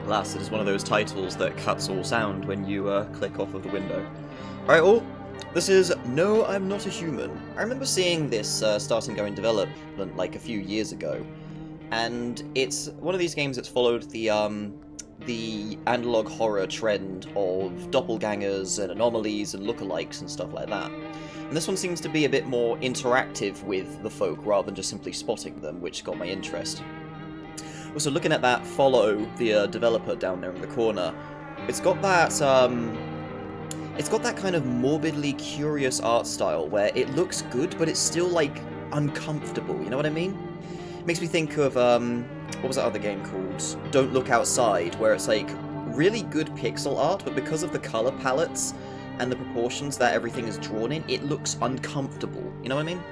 Alas, it is one of those titles that cuts all sound when you click off of the window. Alright, all. This is No, I'm Not a Human. I remember seeing this starting going development like a few years ago, and it's one of these games that's followed the analog horror trend of doppelgangers and anomalies and lookalikes and stuff like that. And this one seems to be a bit more interactive with the folk rather than just simply spotting them, which got my interest. Also, looking at that follow the developer down there in the corner, it's got that kind of morbidly curious art style where it looks good, but it's still like uncomfortable. You know what I mean? It makes me think of what was that other game called? Don't Look Outside, where it's like really good pixel art, but because of the color palettes and the proportions that everything is drawn in, it looks uncomfortable. You know what I mean?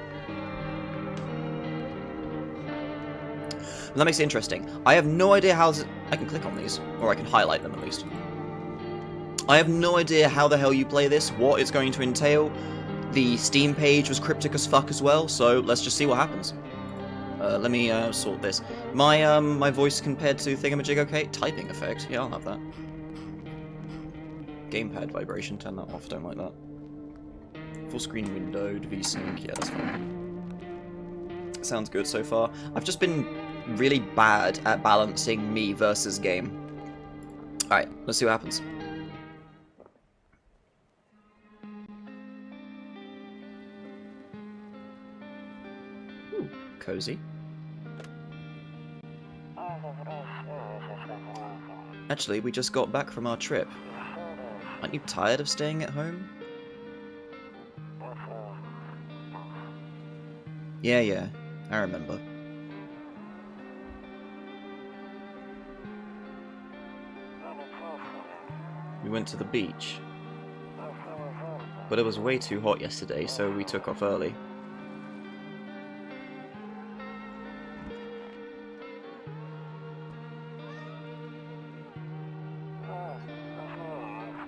That makes it interesting. I have no idea how... I can click on these, or I can highlight them at least. I have no idea how the hell you play this, what it's going to entail. The Steam page was cryptic as fuck as well, so let's just see what happens. Let me sort this. My voice compared to Thingamajig, okay? Typing effect, yeah, I'll have that. Gamepad vibration, turn that off, don't like that. Full screen windowed, VSync, yeah, that's fine. Sounds good so far. I've just been really bad at balancing me versus game. Alright, let's see what happens. Ooh, cozy. Actually, we just got back from our trip. Aren't you tired of staying at home? Yeah, I remember. We went to the beach. But it was way too hot yesterday, so we took off early.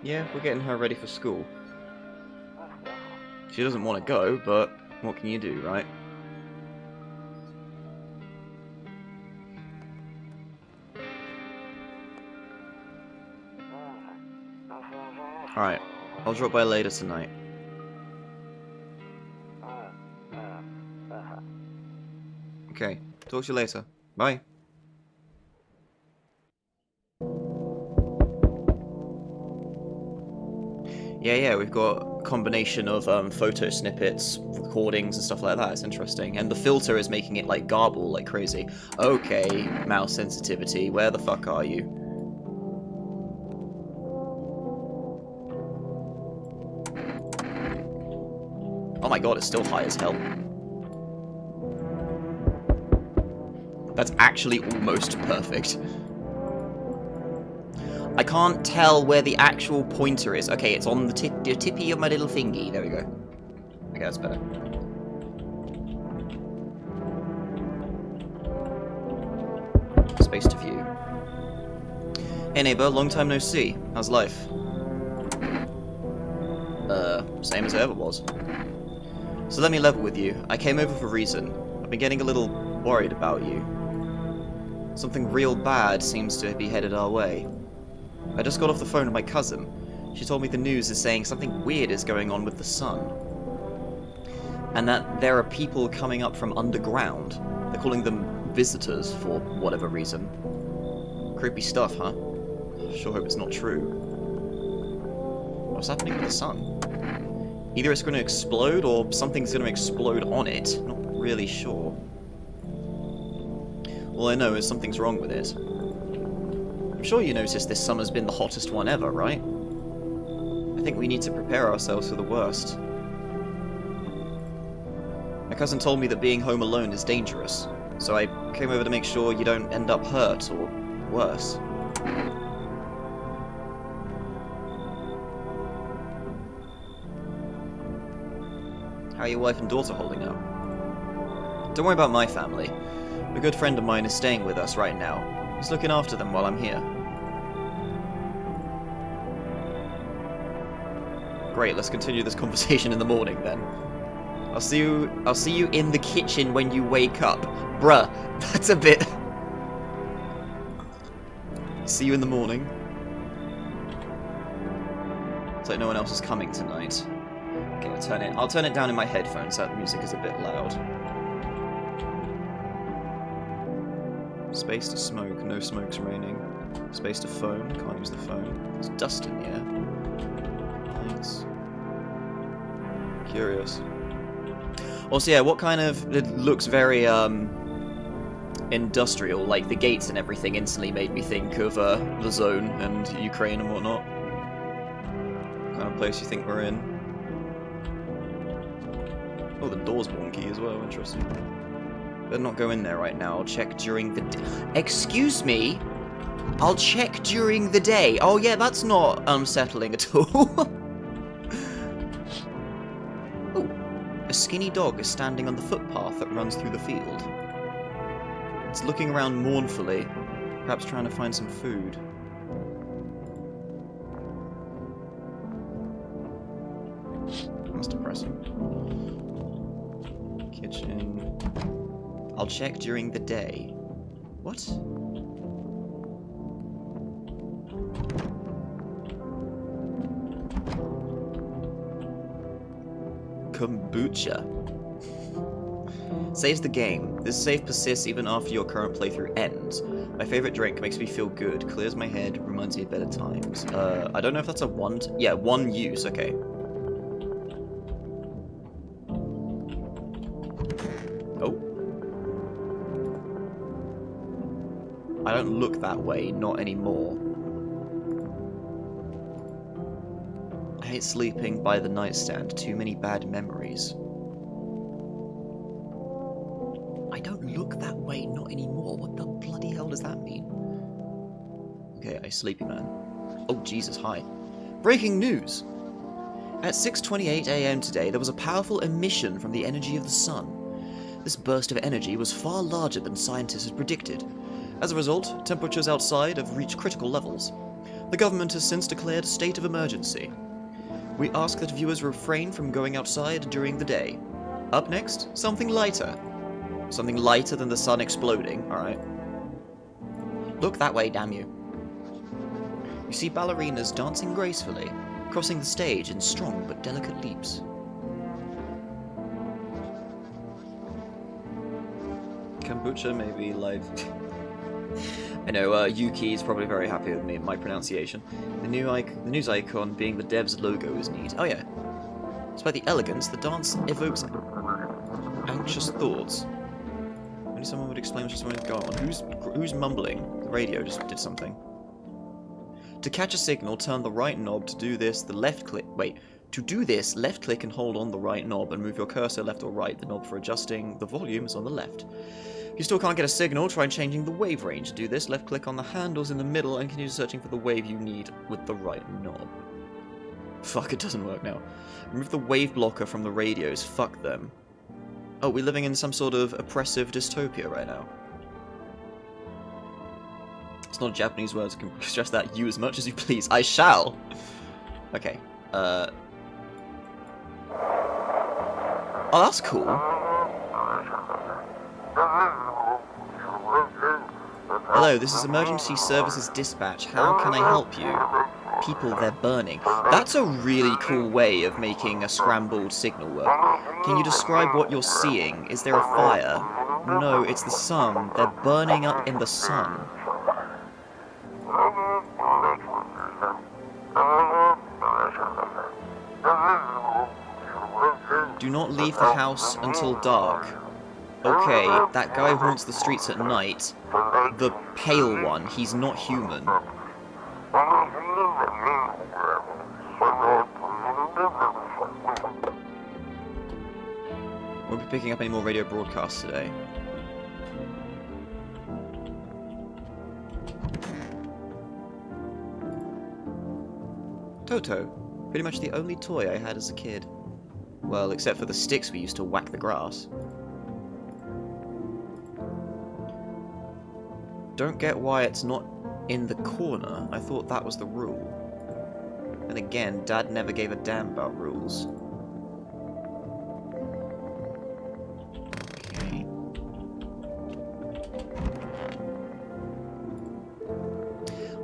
Yeah, we're getting her ready for school. She doesn't want to go, but what can you do, right? Alright, I'll drop by later tonight. Okay, talk to you later. Bye. Yeah, we've got a combination of photo snippets, recordings, and stuff like that. It's interesting. And the filter is making it, like, garble like crazy. Okay, mouse sensitivity, where the fuck are you? Oh my god, it's still high as hell. That's actually almost perfect. I can't tell where the actual pointer is. Okay, it's on the tippy of my little thingy. There we go. Okay, that's better. Space to view. Hey neighbor, long time no see. How's life? Same as it ever was. So let me level with you. I came over for a reason. I've been getting a little worried about you. Something real bad seems to be headed our way. I just got off the phone with my cousin. She told me the news is saying something weird is going on with the sun. And that there are people coming up from underground. They're calling them visitors for whatever reason. Creepy stuff, huh? Sure hope it's not true. What's happening with the sun? Either it's going to explode or something's going to explode on it. Not really sure. All I know is something's wrong with it. I'm sure you noticed this summer's been the hottest one ever, right? I think we need to prepare ourselves for the worst. My cousin told me that being home alone is dangerous, so I came over to make sure you don't end up hurt or worse. How are your wife and daughter holding up? Don't worry about my family. A good friend of mine is staying with us right now. He's looking after them while I'm here. Great, let's continue this conversation in the morning then. I'll see you in the kitchen when you wake up. Bruh, that's a bit... See you in the morning. It's like no one else is coming tonight. Okay, I'll turn it down in my headphones, that music is a bit loud. Space to smoke, no smoke's raining. Space to phone, can't use the phone. There's dust in the air. Lights. Curious. Also, yeah, what kind of... It looks very, industrial, like the gates and everything instantly made me think of, the Zone and Ukraine and whatnot. What kind of place you think we're in? Oh, the door's wonky as well, interesting. Better not go in there right now, I'll check during the day. Excuse me? I'll check during the day. Oh yeah, that's not unsettling at all. Oh, a skinny dog is standing on the footpath that runs through the field. It's looking around mournfully, perhaps trying to find some food. That's depressing. Kitchen. I'll check during the day. What? Kombucha. Saves the game. This save persists even after your current playthrough ends. My favorite drink makes me feel good, clears my head, reminds me of better times. I don't know if that's a one use, okay. Oh. I don't look that way, not anymore. I hate sleeping by the nightstand, too many bad memories. I don't look that way, not anymore. What the bloody hell does that mean? Okay, I sleepy man. Oh, Jesus, hi. Breaking news! At 6:28 AM today, there was a powerful emission from the energy of the sun. This burst of energy was far larger than scientists had predicted. As a result, temperatures outside have reached critical levels. The government has since declared a state of emergency. We ask that viewers refrain from going outside during the day. Up next, something lighter. Something lighter than the sun exploding, alright. Look that way, damn you. You see ballerinas dancing gracefully, crossing the stage in strong but delicate leaps. Kombucha may be live. I know, Yuki is probably very happy with me, my pronunciation. The news icon being the dev's logo is neat. Oh yeah. Despite the elegance, the dance evokes anxious thoughts. Only someone would explain what's going on. Who's mumbling? The radio just did something. To catch a signal, turn the right knob. To do this, the left click... Wait. To do this, left click and hold on the right knob and move your cursor left or right. The knob for adjusting the volume is on the left. If you still can't get a signal, try changing the wave range. To do this, left click on the handles in the middle and continue searching for the wave you need with the right knob. Fuck, it doesn't work now. Remove the wave blocker from the radios. Fuck them. Oh, we're living in some sort of oppressive dystopia right now. It's not a Japanese word, so I can stress that. You as much as you please. I shall! Okay. Oh, that's cool. Hello, this is Emergency Services Dispatch. How can I help you? People, they're burning. That's a really cool way of making a scrambled signal work. Can you describe what you're seeing? Is there a fire? No, it's the sun. They're burning up in the sun. Do not leave the house until dark. Okay, that guy haunts the streets at night. The pale one, he's not human. Won't be picking up any more radio broadcasts today. Toto. Pretty much the only toy I had as a kid. Well, except for the sticks we used to whack the grass. Don't get why it's not in the corner. I thought that was the rule. And again, Dad never gave a damn about rules. Okay.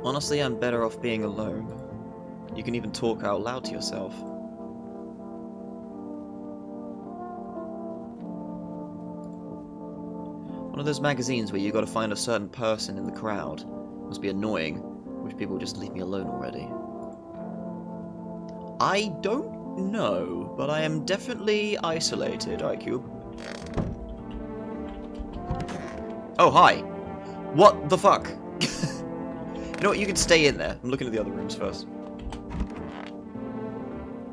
Honestly, I'm better off being alone. You can even talk out loud to yourself. One of those magazines where you gotta find a certain person in the crowd. Must be annoying. Wish people would just leave me alone already. I don't know, but I am definitely isolated, iCube. Oh, hi. What the fuck? You know what, you can stay in there. I'm looking at the other rooms first.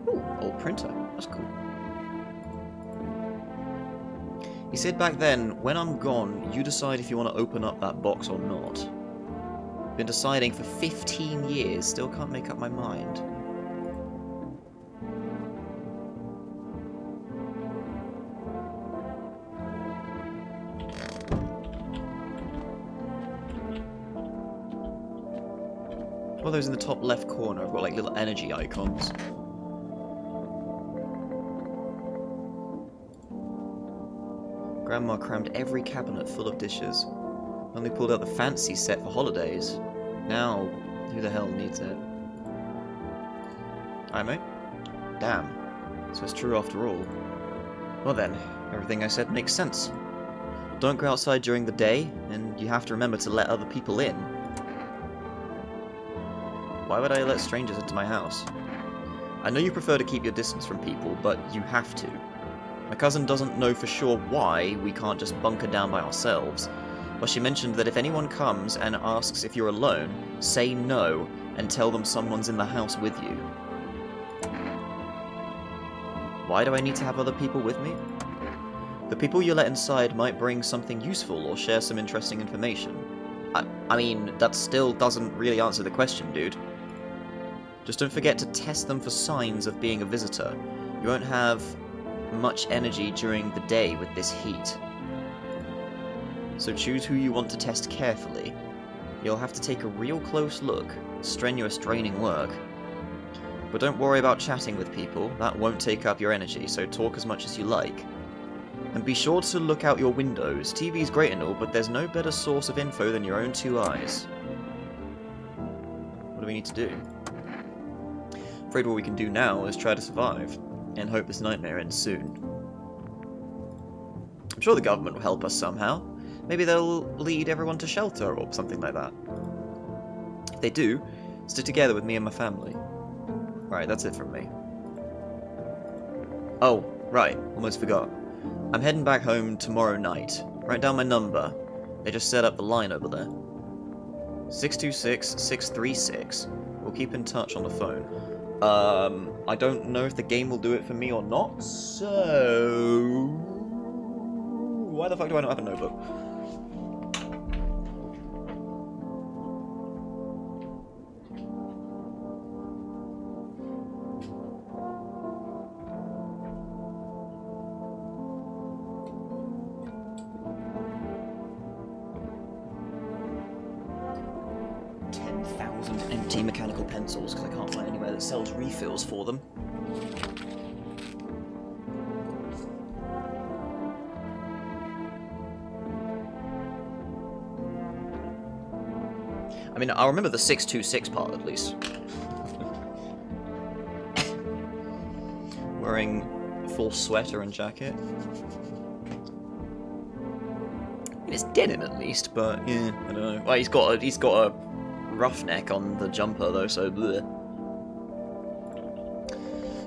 Ooh, old printer. That's cool. He said back then, when I'm gone, you decide if you want to open up that box or not. Been deciding for 15 years, still can't make up my mind. All those in the top left corner have got like little energy icons. Grandma crammed every cabinet full of dishes. Only pulled out the fancy set for holidays. Now, who the hell needs it? Aye, mate? Damn. So it's true after all. Well then, everything I said makes sense. Don't go outside during the day, and you have to remember to let other people in. Why would I let strangers into my house? I know you prefer to keep your distance from people, but you have to. My cousin doesn't know for sure why we can't just bunker down by ourselves, but she mentioned that if anyone comes and asks if you're alone, say no and tell them someone's in the house with you. Why do I need to have other people with me? The people you let inside might bring something useful or share some interesting information. I mean, that still doesn't really answer the question, dude. Just don't forget to test them for signs of being a visitor. You won't have much energy during the day with this heat. So choose who you want to test carefully. You'll have to take a real close look. Strenuous, draining work. But don't worry about chatting with people. That won't take up your energy, so talk as much as you like. And be sure to look out your windows. TV's great and all, but there's no better source of info than your own two eyes. What do we need to do? Afraid what we can do now is try to survive, and hope this nightmare ends soon. I'm sure the government will help us somehow. Maybe they'll lead everyone to shelter or something like that. If they do, stick together with me and my family. Right, that's it from me. Oh, right, almost forgot. I'm heading back home tomorrow night. Write down my number. They just set up the line over there. 626-636. We'll keep in touch on the phone. I don't know if the game will do it for me or not, so... Why the fuck do I not have a notebook? Empty mechanical pencils because I can't find anywhere that sells refills for them. I mean, I'll remember the 626 part at least. Wearing a full sweater and jacket. I mean, it's denim at least, but yeah, I don't know. Well, he's got a roughneck on the jumper though, so bleh.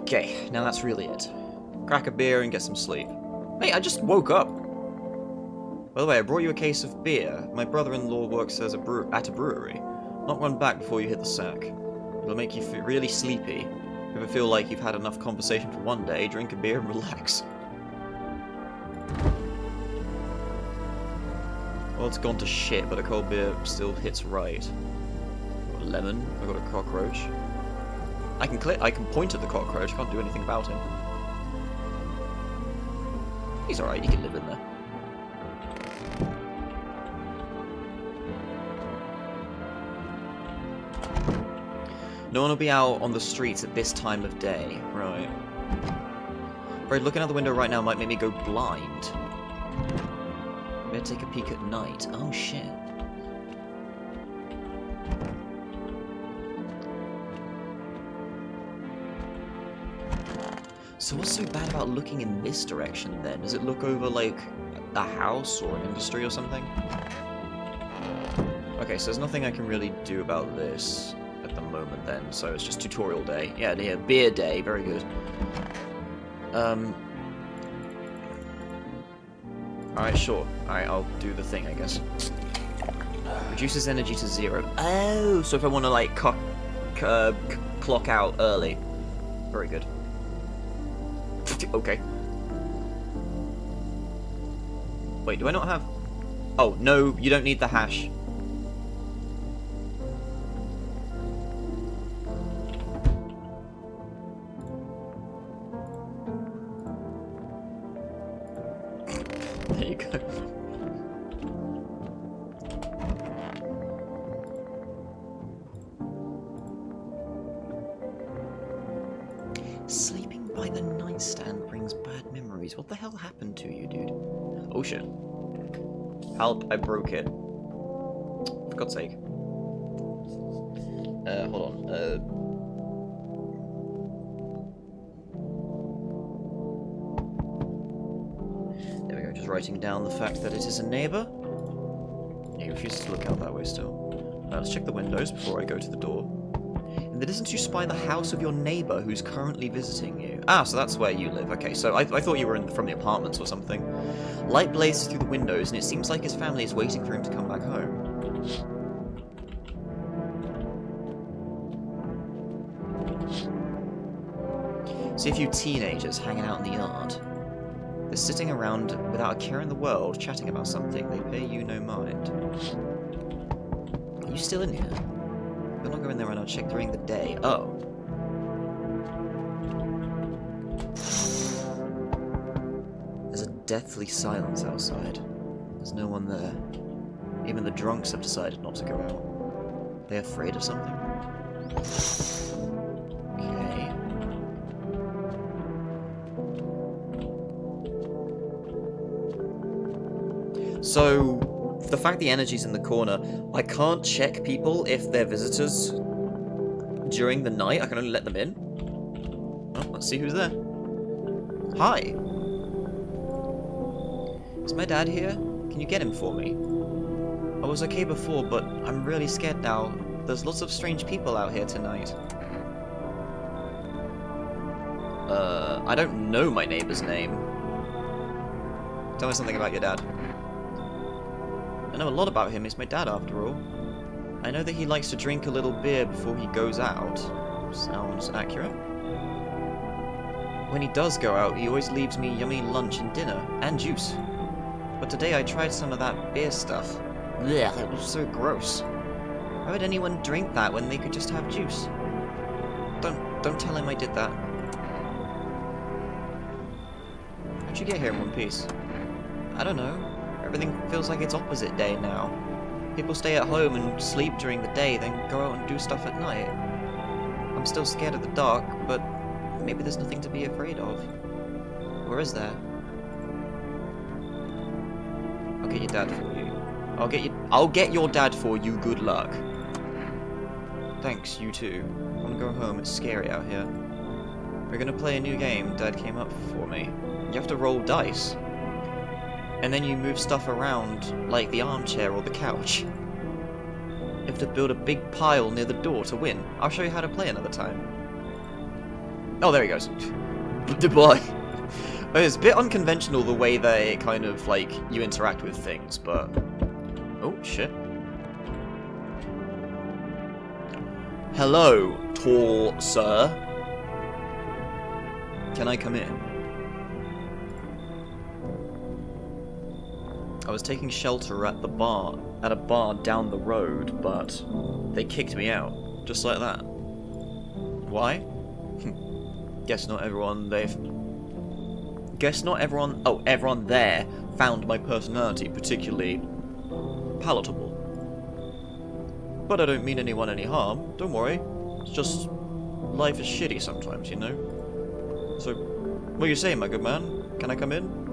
Okay, now that's really it. Crack a beer and get some sleep. Mate, I just woke up. By the way, I brought you a case of beer. My brother-in-law works as at a brewery. Not run back before you hit the sack. It'll make you feel really sleepy. If you ever feel like you've had enough conversation for one day, drink a beer and relax. Well, it's gone to shit, but a cold beer still hits right. Got a lemon. I got a cockroach. I can point at the cockroach. Can't do anything about him. He's alright. He can live in there. No one will be out on the streets at this time of day. Right. Afraid looking out the window right now might make me go blind. Maybe I'll take a peek at night. Oh shit. So what's so bad about looking in this direction then? Does it look over like a house or an industry or something? Okay, so there's nothing I can really do about this at the moment then, so it's just tutorial day. Yeah, beer day, very good. Alright, sure. Alright, I'll do the thing, I guess. Reduces energy to 0. Oh, so if I want to, like, clock out early. Very good. Okay. Wait, do I not have... Oh, no, you don't need the hash. There you go. Sleeping by the nightstand brings bad memories. What the hell happened to you, dude? Oh shit. Help, I broke it. For God's sake. Hold on. There we go, just writing down the fact that it is a neighbor. He refuses to look out that way still. Let's check the windows before I go to the door. In the distance you spy the house of your neighbor who's currently visiting you. Ah, so that's where you live. Okay, so I thought you were from the apartments or something. Light blazes through the windows, and it seems like his family is waiting for him to come back home. See a few teenagers hanging out in the yard. They're sitting around without a care in the world, chatting about something. They pay you no mind. Are you still in here? We'll not go in there and I'll check during the day. Oh. There's a deathly silence outside. There's no one there. Even the drunks have decided not to go out. They're afraid of something? Okay. So, the fact the energy's in the corner, I can't check people if they're visitors during the night. I can only let them in. Well, let's see who's there. Hi. Is my dad here? Can you get him for me? I was okay before, but I'm really scared now. There's lots of strange people out here tonight. I don't know my neighbor's name. Tell me something about your dad. I know a lot about him. He's my dad, after all. I know that he likes to drink a little beer before he goes out. Sounds accurate. When he does go out, he always leaves me yummy lunch and dinner, and juice. But today I tried some of that beer stuff. Blech, it was so gross. Why would anyone drink that when they could just have juice? Don't tell him I did that. How'd you get here in one piece? I don't know. Everything feels like it's opposite day now. People stay at home and sleep during the day, then go out and do stuff at night. I'm still scared of the dark, but maybe there's nothing to be afraid of. Or is there? I'll get your dad for you. I'll get your dad for you, good luck. Thanks, you too. I wanna go home, it's scary out here. We're gonna play a new game Dad came up for me. You have to roll dice. And then you move stuff around, like the armchair or the couch. You have to build a big pile near the door to win. I'll show you how to play another time. Oh, there he goes. Goodbye. It's a bit unconventional the way they kind of, like, you interact with things, but... Oh, shit. Hello, tall sir. Can I come in? I was taking shelter at a bar down the road, but they kicked me out, just like that. Why? Guess not everyone there found my personality particularly palatable. But I don't mean anyone any harm, don't worry. It's just, life is shitty sometimes, you know? So, what are you saying, my good man? Can I come in?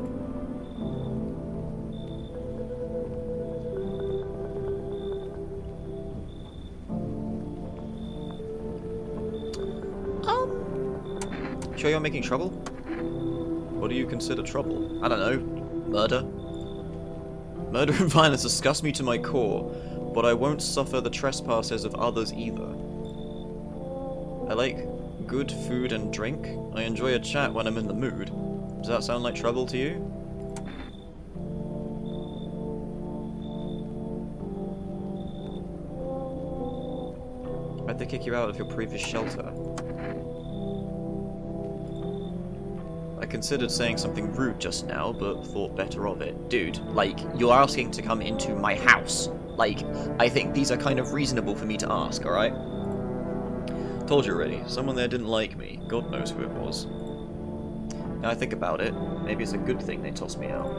Sure you're making trouble? What do you consider trouble? I don't know. Murder? Murder and violence disgust me to my core, but I won't suffer the trespasses of others either. I like good food and drink. I enjoy a chat when I'm in the mood. Does that sound like trouble to you? Why'd they kick you out of your previous shelter? I considered saying something rude just now, but thought better of it. Dude, like, you're asking to come into my house. Like, I think these are kind of reasonable for me to ask, alright? Told you already, someone there didn't like me. God knows who it was. Now I think about it, maybe it's a good thing they tossed me out.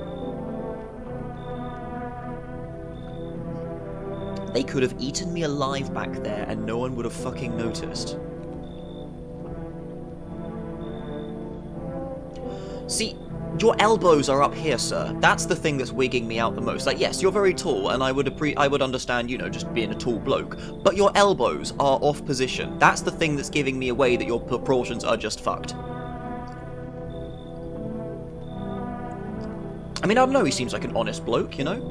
They could have eaten me alive back there and no one would have fucking noticed. See, your elbows are up here, sir. That's the thing that's wigging me out the most. Like, yes, you're very tall, and I would understand, you know, just being a tall bloke. But your elbows are off position. That's the thing that's giving me away that your proportions are just fucked. I mean, I don't know, he seems like an honest bloke, you know?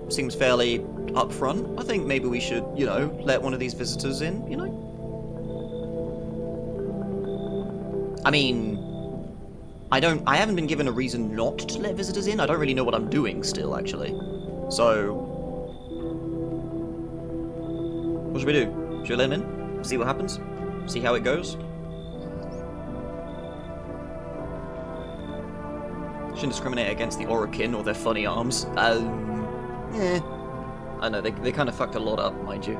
Seems fairly upfront. I think maybe we should, you know, let one of these visitors in, you know? I mean, I haven't been given a reason not to let visitors in. I don't really know what I'm doing still, actually. So, what should we do? Should we let him in? See what happens? See how it goes? Shouldn't discriminate against the Orokin or their funny arms. I know, they kind of fucked a lot up, mind you.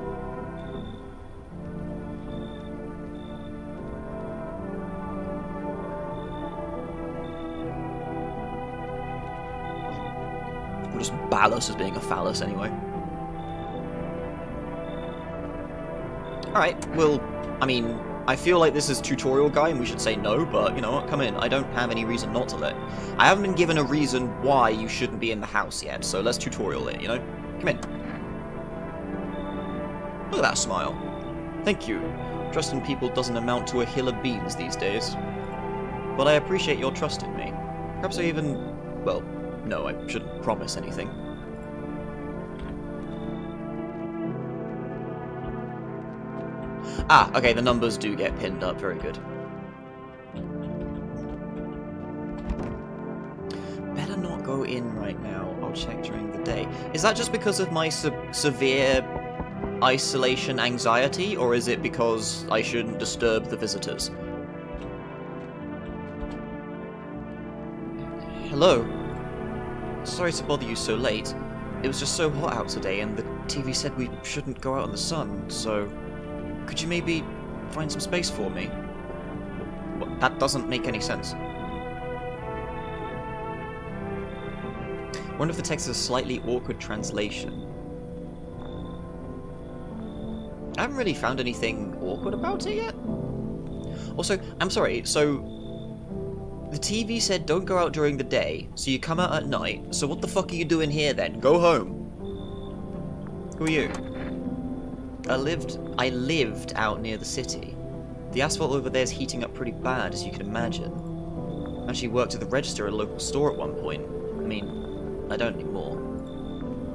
We'll just batter us as being a phallus anyway. Alright, well, I mean, I feel like this is tutorial guy and we should say no, but you know what, come in. I don't have any reason not to let. I haven't been given a reason why you shouldn't be in the house yet, so let's tutorial it, you know? Come in. Look at that smile. Thank you. Trust in people doesn't amount to a hill of beans these days. But I appreciate your trust in me. Perhaps I even... well, no, I shouldn't promise anything. Ah, okay, the numbers do get pinned up. Very good. Better not go in right now. I'll check during the day. Is that just because of my severe isolation anxiety, or is it because I shouldn't disturb the visitors? Hello. Sorry to bother you so late. It was just so hot out today, and the TV said we shouldn't go out in the sun, so... could you maybe find some space for me? Well, that doesn't make any sense. Wonder if the text is a slightly awkward translation. I haven't really found anything awkward about it yet. Also, I'm sorry, so... the TV said don't go out during the day, so you come out at night, so what the fuck are you doing here then? Go home. Who are you? I lived out near the city. The asphalt over there is heating up pretty bad, as you can imagine. I actually worked at the register at a local store at one point. I mean, I don't anymore.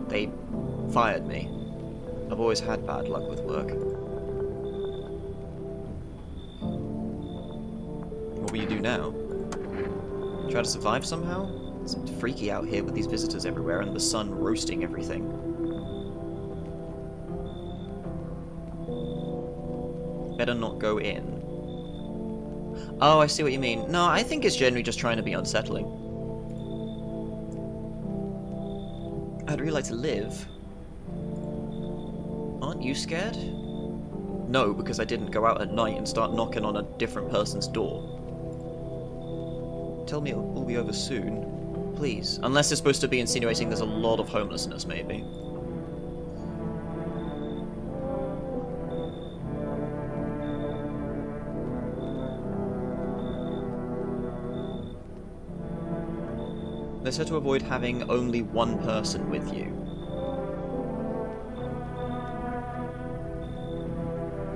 They fired me. I've always had bad luck with work. What will you do now? Try to survive somehow? It's freaky out here with these visitors everywhere and the sun roasting everything. Better not go in. Oh, I see what you mean. No, I think it's generally just trying to be unsettling. I'd really like to live. Aren't you scared? No, because I didn't go out at night and start knocking on a different person's door. Tell me it'll all be over soon. Please. Unless it's supposed to be insinuating there's a lot of homelessness, maybe. They said to avoid having only one person with you.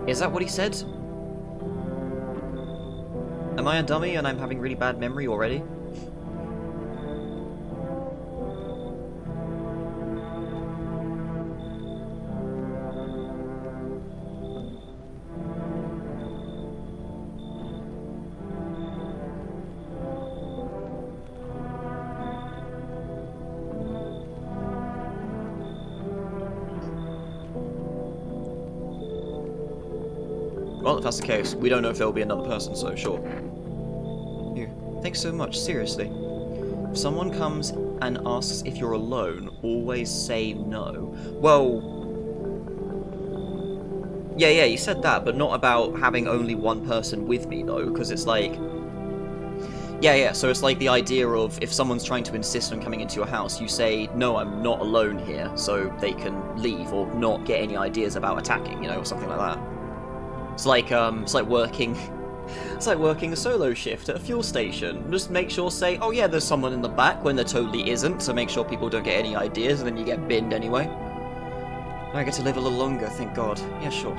Is that what he said? Am I a dummy and I'm having really bad memory already? Well, if that's the case, we don't know if there'll be another person, so sure. Here. Thanks so much, seriously. If someone comes and asks if you're alone, always say no. Well... Yeah, you said that, but not about having only one person with me, though, because it's like... Yeah, so it's like the idea of if someone's trying to insist on coming into your house, you say, no, I'm not alone here, so they can leave, or not get any ideas about attacking, you know, or something like that. It's like working a solo shift at a fuel station. Just make sure, say, oh yeah, there's someone in the back when there totally isn't, so make sure people don't get any ideas, and then you get binned anyway. I get to live a little longer, thank God. Yeah, sure.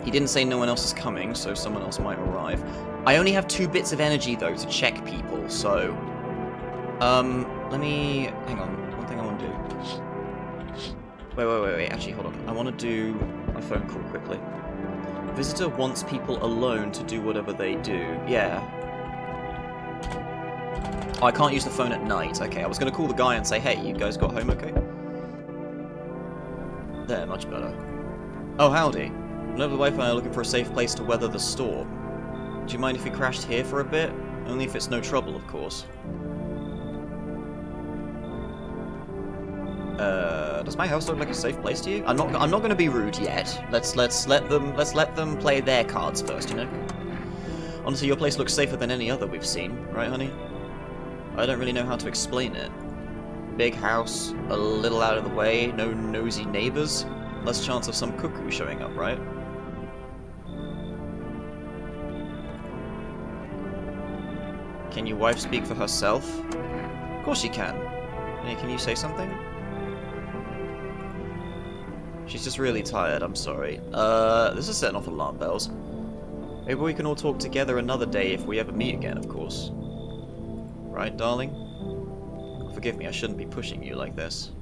He didn't say no one else is coming, so someone else might arrive. I only have 2 bits of energy, though, to check people, so... let me... Hang on, one thing I want to do. Wait, actually, hold on. I want to do a phone call quickly. Visitor wants people alone to do whatever they do. Yeah. Oh, I can't use the phone at night. Okay, I was going to call the guy and say, hey, you guys got home okay? There, much better. Oh, howdy. I'm over the Wi-Fi looking for a safe place to weather the storm. Do you mind if we crashed here for a bit? Only if it's no trouble, of course. Does my house look like a safe place to you? I'm not going to be rude yet. Let's let them play their cards first, you know. Honestly, your place looks safer than any other we've seen, right, honey? I don't really know how to explain it. Big house, a little out of the way, no nosy neighbors, less chance of some cuckoo showing up, right? Can your wife speak for herself? Of course she can. Hey, can you say something? She's just really tired, I'm sorry. This is setting off alarm bells. Maybe we can all talk together another day if we ever meet again, of course. Right, darling? Forgive me, I shouldn't be pushing you like this.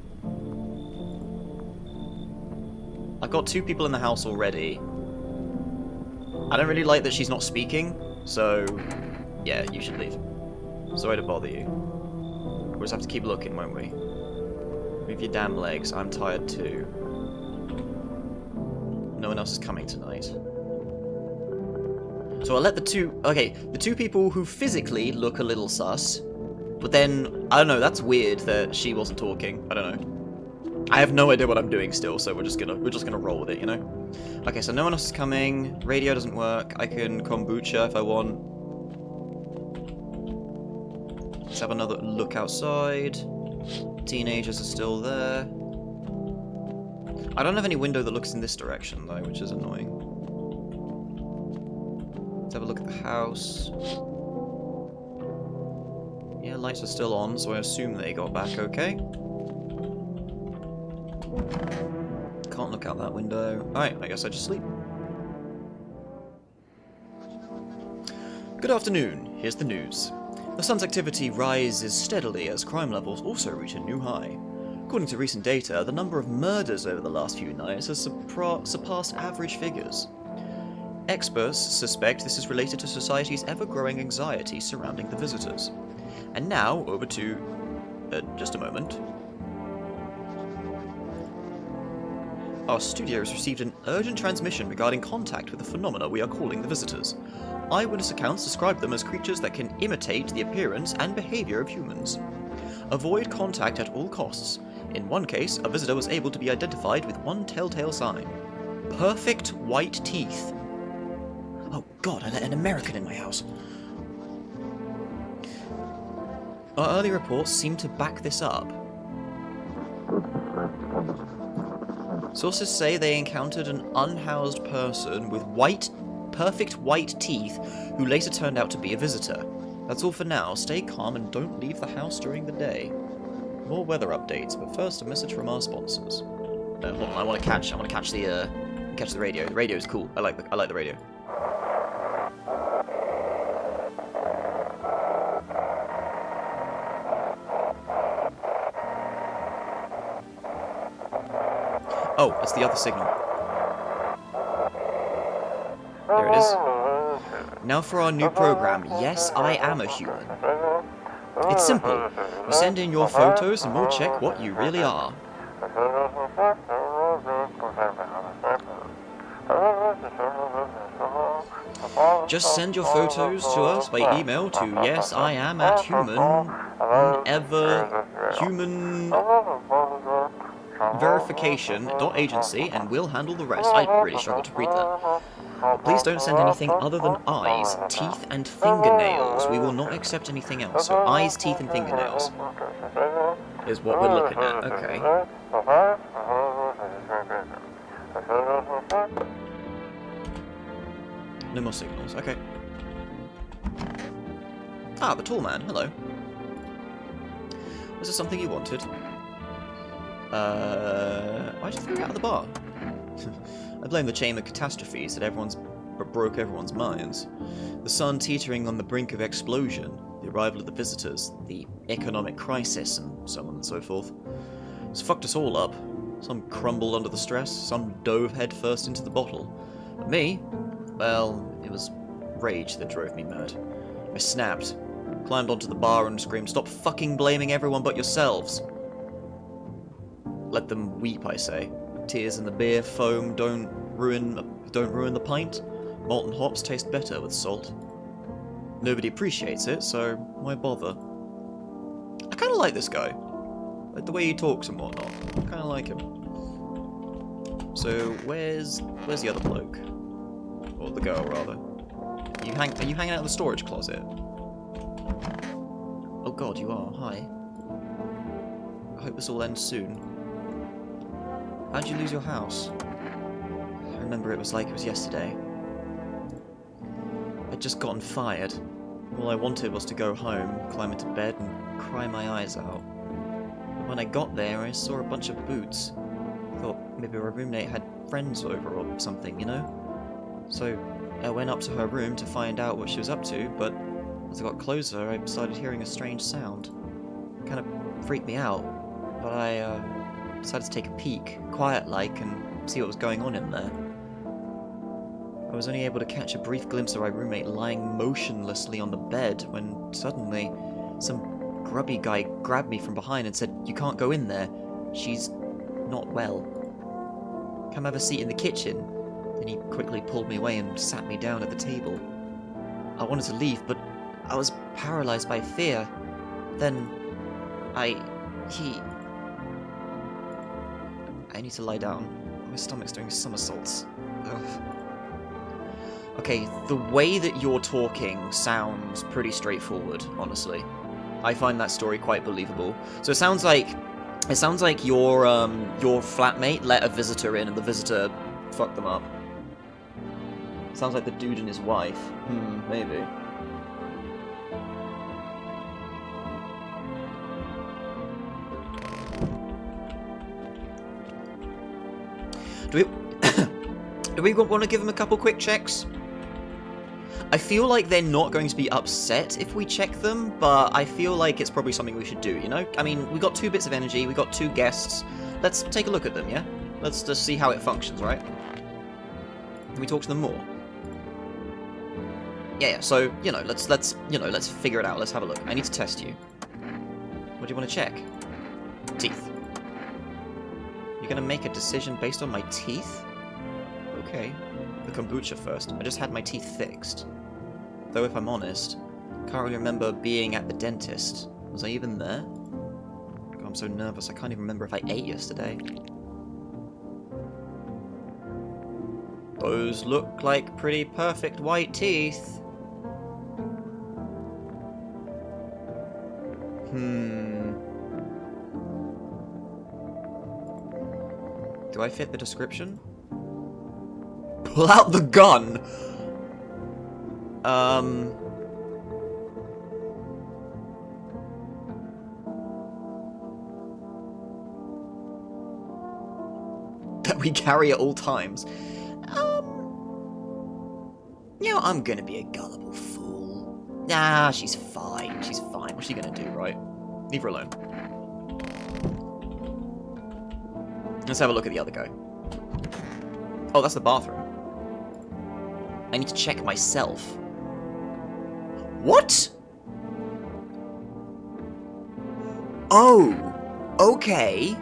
I've got 2 people in the house already. I don't really like that she's not speaking, so... yeah, you should leave. Sorry to bother you. We'll just have to keep looking, won't we? Move your damn legs, I'm tired too. No one else is coming tonight. So I'll let the 2 people who physically look a little sus, but then, I don't know, that's weird that she wasn't talking. I don't know. I have no idea what I'm doing still, so we're just gonna roll with it, you know? Okay, so no one else is coming, radio doesn't work, I can kombucha if I want. Let's have another look outside. Teenagers are still there. I don't have any window that looks in this direction, though, which is annoying. Let's have a look at the house. Yeah, lights are still on, so I assume they got back okay. Can't look out that window. Alright, I guess I just sleep. Good afternoon, here's the news. The sun's activity rises steadily as crime levels also reach a new high. According to recent data, the number of murders over the last few nights has surpassed average figures. Experts suspect this is related to society's ever-growing anxiety surrounding the visitors. And now, over to... just a moment. Our studio has received an urgent transmission regarding contact with the phenomena we are calling the visitors. Eyewitness accounts describe them as creatures that can imitate the appearance and behavior of humans. Avoid contact at all costs. In one case, a visitor was able to be identified with one telltale sign. Perfect white teeth. Oh god, I let an American in my house. Our early reports seem to back this up. Sources say they encountered an unhoused person with perfect white teeth who later turned out to be a visitor. That's all for now. Stay calm and don't leave the house during the day. More weather updates, but first a message from our sponsors. Hold on, I want to catch the radio. The radio is cool. I like the radio. Oh, it's the other signal. There it is. Now for our new program, Yes, I Am a Human. It's simple. You send in your photos and we'll check what you really are. Just send your photos to us by email to yesiam@human verification.agency and we'll handle the rest. I really struggle to read that. But please don't send anything other than eyes, teeth, and fingernails. We will not accept anything else. So eyes, teeth, and fingernails is what we're looking at. Okay. No more signals. Okay. Ah, the tall man. Hello. Was there something you wanted? Why'd you throw me out of the bar? I blame the chain of catastrophes that broke everyone's minds. The sun teetering on the brink of explosion, the arrival of the visitors, the economic crisis, and so on and so forth. It's fucked us all up. Some crumbled under the stress, some dove headfirst into the bottle. But me? Well, it was rage that drove me mad. I snapped, climbed onto the bar and screamed, "Stop fucking blaming everyone but yourselves!" Let them weep, I say. Tears in the beer, foam don't ruin the pint. Molten hops taste better with salt. Nobody appreciates it, so why bother? I kind of like this guy. Like the way he talks and whatnot. I kind of like him. So where's the other bloke? Or the girl, rather. Are you hanging out in the storage closet? Oh god, you are. Hi. I hope this all ends soon. How'd you lose your house? I remember it was like it was yesterday. I'd just gotten fired. All I wanted was to go home, climb into bed, and cry my eyes out. But when I got there, I saw a bunch of boots. I thought maybe our roommate had friends over or something, you know? So I went up to her room to find out what she was up to, but as I got closer, I started hearing a strange sound. It kind of freaked me out, but I decided to take a peek, quiet-like, and see what was going on in there. I was only able to catch a brief glimpse of my roommate lying motionlessly on the bed when suddenly some grubby guy grabbed me from behind and said, "You can't go in there. She's not well. Come have a seat in the kitchen." Then he quickly pulled me away and sat me down at the table. I wanted to leave, but I was paralyzed by fear. Then I need to lie down. My stomach's doing somersaults. Ugh. Okay, the way that you're talking sounds pretty straightforward, honestly. I find that story quite believable. So it sounds like your flatmate let a visitor in and the visitor fucked them up. Sounds like the dude and his wife. Maybe. Do we want to give them a couple quick checks? I feel like they're not going to be upset if we check them, but I feel like it's probably something we should do, you know? I mean, we got 2 bits of energy, we got 2 guests. Let's take a look at them, yeah? Let's just see how it functions, right? Can we talk to them more? Yeah, so, you know, let's figure it out. Let's have a look. I need to test you. What do you want to check? Teeth. You're gonna make a decision based on my teeth? Okay. The kombucha first. I just had my teeth fixed. Though if I'm honest, can't really remember being at the dentist. Was I even there? God, I'm so nervous, I can't even remember if I ate yesterday. Those look like pretty perfect white teeth. Do I fit the description? Pull out the gun! That we carry at all times. You know, I'm gonna be a gullible fool. Nah, she's fine. She's fine. What's she gonna do, right? Leave her alone. Let's have a look at the other guy. Oh, that's the bathroom. I need to check myself. What? Oh, okay.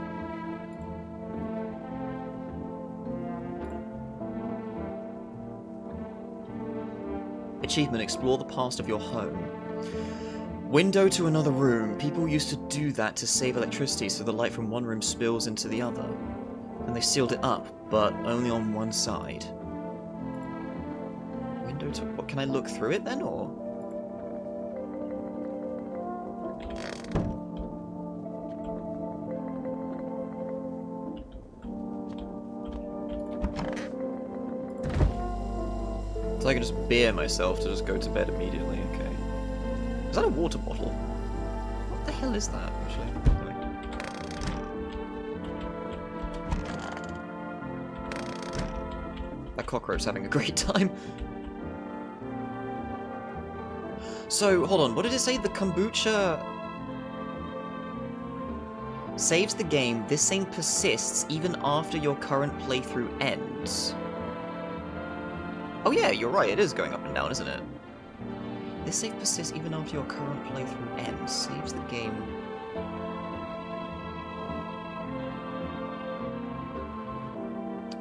Achievement, explore the past of your home. Window to another room. People used to do that to save electricity so the light from one room spills into the other. And they sealed it up, but only on one side. Window to... What, can I look through it then, or...? So I can just bear myself to just go to bed immediately, okay. Is that a water bottle? What the hell is that, actually? That cockroach's having a great time. So, hold on, what did it say? The kombucha saves the game. This same persists even after your current playthrough ends. Oh yeah, you're right, it is going up and down, isn't it? This save persists even after your current playthrough ends. Saves the game.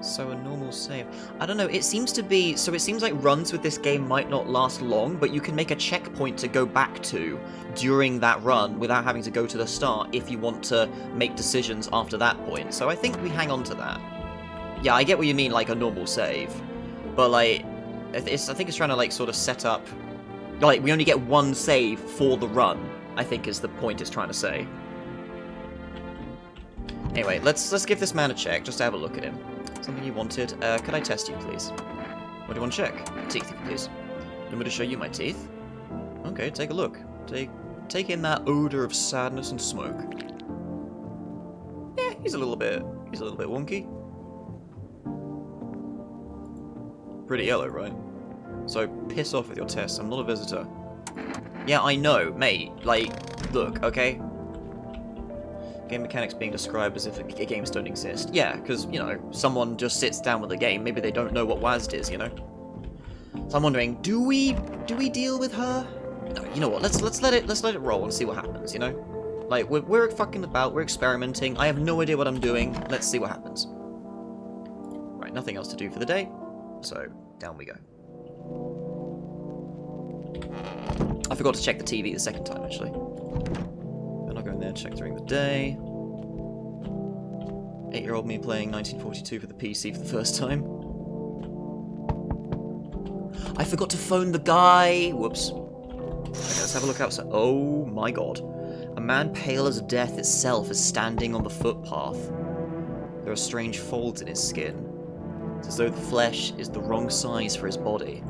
So a normal save. I don't know, it seems to be... So it seems like runs with this game might not last long, but you can make a checkpoint to go back to during that run without having to go to the start if you want to make decisions after that point. So I think we hang on to that. Yeah, I get what you mean, like a normal save. But, like, I think it's trying to, like, sort of set up... Like, we only get one save for the run, I think is the point it's trying to say. Anyway, let's give this man a check, just to have a look at him. Something you wanted. Could I test you, please? What do you want to check? Teeth, please. Do you want me to show you my teeth? Okay, take a look. Take in that odor of sadness and smoke. Yeah, he's a little bit wonky. Pretty yellow, right? So, piss off with your tests. I'm not a visitor. Yeah, I know, mate. Like, look, okay? Game mechanics being described as if games don't exist. Yeah, because, you know, someone just sits down with a game. Maybe they don't know what WASD is, you know? So I'm wondering, do we deal with her? No, you know what? Let's let it roll and see what happens, you know? Like, we're fucking about, we're experimenting. I have no idea what I'm doing. Let's see what happens. Right, nothing else to do for the day. So, down we go. I forgot to check the TV the second time, actually. I'm not going there, check during the day. 8-year-old me playing 1942 for the PC for the first time. I forgot to phone the guy! Whoops. Okay, let's have a look outside. Oh my god. A man pale as death itself is standing on the footpath. There are strange folds in his skin. It's as though the flesh is the wrong size for his body.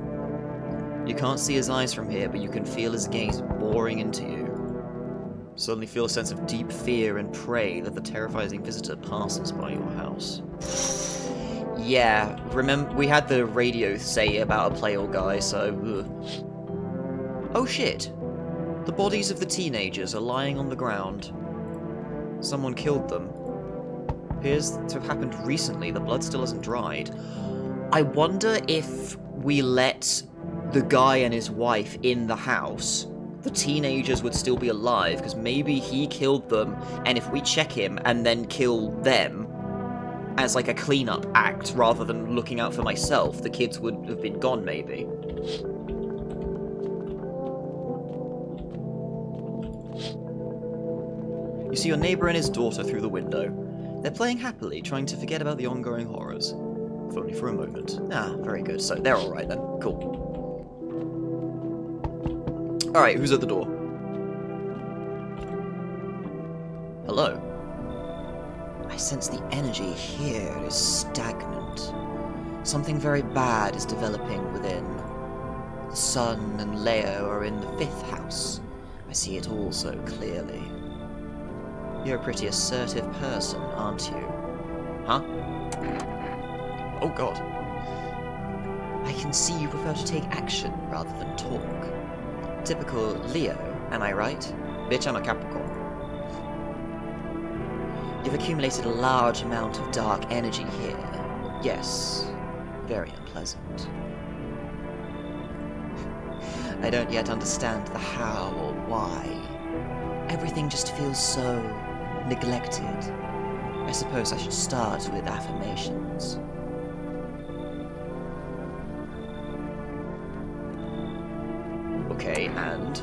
You can't see his eyes from here, but you can feel his gaze boring into you. Suddenly feel a sense of deep fear and pray that the terrifying visitor passes by your house. Yeah, remember, we had the radio say about a play old guy, so... Ugh. Oh shit! The bodies of the teenagers are lying on the ground. Someone killed them. Appears to have happened recently, the blood still hasn't dried. I wonder if we let the guy and his wife in the house, the teenagers would still be alive, because maybe he killed them, and if we check him and then kill them as like a cleanup act rather than looking out for myself, the kids would have been gone maybe. You see your neighbor and his daughter through the window. They're playing happily, trying to forget about the ongoing horrors. If only for a moment. Ah, very good. So they're alright then. Cool. Alright, who's at the door? Hello? I sense the energy here is stagnant. Something very bad is developing within. The sun and Leo are in the 5th house. I see it all so clearly. You're a pretty assertive person, aren't you? Huh? Oh god. I can see you prefer to take action rather than talk. Typical Leo, am I right? Bitch, I'm a Capricorn. You've accumulated a large amount of dark energy here. Yes, very unpleasant. I don't yet understand the how or why. Everything just feels so neglected. I suppose I should start with affirmations. Okay, and?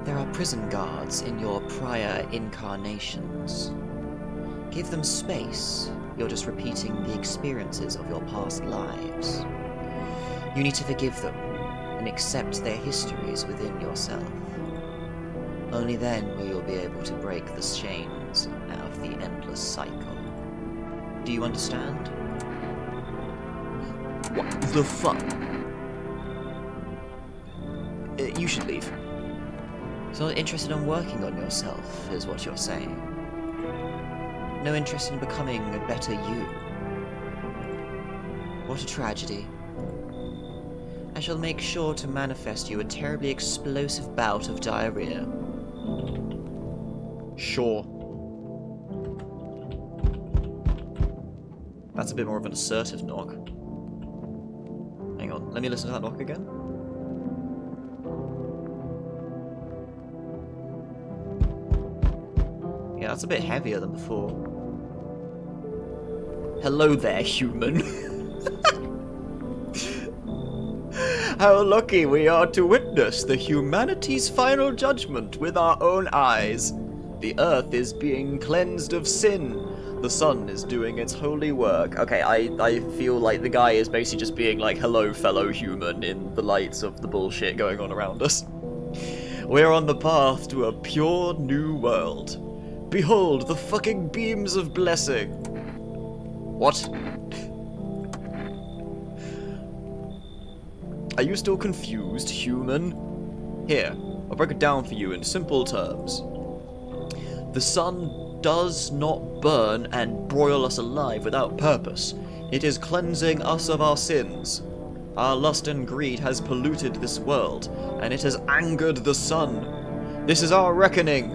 There are prison guards in your prior incarnations. Give them space. You're just repeating the experiences of your past lives. You need to forgive them and accept their histories within yourself. Only then will you be able to break the chains of the endless cycle. Do you understand? What the fuck? You should leave. So not interested in working on yourself, is what you're saying. No interest in becoming a better you. What a tragedy. I shall make sure to manifest you a terribly explosive bout of diarrhea. Sure. That's a bit more of an assertive knock. Hang on, let me listen to that knock again. Yeah, that's a bit heavier than before. Hello there, human. How lucky we are to witness the humanity's final judgment with our own eyes. The earth is being cleansed of sin. The sun is doing its holy work. Okay, I feel like the guy is basically just being like, hello, fellow human, in the lights of the bullshit going on around us. We're on the path to a pure new world. Behold the fucking beams of blessing. What? Are you still confused, human? Here, I'll break it down for you in simple terms. The sun does not burn and broil us alive without purpose. It is cleansing us of our sins. Our lust and greed has polluted this world, and it has angered the sun. This is our reckoning,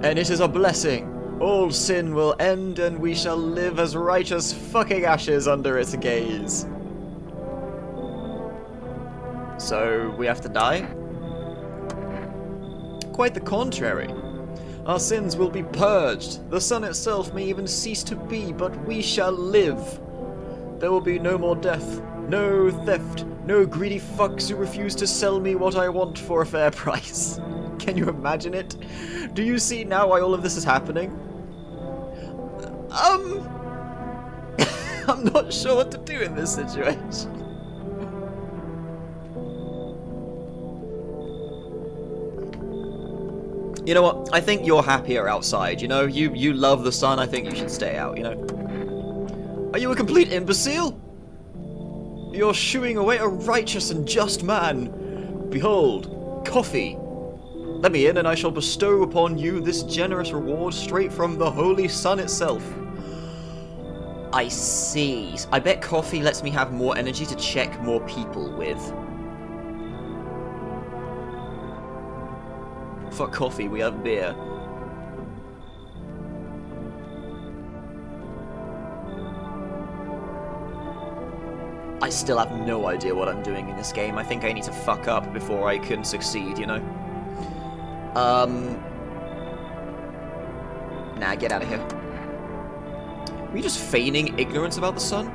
and it is a blessing. All sin will end, and we shall live as righteous fucking ashes under its gaze. So, we have to die? Quite the contrary. Our sins will be purged. The sun itself may even cease to be, but we shall live. There will be no more death, no theft, no greedy fucks who refuse to sell me what I want for a fair price. Can you imagine it? Do you see now why all of this is happening? I'm not sure what to do in this situation. You know what? I think you're happier outside, you know? You love the sun, I think you should stay out, you know? Are you a complete imbecile? You're shooing away a righteous and just man. Behold, coffee. Let me in and I shall bestow upon you this generous reward straight from the holy sun itself. I see. I bet coffee lets me have more energy to check more people with. Fuck coffee, we have beer. I still have no idea what I'm doing in this game. I think I need to fuck up before I can succeed, you know? Nah, get out of here. Were you just feigning ignorance about the sun?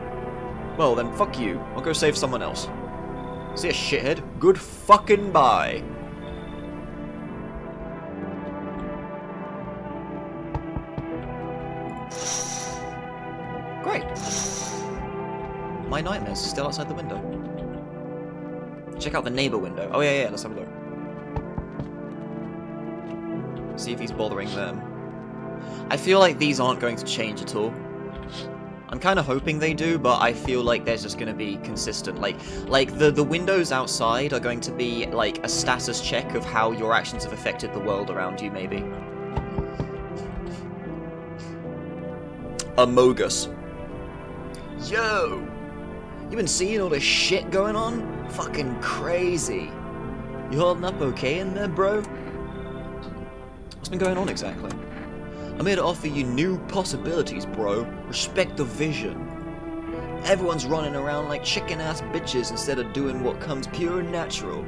Well then, fuck you. I'll go save someone else. See ya, shithead. Good fucking bye. Great. My nightmares are still outside the window. Check out the neighbor window. Oh yeah, let's have a look. See if he's bothering them. I feel like these aren't going to change at all. I'm kind of hoping they do, but I feel like they're just going to be consistent. Like the windows outside are going to be like a status check of how your actions have affected the world around you, maybe. Amogus. Yo! You been seeing all this shit going on? Fucking crazy. You holding up okay in there, bro? What's been going on exactly? I'm here to offer you new possibilities, bro. Respect the vision. Everyone's running around like chicken-ass bitches instead of doing what comes pure and natural.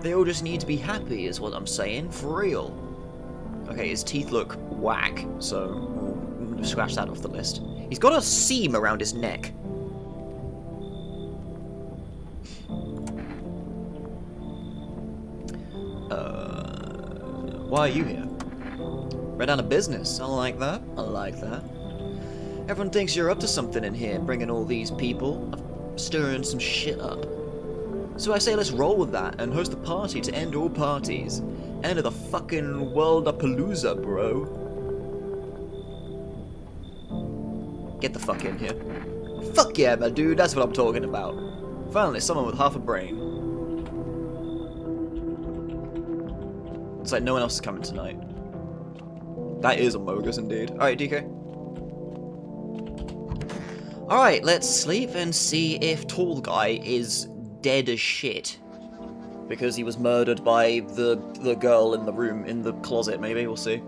They all just need to be happy is what I'm saying, for real. Okay, his teeth look whack, so we'll scratch that off the list. He's got a seam around his neck. Why are you here? Right down to business. I like that. I like that. Everyone thinks you're up to something in here, bringing all these people, stirring some shit up. So I say let's roll with that and host a party to end all parties. End of the fucking world-a-palooza, bro. Get the fuck in here. Fuck yeah, my dude, that's what I'm talking about. Finally, someone with half a brain. It's like no one else is coming tonight. That is a Mogus indeed. Alright, DK. Alright, let's sleep and see if Tall Guy is dead as shit. Because he was murdered by the girl in the room, in the closet, maybe, we'll see.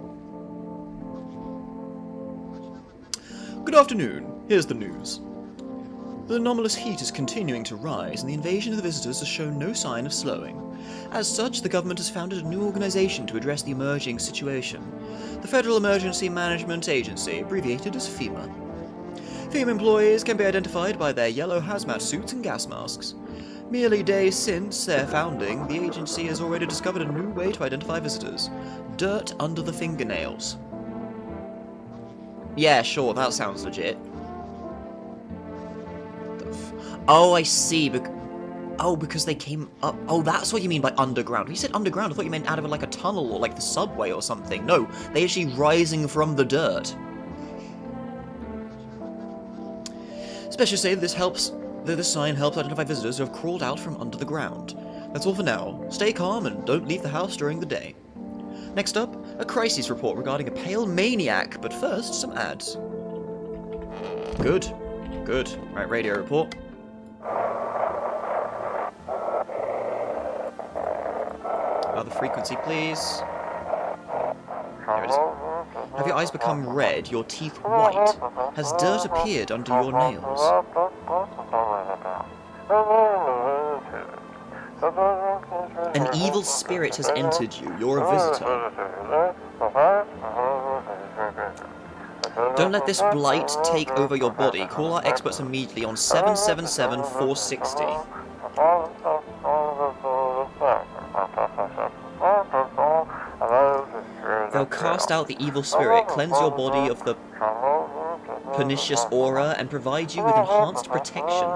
Good afternoon, here's the news. The anomalous heat is continuing to rise, and the invasion of the visitors has shown no sign of slowing. As such, the government has founded a new organization to address the emerging situation. The Federal Emergency Management Agency, abbreviated as FEMA. FEMA employees can be identified by their yellow hazmat suits and gas masks. Merely days since their founding, the agency has already discovered a new way to identify visitors. Dirt under the fingernails. Yeah, sure, that sounds legit. Oh, I see. Oh, because they came up. Oh, that's what you mean by underground. When you said underground, I thought you meant out of like a tunnel or like the subway or something. No, they're actually rising from the dirt. Specialists say this sign helps identify visitors who have crawled out from under the ground. That's all for now. Stay calm and don't leave the house during the day. Next up, a crisis report regarding a pale maniac, but first, some ads. Good. Good. Right, radio report. The frequency, please. There it is. Have your eyes become red, your teeth white? Has dirt appeared under your nails? An evil spirit has entered you. You're a visitor. Don't let this blight take over your body. Call our experts immediately on 777-460. They'll cast out the evil spirit, cleanse your body of the pernicious aura, and provide you with enhanced protection.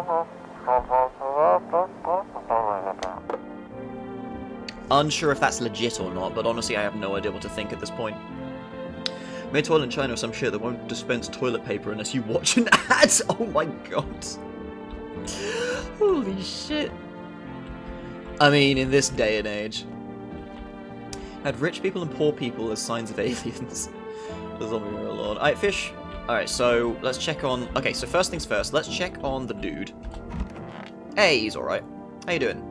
Unsure if that's legit or not, but honestly I have no idea what to think at this point. Made toilet in China or some shit that won't dispense toilet paper unless you watch an ad. Oh my god. Holy shit. I mean, in this day and age. Had rich people and poor people as signs of aliens. The zombie lord. Alright, fish. Alright, so let's check on... Okay, so first things first, let's check on the dude. Hey, he's alright. How you doing?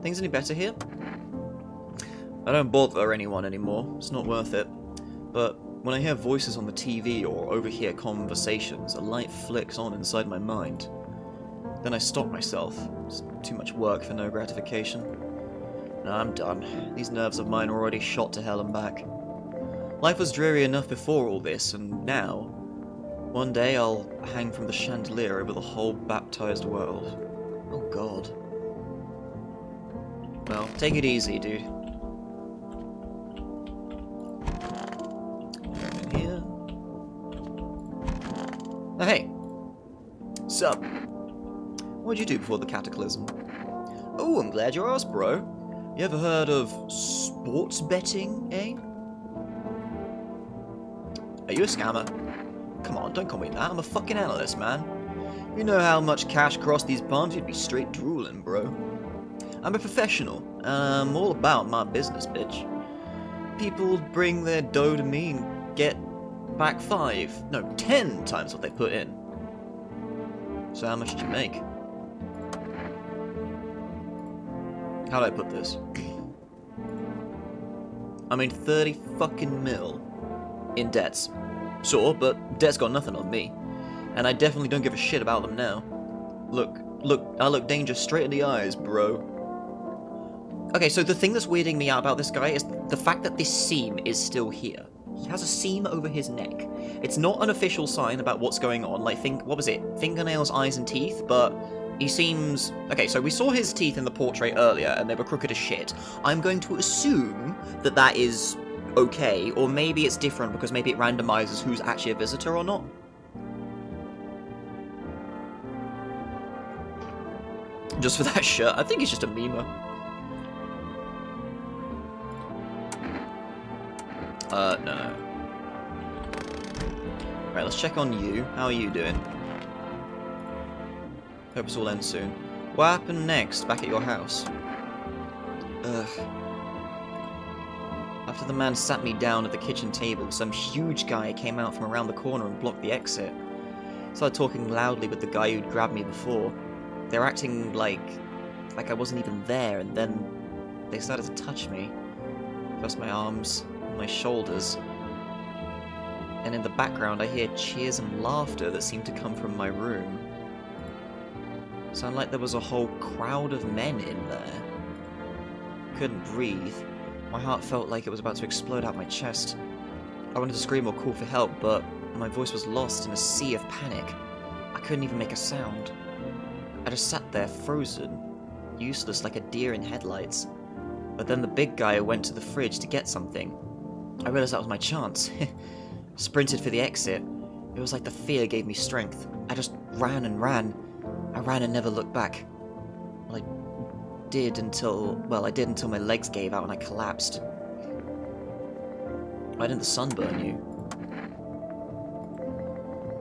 Things any better here? I don't bother anyone anymore. It's not worth it. But when I hear voices on the TV or overhear conversations, a light flicks on inside my mind. Then I stop myself. It's too much work for no gratification. No, I'm done. These nerves of mine are already shot to hell and back. Life was dreary enough before all this, and now, one day I'll hang from the chandelier over the whole baptized world. Oh god. Well, take it easy, dude. In here. Oh, hey. Sup? What'd you do before the cataclysm? Oh, I'm glad you asked, bro. You ever heard of sports betting, eh? Are you a scammer? Come on, don't call me that. I'm a fucking analyst, man. You know how much cash crossed these palms, you'd be straight drooling, bro. I'm a professional, and I'm all about my business, bitch. People bring their dough to me and get back 10 times what they put in. So how much did you make? How do I put this? I mean, 30 fucking mil in debts. Sure, but debt's got nothing on me. And I definitely don't give a shit about them now. Look, I look danger straight in the eyes, bro. Okay, so the thing that's weirding me out about this guy is the fact that this seam is still here. He has a seam over his neck. It's not an official sign about what's going on, like, what was it? Fingernails, eyes, and teeth, but he seems... Okay, so we saw his teeth in the portrait earlier, and they were crooked as shit. I'm going to assume that that is okay, or maybe it's different because maybe it randomizes who's actually a visitor or not. Just for that shirt. I think he's just a memer. No. Right, let's check on you. How are you doing? Hope this will end soon. What happened next, back at your house? Ugh. After the man sat me down at the kitchen table, some huge guy came out from around the corner and blocked the exit. Started talking loudly with the guy who'd grabbed me before. They were acting like I wasn't even there, and then they started to touch me. First my arms, my shoulders. And in the background I hear cheers and laughter that seemed to come from my room. Sounded like there was a whole crowd of men in there. Couldn't breathe. My heart felt like it was about to explode out my chest. I wanted to scream or call for help, but my voice was lost in a sea of panic. I couldn't even make a sound. I just sat there, frozen, useless like a deer in headlights. But then the big guy went to the fridge to get something. I realized that was my chance. Sprinted for the exit. It was like the fear gave me strength. I just ran and ran. I ran and never looked back. Well, I did until my legs gave out and I collapsed. Why didn't the sun burn you?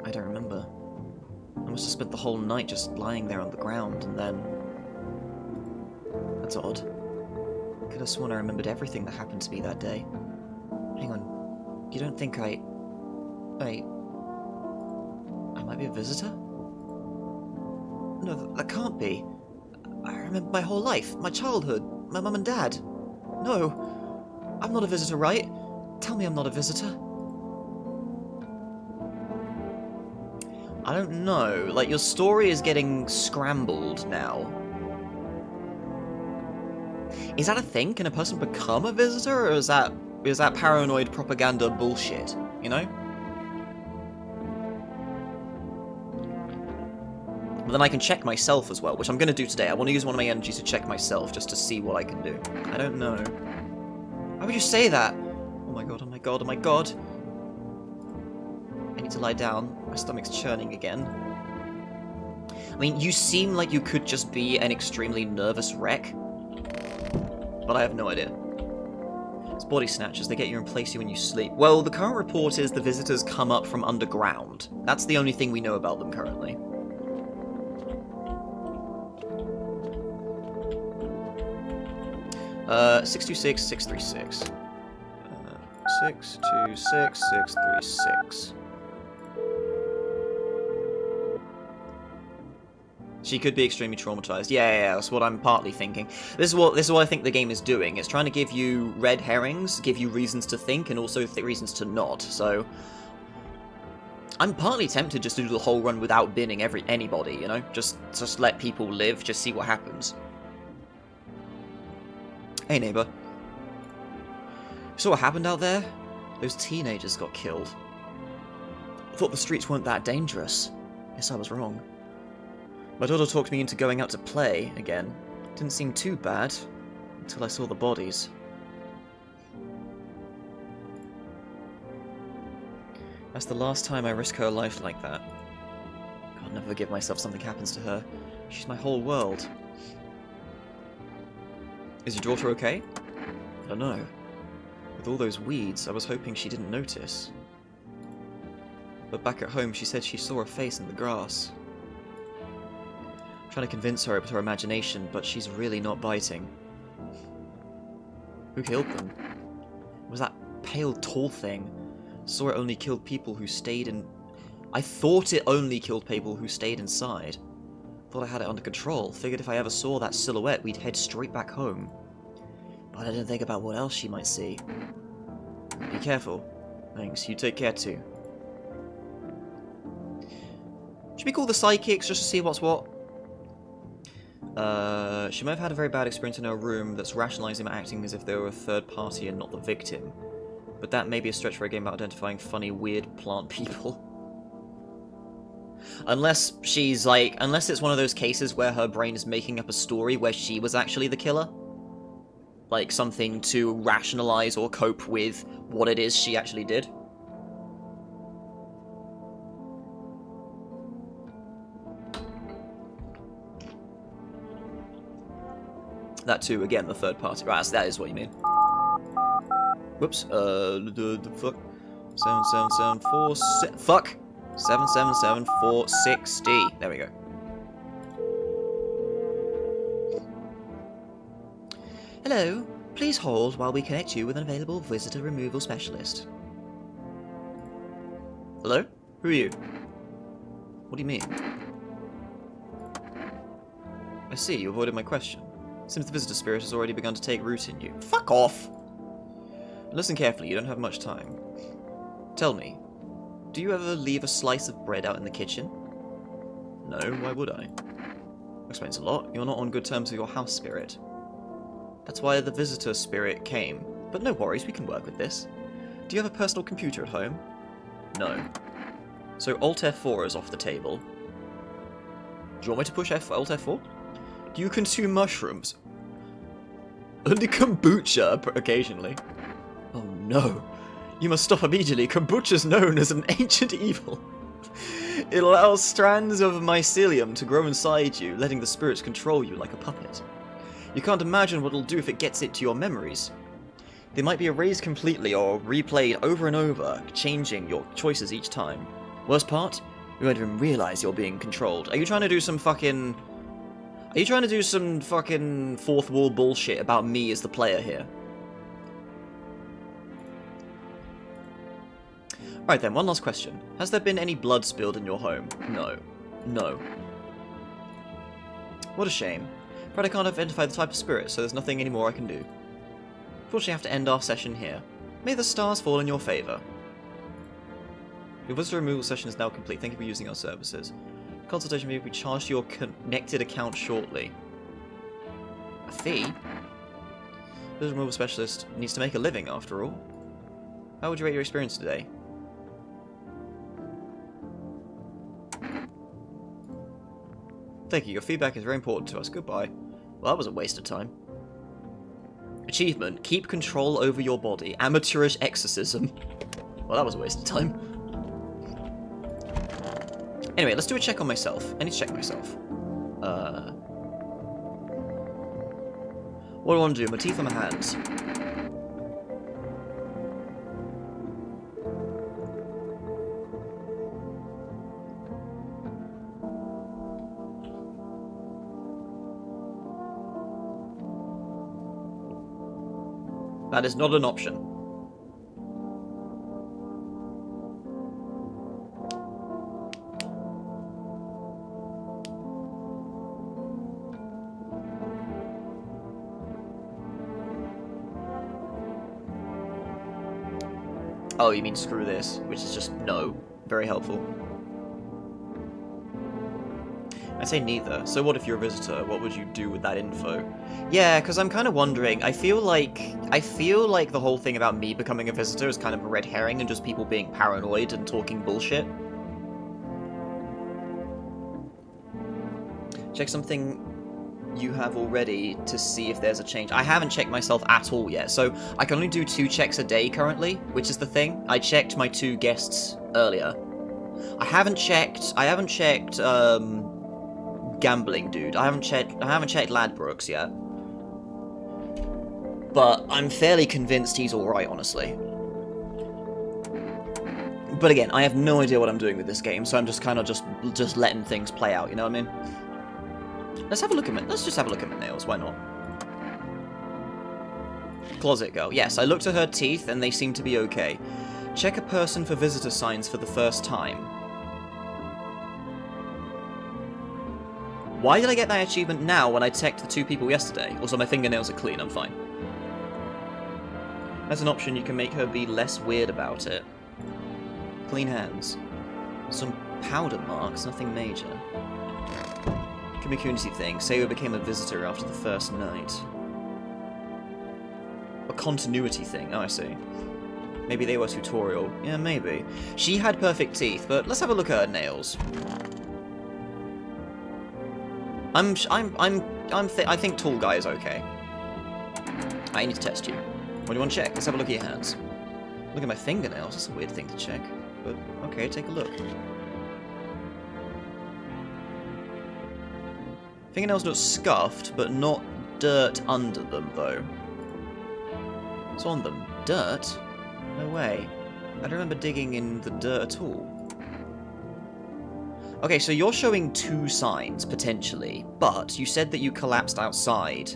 I don't remember. I must have spent the whole night just lying there on the ground, and then... That's odd. I could have sworn I remembered everything that happened to me that day. Hang on. You don't think I might be a visitor? No, that can't be. I remember my whole life, my childhood, my mum and dad. No, I'm not a visitor, right? Tell me I'm not a visitor. I don't know, like, your story is getting scrambled now. Is that a thing? Can a person become a visitor, or is that paranoid propaganda bullshit, you know? But then I can check myself as well, which I'm going to do today. I want to use one of my energies to check myself, just to see what I can do. I don't know. Why would you say that? Oh my god, oh my god, oh my god. I need to lie down. My stomach's churning again. I mean, you seem like you could just be an extremely nervous wreck. But I have no idea. It's body snatchers. They get you and place you when you sleep. Well, the current report is the visitors come up from underground. That's the only thing we know about them currently. Uh, 626, 636. 626, 636. She could be extremely traumatized. Yeah, that's what I'm partly thinking. This is what I think the game is doing. It's trying to give you red herrings, give you reasons to think, and also reasons to not. So I'm partly tempted just to do the whole run without binning anybody, you know? Just let people live, just see what happens. Hey, neighbor. You saw what happened out there? Those teenagers got killed. I thought the streets weren't that dangerous. Guess I was wrong. My daughter talked me into going out to play again. Didn't seem too bad, until I saw the bodies. That's the last time I risk her life like that. I'll never forgive myself if something happens to her. She's my whole world. Is your daughter okay? I don't know. With all those weeds, I was hoping she didn't notice. But back at home, she said she saw a face in the grass. I'm trying to convince her with her imagination, but she's really not biting. Who killed them? It was that pale, tall thing. Saw it only killed people who stayed in... I thought it only killed people who stayed inside. Thought I had it under control. Figured if I ever saw that silhouette, we'd head straight back home. But I didn't think about what else she might see. careful. Thanks, you take care too. Should we call the psychics just to see what's what? She may have had a very bad experience in her room that's rationalizing acting as if they were a third party and not the victim. But that may be a stretch for a game about identifying funny, weird plant people. Unless she's like, unless it's one of those cases where her brain is making up a story where she was actually the killer. Like something to rationalize or cope with what it is she actually did. That too, again, the third party. Right, that is what you mean. Whoops. The fuck. 7774. Fuck. 777460. There we go. Hello. Please hold while we connect you with an available visitor removal specialist. Hello? Who are you? What do you mean? I see, you avoided my question. Seems the visitor spirit has already begun to take root in you. Fuck off! Listen carefully, you don't have much time. Tell me, do you ever leave a slice of bread out in the kitchen? No, why would I? Explains a lot. You're not on good terms with your house spirit. That's why the visitor spirit came. But no worries, we can work with this. Do you have a personal computer at home? No. So Alt F4 is off the table. Do you want me to push Alt F4? Do you consume mushrooms? Only kombucha occasionally. Oh no. You must stop immediately. Kombucha is known as an ancient evil. It allows strands of mycelium to grow inside you, letting the spirits control you like a puppet. You can't imagine what it'll do if it gets into your memories. They might be erased completely or replayed over and over, changing your choices each time. Worst part? You won't even realize you're being controlled. Are you trying to do some fucking... Are you trying to do some fucking fourth wall bullshit about me as the player here? Right then, one last question. Has there been any blood spilled in your home? No. No. What a shame. But I can't identify the type of spirit, so there's nothing anymore I can do. Unfortunately, I have to end our session here. May the stars fall in your favour. Your visitor removal session is now complete. Thank you for using our services. Consultation fee will be charged to your connected account shortly. A fee? The removal specialist needs to make a living, after all. How would you rate your experience today? Thank you, your feedback is very important to us. Goodbye. Well, that was a waste of time. Achievement, keep control over your body. Amateurish exorcism. Well, that was a waste of time. Anyway, let's do a check on myself. I need to check myself. What do I want to do? My teeth or my hands? That is not an option. Oh, you mean screw this, which is just no. Very helpful. I'd say neither. So what if you're a visitor? What would you do with that info? Yeah, because I'm kind of wondering. I feel like the whole thing about me becoming a visitor is kind of a red herring and just people being paranoid and talking bullshit. Check something you have already to see if there's a change. I haven't checked myself at all yet, so I can only do 2 checks a day currently, which is the thing. I checked my 2 guests earlier. I haven't checked Gambling Dude. I haven't checked Ladbrokes yet. But I'm fairly convinced he's alright, honestly. But again, I have no idea what I'm doing with this game, so I'm just kind of just letting things play out, you know what I mean? Let's just have a look at my nails, why not? Closet girl. Yes, I looked at her teeth and they seem to be okay. Check a person for visitor signs for the first time. Why did I get that achievement now when I checked the 2 people yesterday? Also, my fingernails are clean, I'm fine. As an option, you can make her be less weird about it. Clean hands. Some powder marks, nothing major. Community thing. Sayo became a visitor after the first night. A continuity thing. Oh, I see. Maybe they were tutorial. Yeah, maybe. She had perfect teeth, but let's have a look at her nails. I think tall guy is okay. I need to test you. What do you want to check? Let's have a look at your hands. Look at my fingernails. That's a weird thing to check. But, okay, take a look. Fingernails look scuffed, but not dirt under them, though. What's on them? Dirt? No way. I don't remember digging in the dirt at all. Okay, so you're showing two signs, potentially, but you said that you collapsed outside.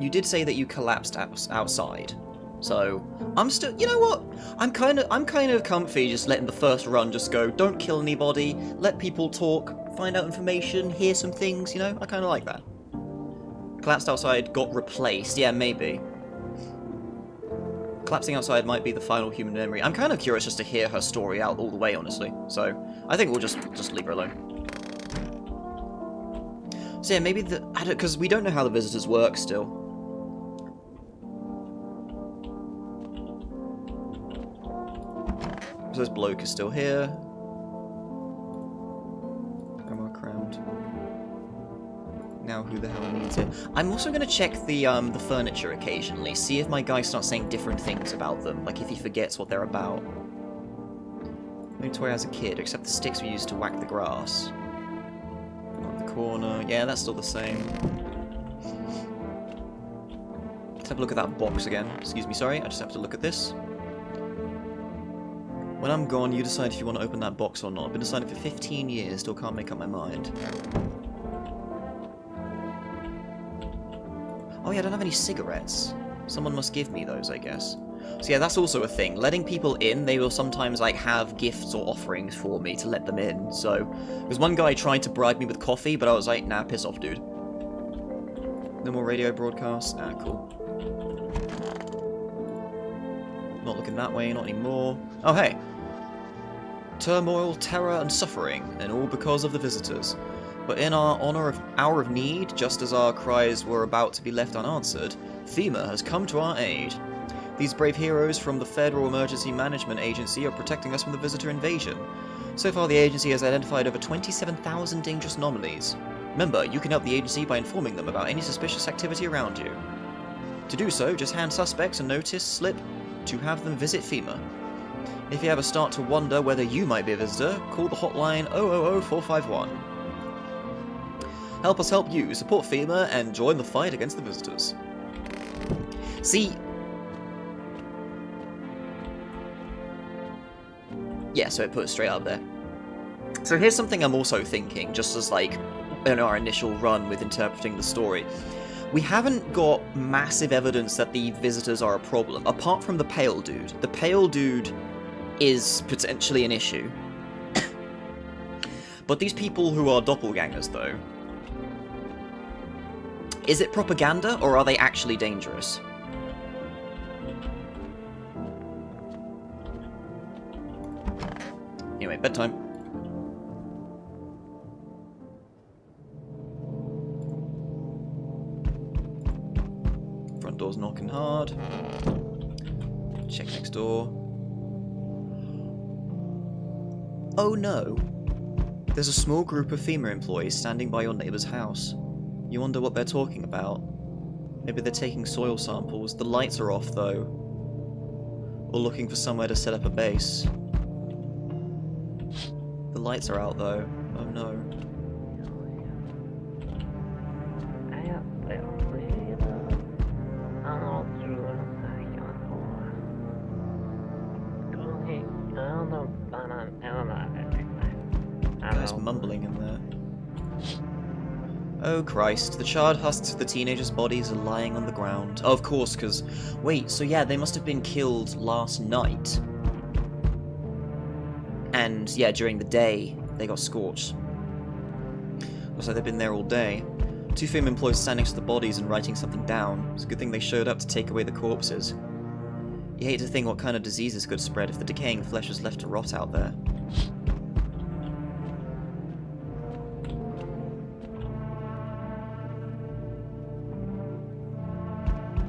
You did say that you collapsed outside. So, I'm still, you know what? I'm kind of comfy just letting the first run just go, don't kill anybody, let people talk, find out information, hear some things, you know? I kind of like that. Collapsed outside, got replaced, yeah, maybe. Collapsing outside might be the final human memory. I'm kind of curious just to hear her story out all the way, honestly. So, I think we'll just leave her alone. So yeah, maybe because we don't know how the visitors work still. So this bloke is still here. Am I crammed? Now who the hell needs it? I'm also going to check the furniture occasionally, see if my guy starts saying different things about them, like if he forgets what they're about. No toy as a kid, except the sticks we used to whack the grass. Around the corner, yeah, that's still the same. Let's have a look at that box again. Excuse me, sorry, I just have to look at this. When I'm gone, you decide if you want to open that box or not. I've been deciding for 15 years, still can't make up my mind. Oh yeah, I don't have any cigarettes. Someone must give me those, I guess. So yeah, that's also a thing. Letting people in, they will sometimes like have gifts or offerings for me to let them in. So, there's one guy tried to bribe me with coffee, but I was like, nah, piss off, dude. No more radio broadcasts? Nah, cool. Not looking that way, not anymore. Oh, hey. Turmoil, terror, and suffering, and all because of the visitors. But in our hour of need, just as our cries were about to be left unanswered, FEMA has come to our aid. These brave heroes from the Federal Emergency Management Agency are protecting us from the visitor invasion. So far, the agency has identified over 27,000 dangerous anomalies. Remember, you can help the agency by informing them about any suspicious activity around you. To do so, just hand suspects a notice slip to have them visit FEMA. If you ever start to wonder whether you might be a visitor, call the hotline 000-451. Help us help you, support FEMA, and join the fight against the visitors. See... Yeah, so it put it straight up there. So here's something I'm also thinking, just as like, in our initial run with interpreting the story. We haven't got massive evidence that the visitors are a problem, apart from the pale dude. The pale dude is potentially an issue. But these people who are doppelgangers, though, is it propaganda, or are they actually dangerous? Anyway, bedtime. Front door's knocking hard. Check next door. Oh no! There's a small group of FEMA employees standing by your neighbour's house. You wonder what they're talking about. Maybe they're taking soil samples. The lights are off, though. Or looking for somewhere to set up a base. The lights are out, though. Oh no. Guy's mumbling in there. Oh Christ, the charred husks of the teenagers' bodies are lying on the ground. Oh, of course, because... Wait, so yeah, they must have been killed last night. And, yeah, during the day, they got scorched. Looks like they've been there all day. Two female employees standing to the bodies and writing something down. It's a good thing they showed up to take away the corpses. You hate to think what kind of diseases could spread if the decaying flesh was left to rot out there.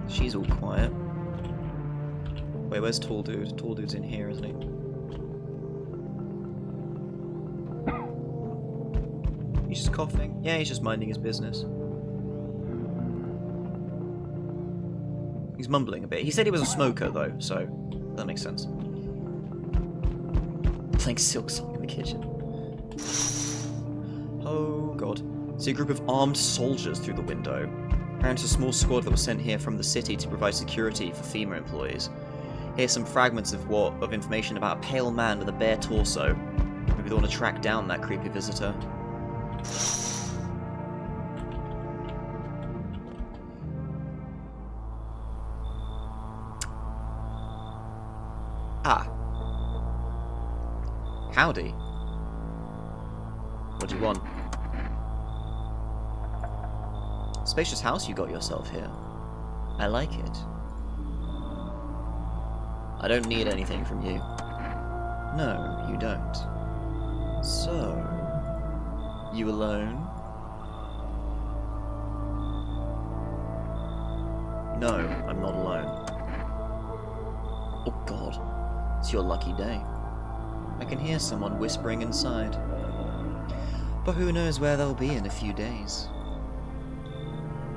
She's all quiet. Wait, where's Tall Dude? Tall Dude's in here, isn't he? He's just coughing. Yeah, he's just minding his business. He's mumbling a bit. He said he was a smoker, though, so that makes sense. Playing Silk Song in the kitchen. Oh, God. See a group of armed soldiers through the window. Apparently a small squad that was sent here from the city to provide security for FEMA employees. Here's some fragments of information about a pale man with a bare torso. Maybe they want to track down that creepy visitor. Ah. Howdy. What do you want? Spacious house you got yourself here. I like it. I don't need anything from you. No, you don't. So, you alone? No, I'm not alone. Oh God, it's your lucky day. I can hear someone whispering inside. But who knows where they'll be in a few days.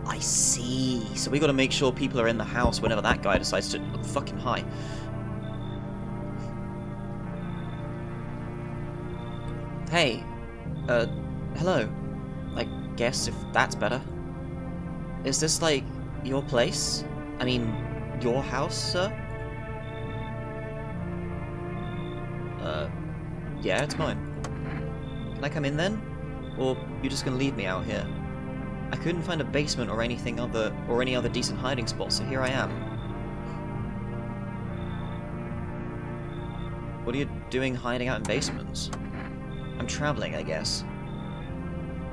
I see. So we gotta make sure people are in the house whenever that guy decides to... Oh, fucking hi. Hey. Hello. I guess if that's better. Is this, like, your place? I mean, your house, sir? Yeah, it's mine. Can I come in then? Or you just gonna leave me out here? I couldn't find a basement or any other decent hiding spot, so here I am. What are you doing hiding out in basements? I'm traveling, I guess.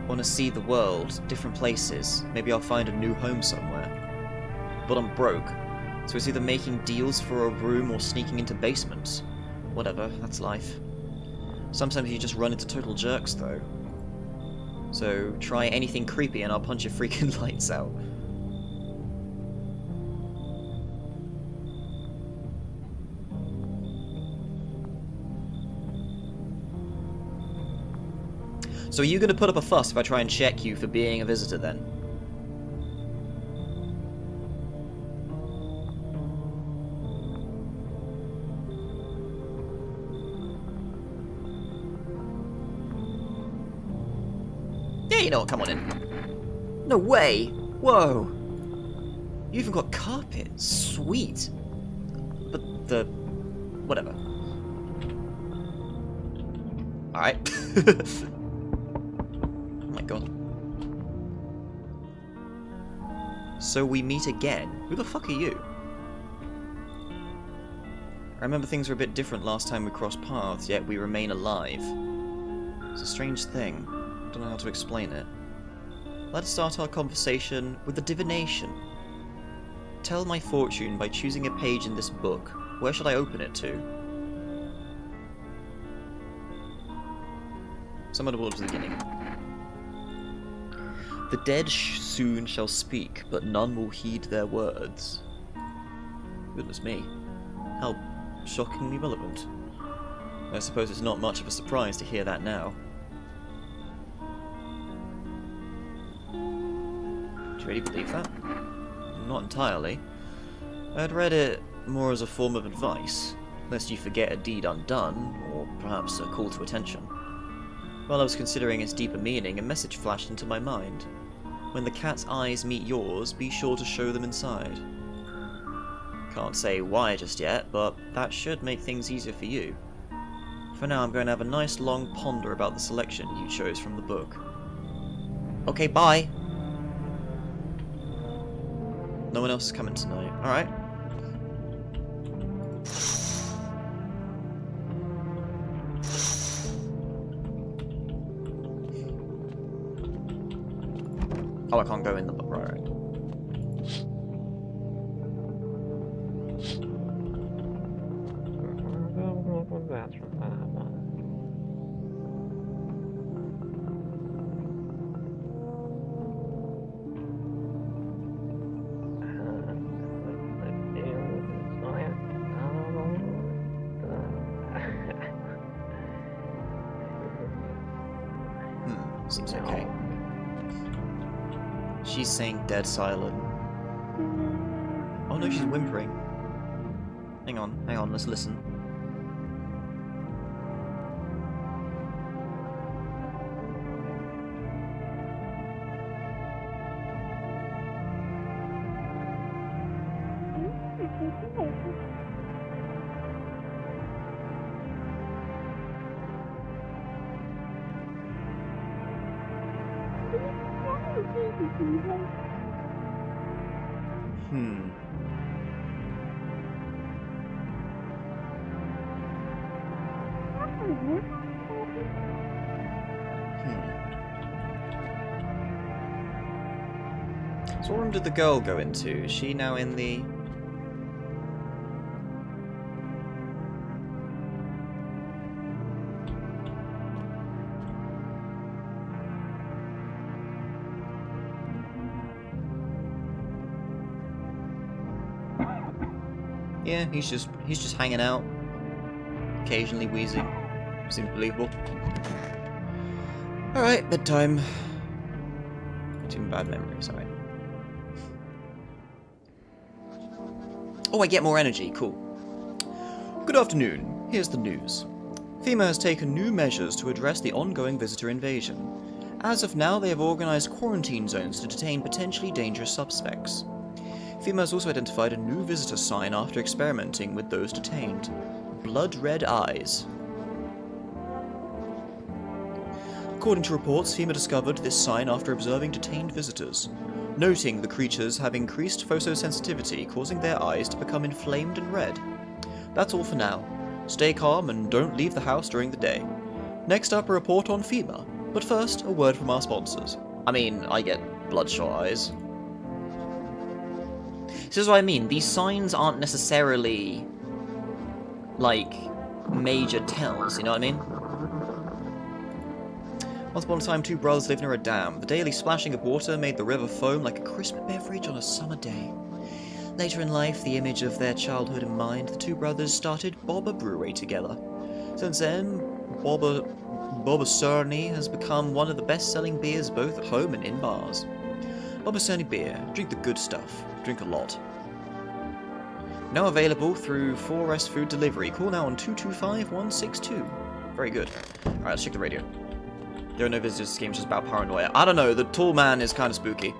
Want to see the world, different places. Maybe I'll find a new home somewhere. But I'm broke, so it's either making deals for a room or sneaking into basements. Whatever, that's life. Sometimes you just run into total jerks, though. So try anything creepy and I'll punch your freaking lights out. So are you going to put up a fuss if I try and check you for being a visitor then? Yeah, you know what, come on in. No way! Whoa! You even got carpet. Sweet. But the... whatever. Alright. Oh my god. So we meet again. Who the fuck are you? I remember things were a bit different last time we crossed paths, yet we remain alive. It's a strange thing. Don't know how to explain it. Let's start our conversation with a divination. Tell my fortune by choosing a page in this book. Where should I open it to? Someone towards the beginning. The dead soon shall speak, but none will heed their words. Goodness me. How shockingly relevant. I suppose it's not much of a surprise to hear that now. Do you really believe that? Not entirely. I'd read it more as a form of advice, lest you forget a deed undone, or perhaps a call to attention. While I was considering its deeper meaning, a message flashed into my mind. When the cat's eyes meet yours, be sure to show them inside. Can't say why just yet, but that should make things easier for you. For now, I'm going to have a nice long ponder about the selection you chose from the book. Okay, bye! No one else is coming tonight. Alright. Oh, I can't go in the... Right. Seems okay. She's saying dead silent. Oh no, she's whimpering. Hang on, let's listen. So what room did the girl go into? Is she now in the... Yeah, he's just hanging out, occasionally wheezing. Seems believable. Alright, bedtime. Too bad memories, alright. Oh, I get more energy, cool. Good afternoon, here's the news. FEMA has taken new measures to address the ongoing visitor invasion. As of now, they have organised quarantine zones to detain potentially dangerous suspects. FEMA has also identified a new visitor sign after experimenting with those detained. Blood red eyes. According to reports, FEMA discovered this sign after observing detained visitors, noting the creatures have increased photosensitivity, causing their eyes to become inflamed and red. That's all for now. Stay calm and don't leave the house during the day. Next up, a report on FEMA, but first, a word from our sponsors. I mean, I get bloodshot eyes. This is what I mean, these signs aren't necessarily, like, major tells, you know what I mean? Once upon a time, two brothers lived near a dam. The daily splashing of water made the river foam like a crisp beverage on a summer day. Later in life, the image of their childhood in mind, the two brothers started Bobber Brewery together. Since then, Bobber Cerny has become one of the best-selling beers both at home and in bars. Bobber Cerny beer. Drink the good stuff. Drink a lot. Now available through 4S Food Delivery. Call now on 225-162. Very good. Alright, let's check the radio. There are no visitors, this game's just about paranoia. I don't know, the tall man is kind of spooky.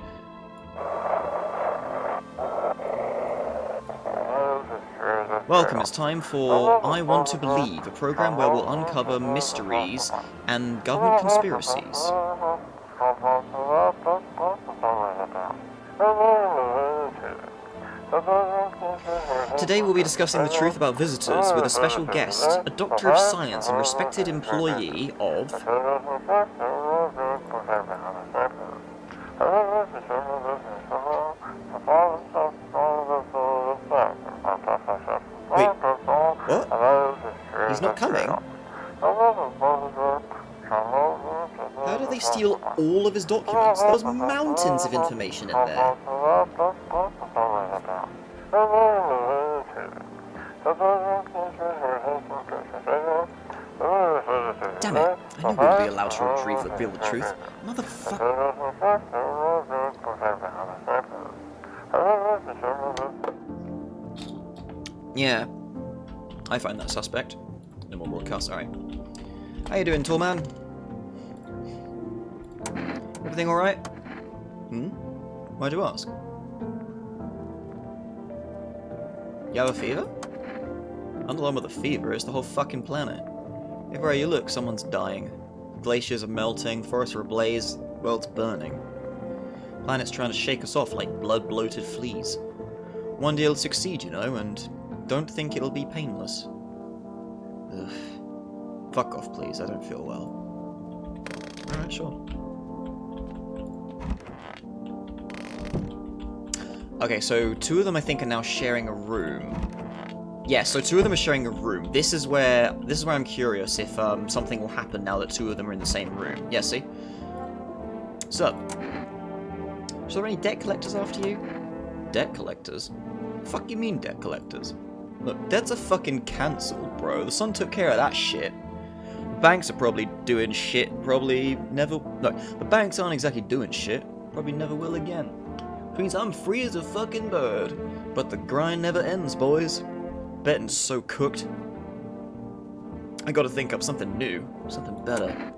Welcome, it's time for I Want to Believe, a program where we'll uncover mysteries and government conspiracies. Today we'll be discussing the truth about visitors with a special guest, a doctor of science and respected employee of... Wait, what? He's not coming? How did they steal all of his documents? There was mountains of information in there. Damn it, I knew we'd be allowed to reveal the truth. Motherfucker. Yeah, I find that suspect. No more broadcasts, alright. How you doing, tall man? Everything alright? Why'd you ask? You have a fever? I'm the one with a fever, it's the whole fucking planet. Everywhere you look, someone's dying. Glaciers are melting, forests are ablaze, world's burning. Planet's trying to shake us off like blood-bloated fleas. One day it'll succeed, you know, and don't think it'll be painless. Ugh. Fuck off, please, I don't feel well. Alright, sure. Okay, so 2 of them I think are now sharing a room. Yeah, so 2 of them are sharing a room. This is where I'm curious if something will happen now that 2 of them are in the same room. Yeah, see? So, is there any debt collectors after you? Debt collectors? Fuck you mean debt collectors? Look, debts are fucking cancelled, bro. The Sun took care of that shit. Banks are probably doing shit, probably never... Look, the banks aren't exactly doing shit. Probably never will again. Which means I'm free as a fucking bird. But the grind never ends, boys. Betting's so cooked. I gotta think up something new. Something better.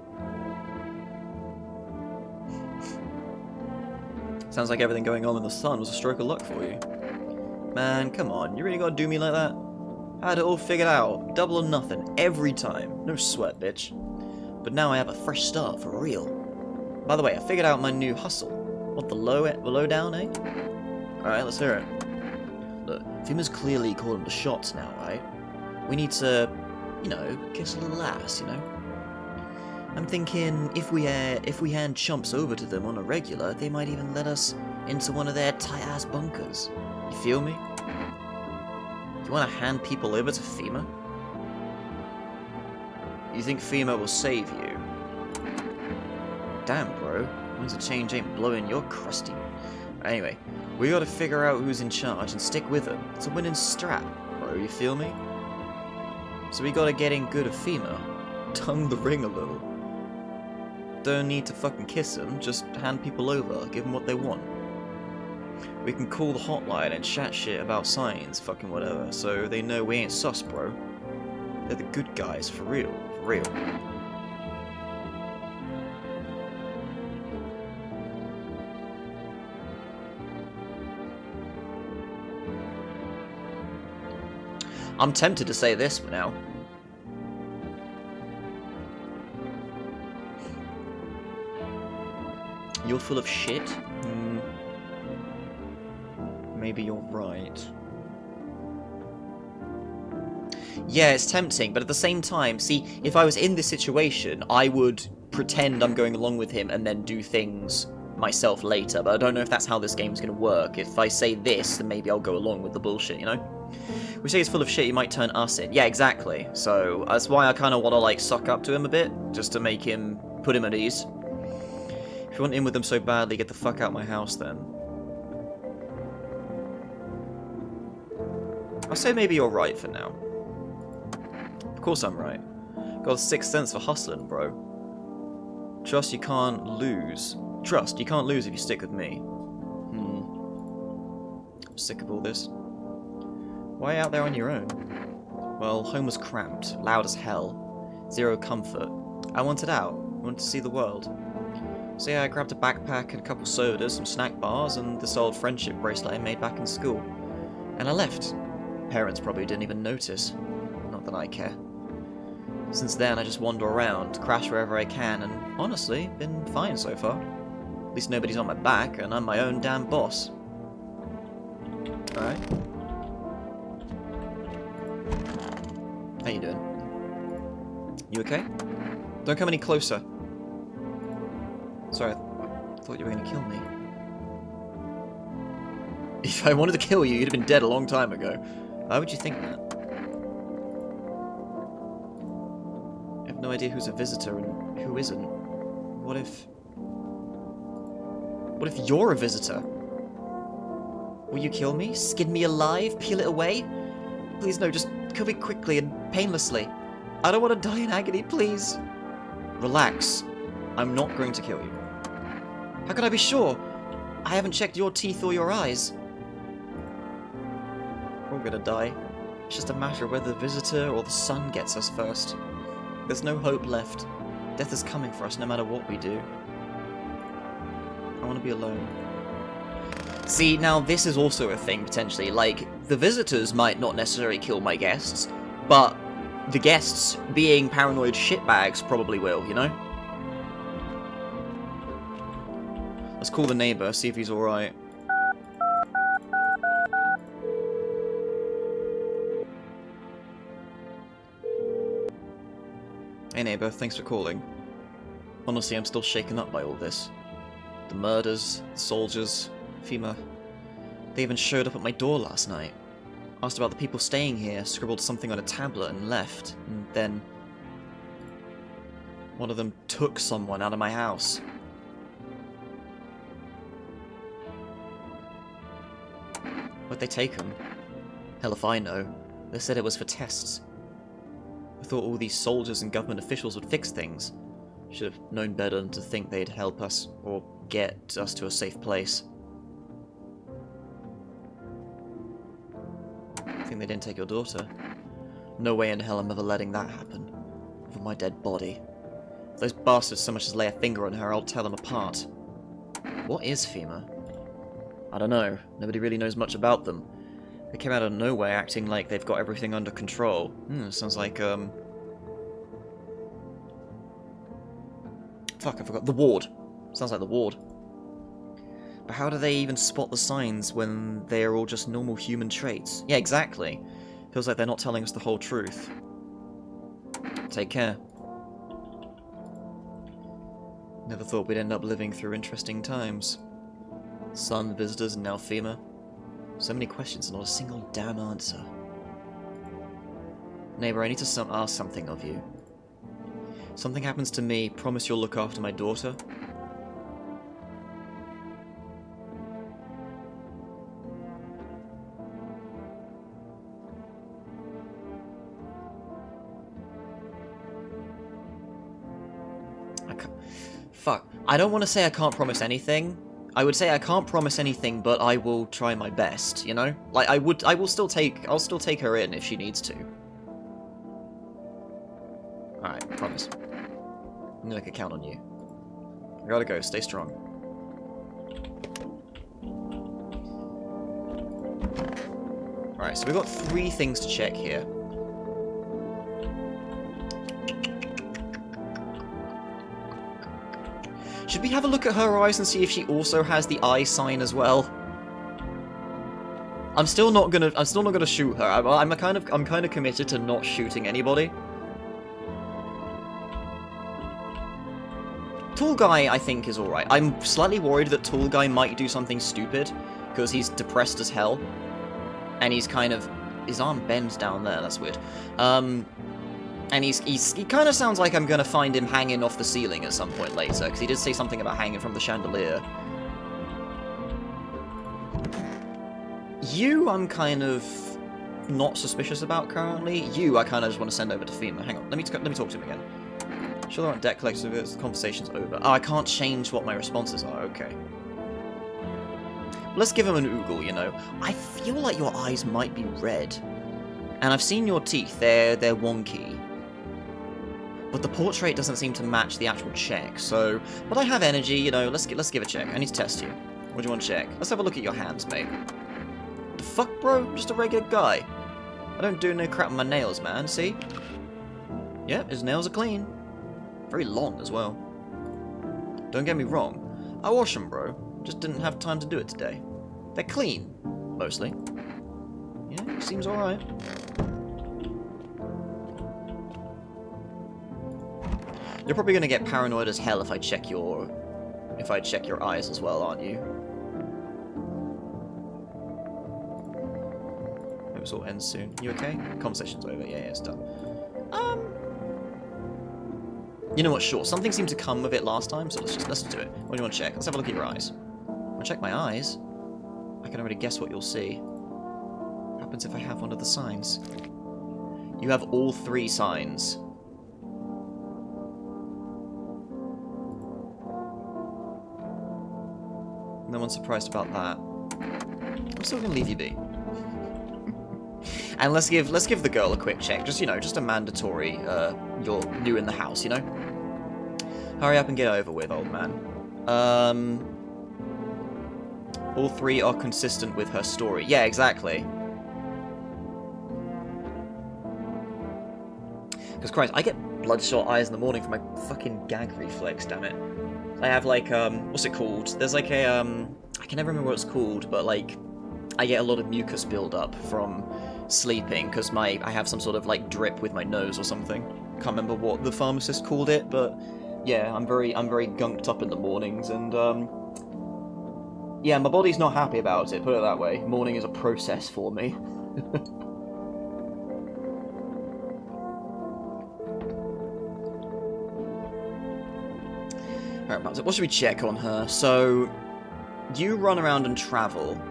Sounds like everything going on in the Sun was a stroke of luck for you. Man, come on. You really gotta do me like that? I had it all figured out. Double or nothing. Every time. No sweat, bitch. But now I have a fresh start for real. By the way, I figured out my new hustle. What, the lowdown, eh? Alright, let's hear it. Look, Fima's clearly calling the shots now, right? We need to, you know, kiss a little ass, you know? I'm thinking if we hand chumps over to them on a regular, they might even let us into one of their tight-ass bunkers. You feel me? You want to hand people over to Fima? You think Fima will save you? Damn, bro. Winds of change ain't blowing your crusty. Anyway, we gotta figure out who's in charge and stick with them. It's a winning strat, bro, you feel me? So we gotta get in good at Fima. Tongue the ring a little. Don't need to fucking kiss them, just hand people over, give them what they want. We can call the hotline and chat shit about signs, fucking whatever, so they know we ain't sus, bro. They're the good guys, for real, for real. I'm tempted to say this for now. You're full of shit? Maybe you're right. Yeah, it's tempting, but at the same time, see, if I was in this situation, I would pretend I'm going along with him and then do things myself later, but I don't know if that's how this game's going to work. If I say this, then maybe I'll go along with the bullshit, you know? We say he's full of shit, he might turn us in. Yeah, exactly. So, that's why I kind of want to, like, suck up to him a bit, just to make him, put him at ease. If you want in with them so badly, get the fuck out of my house then. I'll say maybe you're right for now. Of course I'm right. Got a sixth sense for hustling, bro. Trust you can't lose. Trust, you can't lose if you stick with me. I'm sick of all this. Why are you out there on your own? Well, home was cramped, loud as hell. Zero comfort. I wanted out. I wanted to see the world. So yeah, I grabbed a backpack and a couple sodas, some snack bars, and this old friendship bracelet I made back in school. And I left. Parents probably didn't even notice. Not that I care. Since then, I just wander around, crash wherever I can, and honestly, been fine so far. At least nobody's on my back, and I'm my own damn boss. Alright. How you doing? You okay? Don't come any closer. Sorry, I thought you were gonna kill me. If I wanted to kill you, you'd have been dead a long time ago. Why would you think that? I have no idea who's a visitor and who isn't. What if you're a visitor? Will you kill me? Skin me alive? Peel it away? Please no, just kill me quickly and painlessly. I don't want to die in agony, please. Relax. I'm not going to kill you. How can I be sure? I haven't checked your teeth or your eyes. We're all gonna die. It's just a matter of whether the visitor or the sun gets us first. There's no hope left. Death is coming for us no matter what we do. I want to be alone. See, now this is also a thing, potentially. Like, the visitors might not necessarily kill my guests, but the guests, being paranoid shitbags, probably will, you know? Let's call the neighbor, see if he's alright. Hey neighbor, thanks for calling. Honestly, I'm still shaken up by all this. The murders, the soldiers, Fima. They even showed up at my door last night. Asked about the people staying here, scribbled something on a tablet and left. And then one of them took someone out of my house. Where'd they take him? Hell if I know. They said it was for tests. I thought all these soldiers and government officials would fix things. Should have known better than to think they'd help us or get us to a safe place. Think they didn't take your daughter? No way in hell I'm ever letting that happen. Over my dead body. If those bastards so much as lay a finger on her, I'll tear them apart. What is FEMA? I don't know. Nobody really knows much about them. They came out of nowhere acting like they've got everything under control. Sounds like, fuck, I forgot. The Ward. Sounds like the Ward. But how do they even spot the signs when they are all just normal human traits? Yeah, exactly. Feels like they're not telling us the whole truth. Take care. Never thought we'd end up living through interesting times. Sun, visitors, and now FEMA. So many questions and not a single damn answer. Neighbor, I need to ask something of you. Something happens to me, promise you'll look after my daughter? Fuck. I don't want to say I can't promise anything. I would say I can't promise anything, but I will try my best, you know? Like, I'll still take her in if she needs to. Alright, promise. I'm gonna count on you. I gotta go, stay strong. Alright, so we've got 3 things to check here. Should we have a look at her eyes and see if she also has the eye sign as well? I'm still not gonna shoot her. I'm kind of committed to not shooting anybody. Tall guy, I think, is alright. I'm slightly worried that Tall guy might do something stupid because he's depressed as hell, and he's kind of his arm bends down there. That's weird. And he kind of sounds like I'm going to find him hanging off the ceiling at some point later, because he did say something about hanging from the chandelier. You, I'm kind of not suspicious about currently. You, I kind of just want to send over to FEMA. Hang on, let me talk to him again. Sure they're on deck collective, the conversation's over. Oh, I can't change what my responses are, okay. Let's give him an oogle, you know. I feel like your eyes might be red. And I've seen your teeth, they're wonky. But the portrait doesn't seem to match the actual check, so... But I have energy, you know, let's give a check. I need to test you. What do you want to check? Let's have a look at your hands, mate. The fuck, bro? I'm just a regular guy. I don't do no crap with my nails, man, see? Yeah, his nails are clean. Very long, as well. Don't get me wrong. I wash them, bro. Just didn't have time to do it today. They're clean, mostly. Yeah, seems alright. You're probably gonna get paranoid as hell if I check your eyes as well, aren't you? Hope this all ends soon. You okay? Conversation's over. Yeah, it's done. You know what? Sure. Something seemed to come of it last time, so let's do it. What do you want to check? Let's have a look at your eyes. I'll check my eyes. I can already guess what you'll see. What happens if I have one of the signs? You have all 3 signs. No one's surprised about that. I'm still gonna leave you be. And let's give the girl a quick check. Just, you know, just a mandatory, you're new in the house, you know? Hurry up and get over with, old man. All 3 are consistent with her story. Yeah, exactly. Because, Christ, I get bloodshot eyes in the morning from my fucking gag reflex, damn it. I have, like, what's it called? There's, like, a, I can never remember what it's called, but, like, I get a lot of mucus build-up from sleeping, because I have some sort of, like, drip with my nose or something. Can't remember what the pharmacist called it, but, yeah, I'm very gunked up in the mornings, and, Yeah, my body's not happy about it, put it that way. Mourning is a process for me. Alright, what should we check on her? So, you run around and travel.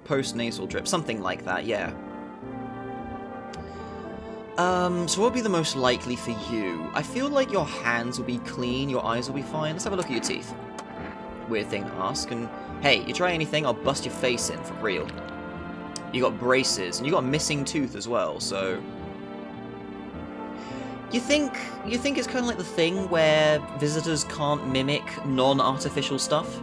Post-nasal drip, something like that, yeah. So what would be the most likely for you? I feel like your hands will be clean, your eyes will be fine. Let's have a look at your teeth. Weird thing to ask, and hey, you try anything, I'll bust your face in, for real. You got braces, and you got a missing tooth as well, so... You think it's kind of like the thing where visitors can't mimic non-artificial stuff?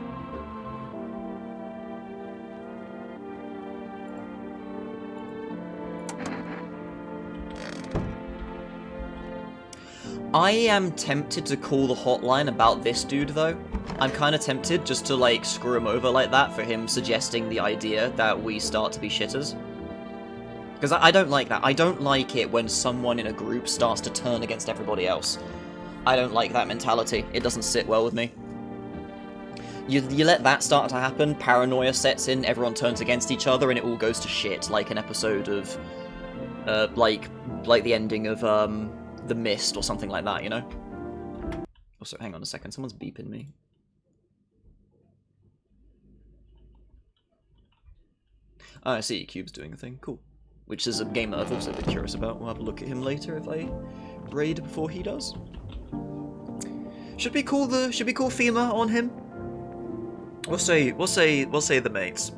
I am tempted to call the hotline about this dude, though. I'm kind of tempted just to, like, screw him over like that for him suggesting the idea that we start to be shitters. Because I don't like that. I don't like it when someone in a group starts to turn against everybody else. I don't like that mentality. It doesn't sit well with me. You let that start to happen, paranoia sets in, everyone turns against each other, and it all goes to shit, like an episode of, like the ending of, The Mist or something like that, you know? Also, hang on a second, someone's beeping me. Oh, I see, Cube's doing a thing, cool. Which is a game that I've also been curious about. We'll have a look at him later if I raid before he does. Should we call FEMA on him? We'll say the mates.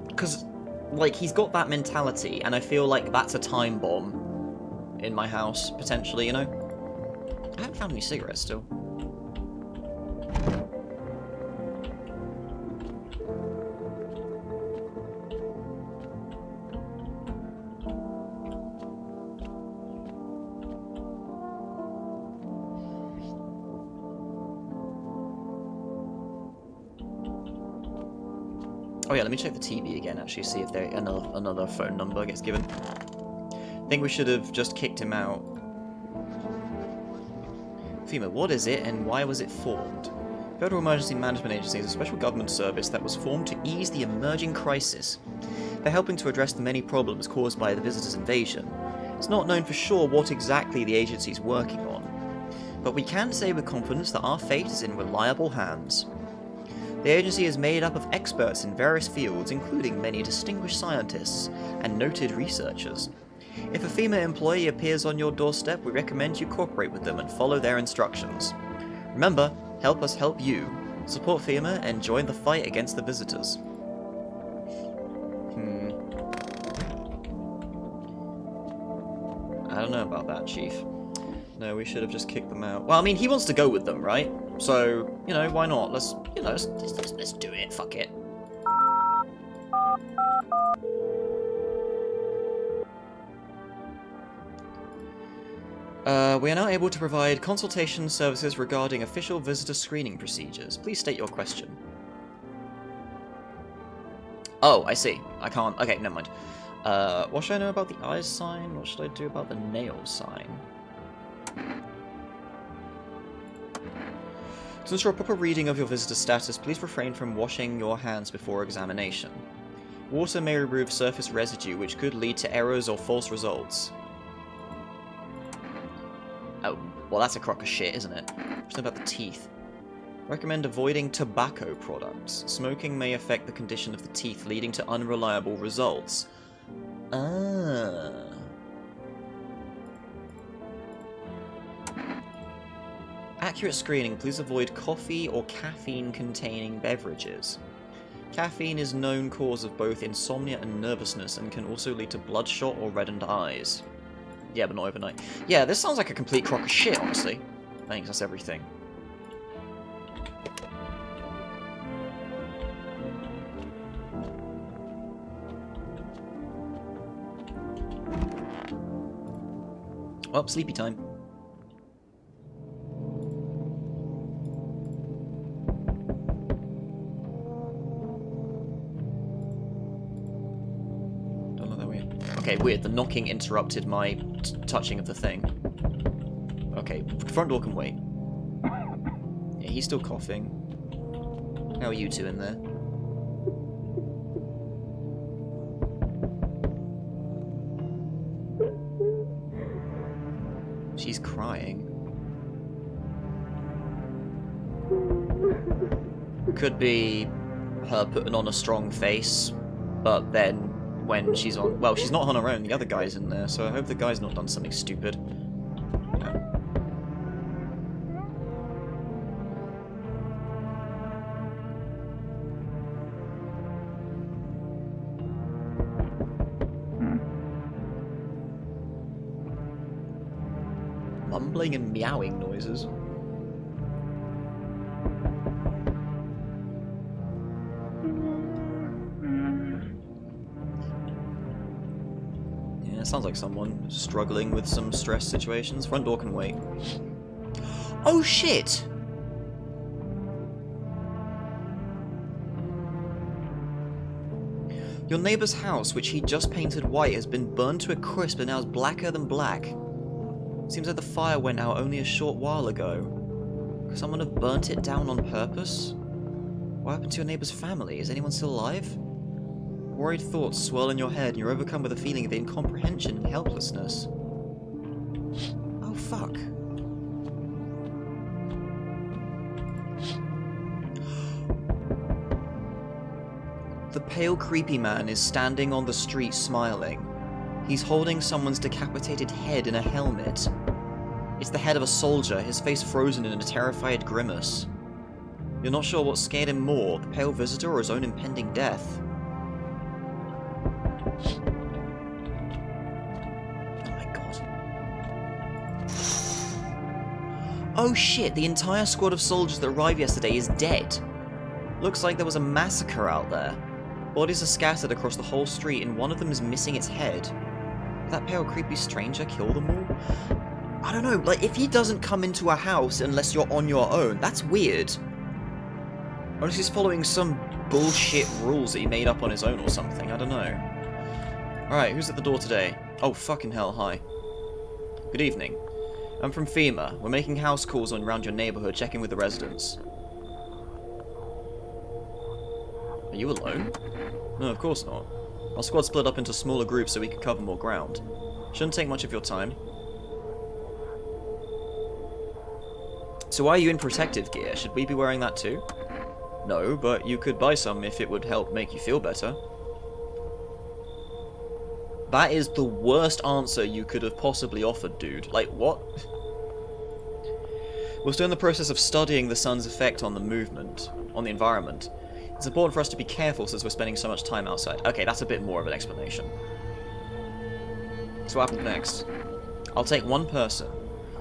Because, like, he's got that mentality, and I feel like that's a time bomb in my house, potentially, you know? I haven't found any cigarettes still. Oh yeah, let me check the TV again, actually, see if there another phone number gets given. I think we should have just kicked him out. FEMA, what is it, and why was it formed? Federal Emergency Management Agency is a special government service that was formed to ease the emerging crisis. They're helping to address the many problems caused by the visitors' invasion. It's not known for sure what exactly the agency is working on, but we can say with confidence that our fate is in reliable hands. The agency is made up of experts in various fields, including many distinguished scientists and noted researchers. If a FEMA employee appears on your doorstep, we recommend you cooperate with them and follow their instructions. Remember, help us help you. Support FEMA and join the fight against the visitors. I don't know about that, Chief. No, we should have just kicked them out. Well, I mean, he wants to go with them, right? So, you know, why not? Let's do it. Fuck it. We are now able to provide consultation services regarding official visitor screening procedures. Please state your question. Oh, I see. I can't... Okay, never mind. What should I know about the eyes sign? What should I do about the nails sign? To ensure a proper reading of your visitor status, please refrain from washing your hands before examination. Water may remove surface residue, which could lead to errors or false results. Oh, well that's a crock of shit, isn't it? Just about the teeth. Recommend avoiding tobacco products. Smoking may affect the condition of the teeth, leading to unreliable results. Ah. Accurate screening, please avoid coffee or caffeine-containing beverages. Caffeine is a known cause of both insomnia and nervousness and can also lead to bloodshot or reddened eyes. Yeah, but not overnight. Yeah, this sounds like a complete crock of shit, honestly. I think that's everything. Well, sleepy time. Don't look that weird. Okay, weird. The knocking interrupted my touching of the thing. Okay, front door can wait. Yeah, he's still coughing. How are you two in there? She's crying. Could be her putting on a strong face, but then when she's on... Well, she's not on her own, the other guy's in there, so I hope the guy's not done something stupid. Mumbling and meowing noises. Yeah, sounds like someone struggling with some stress situations. Front door can wait. Oh shit! Your neighbour's house, which he just painted white, has been burned to a crisp and now is blacker than black. Seems like the fire went out only a short while ago. Could someone have burnt it down on purpose? What happened to your neighbour's family? Is anyone still alive? Worried thoughts swirl in your head and you're overcome with a feeling of incomprehension and helplessness. Oh fuck. The pale creepy man is standing on the street smiling. He's holding someone's decapitated head in a helmet. It's the head of a soldier, his face frozen in a terrified grimace. You're not sure what scared him more, the pale visitor or his own impending death. Oh my god. Oh shit, the entire squad of soldiers that arrived yesterday is dead. Looks like there was a massacre out there. Bodies are scattered across the whole street and one of them is missing its head. Did that pale creepy stranger kill them all? I don't know, like, if he doesn't come into a house unless you're on your own, that's weird. Unless he's following some bullshit rules that he made up on his own or something, I don't know. Alright, who's at the door today? Oh, fucking hell, hi. Good evening. I'm from FEMA. We're making house calls around your neighborhood, checking with the residents. Are you alone? No, of course not. Our squad split up into smaller groups so we could cover more ground. Shouldn't take much of your time. So why are you in protective gear? Should we be wearing that too? No, but you could buy some if it would help make you feel better. That is the worst answer you could have possibly offered, dude. Like, what? We're still in the process of studying the sun's effect on the environment. It's important for us to be careful since we're spending so much time outside. Okay, that's a bit more of an explanation. So what happens next? I'll take one person.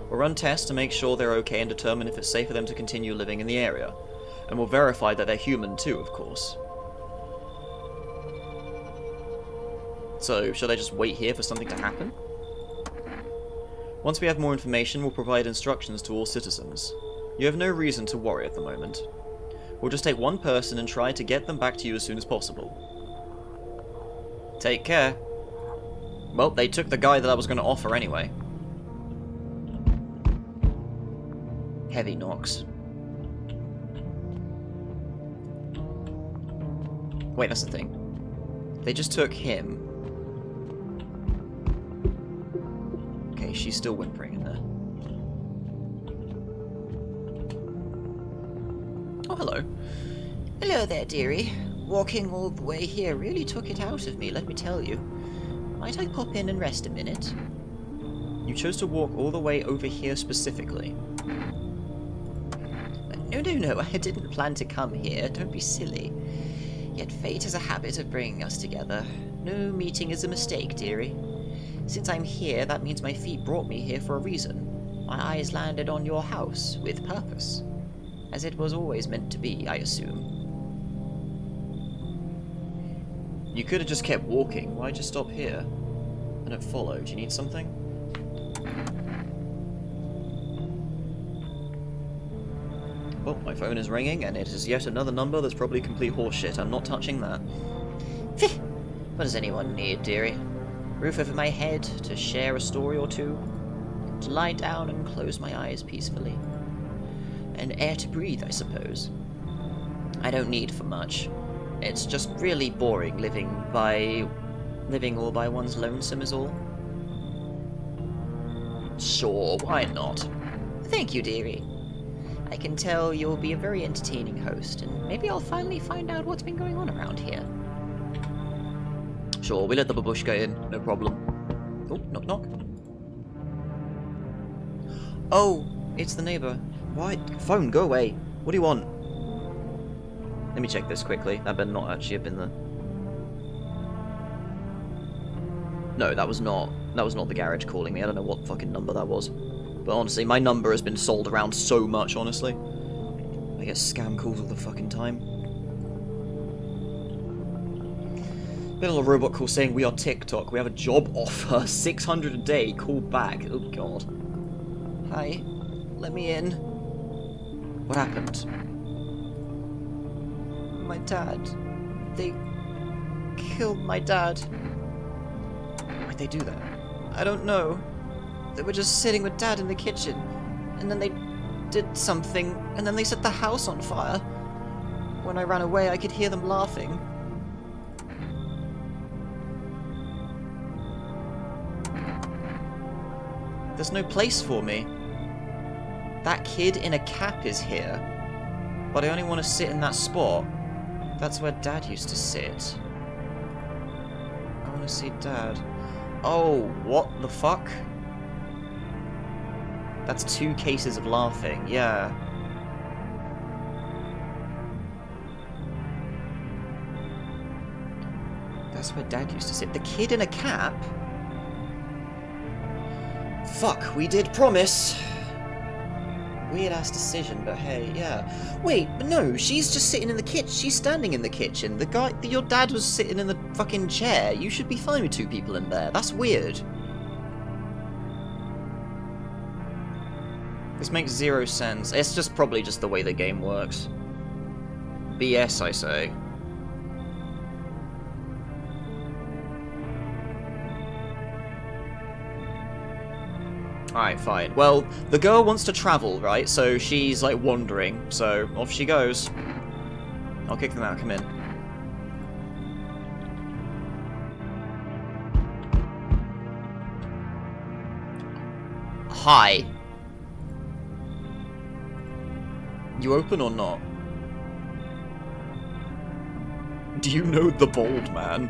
We'll run tests to make sure they're okay and determine if it's safe for them to continue living in the area. And we'll verify that they're human too, of course. So, should I just wait here for something to happen? Once we have more information, we'll provide instructions to all citizens. You have no reason to worry at the moment. We'll just take one person and try to get them back to you as soon as possible. Take care. Well, they took the guy that I was going to offer anyway. Heavy knocks. Wait, that's the thing. They just took him. Okay, she's still whimpering in there. Oh, hello. Hello there, dearie. Walking all the way here really took it out of me, let me tell you. Might I pop in and rest a minute? You chose to walk all the way over here specifically. No, I didn't plan to come here, don't be silly. Yet fate has a habit of bringing us together. No meeting is a mistake, dearie. Since I'm here, that means my feet brought me here for a reason. My eyes landed on your house, with purpose. As it was always meant to be, I assume. You could have just kept walking. Why'd you stop here? I don't follow. Do you need something? Oh, my phone is ringing, and it is yet another number that's probably complete horseshit. I'm not touching that. What does anyone need, deary? Roof over my head to share a story or two? To lie down and close my eyes peacefully. And air to breathe, I suppose. I don't need for much. It's just really boring living all by one's lonesome is all. Sure, why not? Thank you, dearie. I can tell you'll be a very entertaining host, and maybe I'll finally find out what's been going on around here. Sure, we let the babushka in, no problem. Oh, knock knock. Oh, it's the neighbour. Why? Phone, go away. What do you want? Let me check this quickly. That better not actually have been the... No, that was not the garage calling me. I don't know what fucking number that was. But honestly, my number has been sold around so much, honestly. I get scam calls all the fucking time. Been a little robot call saying we are TikTok. We have a job offer. 600 a day. Call back. Oh god. Hi. Let me in. What happened? My dad. They killed my dad. Why'd they do that? I don't know. They were just sitting with Dad in the kitchen, and then they did something, and then they set the house on fire. When I ran away, I could hear them laughing. There's no place for me. That kid in a cap is here, but I only want to sit in that spot. That's where Dad used to sit. I want to see Dad. Oh, what the fuck? That's 2 cases of laughing, yeah. That's where Dad used to sit. The kid in a cap? Fuck, we did promise. Weird ass decision, but hey, yeah. Wait, but no, she's just sitting in the kitchen. She's standing in the kitchen. The guy, your dad was sitting in the fucking chair. You should be fine with 2 people in there. That's weird. This makes 0 sense. It's just probably just the way the game works. BS, I say. Alright, fine. Well, the girl wants to travel, right? So she's, like, wandering. So off she goes. I'll kick them out. Come in. Hi. You open or not? Do you know the bald man?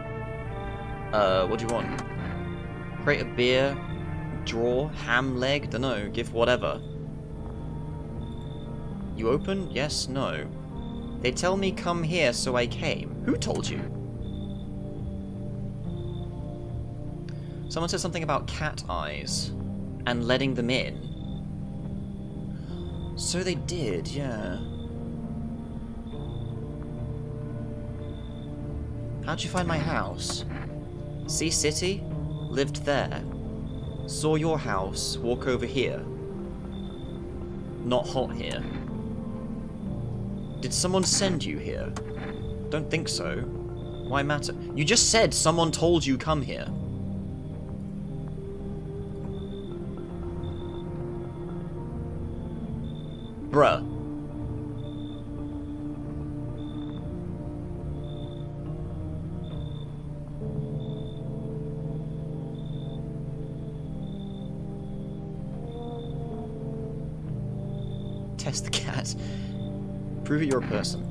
What do you want? Crate of beer, draw, ham leg, dunno, give whatever. You open? Yes, no. They tell me come here, so I came. Who told you? Someone said something about cat eyes and letting them in. So they did, yeah. How'd you find my house? Sea City? Lived there. Saw your house, walk over here. Not hot here. Did someone send you here? Don't think so. Why matter? You just said someone told you come here. Bruh. Test the cat. Prove it you're a person.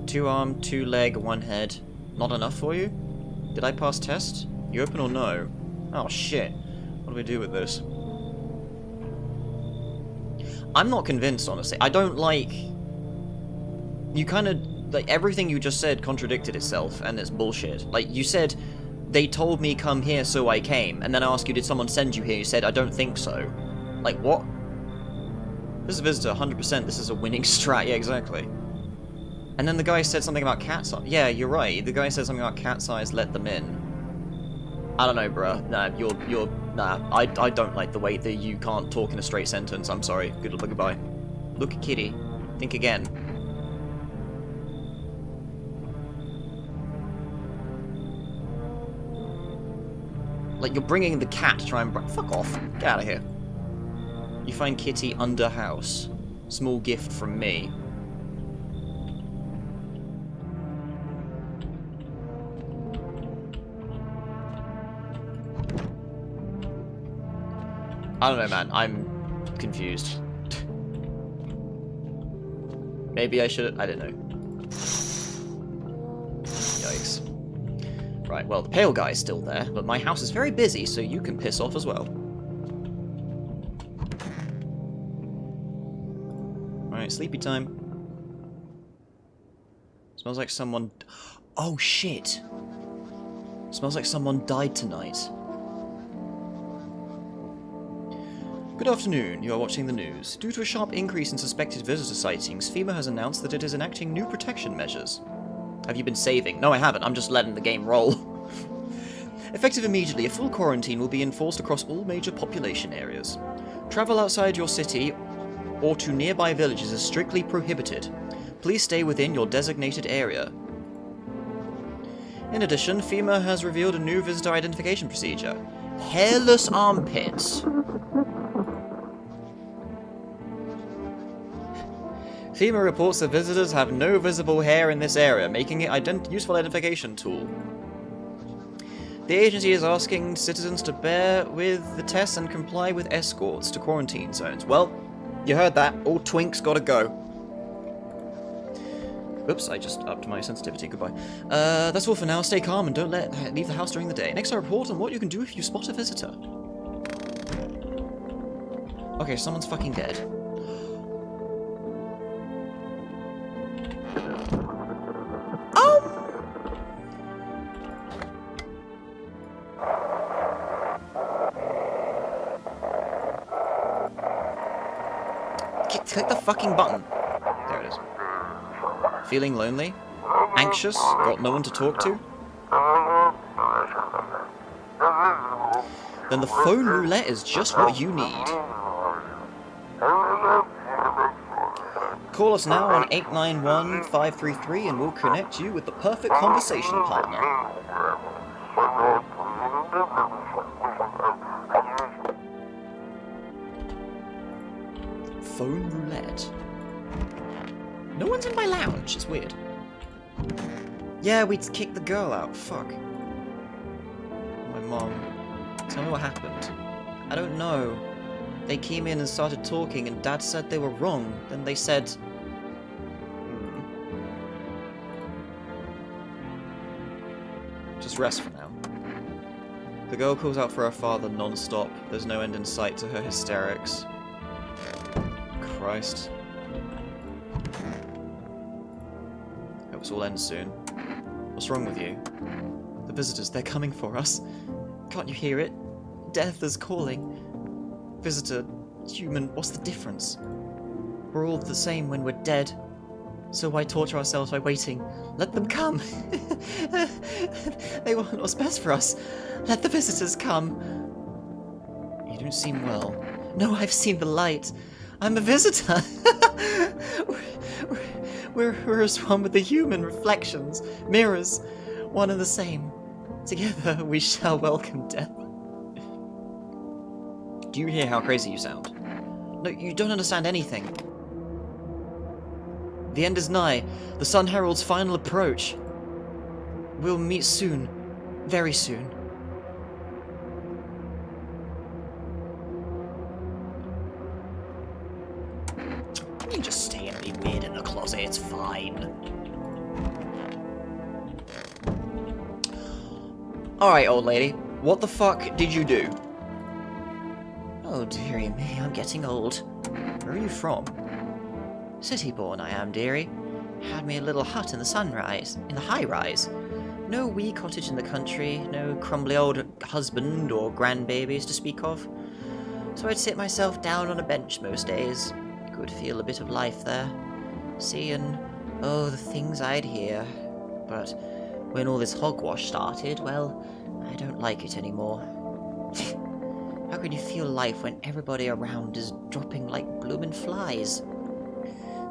2 arm, 2 leg, 1 head. Not enough for you? Did I pass test? You open or no? Oh shit. What do we do with this? I'm not convinced, honestly. I don't like... You kind of... Like, everything you just said contradicted itself, and it's bullshit. Like, you said, they told me come here, so I came. And then I asked you, did someone send you here? You said, I don't think so. Like, what? This is a visitor, 100%. This is a winning strat. Yeah, exactly. And then the guy said something about cat's eyes. Yeah, you're right. The guy said something about cat's eyes, let them in. I don't know, bruh. Nah, you're... Nah, I don't like the way that you can't talk in a straight sentence. I'm sorry. Goodbye. Look at Kitty. Think again. Like, you're bringing the cat to try and... Fuck off. Get out of here. You find Kitty under house. Small gift from me. I don't know, man. I'm confused. Maybe I should... I don't know. Yikes. Right, well, the pale guy's still there, but my house is very busy, so you can piss off as well. Alright, sleepy time. Smells like someone... Oh, shit! Smells like someone died tonight. Good afternoon, you are watching the news. Due to a sharp increase in suspected visitor sightings, FEMA has announced that it is enacting new protection measures. Have you been saving? No, I haven't. I'm just letting the game roll. Effective immediately, a full quarantine will be enforced across all major population areas. Travel outside your city or to nearby villages is strictly prohibited. Please stay within your designated area. In addition, FEMA has revealed a new visitor identification procedure. Hairless armpits. FEMA reports that visitors have no visible hair in this area, making it a useful identification tool. The agency is asking citizens to bear with the tests and comply with escorts to quarantine zones. Well, you heard that. All twinks gotta go. Oops, I just upped my sensitivity. Goodbye. That's all for now. Stay calm and don't leave the house during the day. Next, I report on what you can do if you spot a visitor. Okay, someone's fucking dead. Click the fucking button. There it is. Feeling lonely? Anxious? Got no one to talk to? Then the phone roulette is just what you need. Call us now on 891-533 and we'll connect you with the perfect conversation partner. Phone roulette. No one's in my lounge. It's weird. Yeah, we kicked the girl out. Fuck. My mom. Tell me what happened. I don't know. They came in and started talking and Dad said they were wrong. Then they said... Just rest for now. The girl calls out for her father non-stop. There's no end in sight to her hysterics. Christ. Hope this all ends soon. What's wrong with you? The visitors, they're coming for us. Can't you hear it? Death is calling. Visitor, human, what's the difference? We're all the same when we're dead. So why torture ourselves by waiting? Let them come! They want what's best for us. Let the visitors come. You don't seem well. No, I've seen the light. I'm a visitor. we're as one with the human reflections, mirrors, one and the same. Together we shall welcome death. Do you hear how crazy you sound? No, you don't understand anything. The end is nigh. The Sun Herald's final approach. We'll meet soon. Very soon. You just stay and be weird in the closet, it's fine. Alright, old lady. What the fuck did you do? Oh, dearie me, I'm getting old. Where are you from? City-born I am, dearie. Had me a little hut in the high-rise. No wee cottage in the country, no crumbly old husband or grandbabies to speak of. So I'd sit myself down on a bench most days. Could feel a bit of life there. See and, oh, the things I'd hear. But when all this hogwash started, well, I don't like it anymore. How can you feel life when everybody around is dropping like bloomin' flies?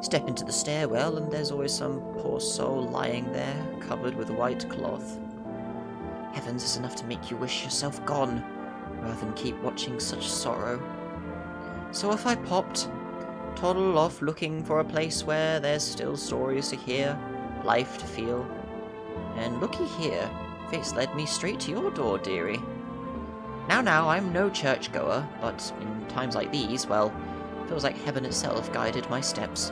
Step into the stairwell and there's always some poor soul lying there, covered with white cloth. Heavens, is enough to make you wish yourself gone, rather than keep watching such sorrow. So if I toddle off looking for a place where there's still stories to hear, life to feel, and looky here, fate's led me straight to your door, dearie. Now, I'm no churchgoer, but in times like these, well, feels like heaven itself guided my steps.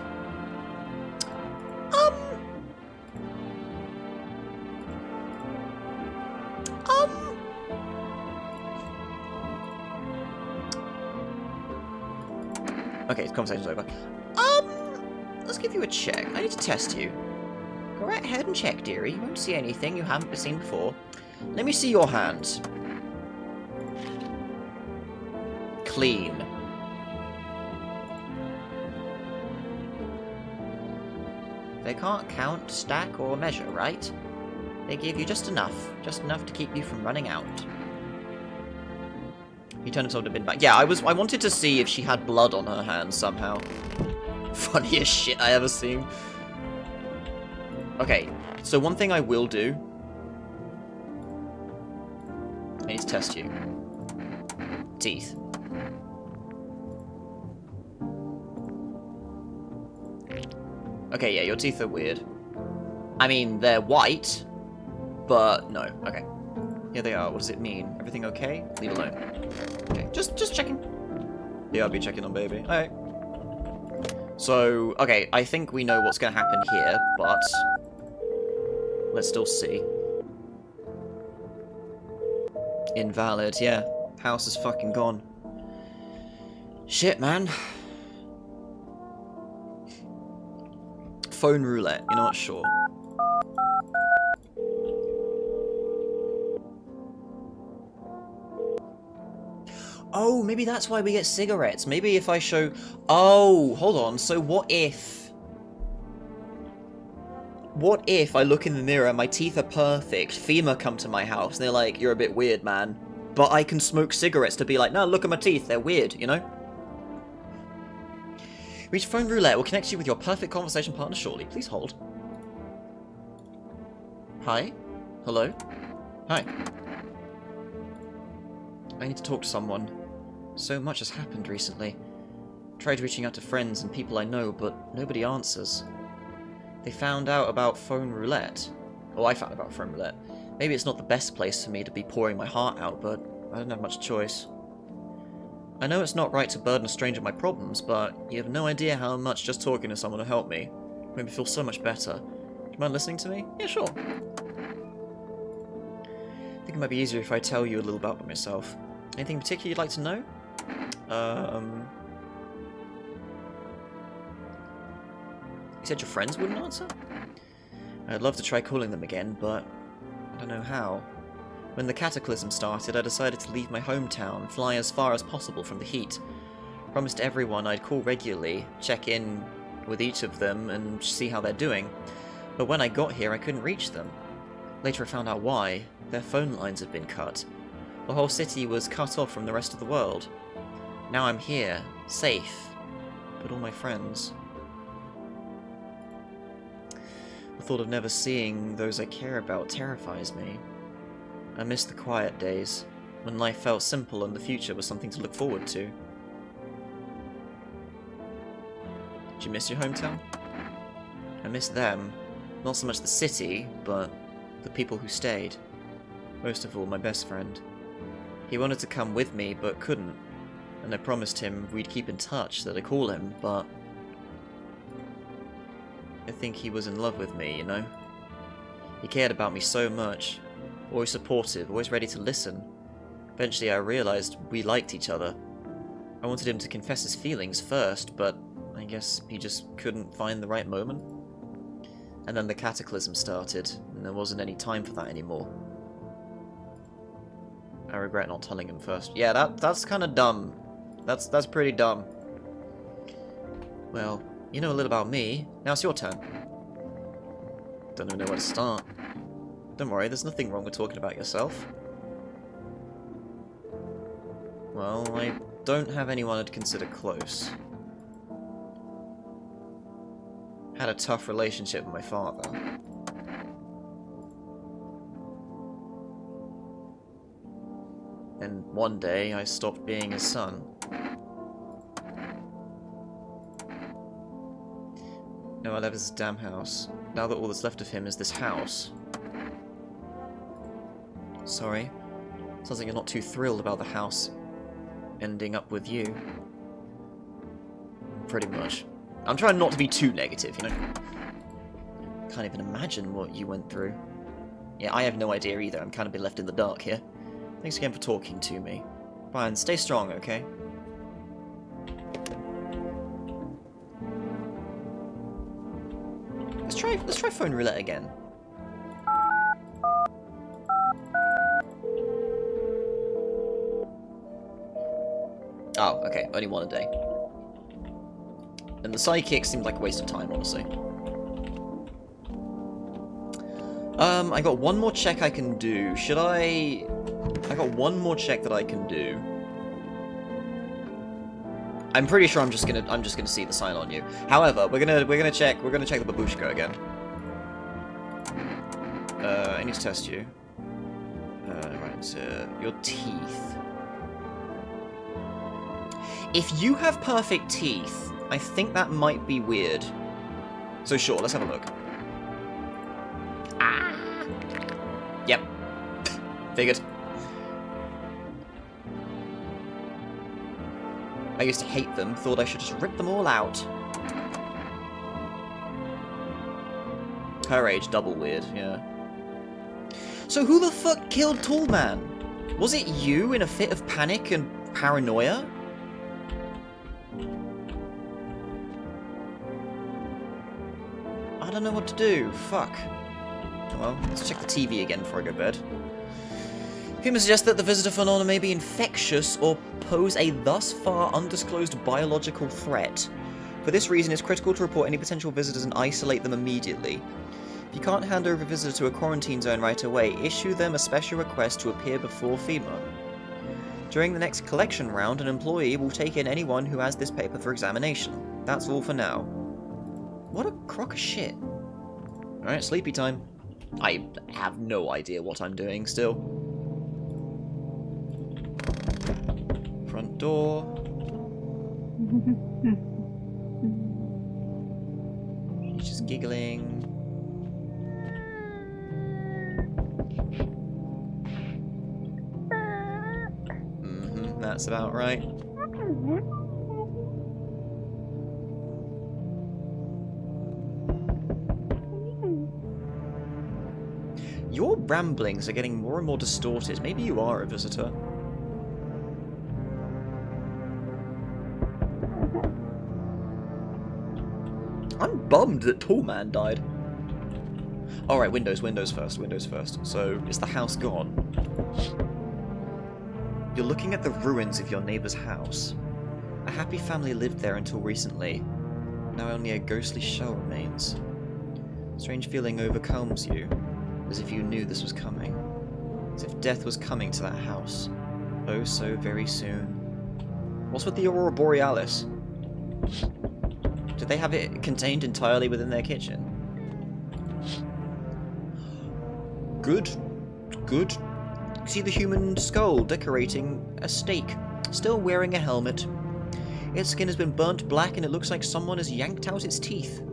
Um... Okay, conversation's over. Let's give you a check. I need to test you. Go right ahead and check, dearie. You won't see anything you haven't seen before. Let me see your hands. Clean. They can't count, stack, or measure, right? They give you just enough to keep you from running out. He turned himself to bin bag. Yeah, I wanted to see if she had blood on her hands somehow. Funniest shit I ever seen. Okay, so one thing I will do. I need to test you. Teeth. Okay, yeah, your teeth are weird. I mean, they're white, but no. Okay. Here they are. What does it mean? Everything okay? Leave alone. Okay, just checking. Yeah, I'll be checking on baby. Alright. So, okay, I think we know what's going to happen here, but let's still see. Invalid, yeah. House is fucking gone. Shit, man. Phone roulette, you know what? Sure. Oh, maybe that's why we get cigarettes. Maybe if I show... Oh, hold on. So what if... What if I look in the mirror, my teeth are perfect, FEMA come to my house, and they're like, you're a bit weird, man. But I can smoke cigarettes to be like, no, look at my teeth, they're weird, you know? Reach phone roulette will connect you with your perfect conversation partner shortly. Please hold. Hi? Hello? Hi. I need to talk to someone. So much has happened recently. Tried reaching out to friends and people I know, but nobody answers. They found out about phone roulette. Oh, I found out about phone roulette. Maybe it's not the best place for me to be pouring my heart out, but I don't have much choice. I know it's not right to burden a stranger with my problems, but you have no idea how much just talking to someone will help me. Made me feel so much better. Do you mind listening to me? Yeah, sure. I think it might be easier if I tell you a little about myself. Anything in particular you'd like to know? You said your friends wouldn't answer? I'd love to try calling them again, but I don't know how. When the cataclysm started, I decided to leave my hometown, fly as far as possible from the heat. Promised everyone I'd call regularly, check in with each of them, and see how they're doing. But when I got here, I couldn't reach them. Later I found out why. Their phone lines had been cut. The whole city was cut off from the rest of the world. Now I'm here, safe, but all my friends. The thought of never seeing those I care about terrifies me. I miss the quiet days, when life felt simple and the future was something to look forward to. Do you miss your hometown? I miss them. Not so much the city, but the people who stayed. Most of all, my best friend. He wanted to come with me, but couldn't. And I promised him we'd keep in touch, that I'd call him, but... I think he was in love with me, you know? He cared about me so much. Always supportive, always ready to listen. Eventually I realized we liked each other. I wanted him to confess his feelings first, but I guess he just couldn't find the right moment. And then the cataclysm started, and there wasn't any time for that anymore. I regret not telling him first. Yeah, that's kind of dumb. That's pretty dumb. Well, you know a little about me. Now it's your turn. Don't even know where to start. Don't worry, there's nothing wrong with talking about yourself. Well, I don't have anyone I'd consider close. Had a tough relationship with my father. And one day I stopped being his son. No, I left this damn house. Now that all that's left of him is this house. Sorry. Sounds like you're not too thrilled about the house ending up with you. Pretty much. I'm trying not to be too negative, you know? Can't even imagine what you went through. Yeah, I have no idea either. I'm kind of been left in the dark here. Thanks again for talking to me. Brian, stay strong, okay? Let's try phone roulette again. Oh, okay, only one a day. And the psychic seemed like a waste of time, honestly. I got one more check I can do. Should I got one more check that I can do. I'm pretty sure I'm just gonna see the sign on you. However, we're gonna check the babushka again. I need to test you. Right, your teeth. If you have perfect teeth, I think that might be weird. So sure, let's have a look. Ah. Yep. Figured. I used to hate them, thought I should just rip them all out. Her age, double weird, yeah. So who the fuck killed Tall Man? Was it you in a fit of panic and paranoia? I don't know what to do. Fuck. Well, let's check the TV again before I go to bed. Humans suggest that the visitor phenomena may be infectious or pose a thus far undisclosed biological threat. For this reason, it's critical to report any potential visitors and isolate them immediately. If you can't hand over a visitor to a quarantine zone right away, issue them a special request to appear before FEMA. During the next collection round, an employee will take in anyone who has this paper for examination. That's all for now. What a crock of shit. Alright, sleepy time. I have no idea what I'm doing still. Front door. She's just giggling. That's about right. Your ramblings are getting more and more distorted. Maybe you are a visitor. I'm bummed that Tall Man died. Alright, windows first. So, is the house gone? You're looking at the ruins of your neighbor's house. A happy family lived there until recently. Now only a ghostly shell remains. A strange feeling overcomes you, as if you knew this was coming. As if death was coming to that house. Oh, so very soon. What's with the Aurora Borealis? Did they have it contained entirely within their kitchen? Good. See the human skull decorating a stake, still wearing a helmet. Its skin has been burnt black and it looks like someone has yanked out its teeth.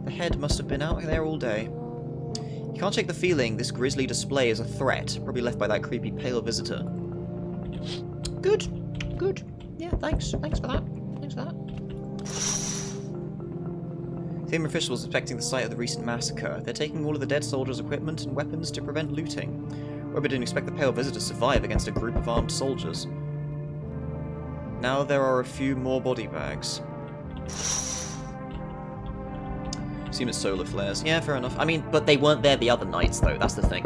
The head must have been out there all day. You can't shake the feeling this grisly display is a threat, probably left by that creepy pale visitor. Good. Yeah, thanks for that. FEMA officials inspecting the site of the recent massacre. They're taking all of the dead soldiers' equipment and weapons to prevent looting. Weber didn't expect the pale visitor to survive against a group of armed soldiers. Now there are a few more body bags. Assume it's solar flares. Yeah, fair enough. I mean, but they weren't there the other nights, though. That's the thing.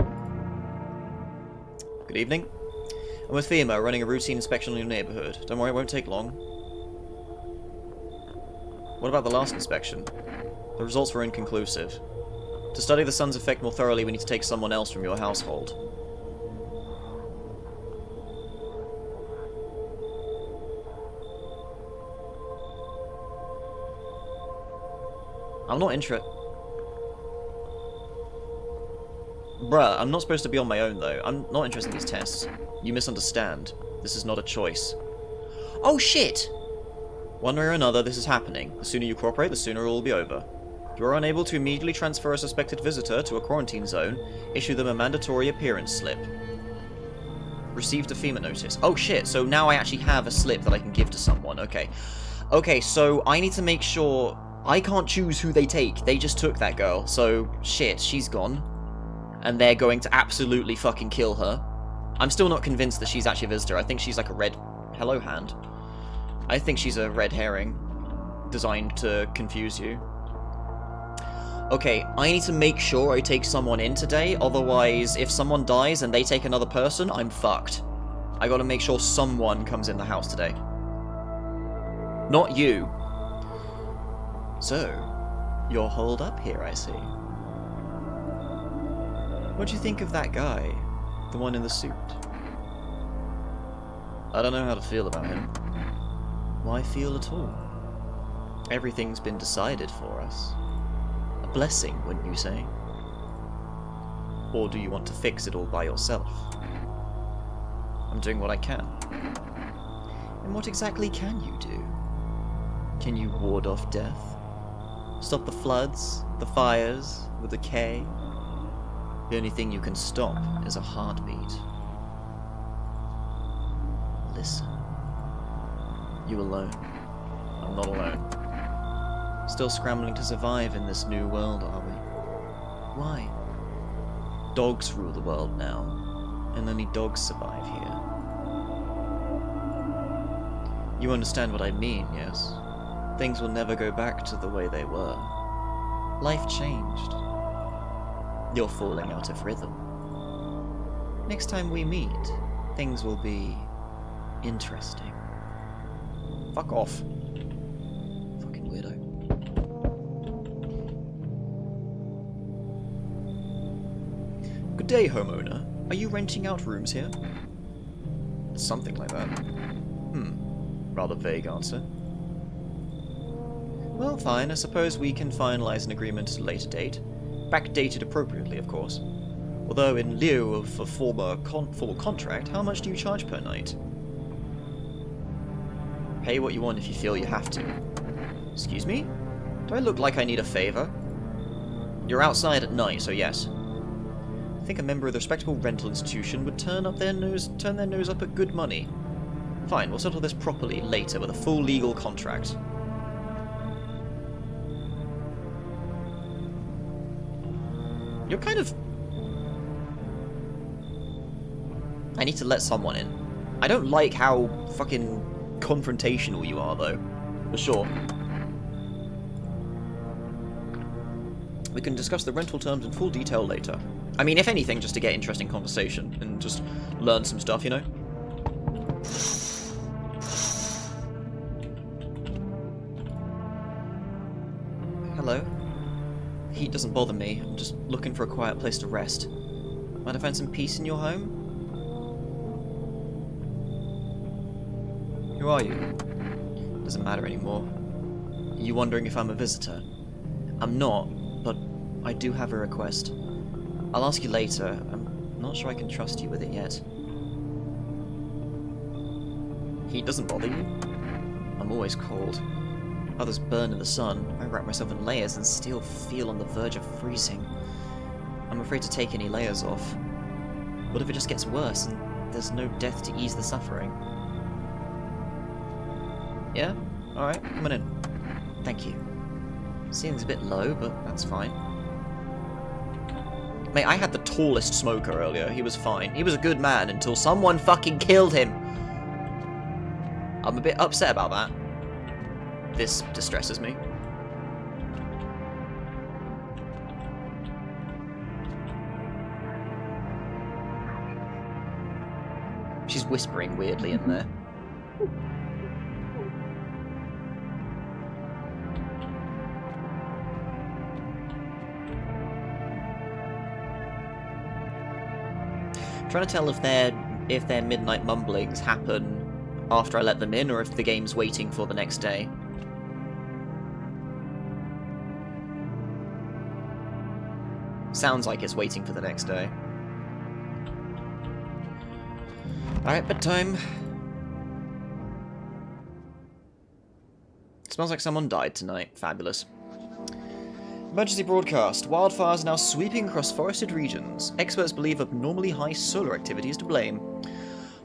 Good evening. I'm with FEMA, running a routine inspection on your neighborhood. Don't worry, it won't take long. What about the last inspection? The results were inconclusive. To study the sun's effect more thoroughly, we need to take someone else from your household. I'm not interested. Bruh, I'm not supposed to be on my own, though. I'm not interested in these tests. You misunderstand. This is not a choice. Oh, shit! One way or another, this is happening. The sooner you cooperate, the sooner it will be over. If you are unable to immediately transfer a suspected visitor to a quarantine zone, issue them a mandatory appearance slip. Received a FEMA notice. Oh shit, so now I actually have a slip that I can give to someone. Okay. Okay, so I need to make sure... I can't choose who they take. They just took that girl. So, shit, she's gone. And they're going to absolutely fucking kill her. I'm still not convinced that she's actually a visitor. I think she's like a red... Hello, hand. I think she's a red herring. Designed to confuse you. Okay, I need to make sure I take someone in today, otherwise if someone dies and they take another person, I'm fucked. I gotta make sure someone comes in the house today. Not you. So, you're holed up here, I see. What do you think of that guy? The one in the suit? I don't know how to feel about him. Why feel at all? Everything's been decided for us. A blessing, wouldn't you say? Or do you want to fix it all by yourself? I'm doing what I can. And what exactly can you do? Can you ward off death? Stop the floods, the fires, the decay? The only thing you can stop is a heartbeat. Listen. You alone. I'm not alone. Still scrambling to survive in this new world, are we? Why? Dogs rule the world now, and only dogs survive here. You understand what I mean, yes? Things will never go back to the way they were. Life changed. You're falling out of rhythm. Next time we meet, things will be interesting. Fuck off. Fucking weirdo. Good day, homeowner. Are you renting out rooms here? Something like that. Rather vague answer. Well, fine. I suppose we can finalize an agreement at a later date. Backdated appropriately, of course. Although, in lieu of a formal contract, how much do you charge per night? Pay what you want if you feel you have to. Excuse me? Do I look like I need a favor? You're outside at night, so yes. I think a member of the respectable rental institution would turn their nose up at good money. Fine, we'll settle this properly later with a full legal contract. You're kind of... I need to let someone in. I don't like how fucking confrontational you are, though. For sure. We can discuss the rental terms in full detail later. I mean, if anything, just to get interesting conversation and just learn some stuff, you know? Hello? Heat doesn't bother me. I'm just looking for a quiet place to rest. Might I find some peace in your home? Who are you? Doesn't matter anymore. Are you wondering if I'm a visitor? I'm not, but I do have a request. I'll ask you later. I'm not sure I can trust you with it yet. Heat doesn't bother you? I'm always cold. Others burn in the sun. I wrap myself in layers and still feel on the verge of freezing. I'm afraid to take any layers off. What if it just gets worse and there's no death to ease the suffering? Yeah? Alright, come on in. Thank you. Ceiling's a bit low, but that's fine. Mate, I had the tallest smoker earlier. He was fine. He was a good man until someone fucking killed him. I'm a bit upset about that. This distresses me. She's whispering weirdly in there. Trying to tell if their midnight mumblings happen after I let them in, or if the game's waiting for the next day. Sounds like it's waiting for the next day. Alright, bedtime. Smells like someone died tonight. Fabulous. Emergency broadcast. Wildfires are now sweeping across forested regions. Experts believe abnormally high solar activity is to blame.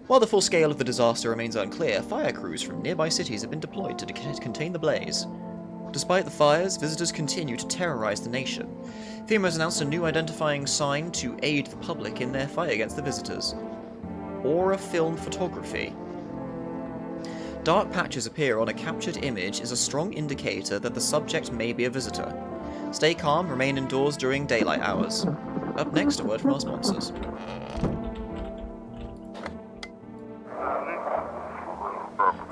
While the full scale of the disaster remains unclear, fire crews from nearby cities have been deployed to contain the blaze. Despite the fires, visitors continue to terrorize the nation. FEMA has announced a new identifying sign to aid the public in their fight against the visitors. Aura Film Photography. Dark patches appear on a captured image is a strong indicator that the subject may be a visitor. Stay calm, remain indoors during daylight hours. Up next, a word from our sponsors.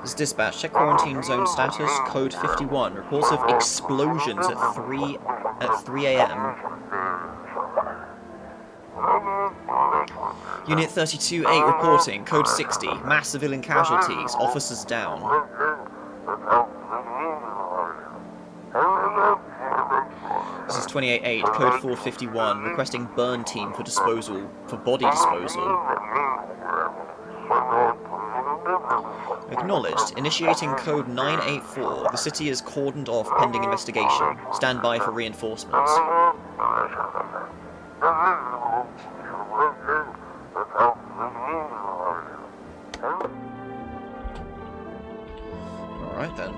This is dispatch. Check quarantine zone status. Code 51. Reports of explosions at 3 a.m. Unit 32-8 reporting. Code 60. Mass civilian casualties. Officers down. This is 28-8. Code 451. Requesting burn team for disposal. For body disposal. Acknowledged. Initiating code 984. The city is cordoned off pending investigation. Stand by for reinforcements. Alright then.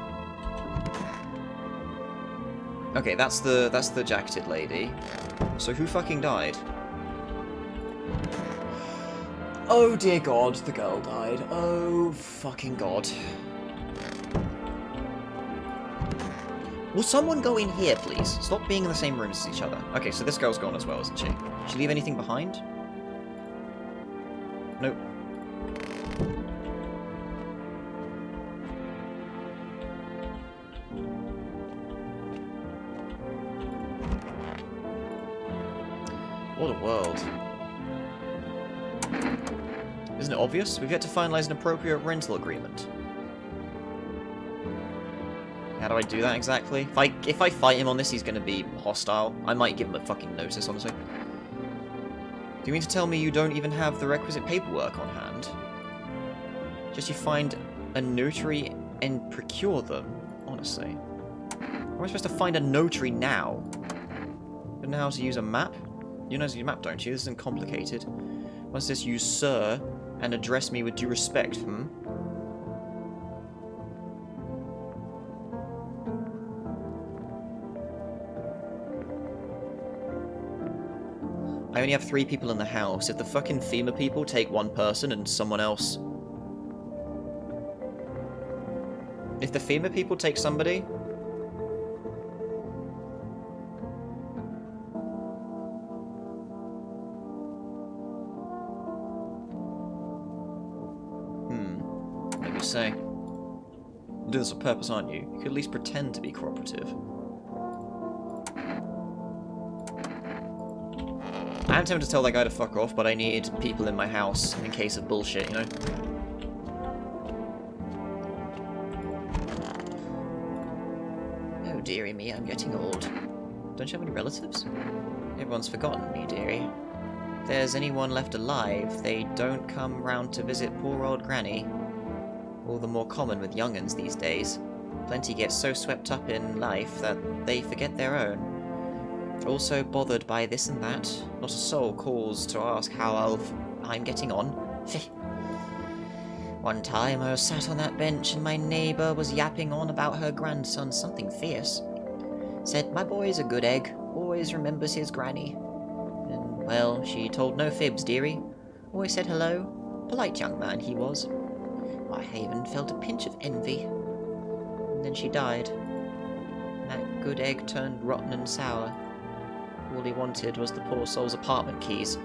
Okay, that's the jacketed lady. So who fucking died? Oh dear God, the girl died. Oh fucking God. Will someone go in here, please? Stop being in the same rooms as each other. Okay, so this girl's gone as well, isn't she? Did she leave anything behind? Nope. What a world. Isn't it obvious? We've yet to finalize an appropriate rental agreement. How do I do that exactly? If I fight him on this, he's going to be hostile. I might give him a fucking notice, honestly. Do you mean to tell me you don't even have the requisite paperwork on hand? Just you find a notary and procure them? Honestly. How am I supposed to find a notary now? You don't know how to use a map? You know how to use a map, don't you? This isn't complicated. What's this? Use sir and address me with due respect, I only have 3 people in the house. If the fucking FEMA people take 1 person and someone else... If the FEMA people take somebody... Let me say. You do this on purpose, aren't you? You could at least pretend to be cooperative. I'm tempted to tell that guy to fuck off, but I need people in my house in case of bullshit, you know? Oh, dearie me, I'm getting old. Don't you have any relatives? Everyone's forgotten me, dearie. If there's anyone left alive, they don't come round to visit poor old Granny. All the more common with young'uns these days. Plenty get so swept up in life that they forget their own. Also bothered by this and that. Not a soul calls to ask how I'm getting on. One time I was sat on that bench and my neighbour was yapping on about her grandson something fierce. Said, my boy's a good egg, always remembers his granny. And, well, she told no fibs, dearie. Always said hello. Polite young man he was. I even felt a pinch of envy. And then she died. And that good egg turned rotten and sour. All he wanted was the poor soul's apartment keys,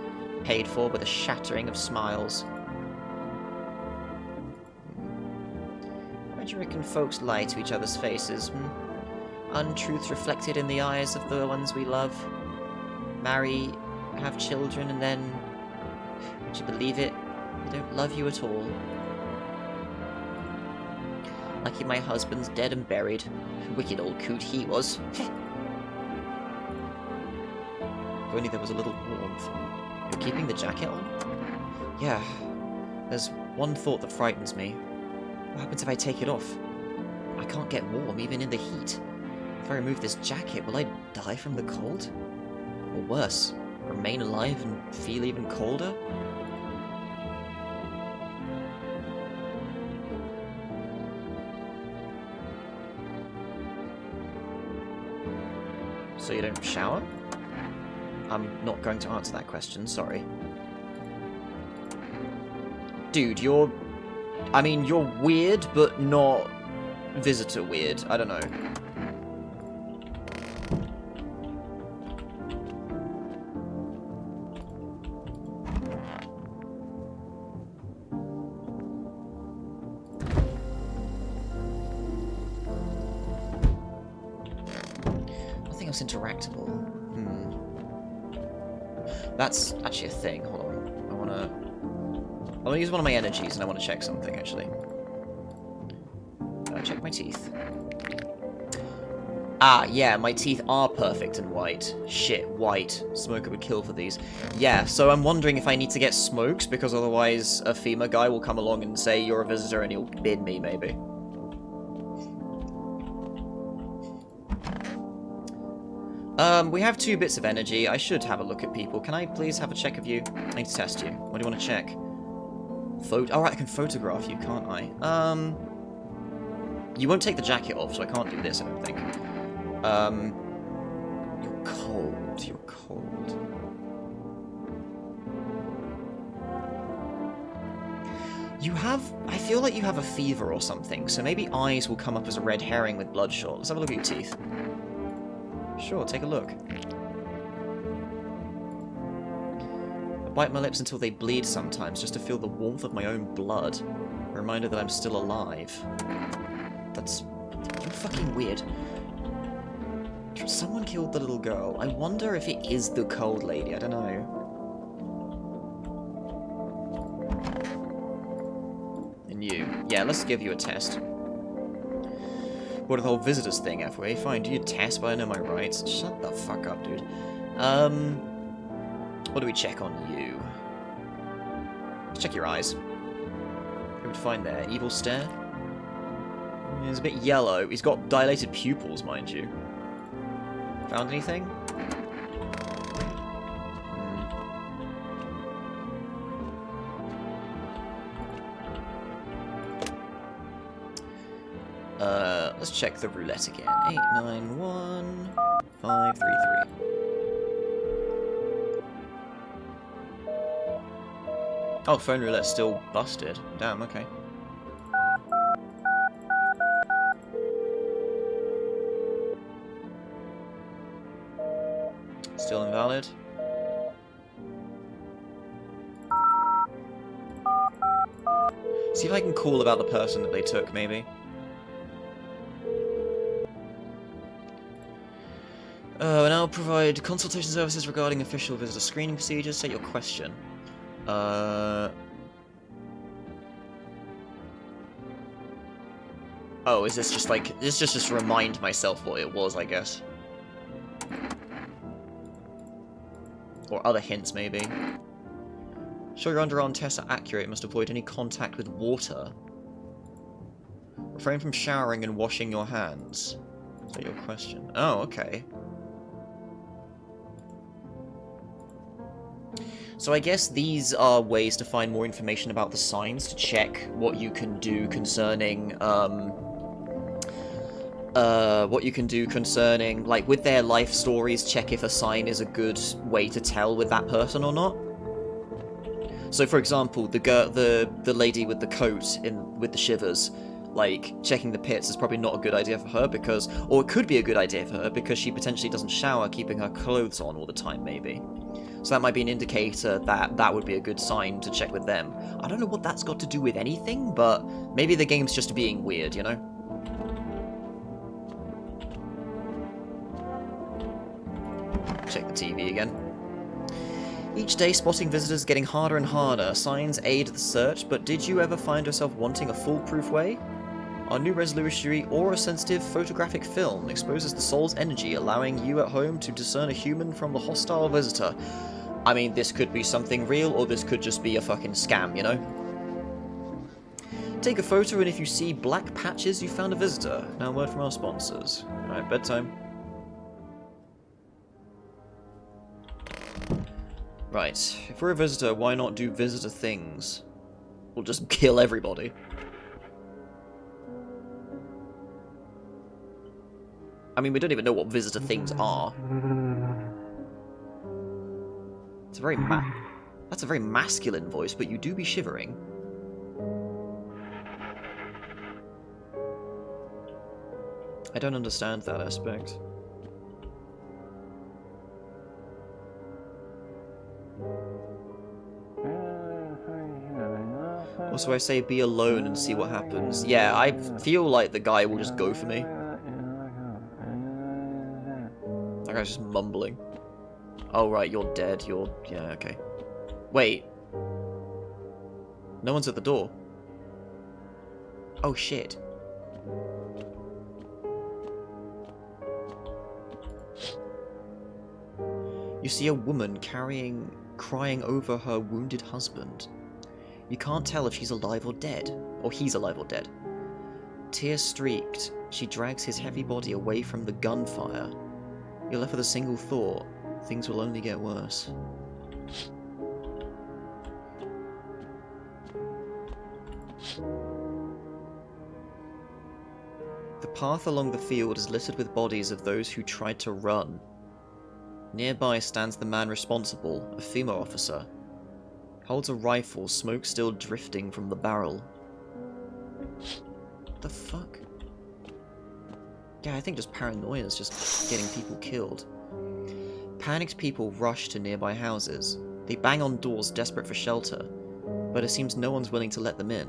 paid for with a shattering of smiles. Why do you reckon folks lie to each other's faces, Untruth reflected in the eyes of the ones we love. Marry, have children, and then, would you believe it, they don't love you at all. Lucky my husband's dead and buried. Wicked old coot he was. If only there was a little warmth. You're keeping the jacket on? Yeah. There's one thought that frightens me. What happens if I take it off? I can't get warm even in the heat. If If I remove this jacket, will I die from the cold? Or worse, remain alive and feel even colder? So you don't shower? I'm not going to answer that question, sorry. Dude, you're weird, but not visitor weird. I don't know. Nothing else interactable. That's actually a thing. Hold on. I want to use one of my energies, and I want to check something, actually. Check my teeth. Ah, yeah, my teeth are perfect and white. Shit, white. Smoker would kill for these. Yeah, so I'm wondering if I need to get smokes, because otherwise a FEMA guy will come along and say you're a visitor and he'll bin me, maybe. We have 2 bits of energy. I should have a look at people. Can I please have a check of you? I need to test you. What do you want to check? Alright, I can photograph you, can't I? You won't take the jacket off, so I can't do this, I don't think. You're cold. You're cold. I feel like you have a fever or something, so maybe eyes will come up as a red herring with bloodshot. Let's have a look at your teeth. Sure, take a look. I bite my lips until they bleed sometimes, just to feel the warmth of my own blood. A reminder that I'm still alive. That's fucking weird. Someone killed the little girl. I wonder if it is the cold lady. I don't know. And you. Yeah, let's give you a test. What are the whole visitors thing, FWA? Fine, do you test, but I know my rights. Shut the fuck up, dude. What do we check on you? Let's check your eyes. What would find there? Evil stare? He's a bit yellow. He's got dilated pupils, mind you. Found anything? Let's check the roulette again. 891 533. Oh, phone roulette's still busted. Damn, okay. Still invalid. See if I can call about the person that they took, maybe. And I'll provide consultation services regarding official visitor screening procedures. State your question. Oh, is this just like... This just remind myself what it was, I guess. Or other hints, maybe. Sure your underarm tests are accurate. You must avoid any contact with water. Refrain from showering and washing your hands. Is that your question? Oh, okay. So I guess these are ways to find more information about the signs, to check what you can do concerning, like, with their life stories, check if a sign is a good way to tell with that person or not. So, for example, the lady with the coat with the shivers, like, checking the pits is probably not a good idea for her because, or it could be a good idea for her because she potentially doesn't shower, keeping her clothes on all the time, maybe. So that might be an indicator that that would be a good sign to check with them. I don't know what that's got to do with anything, but maybe the game's just being weird, you know? Check the TV again. Each day, spotting visitors getting harder and harder. Signs aid the search, but did you ever find yourself wanting a foolproof way? Our new resolutionary aura-sensitive photographic film exposes the soul's energy, allowing you at home to discern a human from the hostile visitor. I mean, this could be something real, or this could just be a fucking scam, you know? Take a photo, and if you see black patches, you found a visitor. Now, a word from our sponsors. Alright, bedtime. Right, if we're a visitor, why not do visitor things? We'll just kill everybody. I mean, we don't even know what visitor things are. It's a very that's a very masculine voice, but you do be shivering. I don't understand that aspect. Also, I say be alone and see what happens. Yeah, I feel like the guy will just go for me. That guy's just mumbling. Oh, right, you're dead. Yeah, okay. Wait. No one's at the door. Oh, shit. You see a woman crying over her wounded husband. You can't tell if she's alive or dead, or he's alive or dead. Tear-streaked, she drags his heavy body away from the gunfire. You're left with a single thought: things will only get worse. The path along the field is littered with bodies of those who tried to run. Nearby stands the man responsible, a female officer. Holds a rifle, smoke still drifting from the barrel. What the fuck? Yeah, I think just paranoia is just getting people killed. Panicked people rush to nearby houses. They bang on doors desperate for shelter, but it seems no one's willing to let them in.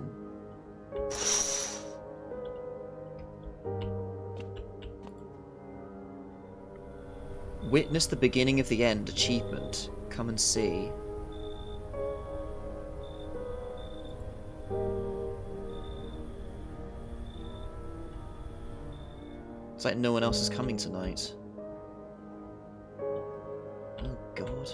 Witness the beginning of the end achievement. Come and see. It's like no one else is coming tonight. Oh god.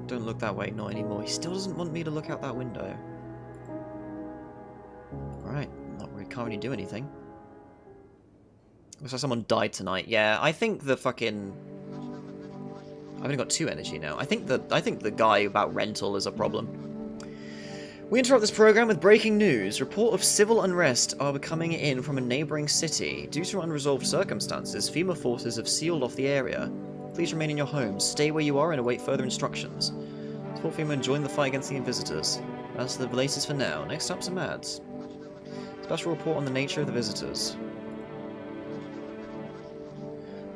Don't look that way, not anymore. He still doesn't want me to look out that window. Right, can't really do anything. Looks like someone died tonight. Yeah, I think the fucking... I've only got 2 energy now. I think the guy about rental is a problem. We interrupt this program with breaking news. Report of civil unrest are coming in from a neighbouring city. Due to unresolved circumstances, FEMA forces have sealed off the area. Please remain in your homes, stay where you are, and await further instructions. Support FEMA and join the fight against the visitors. That's the latest for now. Next up, some ads. Special report on the nature of the visitors.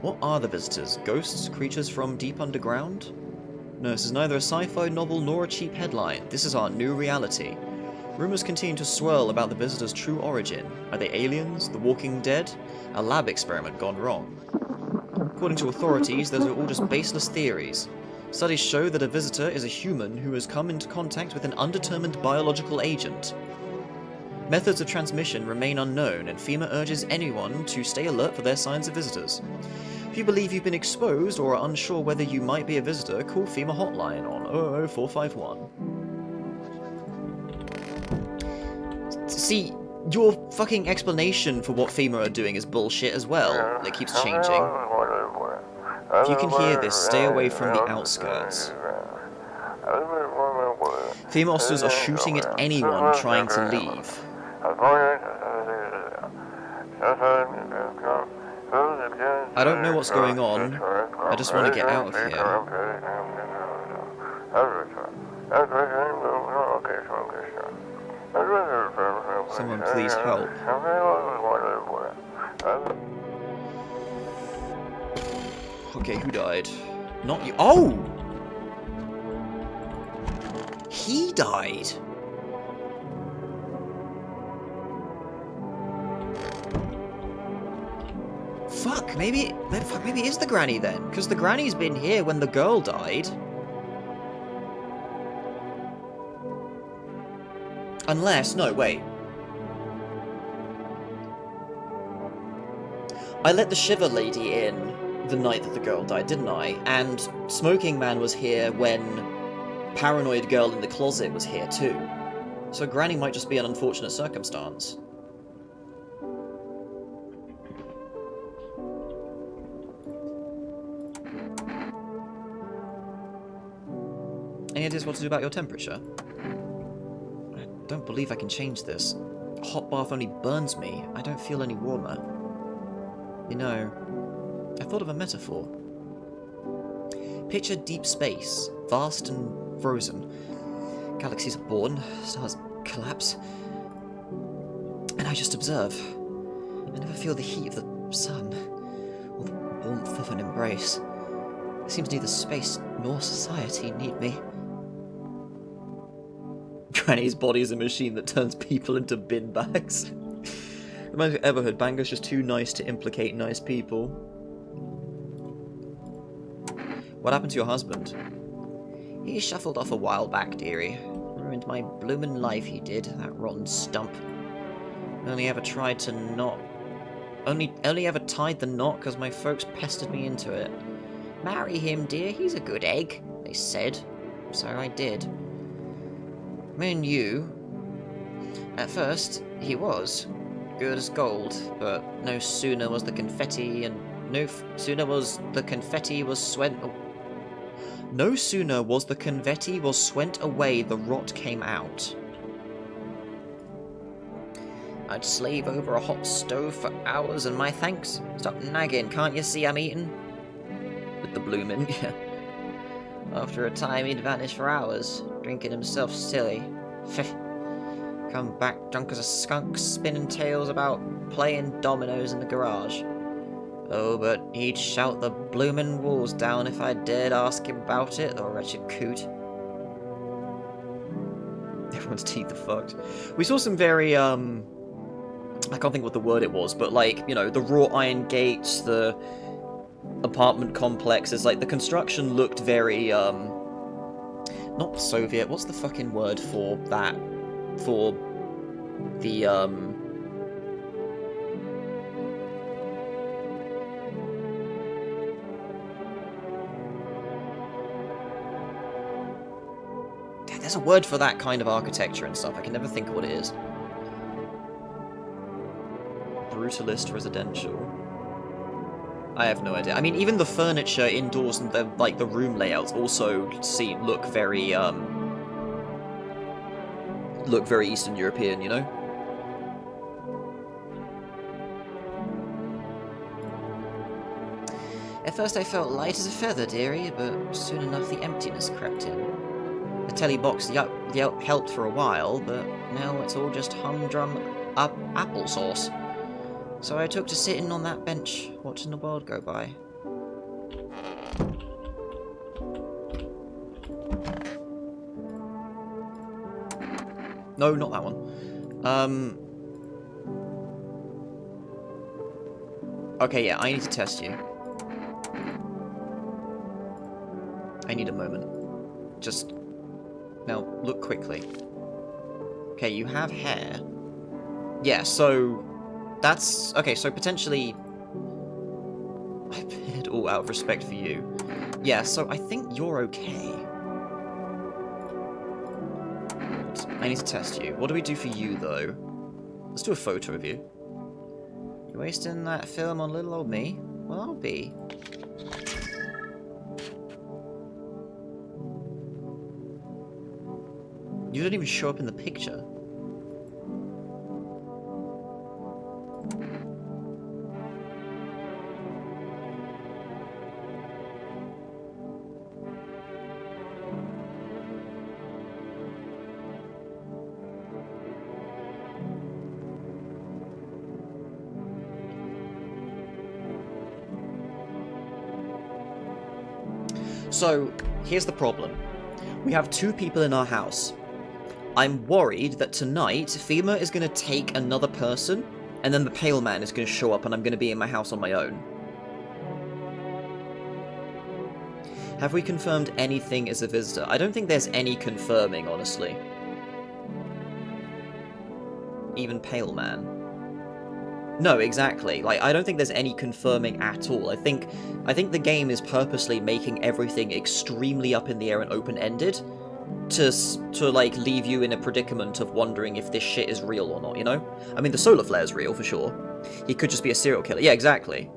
What are the visitors? Ghosts? Creatures from deep underground? No, this is neither a sci-fi novel nor a cheap headline. This is our new reality. Rumors continue to swirl about the visitors' true origin. Are they aliens? The Walking Dead? A lab experiment gone wrong? According to authorities, those are all just baseless theories. Studies show that a visitor is a human who has come into contact with an undetermined biological agent. Methods of transmission remain unknown, and FEMA urges anyone to stay alert for their signs of visitors. If you believe you've been exposed or are unsure whether you might be a visitor, call FEMA hotline on 00451. See, your fucking explanation for what FEMA are doing is bullshit as well. It keeps changing. If you can hear this, stay away from the outskirts. FEMA officers are shooting at anyone trying to leave. I don't know what's going on. I just want to get out of here. Someone please help. Okay, who died? Not you. Oh! He died! Fuck, maybe it is the granny then, because the granny's been here when the girl died. Unless, no, wait. I let the Shiver Lady in the night that the girl died, didn't I? And Smoking Man was here when Paranoid Girl in the Closet was here too. So Granny might just be an unfortunate circumstance. Any ideas what to do about your temperature? I don't believe I can change this. A hot bath only burns me. I don't feel any warmer. You know, I thought of a metaphor. Picture deep space, vast and frozen. Galaxies are born, stars collapse, and I just observe. I never feel the heat of the sun, or the warmth of an embrace. It seems neither space nor society need me. Granny's body is a machine that turns people into bin bags. The most I've ever heard. Bango's just too nice to implicate nice people. What happened to your husband? He shuffled off a while back, dearie. Ruined my bloomin' life, he did, that rotten stump. Only ever tied the knot because my folks pestered me into it. Marry him, dear, he's a good egg, they said. So I did. Me and you... At first, he was. Good as gold, but no sooner was the confetti swent away, the rot came out. I'd slave over a hot stove for hours, and my thanks. Stop nagging, can't you see I'm eating? With the bloomin', yeah. After a time, he'd vanish for hours, drinking himself silly. Come back drunk as a skunk, spinning tales about playing dominoes in the garage. Oh, but he'd shout the bloomin' walls down if I dared ask him about it, the wretched coot. Everyone's teeth are fucked. We saw some very, I can't think what the word it was, but like, you know, the wrought iron gates, the apartment complexes, like, the construction looked very, not Soviet, what's the fucking word for that? For the, there's a word for that kind of architecture and stuff. I can never think of what it is. Brutalist residential. I have no idea. I mean, even the furniture indoors and the the room layouts also look very Eastern European, you know? At first I felt light as a feather, dearie, but soon enough the emptiness crept in. The telly box helped for a while, but now it's all just humdrum applesauce. So I took to sitting on that bench, watching the world go by. No, not that one. Okay, yeah, I need to test you. I need a moment. Just... Now, look quickly. Okay, you have hair. Yeah, so... That's... Okay, so potentially... I paired all out of respect for you. Yeah, so I think you're okay. I need to test you. What do we do for you, though? Let's do a photo of you. You wasting that film on little old me? Well, I'll be. You don't even show up in the picture. So, here's the problem. We have 2 people in our house. I'm worried that tonight, Fema is going to take another person, and then the Pale Man is going to show up and I'm going to be in my house on my own. Have we confirmed anything as a visitor? I don't think there's any confirming, honestly. Even Pale Man. No, exactly. Like, I don't think there's any confirming at all. I think the game is purposely making everything extremely up in the air and open-ended to like leave you in a predicament of wondering if this shit is real or not, you know? I mean, the solar flare's real for sure. He could just be a serial killer. Yeah, exactly.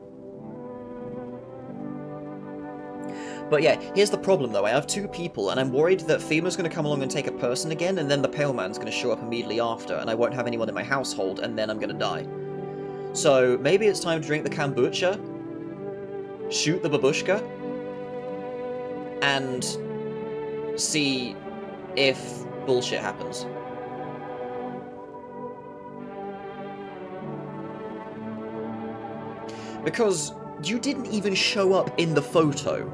But yeah, here's the problem though. I have two people, and I'm worried that FEMA's going to come along and take a person again, and then the Pale Man's going to show up immediately after, and I won't have anyone in my household, and then I'm going to die. So maybe it's time to drink the kombucha, shoot the babushka, and see if bullshit happens. Because you didn't even show up in the photo.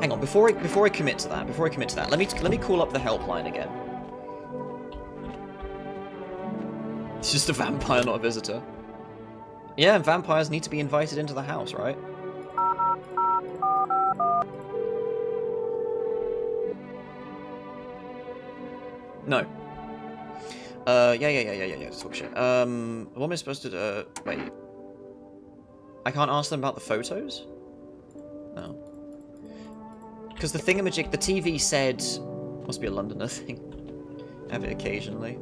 Hang on, before I commit to that, let me call up the helpline again. It's just a vampire, not a visitor. Yeah, and vampires need to be invited into the house, right? No. Yeah, talk shit. What am I supposed to do? Wait. I can't ask them about the photos? No. Because the thingamajig, the TV said... Must be a Londoner thing. Have it occasionally.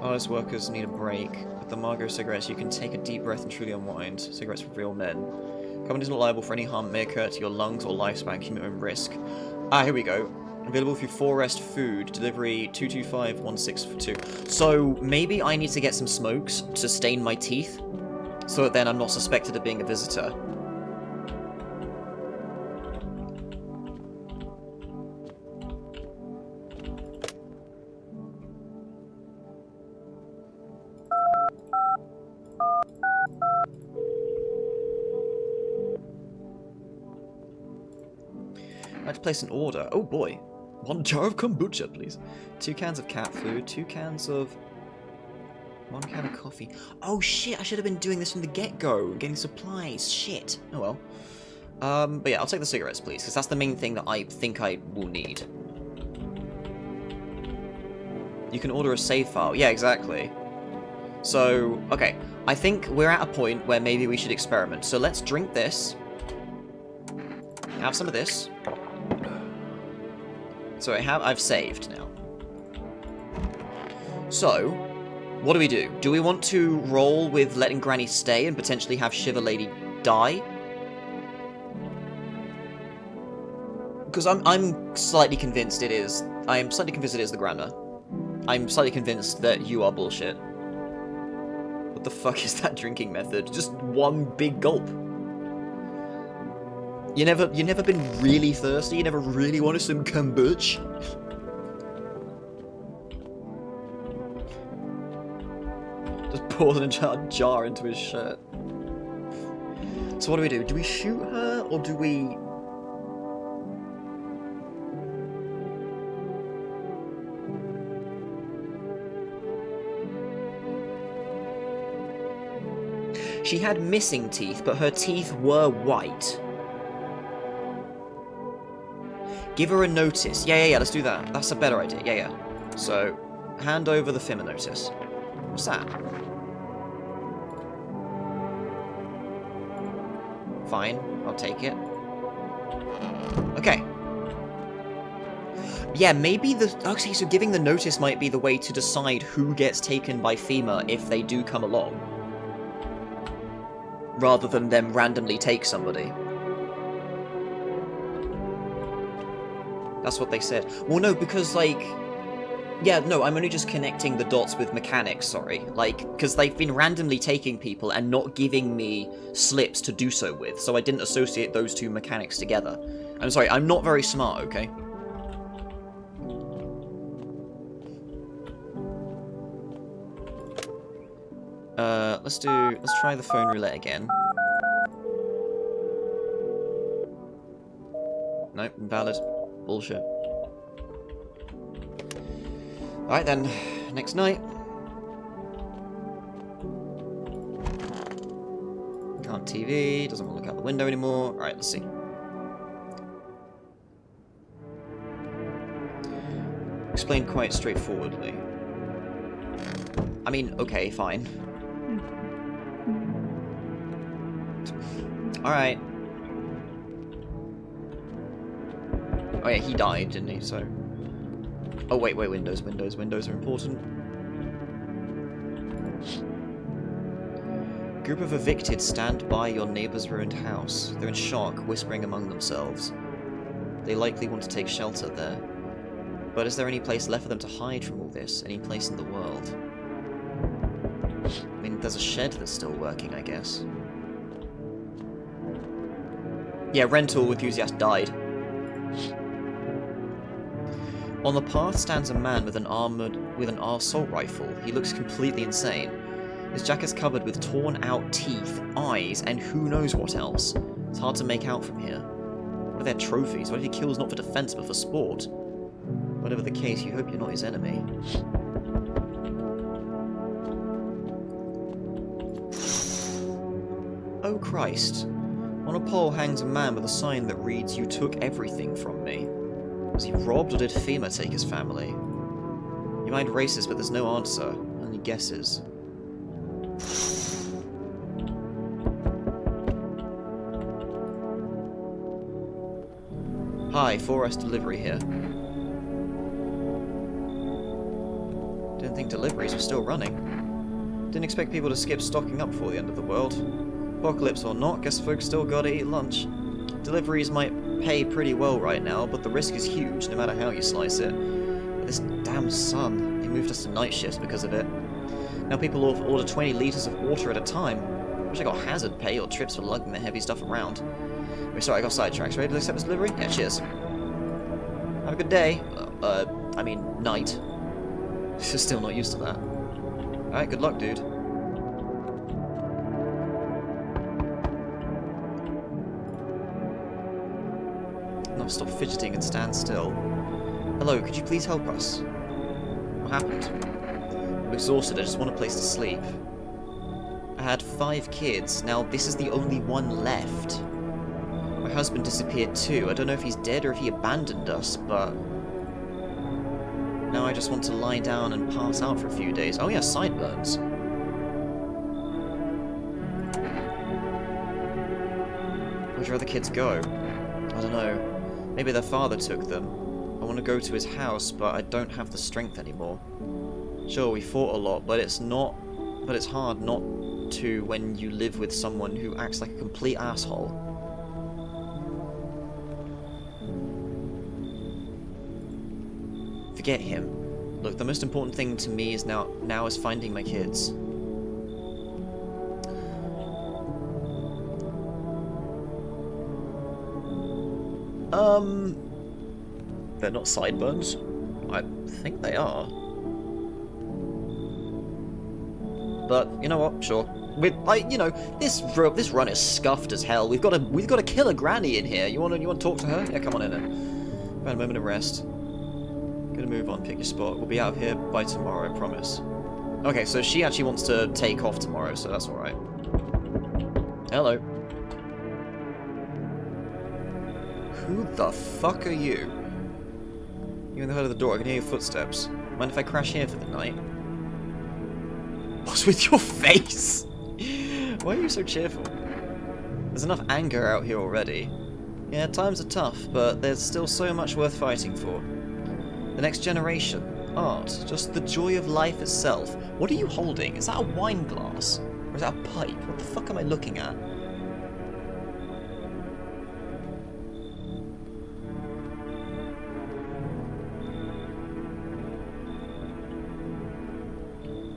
Honest workers need a break. With the Margot cigarettes, you can take a deep breath and truly unwind. Cigarettes for real men. Company is not liable for any harm may occur to your lungs or lifespan, keep your own risk. Ah, here we go. Available through Forest Food, delivery 2251642. So maybe I need to get some smokes to stain my teeth, so that then I'm not suspected of being a visitor. I had to place an order. Oh boy. 1 jar of kombucha, please. 2 cans of cat food, 2 cans of... 1 can of coffee. Oh shit, I should have been doing this from the get-go. Getting supplies. Shit. Oh well. But yeah, I'll take the cigarettes, please, because that's the main thing that I think I will need. You can order a save file. Yeah, exactly. So, okay. I think we're at a point where maybe we should experiment. So let's drink this. Have some of this. So I've saved now. So, what do? Do we want to roll with letting Granny stay and potentially have Shiver Lady die? Because I'm slightly convinced it is. I'm slightly convinced it is the grandma. I'm slightly convinced that you are bullshit. What the fuck is that drinking method? Just one big gulp. You never been really thirsty? You never really wanted some kombucha? Just pours in a jar into his shirt. So what do? Do we shoot her, or do we... She had missing teeth, but her teeth were white. Give her a notice. Yeah, let's do that. That's a better idea. Yeah. So, hand over the FIMA notice. What's that? Fine, I'll take it. Okay. Yeah, maybe the... Okay, so giving the notice might be the way to decide who gets taken by FEMA if they do come along. Rather than them randomly take somebody. That's what they said. Well, no, because, like... Yeah, no, I'm only just connecting the dots with mechanics, sorry. Like, because they've been randomly taking people and not giving me slips to do so with, so I didn't associate those two mechanics together. I'm sorry, I'm not very smart, okay? Let's try the phone roulette again. Nope, invalid. Bullshit. Alright then, next night. Can't TV, doesn't want to look out the window anymore. Alright, let's see. Explained quite straightforwardly. I mean, okay, fine. Alright. Oh yeah, he died, didn't he? So... Oh wait, windows are important. Group of evicted stand by your neighbor's ruined house. They're in shock, whispering among themselves. They likely want to take shelter there. But is there any place left for them to hide from all this? Any place in the world? I mean, there's a shed that's still working, I guess. Yeah, rental enthusiast died. On the path stands a man with an assault rifle. He looks completely insane. His jacket's covered with torn out teeth, eyes, and who knows what else. It's hard to make out from here. What are their trophies? What if he kills not for defense but for sport? Whatever the case, you hope you're not his enemy. Oh Christ. On a pole hangs a man with a sign that reads, "You took everything from me." Was he robbed or did FEMA take his family? You might racist, but there's no answer. Only guesses. Hi, 4S delivery here. Didn't think deliveries were still running. Didn't expect people to skip stocking up before the end of the world. Apocalypse or not, guess folks still gotta eat lunch. Deliveries might pay pretty well right now, but the risk is huge, no matter how you slice it. But this damn sun, they moved us to night shifts because of it. Now people order 20 litres of water at a time. Wish I got hazard pay or trips for lugging the heavy stuff around. Wait, sorry, I got sidetracked. Ready to accept this delivery? Yeah, cheers. Have a good day. I mean, night. Still not used to that. Alright, good luck, dude. Now stop fidgeting and stand still. Hello, could you please help us? What happened? I'm exhausted, I just want a place to sleep. I had 5 kids, now this is the only one left. My husband disappeared too. I don't know if he's dead or if he abandoned us, but... now I just want to lie down and pass out for a few days. Oh yeah, sideburns. Where'd your other kids go? I don't know. Maybe their father took them. I want to go to his house, but I don't have the strength anymore. Sure, we fought a lot, but it's hard not to when you live with someone who acts like a complete asshole. Forget him. Look, the most important thing to me is now is finding my kids. They're not sideburns. I think they are. But you know what? Sure. This run is scuffed as hell. We've got to kill a granny in here. You want to talk to her? Yeah, come on in then. About a moment of rest. Gonna move on. Pick your spot. We'll be out of here by tomorrow. I promise. Okay, so she actually wants to take off tomorrow, so that's all right. Hello. Who the fuck are you? You're in the hood of the door. I can hear your footsteps. Mind if I crash here for the night? What's with your face? Why are you so cheerful? There's enough anger out here already. Yeah, times are tough, but there's still so much worth fighting for. The next generation. Art. Just the joy of life itself. What are you holding? Is that a wine glass? Or is that a pipe? What the fuck am I looking at?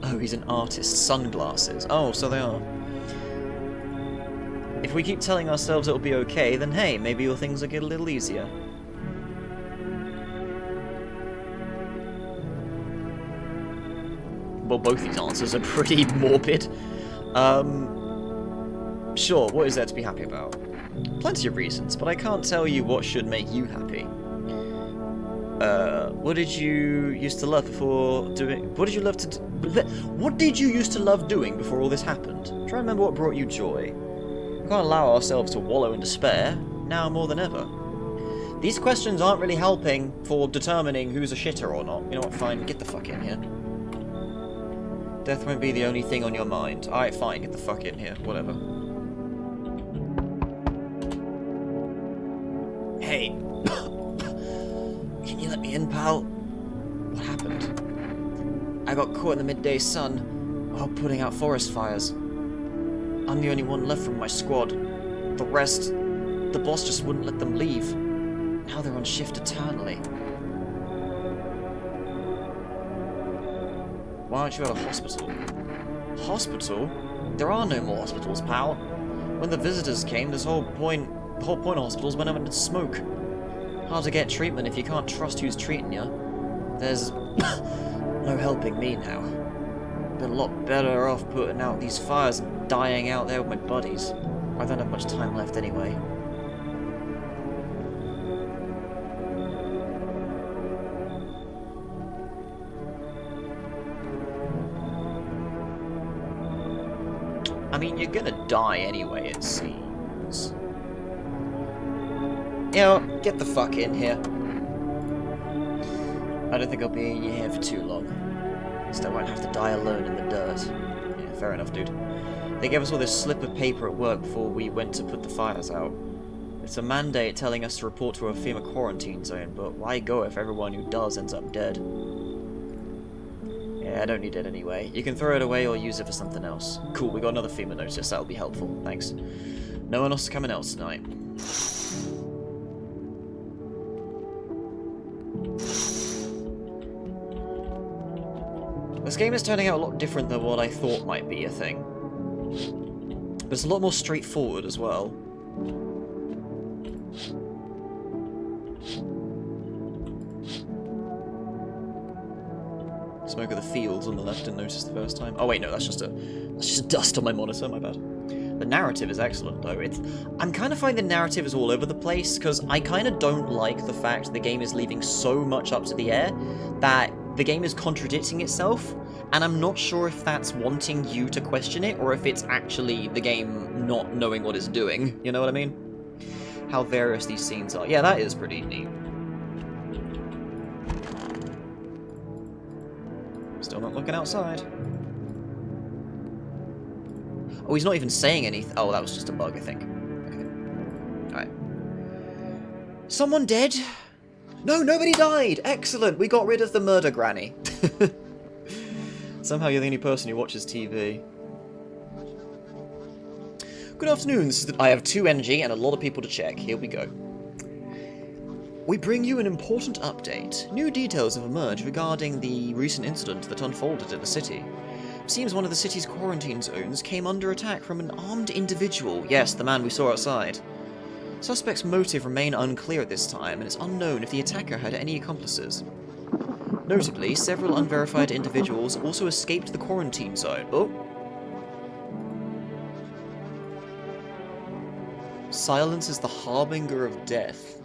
Oh, he's an artist. Sunglasses. Oh, so they are. If we keep telling ourselves it'll be okay, then hey, maybe your things will get a little easier. Well, both these answers are pretty morbid. Sure, what is there to be happy about? Plenty of reasons, but I can't tell you what should make you happy. What did you used to love before doing? What did you love to? What did you used to love doing before all this happened? Try to remember what brought you joy. We can't allow ourselves to wallow in despair now more than ever. These questions aren't really helping for determining who's a shitter or not. You know what? Fine, get the fuck in here. Death won't be the only thing on your mind. Alright, fine, get the fuck in here. Whatever. Hey. Can you let me in, pal? What happened? I got caught in the midday sun while putting out forest fires. I'm the only one left from my squad. The rest, the boss just wouldn't let them leave. Now they're on shift eternally. Why aren't you at a hospital? Hospital? There are no more hospitals, pal. When the visitors came, the whole point of hospitals went up into smoke. Hard to get treatment if you can't trust who's treating you. There's no helping me now. Been a lot better off putting out these fires and dying out there with my buddies. I don't have much time left anyway. I mean, you're gonna die anyway, it seems. You know, get the fuck in here. I don't think I'll be here for too long. At least I won't have to die alone in the dirt. Yeah, fair enough, dude. They gave us all this slip of paper at work before we went to put the fires out. It's a mandate telling us to report to a FEMA quarantine zone, but why go if everyone who does ends up dead? Yeah, I don't need it anyway. You can throw it away or use it for something else. Cool, we got another FEMA notice. That'll be helpful. Thanks. No one else is coming else tonight. This game is turning out a lot different than what I thought might be a thing. But it's a lot more straightforward as well. Smoke of the fields on the left, didn't notice the first time. Oh wait, no, that's just dust on my monitor, my bad. The narrative is excellent though. I'm kind of finding the narrative is all over the place, because I kind of don't like the fact the game is leaving so much up to the air that the game is contradicting itself, and I'm not sure if that's wanting you to question it, or if it's actually the game not knowing what it's doing, you know what I mean? How various these scenes are. Yeah, that is pretty neat. Still not looking outside. Oh, he's not even saying anything. Oh, that was just a bug, I think. Okay. Alright. Someone dead? No, nobody died! Excellent! We got rid of the murder granny. Somehow you're the only person who watches TV. Good afternoon, I have 2 NG and a lot of people to check. Here we go. We bring you an important update. New details have emerged regarding the recent incident that unfolded in the city. It seems one of the city's quarantine zones came under attack from an armed individual. Yes, the man we saw outside. Suspect's motive remain unclear at this time, and it's unknown if the attacker had any accomplices. Notably, several unverified individuals also escaped the quarantine zone. Oh. Silence is the harbinger of death.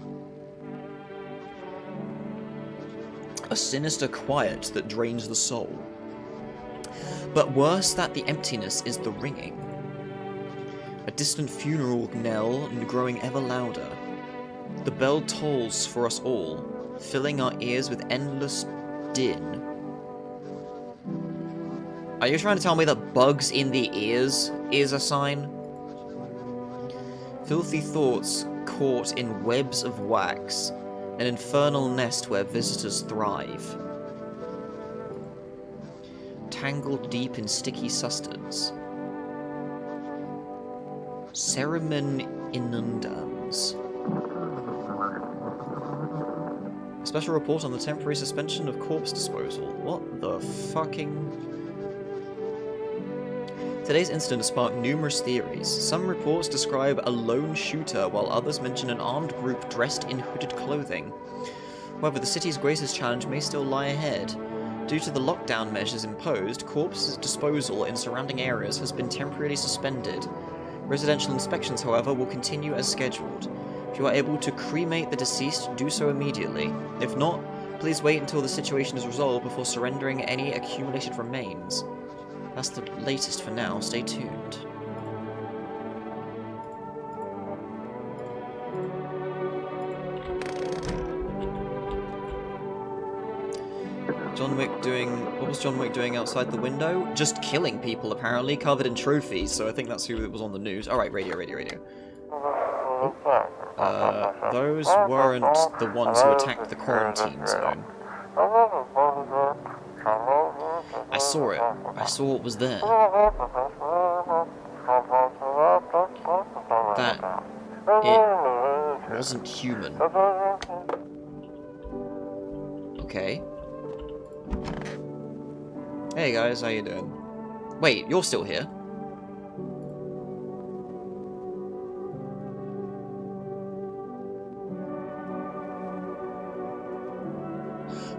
A sinister quiet that drains the soul. But worse that the emptiness is the ringing. A distant funeral knell growing ever louder. The bell tolls for us all, filling our ears with endless din. Are you trying to tell me that bugs in the ears is a sign? Filthy thoughts caught in webs of wax, an infernal nest where visitors thrive. Tangled deep in sticky sustenance. Ceremen inundans. A special report on the temporary suspension of corpse disposal. What the fucking... Today's incident has sparked numerous theories. Some reports describe a lone shooter, while others mention an armed group dressed in hooded clothing. However, the city's greatest challenge may still lie ahead. Due to the lockdown measures imposed, corpse disposal in surrounding areas has been temporarily suspended. Residential inspections, however, will continue as scheduled. If you are able to cremate the deceased, do so immediately. If not, Please wait until the situation is resolved before surrendering any accumulated remains. That's the latest for now. Stay tuned. John Wick doing... What was John Wick doing outside the window? Just killing people, apparently, covered in trophies, so I think that's who was on the news. Alright, radio. Those weren't the ones who attacked the quarantine zone. I saw it. I saw what was there. That... it wasn't human. Okay. Hey guys, how you doing? Wait, you're still here?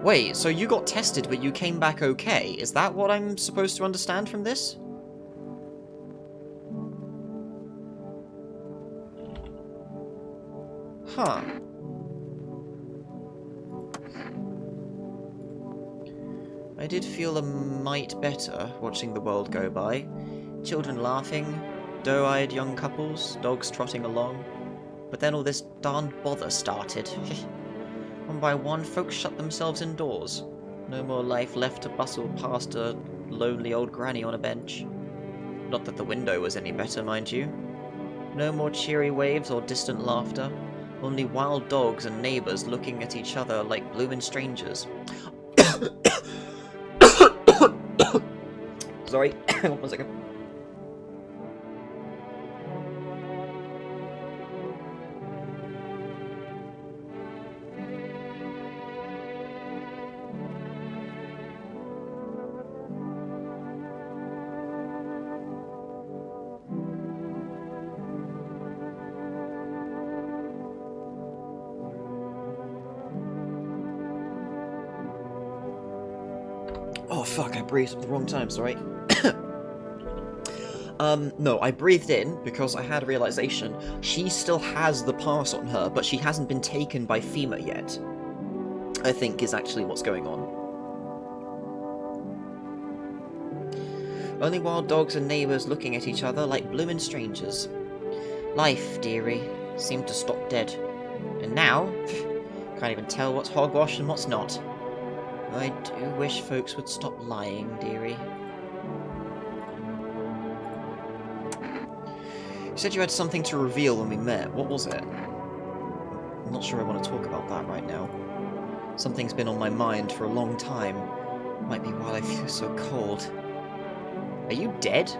Wait, so you got tested but you came back okay? Is that what I'm supposed to understand from this? Huh. I did feel a mite better watching the world go by. Children laughing, doe-eyed young couples, dogs trotting along. But then all this darn bother started. One by one, folks shut themselves indoors. No more life left to bustle past a lonely old granny on a bench. Not that the window was any better, mind you. No more cheery waves or distant laughter. Only wild dogs and neighbours looking at each other like bloomin' strangers. Sorry, hang on 1 second. Oh fuck, I breathed at the wrong time, sorry. No, I breathed in because I had a realization. She still has the pass on her, but she hasn't been taken by FEMA yet. I think is actually what's going on. Only wild dogs and neighbours looking at each other like bloomin' strangers. Life, dearie, seemed to stop dead. And now, can't even tell what's hogwash and what's not. I do wish folks would stop lying, dearie. You said you had something to reveal when we met. What was it? I'm not sure I want to talk about that right now. Something's been on my mind for a long time. Might be why I feel so cold. Are you dead?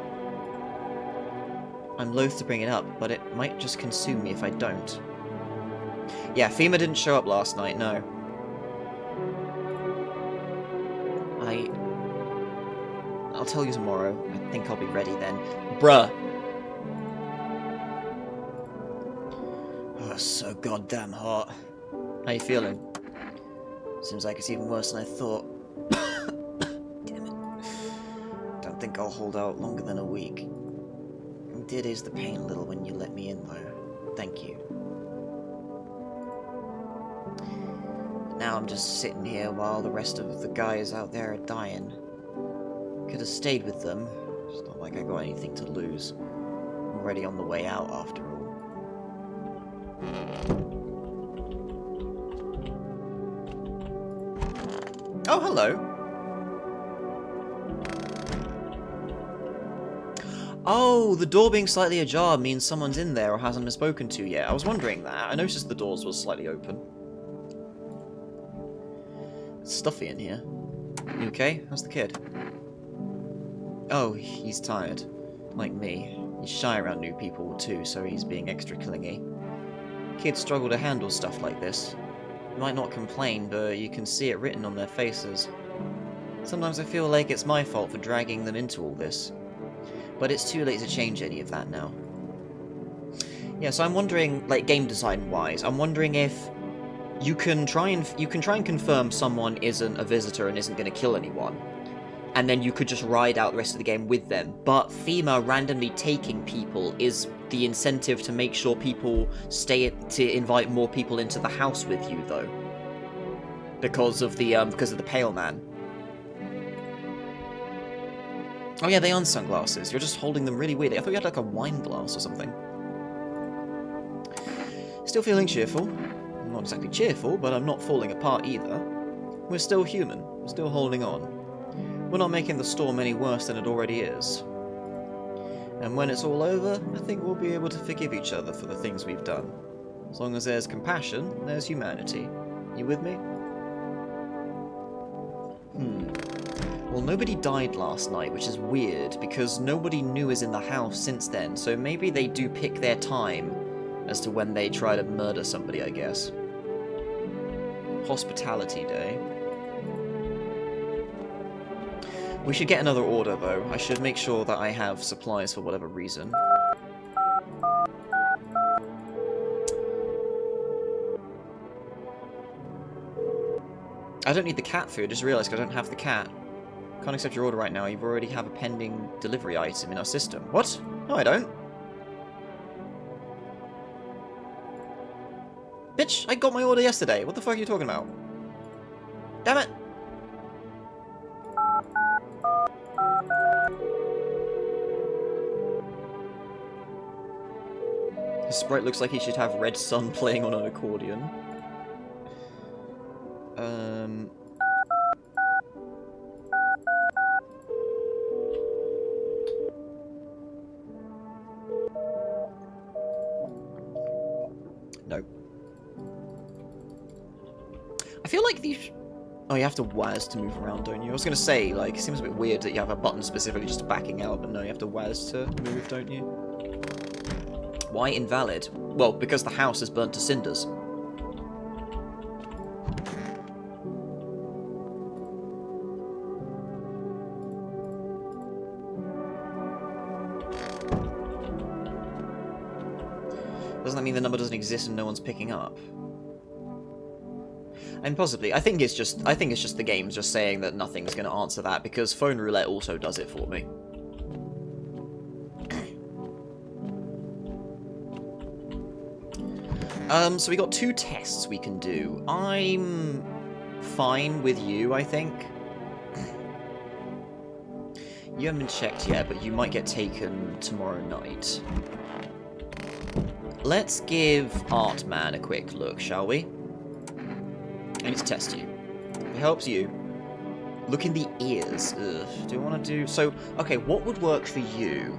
I'm loath to bring it up, but it might just consume me if I don't. Yeah, FEMA didn't show up last night, no. I'll tell you tomorrow. I think I'll be ready then. Bruh! Oh, so goddamn hot. How you feeling? Seems like it's even worse than I thought. Damn it. Don't think I'll hold out longer than a week. It did ease the pain a little when you let me in, though. Thank you. Now I'm just sitting here while the rest of the guys out there are dying. Could have stayed with them. It's not like I got anything to lose. I'm already on the way out after all. Oh, hello. Oh, the door being slightly ajar means someone's in there or hasn't been spoken to yet. I was wondering that. I noticed the doors were slightly open. It's stuffy in here. You okay? How's the kid? Oh, he's tired. Like me. He's shy around new people too, so he's being extra clingy. Kids struggle to handle stuff like this. They might not complain, but you can see it written on their faces. Sometimes I feel like it's my fault for dragging them into all this. But it's too late to change any of that now. Yeah, so I'm wondering, like, game design-wise, I'm wondering if you can try and confirm someone isn't a visitor and isn't going to kill anyone, and then you could just ride out the rest of the game with them. But FEMA randomly taking people is the incentive to make sure people stay, to invite more people into the house with you, though. because of the pale man. Oh yeah, they aren't sunglasses. You're just holding them really weird. I thought you had like a wine glass or something. Still feeling cheerful. Not exactly cheerful, but I'm not falling apart either. We're still human. We're still holding on. We're not making the storm any worse than it already is. And when it's all over, I think we'll be able to forgive each other for the things we've done. As long as there's compassion, there's humanity. You with me? Well, nobody died last night, which is weird, because nobody new is in the house since then, so maybe they do pick their time as to when they try to murder somebody, I guess. Hospitality Day. We should get another order, though. I should make sure that I have supplies for whatever reason. I don't need the cat food, I just realised I don't have the cat. Can't accept your order right now, you already have a pending delivery item in our system. What? No, I don't. Bitch, I got my order yesterday. What the fuck are you talking about? Damn it! His sprite looks like he should have Red Sun playing on an accordion. No. I feel like these... Oh, you have to WAS to move around, don't you? I was going to say, like, it seems a bit weird that you have a button specifically just backing out, but no, you have to WAS to move, don't you? Why invalid? Well, because the house is burnt to cinders. Doesn't that mean the number doesn't exist and no one's picking up? And possibly, I think it's just the game's just saying that nothing's going to answer that because phone roulette also does it for me. So we got 2 tests we can do. I'm fine with you, I think. You haven't been checked yet, but you might get taken tomorrow night. Let's give Artman a quick look, shall we? I need to test you. If it helps you, look in the ears. Ugh. Do I want to do... So, okay, what would work for you?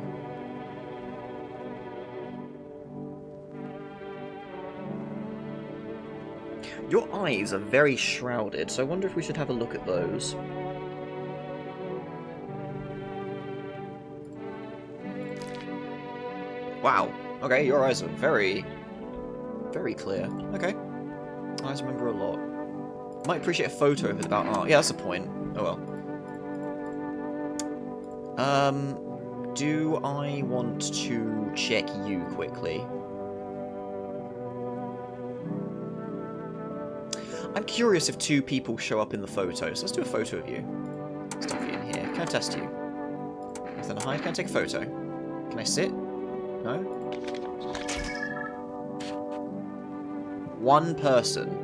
Your eyes are very shrouded, so I wonder if we should have a look at those. Wow. Okay, your eyes are very, very clear. Okay. Eyes remember a lot. Might appreciate a photo if it's about art. Yeah, that's the point. Oh well. Do I want to check you quickly? I'm curious if 2 people show up in the photo, so let's do a photo of you. Stuff you in here. Can I test you? Nothing to hide. Can I take a photo? Can I sit? No? 1 person.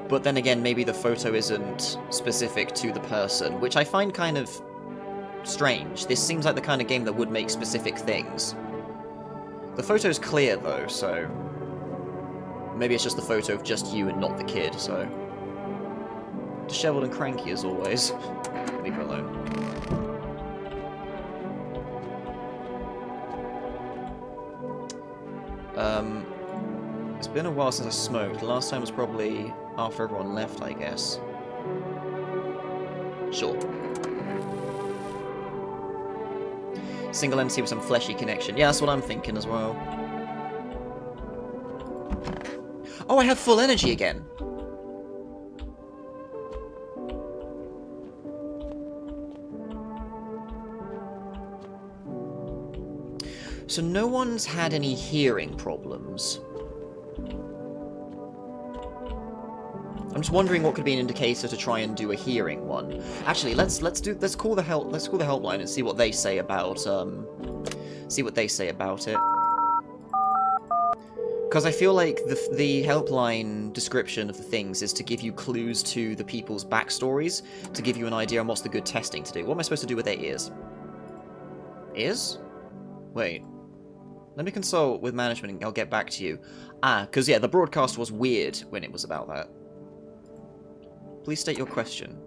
But then again, maybe the photo isn't specific to the person, which I find kind of strange. This seems like the kind of game that would make specific things. The photo's clear though, so maybe it's just the photo of just you and not the kid, so... Disheveled and cranky as always. Leave her alone. It's been a while since I smoked. The last time was probably after everyone left, I guess. Sure. Single MC with some fleshy connection. Yeah, that's what I'm thinking as well. Oh, I have full energy again! So no one's had any hearing problems. I'm just wondering what could be an indicator to try and do a hearing one. Actually, let's call the helpline and see what they say about See what they say about it. Because I feel like the helpline description of the things is to give you clues to the people's backstories, to give you an idea on what's the good testing to do. What am I supposed to do with their ears? Ears? Wait. Let me consult with management and I'll get back to you. Ah, because yeah, the broadcast was weird when it was about that. Please state your question.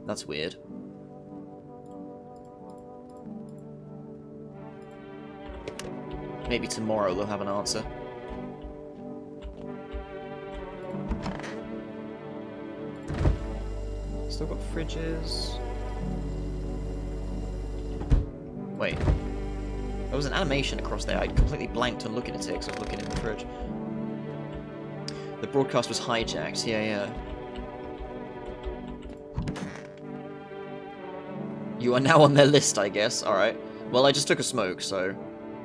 That's weird. Maybe tomorrow they'll have an answer. Still got fridges. Wait. There was an animation across there. I completely blanked on looking at it because I was looking in the fridge. The broadcast was hijacked. Yeah. You are now on their list, I guess. Alright. Well, I just took a smoke, so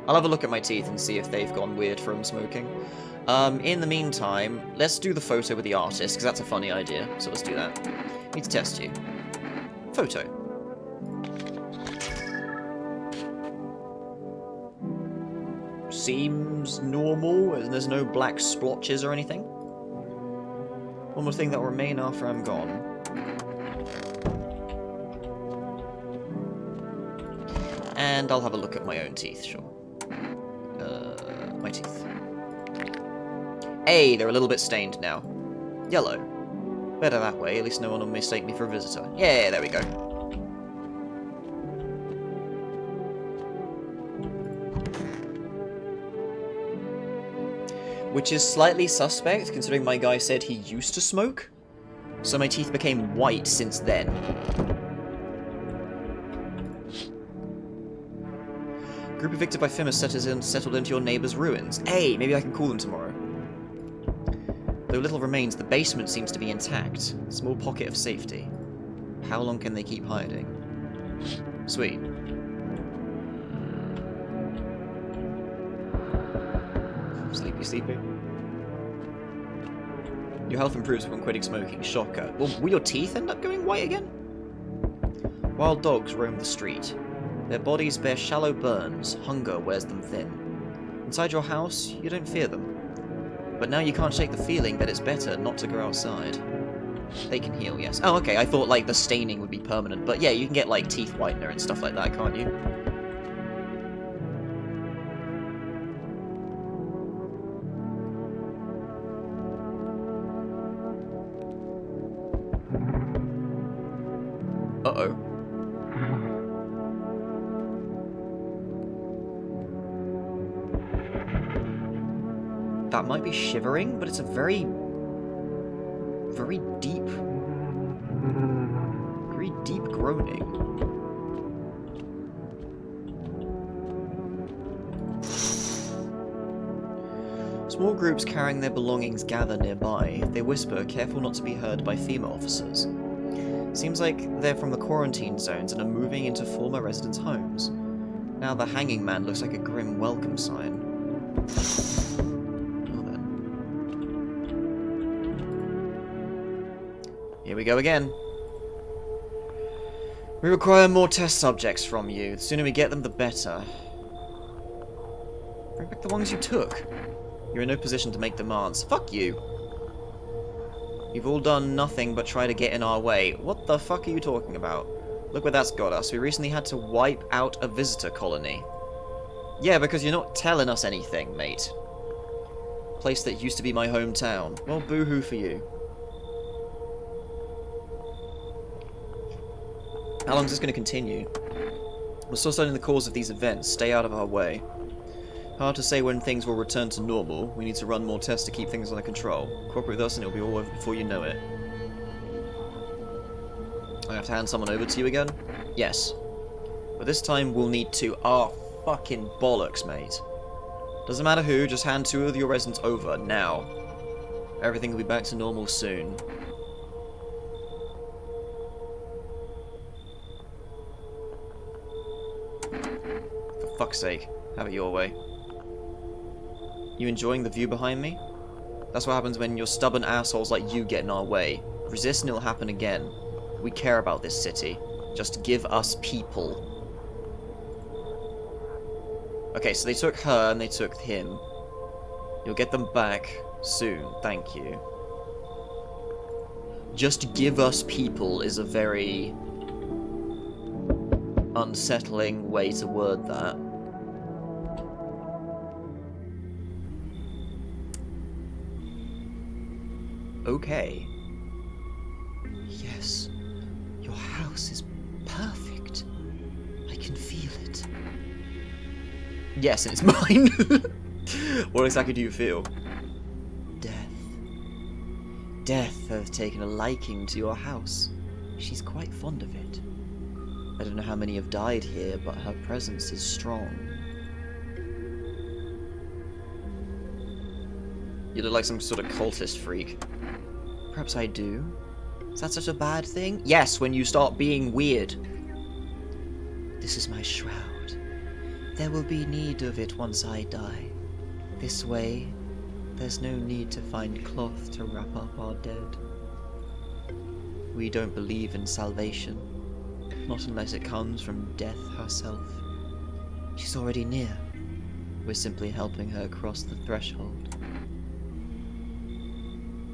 I'll have a look at my teeth and see if they've gone weird from smoking. In the meantime, let's do the photo with the artist, because that's a funny idea. So let's do that. Need to test you. Photo. Seems normal, and there's no black splotches or anything. One more thing that will remain after I'm gone. And I'll have a look at my own teeth, sure. My teeth. Hey, they're a little bit stained now. Yellow. Better that way, at least no one will mistake me for a visitor. Yeah, there we go. Which is slightly suspect, considering my guy said he used to smoke. So my teeth became white since then. Group evicted by Fimus settled into your neighbour's ruins. Hey, maybe I can call them tomorrow. Though little remains, the basement seems to be intact. Small pocket of safety. How long can they keep hiding? Sweet. Sleepy. Your health improves upon quitting smoking. Shocker. Well, will your teeth end up going white again? Wild dogs roam the street. Their bodies bear shallow burns. Hunger wears them thin. Inside your house, you don't fear them. But now you can't shake the feeling that it's better not to go outside. They can heal, yes. Oh, okay, I thought, like, the staining would be permanent. But yeah, you can get, like, teeth whitener and stuff like that, can't you? Uh-oh. That might be shivering, but it's a very deep groaning. Small groups carrying their belongings gather nearby. They whisper, careful not to be heard by female officers. Seems like they're from the quarantine zones and are moving into former residents' homes. Now the hanging man looks like a grim welcome sign. Here we go again. We require more test subjects from you. The sooner we get them, the better. Bring back the ones you took. You're in no position to make demands. Fuck you. You've all done nothing but try to get in our way. What the fuck are you talking about? Look where that's got us. We recently had to wipe out a visitor colony. Yeah, because you're not telling us anything, mate. Place that used to be my hometown. Well, boo-hoo for you. How long is this going to continue? We're still studying the cause of these events. Stay out of our way. Hard to say when things will return to normal. We need to run more tests to keep things under control. Cooperate with us and it'll be all over before you know it. I have to hand someone over to you again? Yes. But this time we'll need to... Oh, fucking bollocks, mate. Doesn't matter who, just hand 2 of your residents over, now. Everything will be back to normal soon. For fuck's sake, have it your way. You enjoying the view behind me? That's what happens when your stubborn assholes like you get in our way. Resist and it'll happen again. We care about this city. Just give us people. Okay, so they took her and they took him. You'll get them back soon, thank you. Just give us people is a very unsettling way to word that. Okay. Yes, your house is perfect. I can feel it. Yes, and it's mine. What exactly do you feel? Death. Death has taken a liking to your house. She's quite fond of it. I don't know how many have died here, but her presence is strong. You look like some sort of cultist freak. Perhaps I do. Is that such a bad thing? Yes, when you start being weird. This is my shroud. There will be need of it once I die. This way, there's no need to find cloth to wrap up our dead. We don't believe in salvation, not unless it comes from death herself. She's already near. We're simply helping her cross the threshold.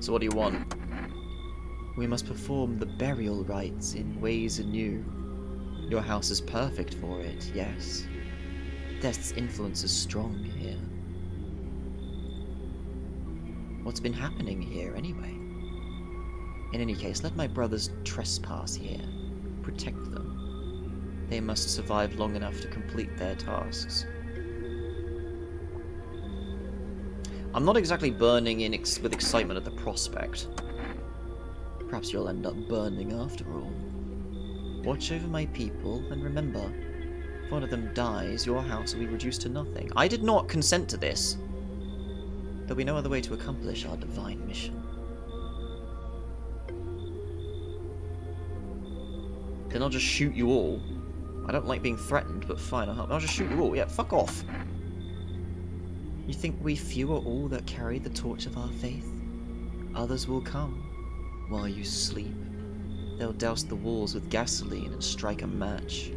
So what do you want? We must perform the burial rites in ways anew. Your house is perfect for it, yes. Death's influence is strong here. What's been happening here, anyway? In any case, let my brothers trespass here. Protect them. They must survive long enough to complete their tasks. I'm not exactly burning in with excitement at the prospect. Perhaps you'll end up burning after all. Watch over my people, and remember, if one of them dies, your house will be reduced to nothing. I did not consent to this. There'll be no other way to accomplish our divine mission. Then I'll just shoot you all. I don't like being threatened, but fine, I'll just shoot you all. Yeah, fuck off. You think we few are all that carry the torch of our faith? Others will come. While you sleep, they'll douse the walls with gasoline and strike a match.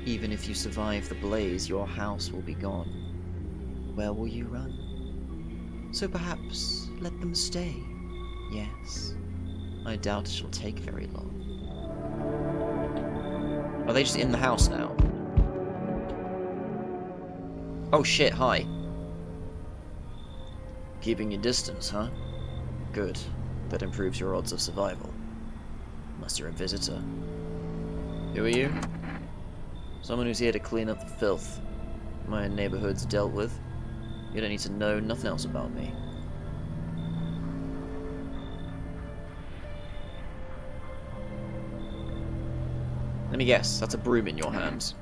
Even if you survive the blaze, your house will be gone. Where will you run? So perhaps let them stay. Yes. I doubt it shall take very long. Are they just in the house now? Oh shit, hi. Keeping your distance, huh? Good. That improves your odds of survival. Unless you're a visitor. Who are you? Someone who's here to clean up the filth. My neighborhood's dealt with. You don't need to know nothing else about me. Let me guess, that's a broom in your hands.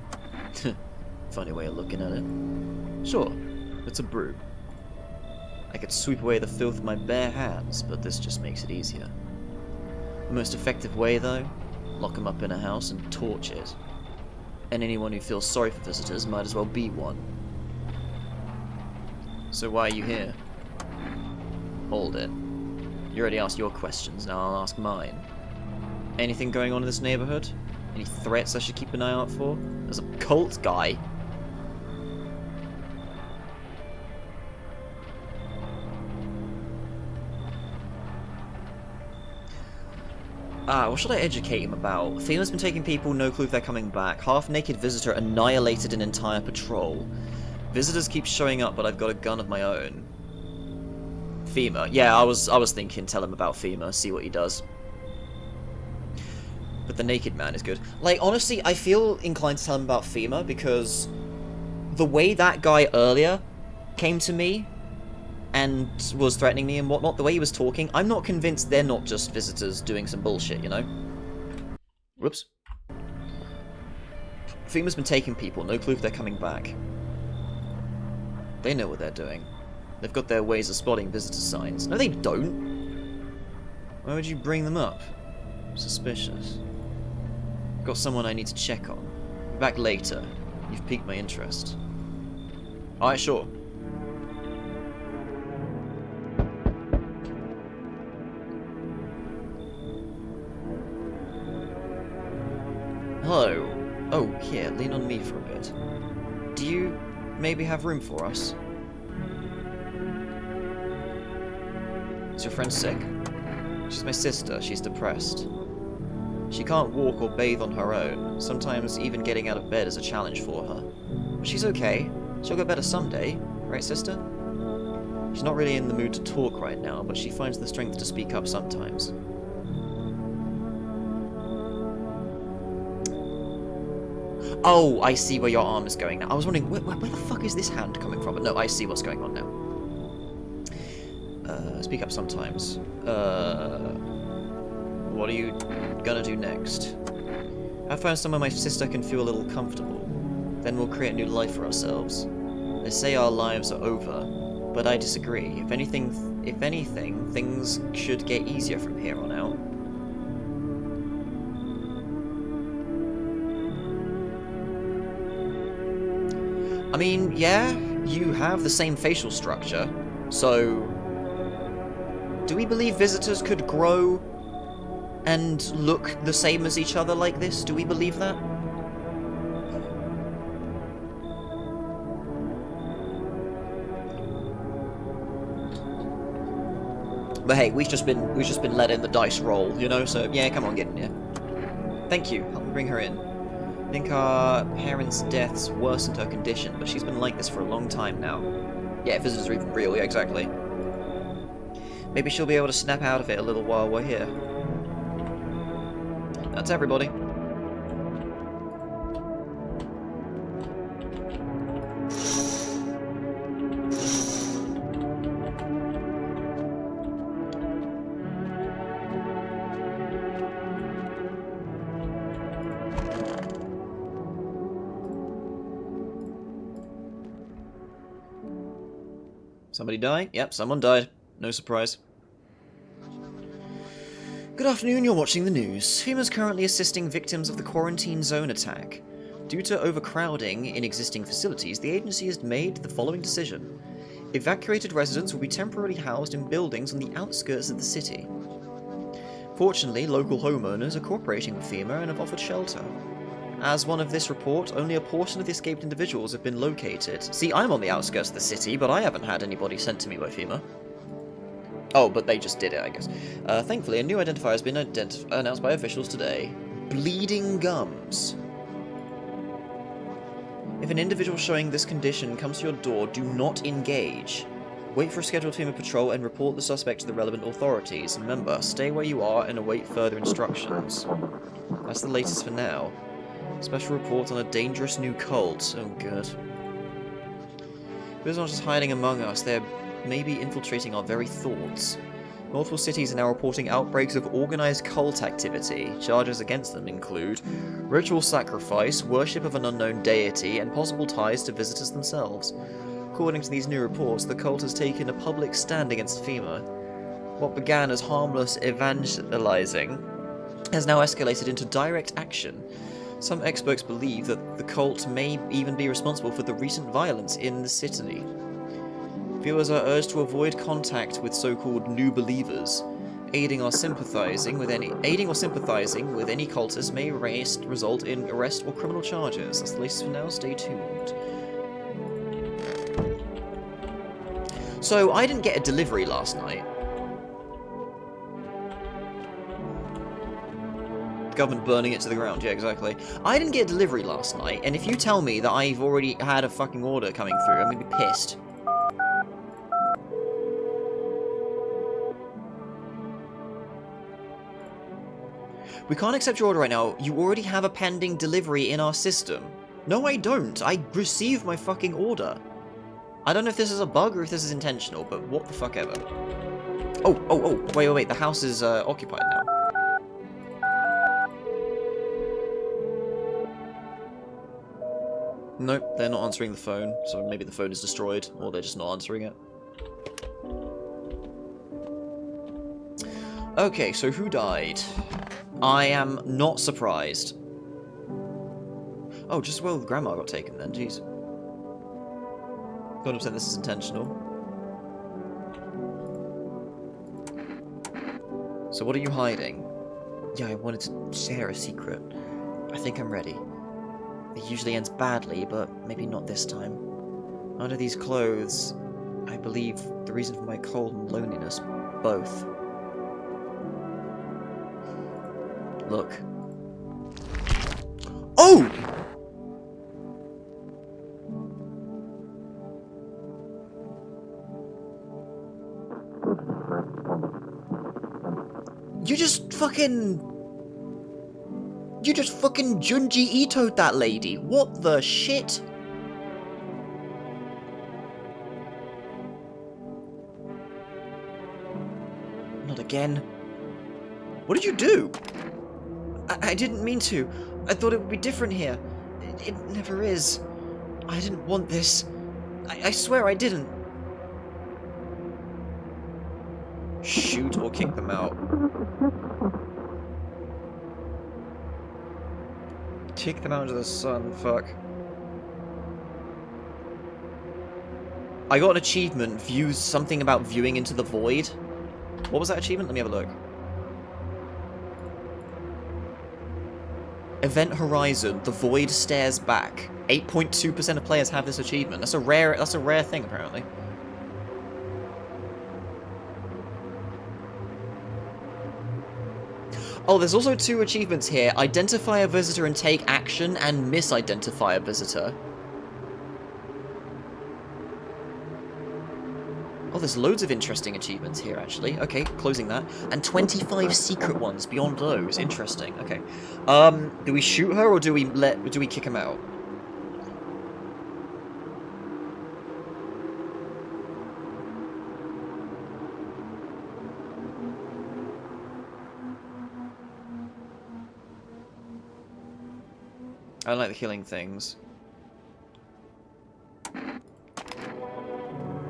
Funny way of looking at it. Sure, it's a broom. I could sweep away the filth with my bare hands, but this just makes it easier. The most effective way, though? Lock them up in a house and torch it. And anyone who feels sorry for visitors might as well be one. So why are you here? Hold it. You already asked your questions, now I'll ask mine. Anything going on in this neighborhood? Any threats I should keep an eye out for? There's a cult guy. What should I educate him about? FEMA's been taking people, no clue if they're coming back. Half-naked visitor annihilated an entire patrol. Visitors keep showing up, but I've got a gun of my own. FEMA. Yeah, I was thinking tell him about FEMA, see what he does. But the naked man is good. Like, honestly, I feel inclined to tell him about FEMA because the way that guy earlier came to me and was threatening me and whatnot, the way he was talking, I'm not convinced they're not just visitors doing some bullshit, you know? Whoops. FEMA's been taking people, no clue if they're coming back. They know what they're doing. They've got their ways of spotting visitor signs. No, they don't. Why would you bring them up? Suspicious. Got someone I need to check on. Be back later. You've piqued my interest. Alright, sure. Hello. Oh, here, lean on me for a bit. Do you maybe have room for us? Is your friend sick? She's my sister. She's depressed. She can't walk or bathe on her own. Sometimes even getting out of bed is a challenge for her. But she's okay. She'll get better someday. Right, sister? She's not really in the mood to talk right now, but she finds the strength to speak up sometimes. Oh, I see where your arm is going now. I was wondering, where the fuck is this hand coming from? But no, I see what's going on now. Speak up sometimes. What are you gonna do next? I found somewhere my sister can feel a little comfortable. Then we'll create a new life for ourselves. They say our lives are over, but I disagree. If anything, things should get easier from here on out. I mean, yeah, you have the same facial structure, so... Do we believe visitors could grow and look the same as each other like this? Do we believe that? But hey, we've just been let in the dice roll, you know, so yeah, come on, get in here. Thank you, help me bring her in. I think our parents' deaths worsened her condition, but she's been like this for a long time now. Yeah, visitors are even real, yeah, exactly. Maybe she'll be able to snap out of it a little while we're here. That's everybody. Somebody die? Yep, someone died. No surprise. Good afternoon, you're watching the news. FEMA's currently assisting victims of the quarantine zone attack. Due to overcrowding in existing facilities, the agency has made the following decision. Evacuated residents will be temporarily housed in buildings on the outskirts of the city. Fortunately, local homeowners are cooperating with FEMA and have offered shelter. As one of this report, only a portion of the escaped individuals have been located. See, I'm on the outskirts of the city, but I haven't had anybody sent to me by FEMA. Oh, but they just did it, I guess. Thankfully, a new identifier has been announced by officials today. Bleeding gums. If an individual showing this condition comes to your door, do not engage. Wait for a scheduled FEMA patrol and report the suspect to the relevant authorities. Remember, stay where you are and await further instructions. That's the latest for now. Special report on a dangerous new cult. Oh, good. They're not just hiding among us, they're maybe infiltrating our very thoughts. Multiple cities are now reporting outbreaks of organized cult activity. Charges against them include ritual sacrifice, worship of an unknown deity, and possible ties to visitors themselves. According to these new reports, the cult has taken a public stand against FEMA. What began as harmless evangelizing has now escalated into direct action. Some experts believe that the cult may even be responsible for the recent violence in the city. Viewers are urged to avoid contact with so-called new believers. Aiding or sympathizing with any cultists may result in arrest or criminal charges. That's the latest for now. Stay tuned. So, I didn't get a delivery last night. Government burning it to the ground, yeah, exactly. I didn't get a delivery last night, and if you tell me that I've already had a fucking order coming through, I'm gonna be pissed. We can't accept your order right now. You already have a pending delivery in our system. No, I don't. I received my fucking order. I don't know if this is a bug or if this is intentional, but what the fuck ever. Oh, wait. The house is occupied now. Nope, they're not answering the phone, so maybe the phone is destroyed, or they're just not answering it. Okay, so who died? I am not surprised. Oh, just well Grandma got taken then, jeez. 100% this is intentional. So what are you hiding? Yeah, I wanted to share a secret. I think I'm ready. It usually ends badly, but maybe not this time. Under these clothes, I believe the reason for my cold and loneliness, both. Look. Oh! You just fucking Junji Ito'd that lady. What the shit? Not again. What did you do? I didn't mean to. I thought it would be different here. It never is. I didn't want this. I swear I didn't. Shoot or kick them out. Kick them out into the sun, fuck. I got an achievement, views something about viewing into the void. What was that achievement? Let me have a look. Event Horizon, the void stares back. 8.2% of players have this achievement. That's a rare thing apparently. Oh, there's also 2 achievements here. Identify a visitor and take action, and misidentify a visitor. Oh, there's loads of interesting achievements here, actually. Okay, closing that. And 25 secret ones beyond those. Interesting. Okay. Do we shoot her, or do we kick him out? I don't like the killing things.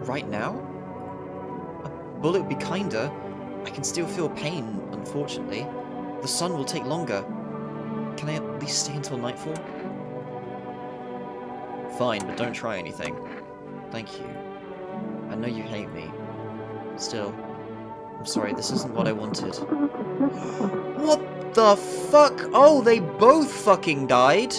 Right now? A bullet would be kinder. I can still feel pain, unfortunately. The sun will take longer. Can I at least stay until nightfall? Fine, but don't try anything. Thank you. I know you hate me. Still, I'm sorry, this isn't what I wanted. What the fuck? Oh, they both fucking died?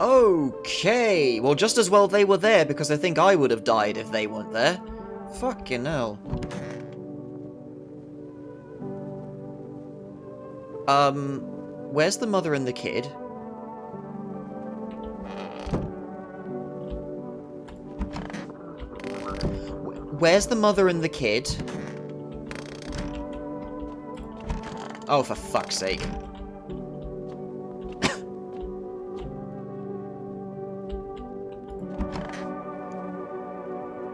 Okay, well just as well they were there, because I think I would have died if they weren't there. Fucking hell. Where's the mother and the kid? Where's the mother and the kid? Oh, for fuck's sake.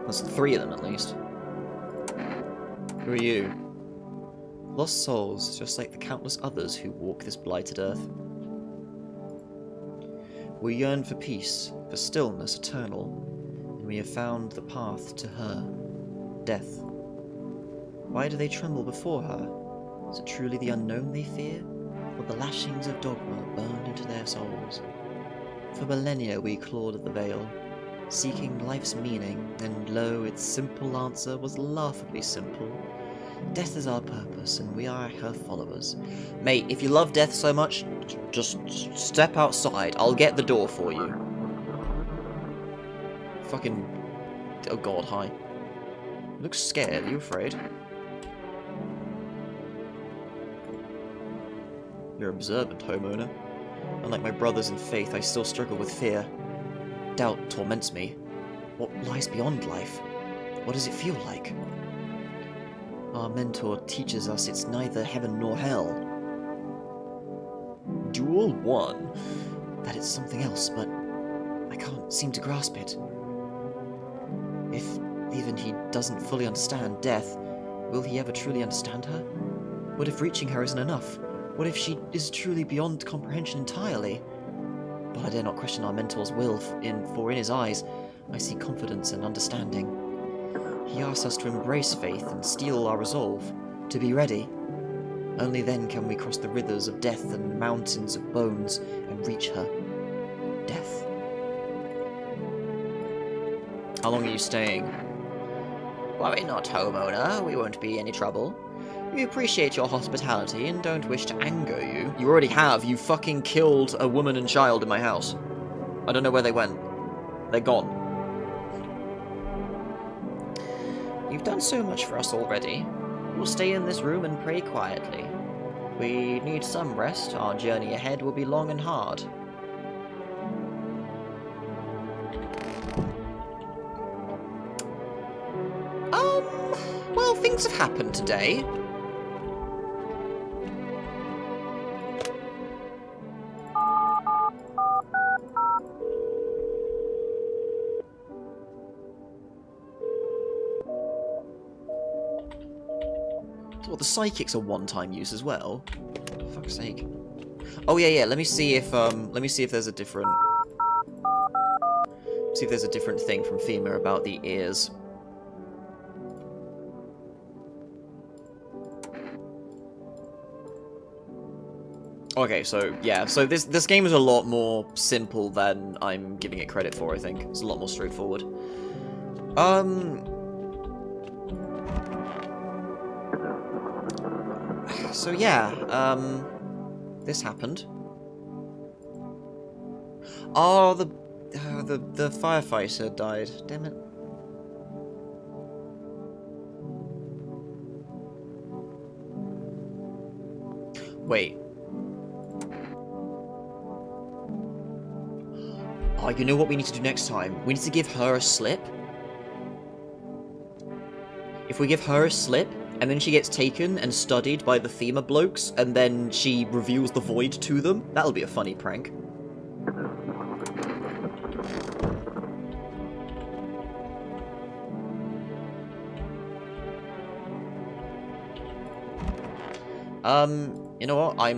There's 3 of them, at least. Who are you? Lost souls, just like the countless others who walk this blighted earth. We yearn for peace, for stillness eternal, and we have found the path to her, death. Why do they tremble before her? Is it truly the unknown they fear, or the lashings of dogma burned into their souls? For millennia we clawed at the veil, seeking life's meaning, and lo, its simple answer was laughably simple. Death is our purpose, and we are her followers. Mate, if you love death so much, just step outside. I'll get the door for you. Fucking... Oh god, hi. You look scared. Are you afraid? You're observant, homeowner. Unlike my brothers in faith, I still struggle with fear. Doubt torments me. What lies beyond life? What does it feel like? Our mentor teaches us it's neither heaven nor hell. Duel 1. That it's something else, but I can't seem to grasp it. If even he doesn't fully understand death, will he ever truly understand her? What if reaching her isn't enough? What if she is truly beyond comprehension entirely? But I dare not question our mentor's will, for in his eyes, I see confidence and understanding. He asks us to embrace faith and steel our resolve, to be ready. Only then can we cross the rivers of death and mountains of bones and reach her. Death. How long are you staying? Worry not, homeowner. We won't be any trouble. We appreciate your hospitality and don't wish to anger you. You already have. You fucking killed a woman and child in my house. I don't know where they went. They're gone. You've done so much for us already. We'll stay in this room and pray quietly. We need some rest. Our journey ahead will be long and hard. Well, things have happened today. Well, the psychics are one-time use as well. For fuck's sake. Oh yeah, yeah. Let me see if there's a different. See if there's a different thing from FEMA about the ears. Okay, so yeah, so this game is a lot more simple than I'm giving it credit for. I think it's a lot more straightforward. So yeah, this happened. Oh, the firefighter died. Damn it. Wait. Oh, you know what we need to do next time? We need to give her a slip. If we give her a slip, and then she gets taken and studied by the FEMA blokes, and then she reveals the void to them, that'll be a funny prank. You know what? I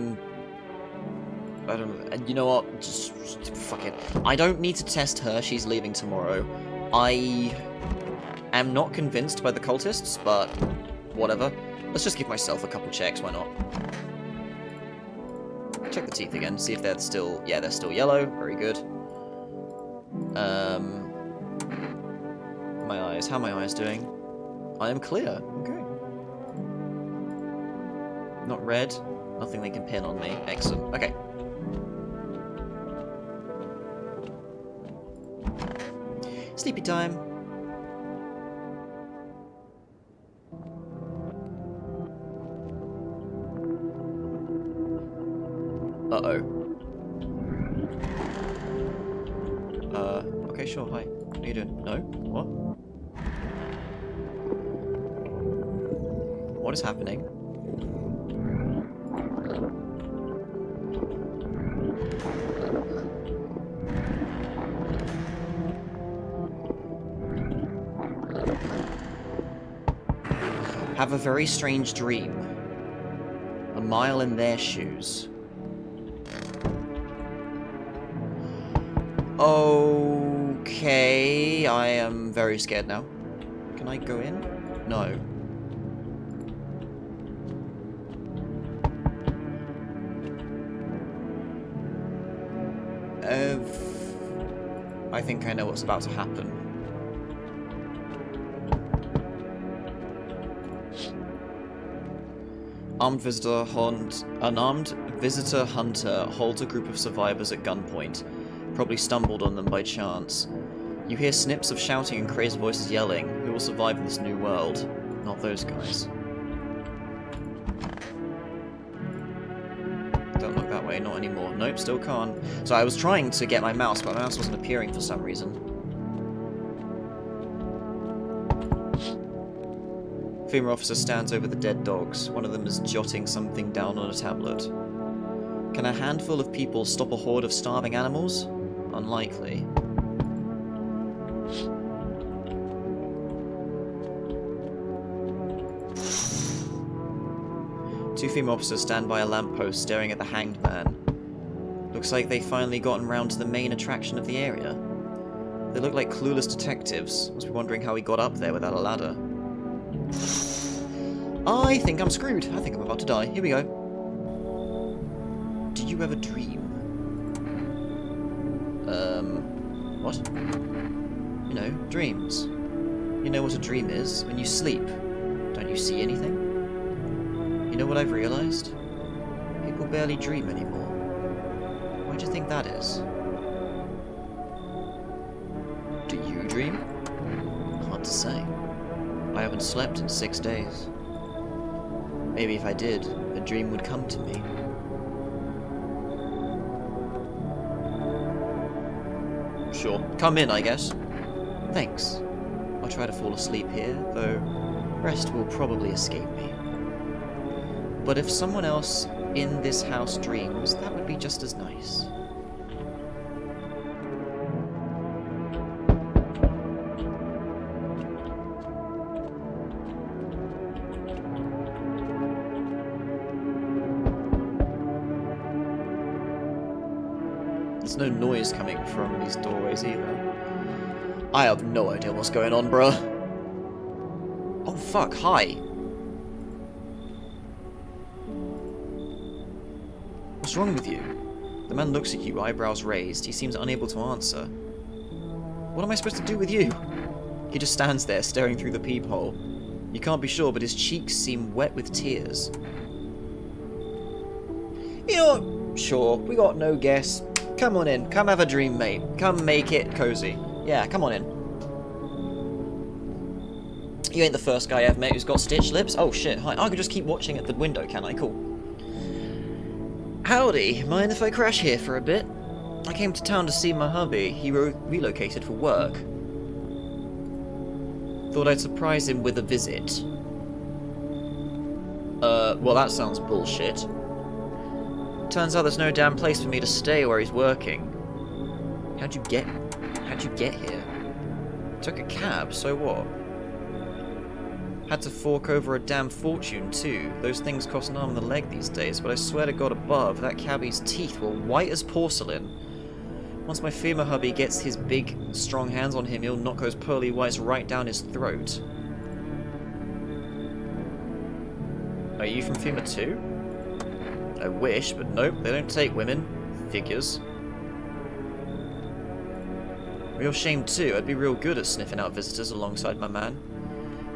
don't know. You know what? Just fuck it. I don't need to test her. She's leaving tomorrow. I am not convinced by the cultists, but whatever. Let's just give myself a couple checks. Why not? Check the teeth again. See if they're still... Yeah, they're still yellow. Very good. My eyes. How are my eyes doing? I am clear. Okay. Not red. Nothing they can pin on me. Excellent. Okay. Sleepy time. Uh-oh. Okay, sure, hi. How you doing? No? What? What is happening? Have a very strange dream. A mile in their shoes. Okay, I am very scared now. Can I go in? No. I think I know what's about to happen. An armed visitor hunter holds a group of survivors at gunpoint. Probably stumbled on them by chance. You hear snips of shouting and crazed voices yelling. Who will survive in this new world? Not those guys. Don't look that way, not anymore. Nope, still can't. So I was trying to get my mouse, but my mouse wasn't appearing for some reason. FEMA officer stands over the dead dogs. One of them is jotting something down on a tablet. Can a handful of people stop a horde of starving animals? Unlikely. Two FEMA officers stand by a lamppost staring at the hanged man. Looks like they've finally gotten round to the main attraction of the area. They look like clueless detectives. Must be wondering how he got up there without a ladder. I think I'm screwed. I think I'm about to die. Here we go. Do you ever dream? What? You know, dreams. You know what a dream is? When you sleep, don't you see anything? You know what I've realized? People barely dream anymore. Why do you think that is? Do you dream? Hard to say. I haven't slept in 6 days. Maybe if I did, a dream would come to me. Sure. Come in, I guess. Thanks. I'll try to fall asleep here, though rest will probably escape me. But if someone else in this house dreams, that would be just as nice. There's no noise coming from these doorways either. I have no idea what's going on, bruh. Oh fuck, hi. What's wrong with you? The man looks at you, eyebrows raised. He seems unable to answer. What am I supposed to do with you? He just stands there, staring through the peephole. You can't be sure, but his cheeks seem wet with tears. You know, sure, we got no guess. Come on in. Come have a dream, mate. Come make it cozy. Yeah, come on in. You ain't the first guy I've met who's got stitched lips. Oh shit, hi. I could just keep watching at the window, can I? Cool. Howdy. Mind if I crash here for a bit? I came to town to see my hubby. He relocated for work. Thought I'd surprise him with a visit. Well that sounds bullshit. Turns out there's no damn place for me to stay where he's working. How'd you get here? Took a cab, so what? Had to fork over a damn fortune too. Those things cost an arm and a leg these days, but I swear to God above, that cabbie's teeth were white as porcelain. Once my FEMA hubby gets his big, strong hands on him, he'll knock those pearly whites right down his throat. Are you from FEMA too? I wish, but nope, they don't take women. Figures. Real shame too, I'd be real good at sniffing out visitors alongside my man.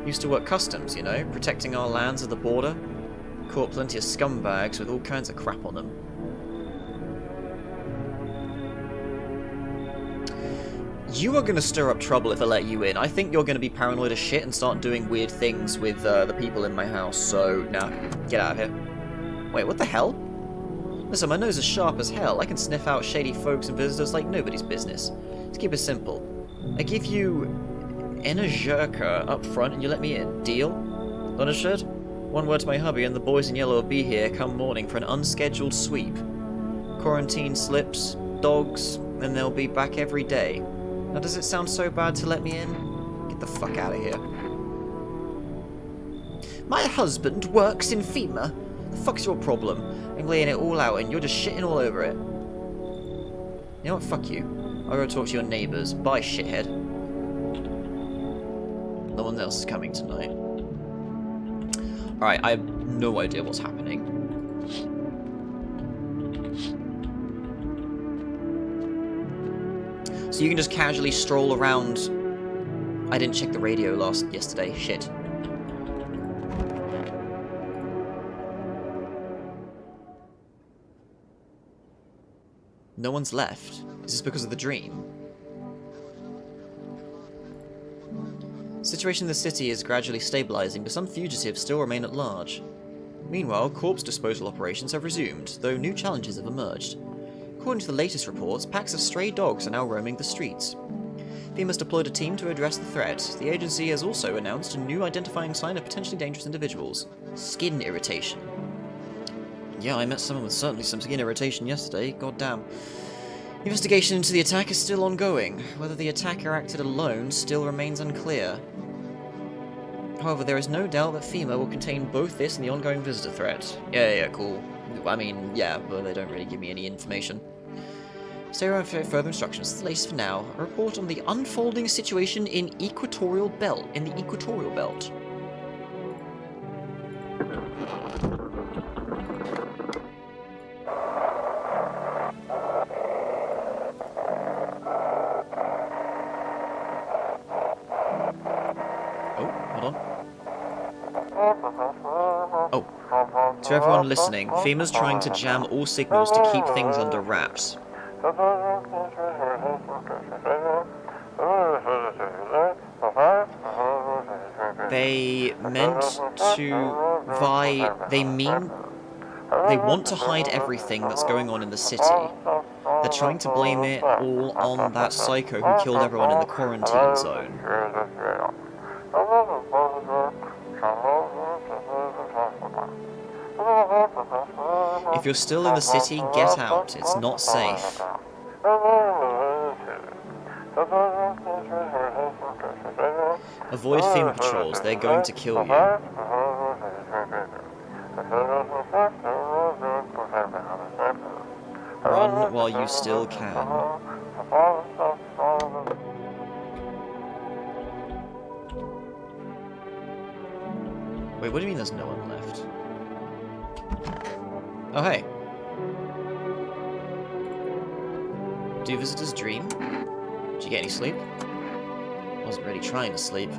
Used to work customs, you know, protecting our lands at the border. Caught plenty of scumbags with all kinds of crap on them. You are going to stir up trouble if I let you in. I think you're going to be paranoid as shit and start doing weird things with the people in my house, so nah, get out of here. Wait, what the hell? Listen, my nose is sharp as hell. I can sniff out shady folks and visitors like nobody's business. Let's keep it simple. I give you Energerka up front and you let me in. Deal? Understood? One word to my hubby and the boys in yellow will be here come morning for an unscheduled sweep. Quarantine slips, dogs, and they'll be back every day. Now does it sound so bad to let me in? Get the fuck out of here. My husband works in FEMA. The fuck's your problem? I'm laying it all out and you're just shitting all over it. You know what? Fuck you. I'll go talk to your neighbours. Bye, shithead. No one else is coming tonight. Alright, I have no idea what's happening. So you can just casually stroll around. I didn't check the radio yesterday. Shit. No one's left. Is this because of the dream? The situation in the city is gradually stabilizing, but some fugitives still remain at large. Meanwhile, corpse disposal operations have resumed, though new challenges have emerged. According to the latest reports, packs of stray dogs are now roaming the streets. FEMA's deployed a team to address the threat. The agency has also announced a new identifying sign of potentially dangerous individuals: skin irritation. Yeah, I met someone with certainly some skin irritation yesterday, goddamn. Investigation into the attack is still ongoing. Whether the attacker acted alone still remains unclear. However, there is no doubt that FEMA will contain both this and the ongoing visitor threat. Yeah, cool. I mean, yeah, but they don't really give me any information. Stay around for further instructions. That's the latest for now. A report on the unfolding situation in the Equatorial Belt. To everyone listening, FEMA's trying to jam all signals to keep things under wraps. They want to hide everything that's going on in the city. They're trying to blame it all on that psycho who killed everyone in the quarantine zone. If you're still in the city, get out. It's not safe. Avoid FEMA patrols. They're going to kill you. Run while you still can. Wait, what do you mean there's no one left? Oh, hey. Do visitors dream? Did you get any sleep? I wasn't really trying to sleep.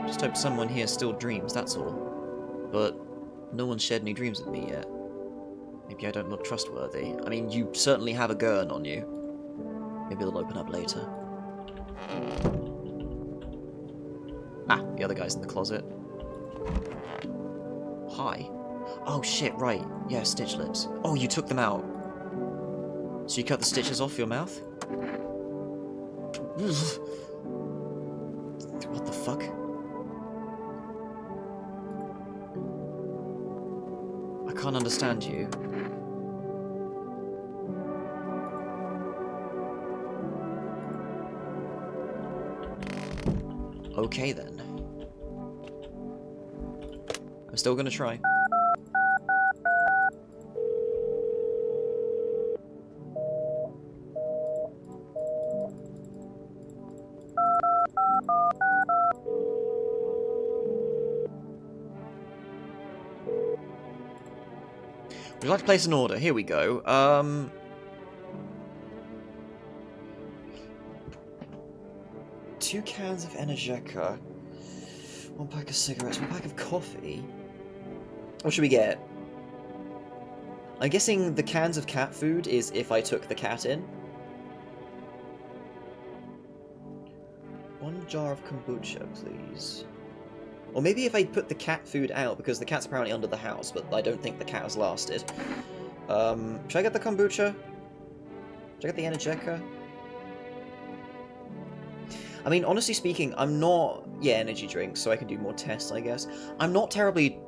Just hope someone here still dreams, that's all. But no one shared any dreams with me yet. Maybe I don't look trustworthy. I mean, you certainly have a gun on you. Maybe they'll open up later. Ah, the other guy's in the closet. Hi. Oh shit, right. Yeah, stitch lips. Oh, you took them out. So you cut the stitches off your mouth? What the fuck? I can't understand you. Okay then. I'm still gonna try. Would you like to place an order? Here we go. 2 cans of Energeca, 1 pack of cigarettes, 1 pack of coffee. What should we get? I'm guessing the cans of cat food is if I took the cat in. 1 jar of kombucha, please. Or maybe if I put the cat food out, because the cat's apparently under the house, but I don't think the cat has lasted. Should I get the kombucha? Should I get the Energeca? I mean, honestly speaking, I'm not... Yeah, energy drinks, so I can do more tests, I guess. I'm not terribly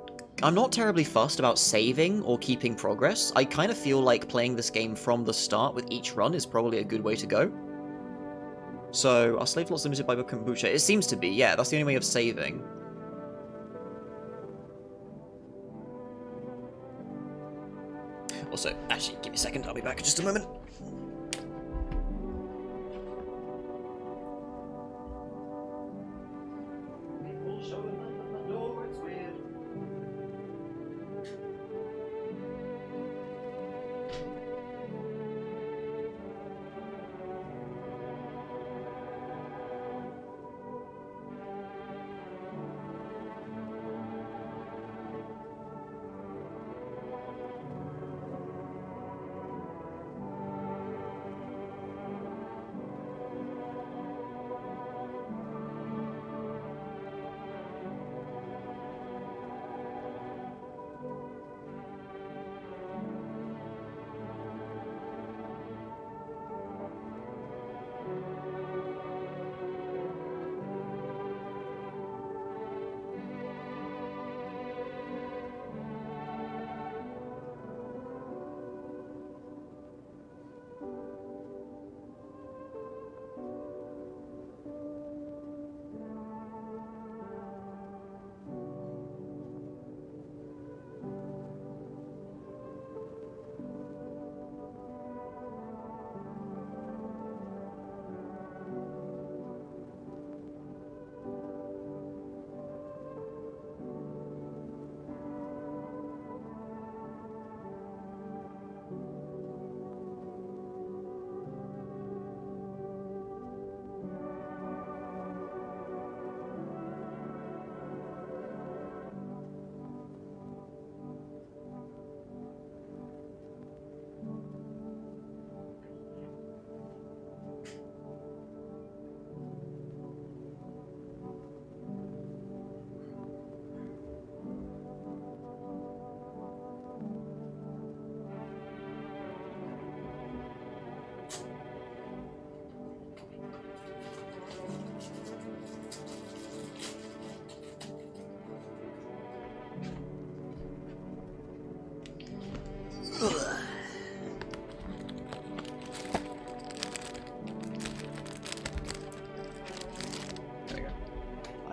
fussed about saving or keeping progress. I kind of feel like playing this game from the start with each run is probably a good way to go. So, our slave lot's limited by kombucha. It seems to be, yeah, that's the only way of saving. Also, actually, give me a second, I'll be back in just a moment.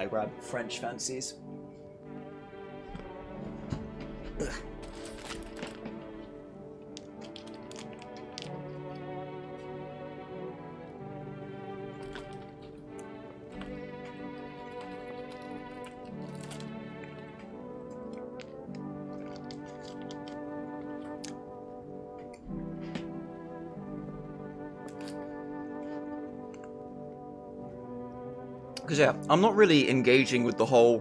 I grab French fancies. Ugh. Because, yeah, I'm not really engaging with the whole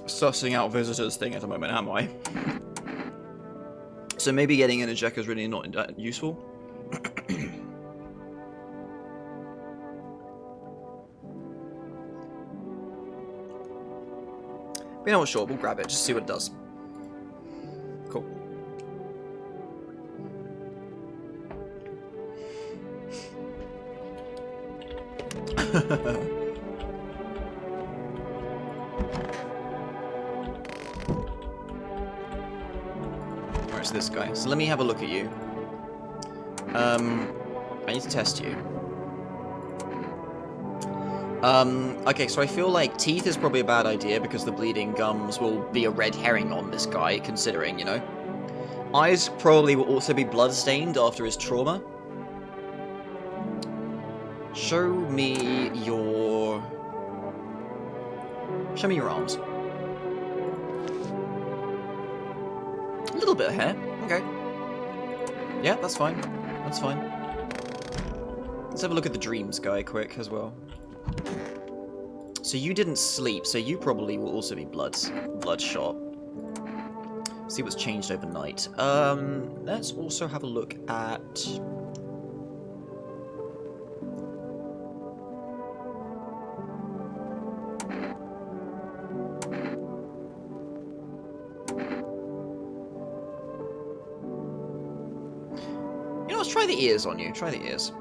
sussing out visitors thing at the moment, am I? So maybe getting in a Jack is really not that useful. But you know what, sure, we'll grab it, just see what it does. Cool. Alright, so this guy. So let me have a look at you. I need to test you. Okay, so I feel like teeth is probably a bad idea because the bleeding gums will be a red herring on this guy, considering, you know. Eyes probably will also be blood-stained after his trauma. Show me your arms. A little bit of hair. Okay. Yeah, that's fine. That's fine. Let's have a look at the dreams guy quick as well. So you didn't sleep, so you probably will also be bloodshot. See what's changed overnight. Let's also have a look at... You know, let's try the ears on you. Try the ears.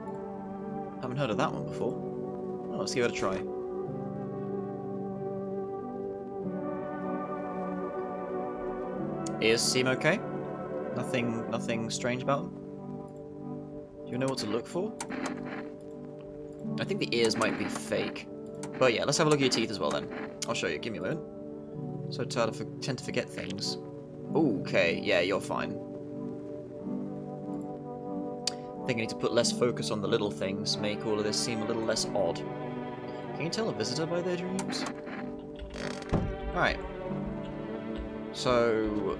Haven't heard of that one before. Oh, let's give it a try. Ears seem okay. Nothing strange about them. Do you know what to look for? I think the ears might be fake. But yeah, let's have a look at your teeth as well then. I'll show you. Give me a moment. So tend to forget things. Okay, yeah, you're fine. I think I need to put less focus on the little things, make all of this seem a little less odd. Can you tell a visitor by their dreams? Alright. So,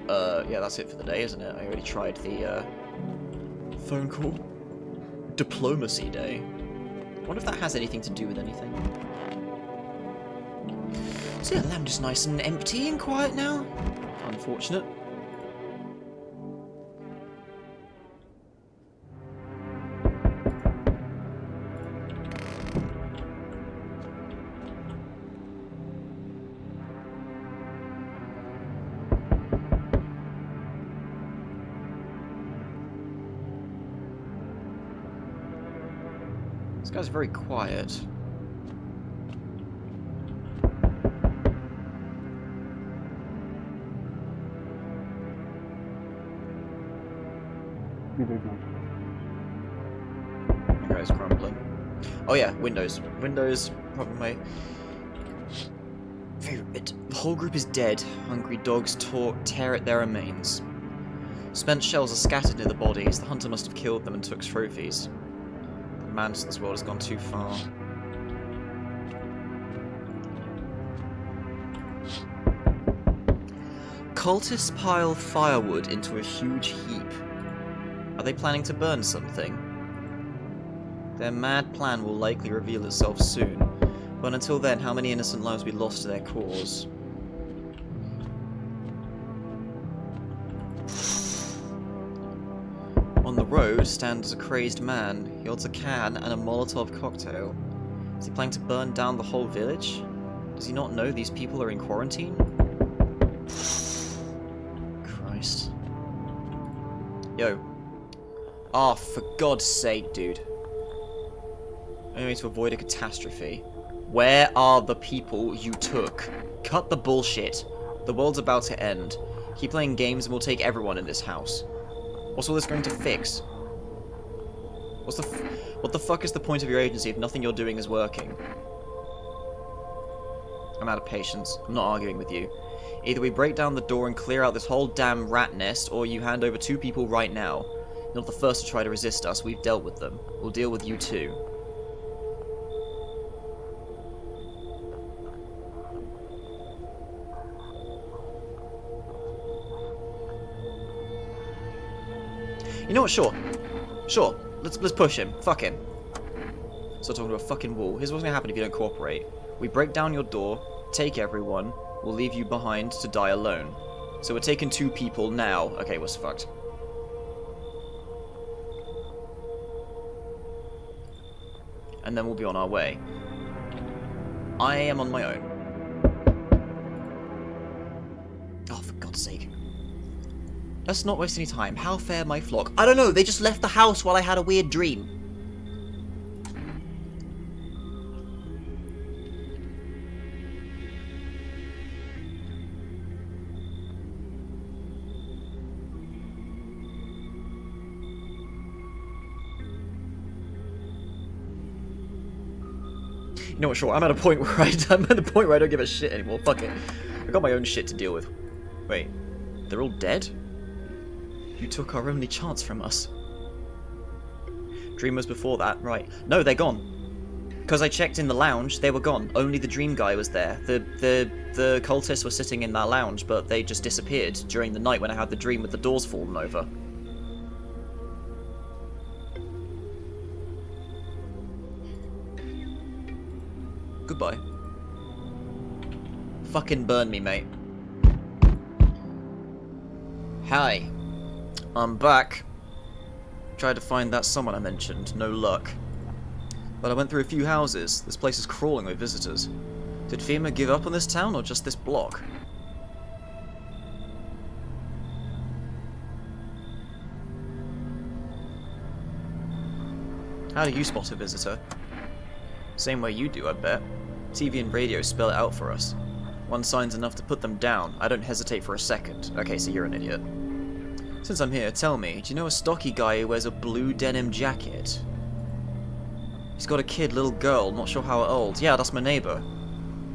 yeah, that's it for the day, isn't it? I already tried the, phone call. Diplomacy day. I wonder if that has anything to do with anything. So yeah, the land is nice and empty and quiet now. Unfortunate. This guy's very quiet. That guy's grumbling. Oh yeah, Windows. Windows, probably my favorite bit. The whole group is dead. Hungry dogs tear at their remains. Spent shells are scattered near the bodies. The hunter must have killed them and took trophies. The madness of this world has gone too far. Cultists pile firewood into a huge heap. Are they planning to burn something? Their mad plan will likely reveal itself soon, but until then, how many innocent lives will be lost to their cause? On the road stands a crazed man. He holds a can and a Molotov cocktail. Is he planning to burn down the whole village? Does he not know these people are in quarantine? Christ. Yo. Ah, oh, for God's sake, dude. Only way to avoid a catastrophe. Where are the people you took? Cut the bullshit. The world's about to end. Keep playing games and we'll take everyone in this house. What's all this going to fix? What the fuck is the point of your agency if nothing you're doing is working? I'm out of patience. I'm not arguing with you. Either we break down the door and clear out this whole damn rat nest, or you hand over 2 people right now. You're not the first to try to resist us. We've dealt with them. We'll deal with you too. You know what? Sure. Sure. Let's push him. Fuck him. So talking to a fucking wall. Here's what's gonna happen if you don't cooperate. We break down your door, take everyone, we'll leave you behind to die alone. So we're taking 2 people now. Okay, we're fucked. And then we'll be on our way. I am on my own. Oh, for God's sake. Let's not waste any time. How fare my flock? I don't know, they just left the house while I had a weird dream. You know what, sure, I'm at a point where I don't give a shit anymore. Fuck it. I got my own shit to deal with. Wait, they're all dead? You took our only chance from us. Dream was before that, right. No, they're gone. Because I checked in the lounge, they were gone. Only the dream guy was there. The cultists were sitting in that lounge, but they just disappeared during the night when I had the dream with the doors falling over. Goodbye. Fucking burn me, mate. Hi. I'm back. Tried to find that someone I mentioned. No luck. But I went through a few houses. This place is crawling with visitors. Did FEMA give up on this town, or just this block? How do you spot a visitor? Same way you do, I bet. TV and radio spell it out for us. One sign's enough to put them down. I don't hesitate for a second. Okay, so you're an idiot. Since I'm here, tell me, do you know a stocky guy who wears a blue denim jacket? He's got a kid, little girl, not sure how old. Yeah, that's my neighbor.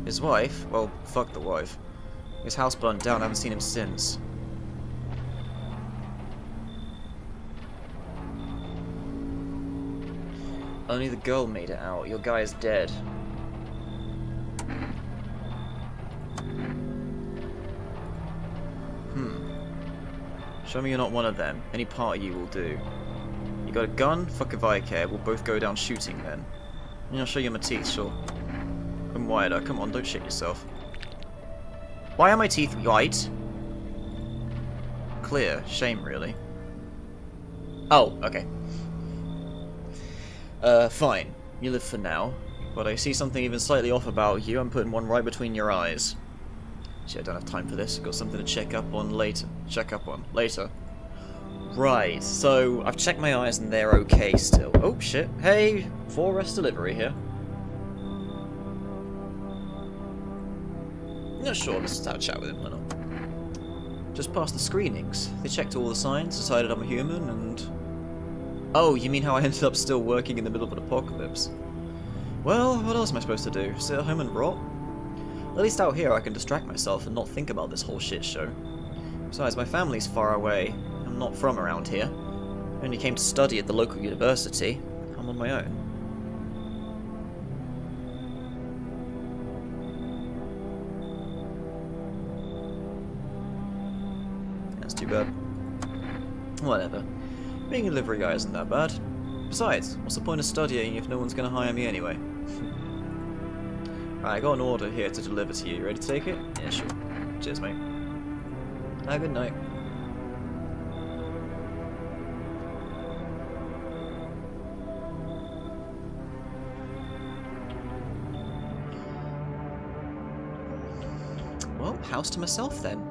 His wife? Well, fuck the wife. His house burnt down, I haven't seen him since. Only the girl made it out. Your guy is dead. Show me you're not one of them. Any part of you will do. You got a gun? Fuck if I care. We'll both go down shooting then. And I'll show you my teeth, sure. I'm wider. Come on, don't shit yourself. Why are my teeth white? Clear. Shame, really. Oh, okay. Fine. You live for now. But I see something even slightly off about you. I'm putting one right between your eyes. Shit, I don't have time for this. Got something to check up on later. Right, so I've checked my eyes and they're okay still. Oh, shit. Hey, 4S delivery here. No, sure, let's just have a chat with him, why not? Just passed the screenings. They checked all the signs, decided I'm a human, and... Oh, you mean how I ended up still working in the middle of an apocalypse? Well, what else am I supposed to do? Sit at home and rot? At least out here I can distract myself and not think about this whole shit show. Besides, my family's far away. I'm not from around here. I only came to study at the local university. I'm on my own. That's too bad. Whatever. Being a delivery guy isn't that bad. Besides, what's the point of studying if no one's going to hire me anyway? Alright, I got an order here to deliver to you. You ready to take it? Yeah, sure. Cheers, mate. Have a good night. Well, house to myself then.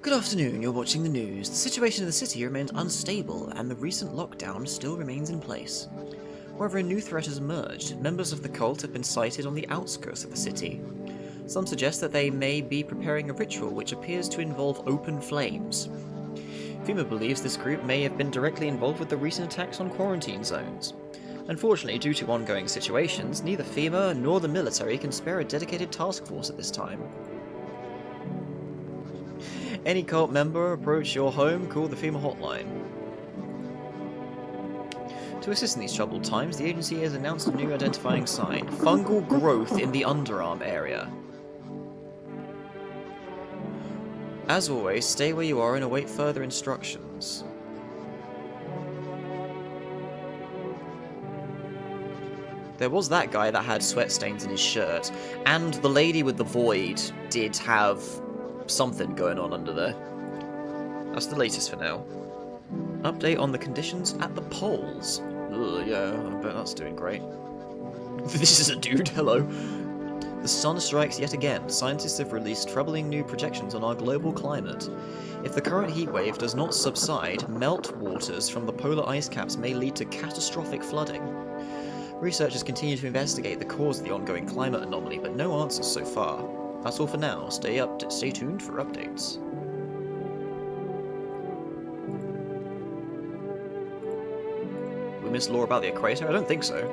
Good afternoon, you're watching the news. The situation in the city remains unstable, and the recent lockdown still remains in place. However, a new threat has emerged. Members of the cult have been sighted on the outskirts of the city. Some suggest that they may be preparing a ritual which appears to involve open flames. FEMA believes this group may have been directly involved with the recent attacks on quarantine zones. Unfortunately, due to ongoing situations, neither FEMA nor the military can spare a dedicated task force at this time. Any cult member approach your home, call the FEMA hotline. To assist in these troubled times, the agency has announced a new identifying sign: fungal growth in the underarm area. As always, stay where you are and await further instructions. There was that guy that had sweat stains in his shirt, and the lady with the void did have something going on under there. That's the latest for now. Update on the conditions at the polls. Ugh, yeah, I bet that's doing great. This is a dude, hello. The sun strikes yet again. Scientists have released troubling new projections on our global climate. If the current heatwave does not subside, meltwaters from the polar ice caps may lead to catastrophic flooding. Researchers continue to investigate the cause of the ongoing climate anomaly, but no answers so far. That's all for now. Stay tuned for updates. We missed lore about the equator? I don't think so.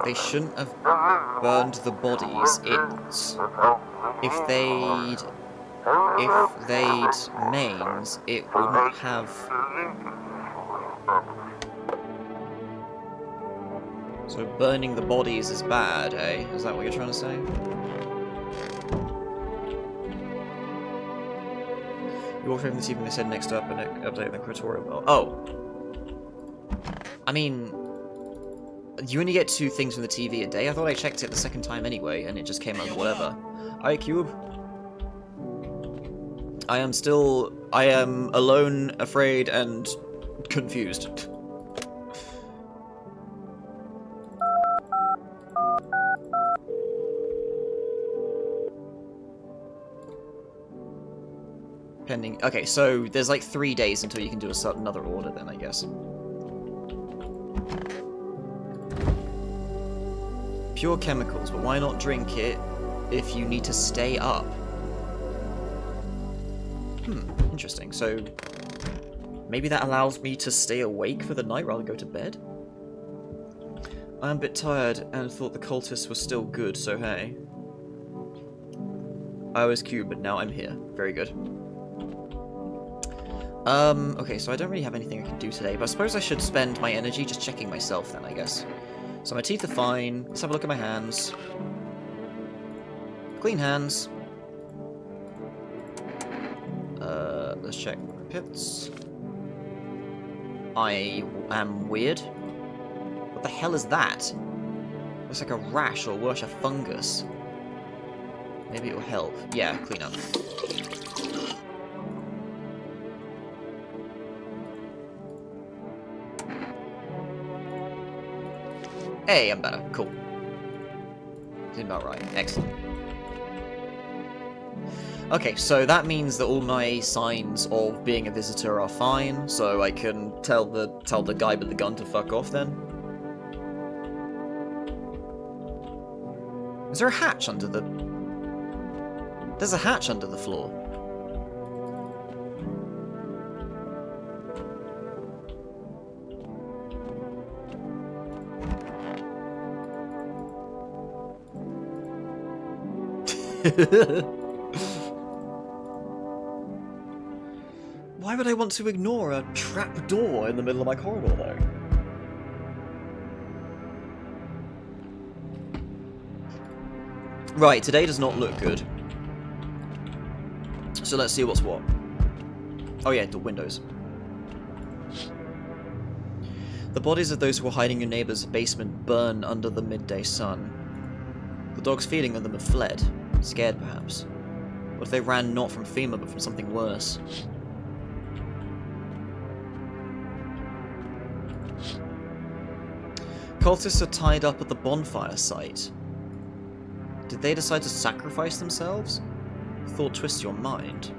They shouldn't have burned the bodies. If they'd mains, it wouldn't have. So burning the bodies is bad, eh? Is that what you're trying to say? You walked away from the TV and they said next up and update the Curatorial. Oh. I mean, you only get 2 things from the TV a day. I thought I checked it the second time anyway, and it just came up whatever. Hi, Cube. I am alone, afraid, and confused. Pending. Okay, so there's like 3 days until you can do another order then, I guess. Pure chemicals, but why not drink it if you need to stay up? Interesting. So maybe that allows me to stay awake for the night rather than go to bed? I am a bit tired and thought the cultists were still good, so hey. I was Cube, but now I'm here. Very good. Okay, so I don't really have anything I can do today, but I suppose I should spend my energy just checking myself then, I guess. So my teeth are fine. Let's have a look at my hands. Clean hands. Let's check my pits. I am weird. What the hell is that? Looks like a rash or worse, a fungus. Maybe it will help. Yeah, clean up. Hey, I'm better. Cool. Seems about right. Excellent. Okay, so that means that all my signs of being a visitor are fine, so I can tell the guy with the gun to fuck off then. Is there a hatch under the... There's a hatch under the floor. Why would I want to ignore a trap door in the middle of my corridor, though? Right, today does not look good. So let's see what's what. Oh yeah, the windows. The bodies of those who were hiding in your neighbor's basement burn under the midday sun. The dogs feeding on them have fled, scared perhaps. What if they ran not from FEMA but from something worse? cultists are tied up at the bonfire site. Did they decide to sacrifice themselves? Thought twists your mind.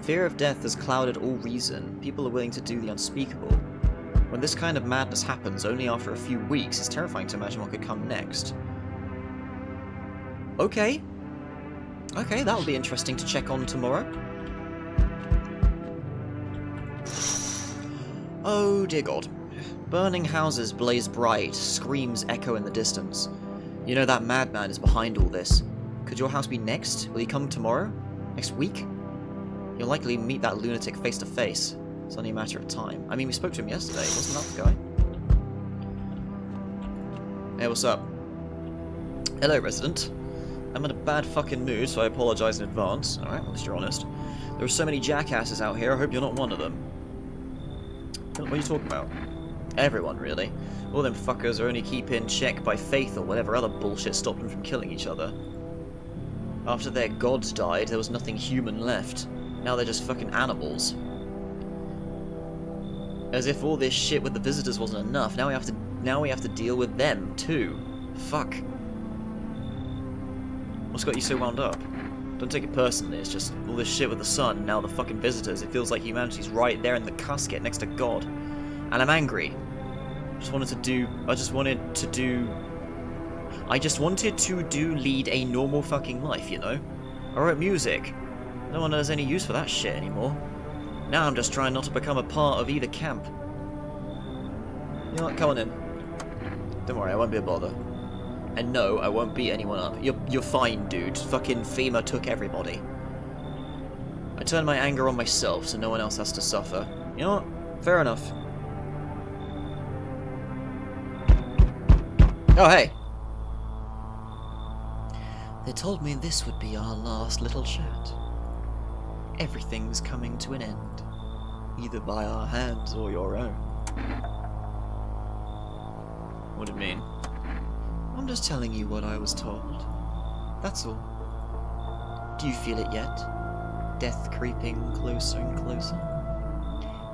Fear of death has clouded all reason. People are willing to do the unspeakable. When this kind of madness happens only after a few weeks, it's terrifying to imagine what could come next. Okay. Okay, that'll be interesting to check on tomorrow. Oh dear God. Burning houses blaze bright, screams echo in the distance. You know that madman is behind all this. Could your house be next? Will he come tomorrow? Next week? You'll likely meet that lunatic face to face. It's only a matter of time. I mean, we spoke to him yesterday, wasn't that the guy? Hey, what's up? Hello, resident. I'm in a bad fucking mood, so I apologize in advance. Alright, at least you're honest. There are so many jackasses out here, I hope you're not one of them. What are you talking about? Everyone, really. All them fuckers are only keep in check by faith or whatever other bullshit stopped them from killing each other. After their gods died, there was nothing human left. Now they're just fucking animals. As if all this shit with the visitors wasn't enough, now we have to deal with them too. Fuck. What's got you so wound up? Don't take it personally, it's just all this shit with the sun, now the fucking visitors, it feels like humanity's right there in the casket next to God. And I'm angry. I just wanted to lead a normal fucking life, you know? I wrote music. No one has any use for that shit anymore. Now I'm just trying not to become a part of either camp. You know what, come on in. Don't worry, I won't be a bother. And no, I won't beat anyone up. You're fine, dude. Fucking FEMA took everybody. I turned my anger on myself so no one else has to suffer. You know what? Fair enough. Oh, hey. They told me this would be our last little chat. Everything's coming to an end. Either by our hands or your own. What do you mean? I'm just telling you what I was told. That's all. Do you feel it yet? Death creeping closer and closer?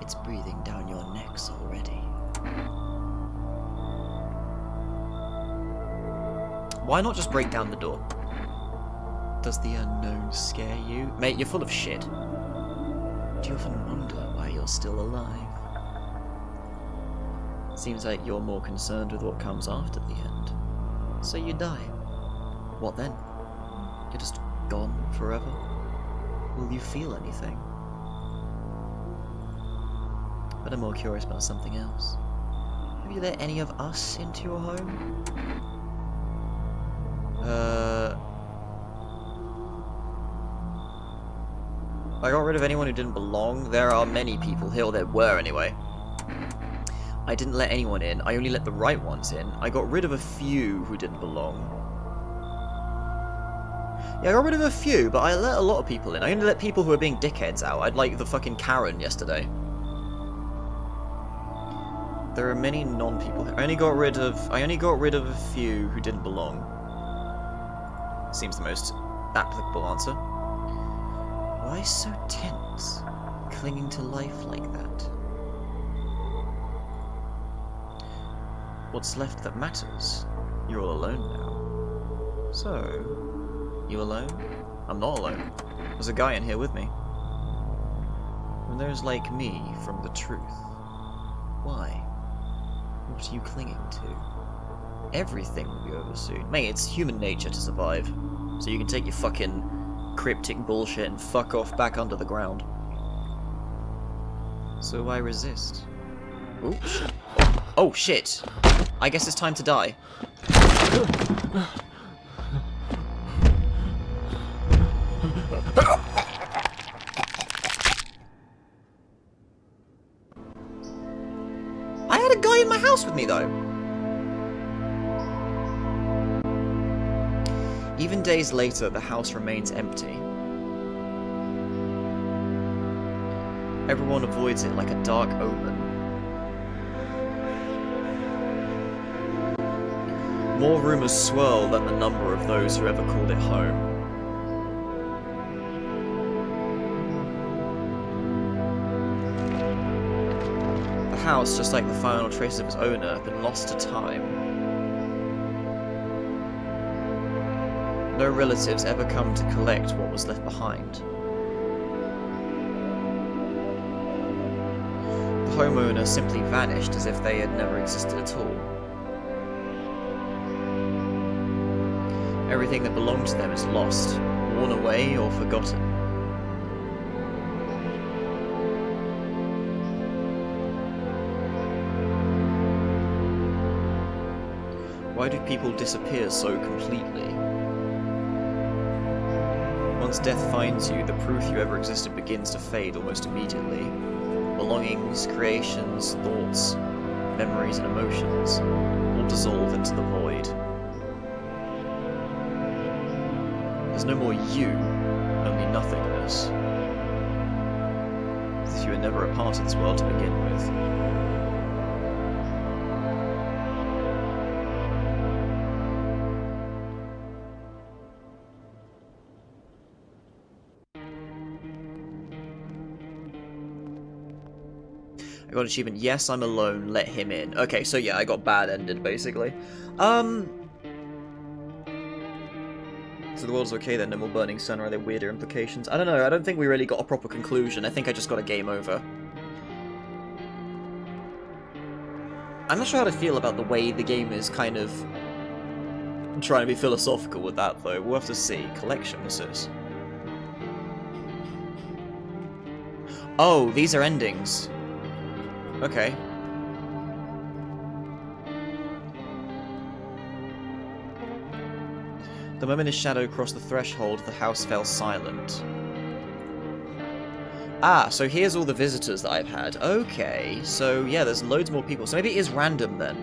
It's breathing down your necks already. Why not just break down the door? Does the unknown scare you? Mate, you're full of shit. Do you often wonder why you're still alive? Seems like you're more concerned with what comes after the end. So you die. What then? You're just gone forever? Will you feel anything? But I'm more curious about something else. Have you let any of us into your home? I got rid of anyone who didn't belong. There are many people here, or there were anyway. I didn't let anyone in. I only let the right ones in. I got rid of a few who didn't belong. Yeah, I got rid of a few, but I let a lot of people in. I only let people who were being dickheads out. I'd like the fucking Karen yesterday. There are many non-people here. I only got rid of a few who didn't belong. Seems the most applicable answer. Why so tense? Clinging to life like that? What's left that matters? You're all alone now. So, you alone? I'm not alone. There's a guy in here with me. When there's like me from the truth, why? What are you clinging to? Everything will be over soon. Mate, it's human nature to survive. So you can take your fucking cryptic bullshit and fuck off back under the ground. So why resist? Oops. Oh shit! I guess it's time to die. I had a guy in my house with me though. Even days later, the house remains empty. Everyone avoids it like a dark omen. More rumors swirl than the number of those who ever called it home. The house, just like the final traces of its owner, have been lost to time. No relatives ever come to collect what was left behind. The homeowner simply vanished as if they had never existed at all. Everything that belonged to them is lost, worn away, or forgotten. Why do people disappear so completely? Once death finds you, the proof you ever existed begins to fade almost immediately. Belongings, creations, thoughts, memories and emotions all dissolve into the void. There's no more you, only nothingness. As if you were never a part of this world to begin with. I got an achievement. Yes, I'm alone. Let him in. Okay, so yeah, I got bad-ended, basically. So the world's okay then, no more burning sun, or are there weirder implications? I don't know, I don't think we really got a proper conclusion. I think I just got a game over. I'm not sure how to feel about the way the game is kind of trying to be philosophical with that, though. We'll have to see. Collection, what's this? Oh, these are endings. Okay. The moment his shadow crossed the threshold, the house fell silent. Ah, so here's all the visitors that I've had. Okay, so yeah, there's loads more people. So maybe it is random then.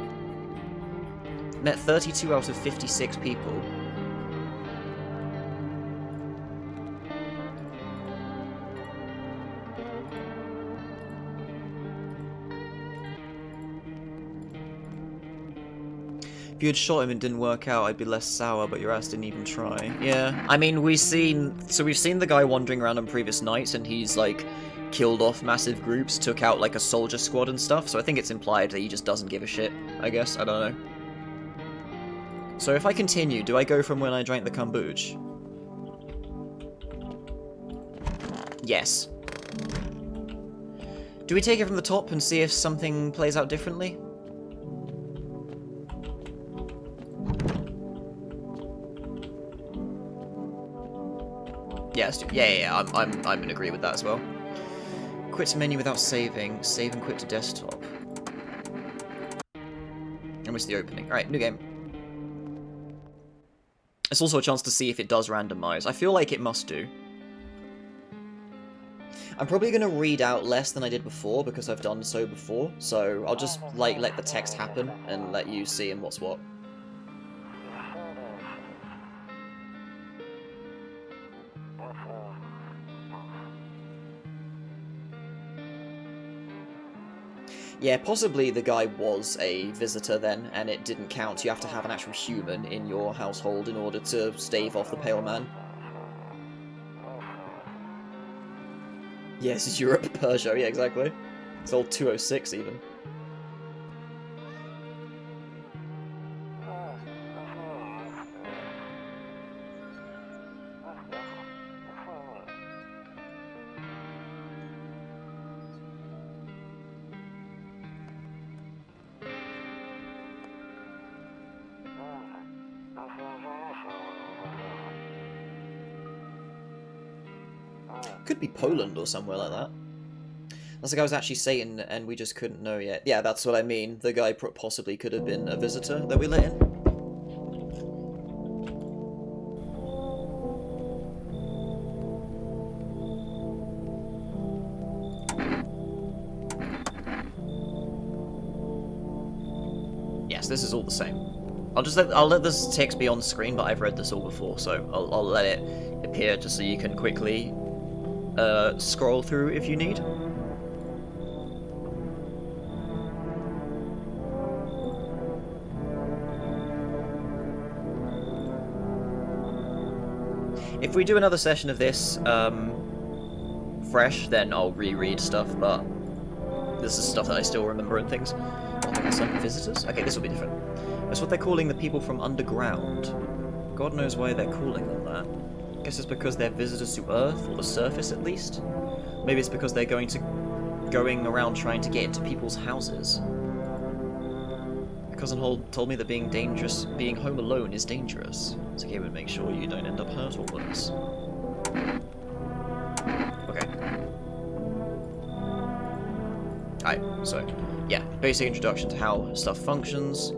Met 32 out of 56 people. If you had shot him and didn't work out, I'd be less sour, but your ass didn't even try. Yeah, I mean, we've seen the guy wandering around on previous nights, and he's, like, killed off massive groups, took out, like, a soldier squad and stuff, so I think it's implied that he just doesn't give a shit, I guess, I don't know. So if I continue, do I go from when I drank the kombucha? Yes. Do we take it from the top and see if something plays out differently? Yes, yeah, I'm in agree with that as well. Quit to menu without saving. Save and quit to desktop. I missed the opening. Alright, new game. It's also a chance to see if it does randomize. I feel like it must do. I'm probably going to read out less than I did before because I've done so before, so I'll just like let the text happen and let you see in what's what. Yeah, possibly the guy was a visitor then, and it didn't count. You have to have an actual human in your household in order to stave off the Pale Man. Yes, it's Europe, Persia, yeah, exactly. It's all 206 even. Could be Poland or somewhere like that. That's the guy was actually Satan and we just couldn't know yet. Yeah, that's what I mean. The guy possibly could have been a visitor that we let in. Yes, this is all the same. I'll let this text be on screen, but I've read this all before, so I'll let it appear just so you can quickly scroll through if you need. If we do another session of this fresh, then I'll reread stuff, but this is stuff that I still remember and things. Oh, my God, some visitors? Okay, this will be different. That's what they're calling the people from underground. God knows why they're calling them that. I guess it's because they're visitors to Earth, or the surface at least. Maybe it's because they're going around trying to get into people's houses. My cousin told me that being home alone is dangerous. So he would make sure you don't end up hurt or worse. Okay. Alright, so, yeah, basic introduction to how stuff functions.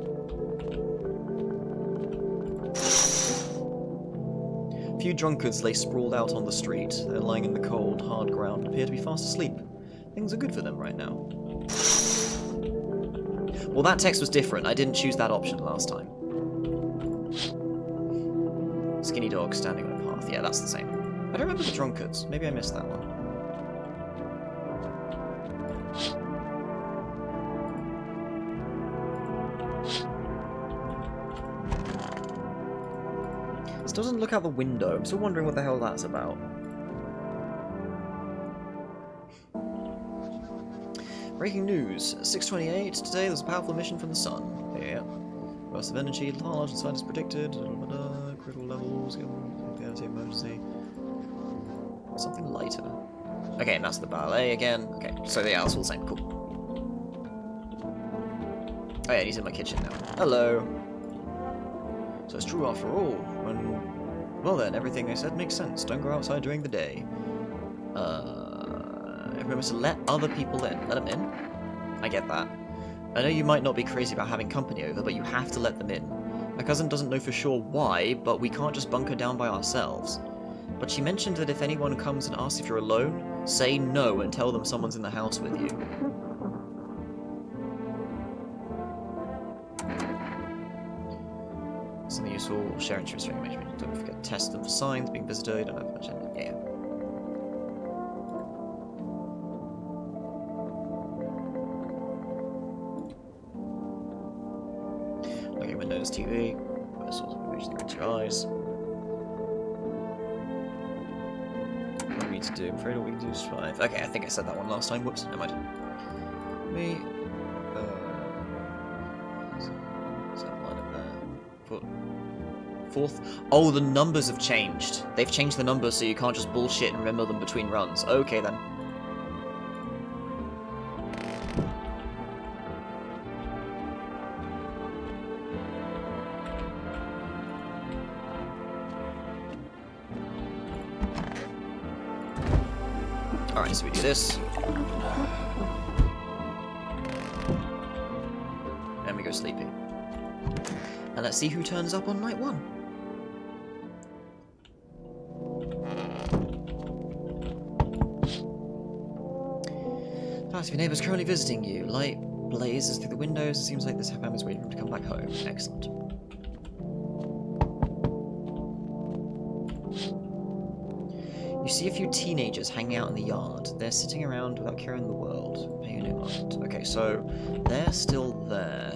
A few drunkards lay sprawled out on the street. They're lying in the cold, hard ground and appear to be fast asleep. Things are good for them right now. Well, that text was different. I didn't choose that option last time. Skinny dog standing on a path. Yeah, that's the same. I don't remember the drunkards. Maybe I missed that one. Still doesn't look out the window. I'm still wondering what the hell that's about. Breaking news. 6:28. Today there's a powerful emission from the sun. Yeah. Burst of energy large and as predicted. Critical levels. Emergency. Something lighter. Okay, and that's the ballet again. Okay, so yeah, it's all the same. Cool. Oh yeah, he's in my kitchen now. Hello. So it's true after all. Well then, everything I said makes sense. Don't go outside during the day. Remember to let other people in. Let them in? I get that. I know you might not be crazy about having company over, but you have to let them in. My cousin doesn't know for sure why, but we can't just bunker down by ourselves. But she mentioned that if anyone comes and asks if you're alone, say no and tell them someone's in the house with you. Something useful, share interesting information. Don't forget to test them for signs, being visited, don't have much in it. Yeah. Okay, Windows TV. What sort of information reach your eyes? What do we need to do? I'm afraid all we can do is survive. Okay, I think I said that one last time. Whoops, never mind. Me. Is that line up there? Fourth. Oh, the numbers have changed. They've changed the numbers so you can't just bullshit and remember them between runs. Okay then. Alright, so we do this. And we go sleepy. And let's see who turns up on night one. Your neighbour's currently visiting you. Light blazes through the windows. It seems like this family's waiting for him to come back home. Excellent. You see a few teenagers hanging out in the yard. They're sitting around without caring the world. Pay no mind. Okay, so they're still there.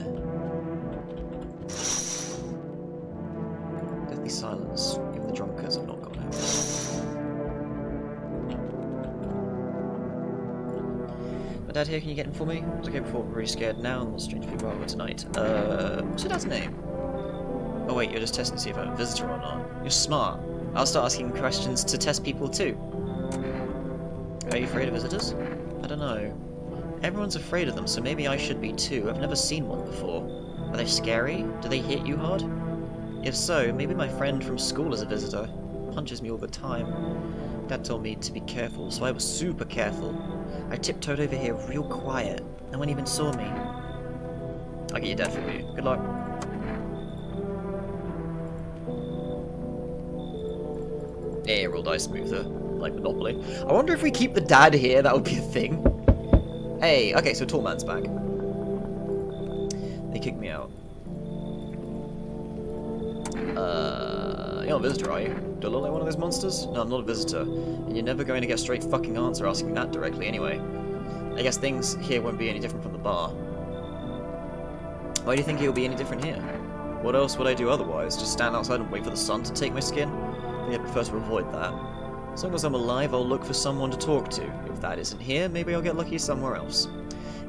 Deathly silence. Even the drunkards have not gone out. Dad here, can you get him for me? I was okay before, I'm really scared now, I'm more strange people are tonight. What's your dad's name? Oh wait, you're just testing to see if I'm a visitor or not. You're smart. I'll start asking questions to test people too. Are you afraid of visitors? I don't know. Everyone's afraid of them, so maybe I should be too. I've never seen one before. Are they scary? Do they hit you hard? If so, maybe my friend from school is a visitor. Punches me all the time. Dad told me to be careful, so I was super careful. I tiptoed over here real quiet. No one even saw me. I'll get your dad for you. Good luck. Yeah, roll dice smoother. Like Monopoly. I wonder if we keep the dad here, that would be a thing. Hey, okay, so Tall Man's back. They kicked me out. You're not a visitor, are you? Do I look like one of those monsters? No, I'm not a visitor. And you're never going to get a straight fucking answer asking that directly anyway. I guess things here won't be any different from the bar. Why do you think it'll be any different here? What else would I do otherwise? Just stand outside and wait for the sun to take my skin? I think I'd prefer to avoid that. As long as I'm alive, I'll look for someone to talk to. If that isn't here, maybe I'll get lucky somewhere else.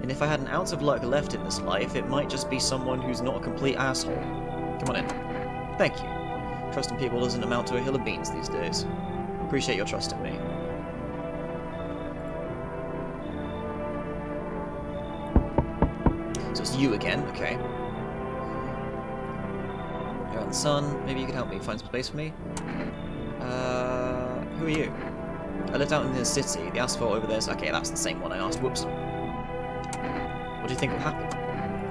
And if I had an ounce of luck left in this life, it might just be someone who's not a complete asshole. Come on in. Thank you. Trusting people doesn't amount to a hill of beans these days. Appreciate your trust in me. So it's you again, okay. You're on the sun. Maybe you could help me find some space for me. Who are you? I lived out in the city. The asphalt over there's... Okay, that's the same one I asked. Whoops. What do you think will happen?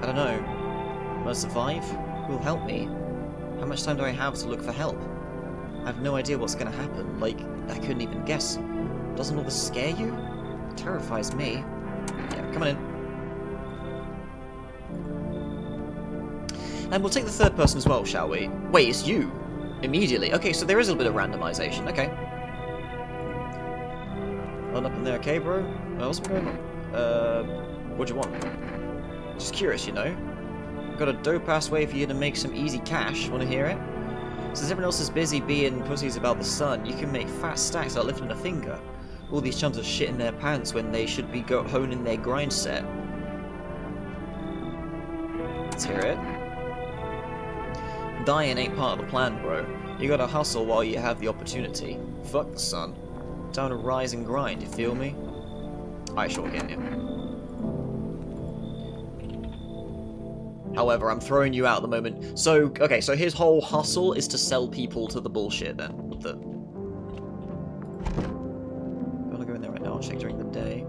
I don't know. Will I survive? Who will help me? How much time do I have to look for help? I have no idea what's going to happen. Like, I couldn't even guess. Doesn't all this scare you? It terrifies me. Yeah, come on in. And we'll take the third person as well, shall we? Wait, it's you! Immediately. Okay, so there is a little bit of randomization. Okay. Well, up in there, okay, bro? What's been going on? What do you want? Just curious, you know? I've got a dope-ass way for you to make some easy cash. Want to hear it? Since everyone else is busy being pussies about the sun, you can make fat stacks without lifting a finger. All these chums are shitting their pants when they should be honing their grind set. Let's hear it. Dying ain't part of the plan, bro. You gotta hustle while you have the opportunity. Fuck the sun. Time to rise and grind, you feel me? I sure get you. However, I'm throwing you out at the moment. So, okay, so his whole hustle is to sell people to the bullshit then. You wanna go in there right now? I'll check during the day.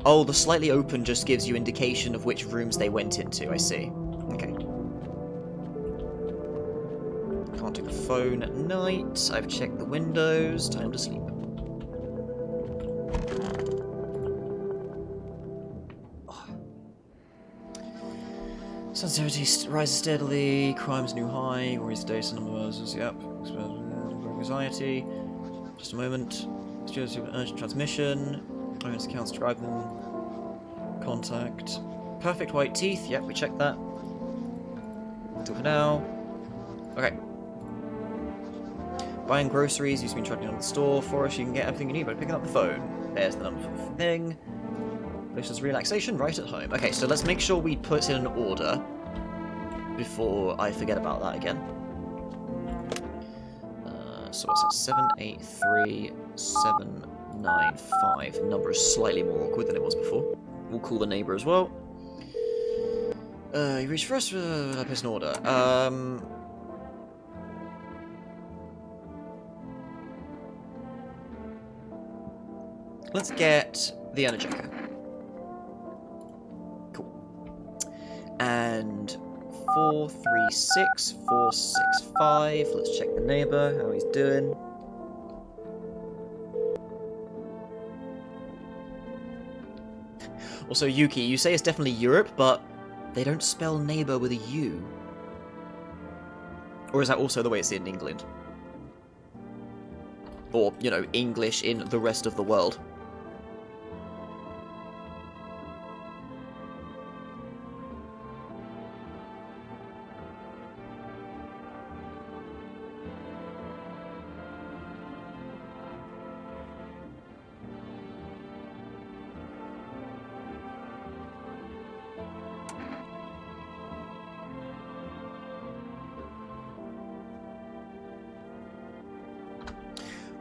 Oh, the slightly open just gives you indication of which rooms they went into, I see. Okay. Can't do the phone at night. I've checked the windows. Time to sleep. Sensitivity rises steadily. Crime's new high. Worries today. Numbers. Yep. Anxiety. Just a moment. Urgent transmission. Owners accounts drive them. Contact. Perfect white teeth. Yep, we checked that. Do it for now. Okay. Buying groceries, you've been tracking on the store. For us, you can get everything you need by picking up the phone. There's the number for the thing. Places relaxation right at home. Okay, so let's make sure we put in an order before I forget about that again. So what's that? 783795. Number is slightly more awkward than it was before. We'll call the neighbor as well. You reach first. I place an order. Let's get the Energica. Cool. And 436465. Let's check the neighbor, how he's doing. Also, Yuki, you say it's definitely Europe, but they don't spell neighbor with a U. Or is that also the way it's in England? Or, you know, English in the rest of the world.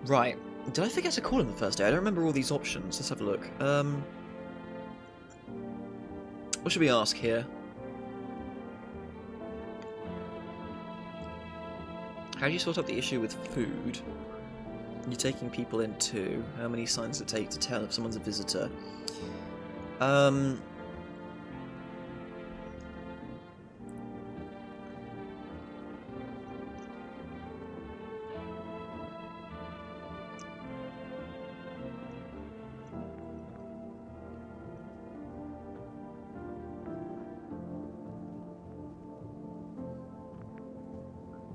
Right. Did I forget to call him the first day? I don't remember all these options. Let's have a look. What should we ask here? How do you sort out the issue with food? You're taking people in too. How many signs does it take to tell if someone's a visitor?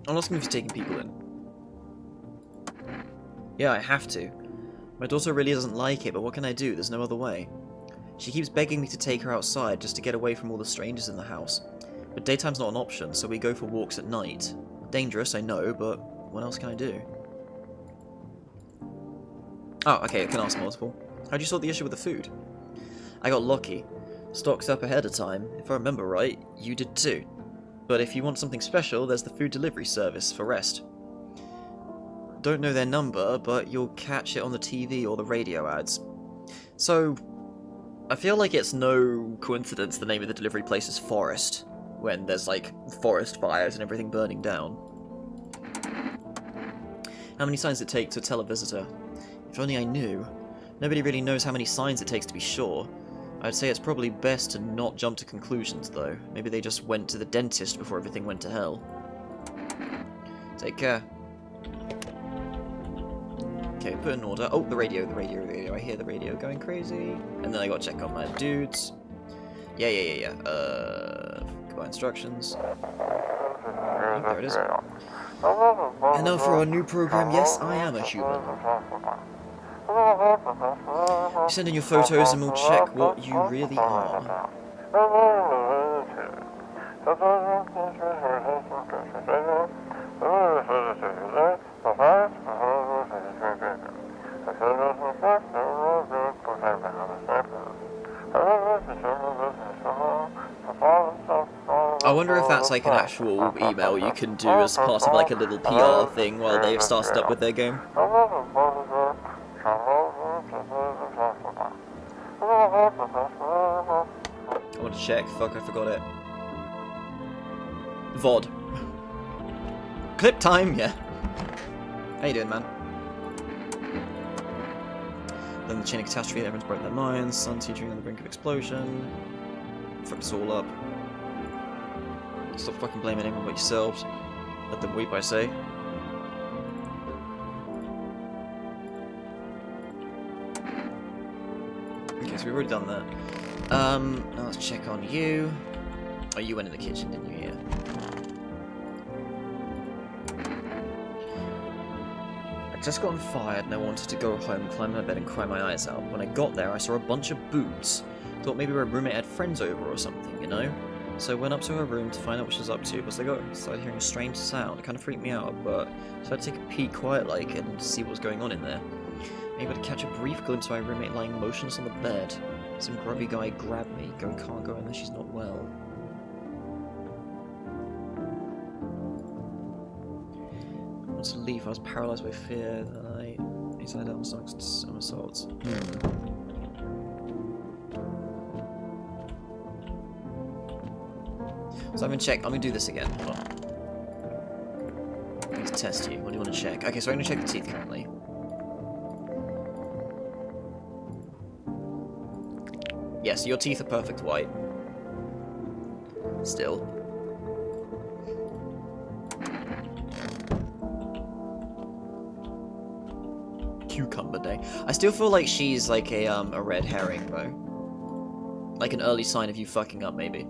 I'm asking if he's taking people in. Yeah, I have to. My daughter really doesn't like it, but what can I do? There's no other way. She keeps begging me to take her outside just to get away from all the strangers in the house. But daytime's not an option, so we go for walks at night. Dangerous, I know, but what else can I do? Oh, okay, I can ask multiple. How do you sort the issue with the food? I got lucky. Stocked up ahead of time. If I remember right, you did too. But if you want something special, there's the food delivery service for rest. Don't know their number, but you'll catch it on the TV or the radio ads. So, I feel like it's no coincidence the name of the delivery place is Forest, when there's like forest fires and everything burning down. How many signs it take to tell a visitor? If only I knew. Nobody really knows how many signs it takes to be sure. I'd say it's probably best to not jump to conclusions, though. Maybe they just went to the dentist before everything went to hell. Take care. Okay, put in order. Oh, the radio. I hear the radio going crazy. And then I gotta check on my dudes. Yeah. Goodbye instructions. There it is. And now for our new program, Yes, I Am a Human. Send in your photos and we'll check what you really are. I wonder if that's like an actual email you can do as part of like a little PR thing while they've started up with their game. I want to check. Fuck, I forgot it. VOD. Clip time, yeah. How you doing, man? Then the chain of catastrophe, everyone's broken their minds, sun teetering on the brink of explosion. Fuck us all up. Stop fucking blaming anyone but yourselves. Let them weep, I say. Okay, so we've already done that. Now let's check on you. Oh, you went in the kitchen, didn't you? Yeah. I'd just gotten fired and I wanted to go home, climb my bed and cry my eyes out. When I got there, I saw a bunch of boots. Thought maybe her roommate had friends over or something, you know? So I went up to her room to find out what she was up to, but as I started hearing a strange sound. It kind of freaked me out, but so I had to take a peek quiet-like and see what was going on in there. Able to catch a brief glimpse of my roommate lying motionless on the bed. Some grubby guy grabbed me, going can't go unless she's not well. I wanted to leave, I was paralysed by fear, then I decided on some assaults. So I'm gonna do this again. Hold on. I need to test you. What do you want to check? Okay, so I'm gonna check the teeth currently. Yes, your teeth are perfect white. Still. Cucumber day. I still feel like she's like a red herring though. Like an early sign of you fucking up, maybe.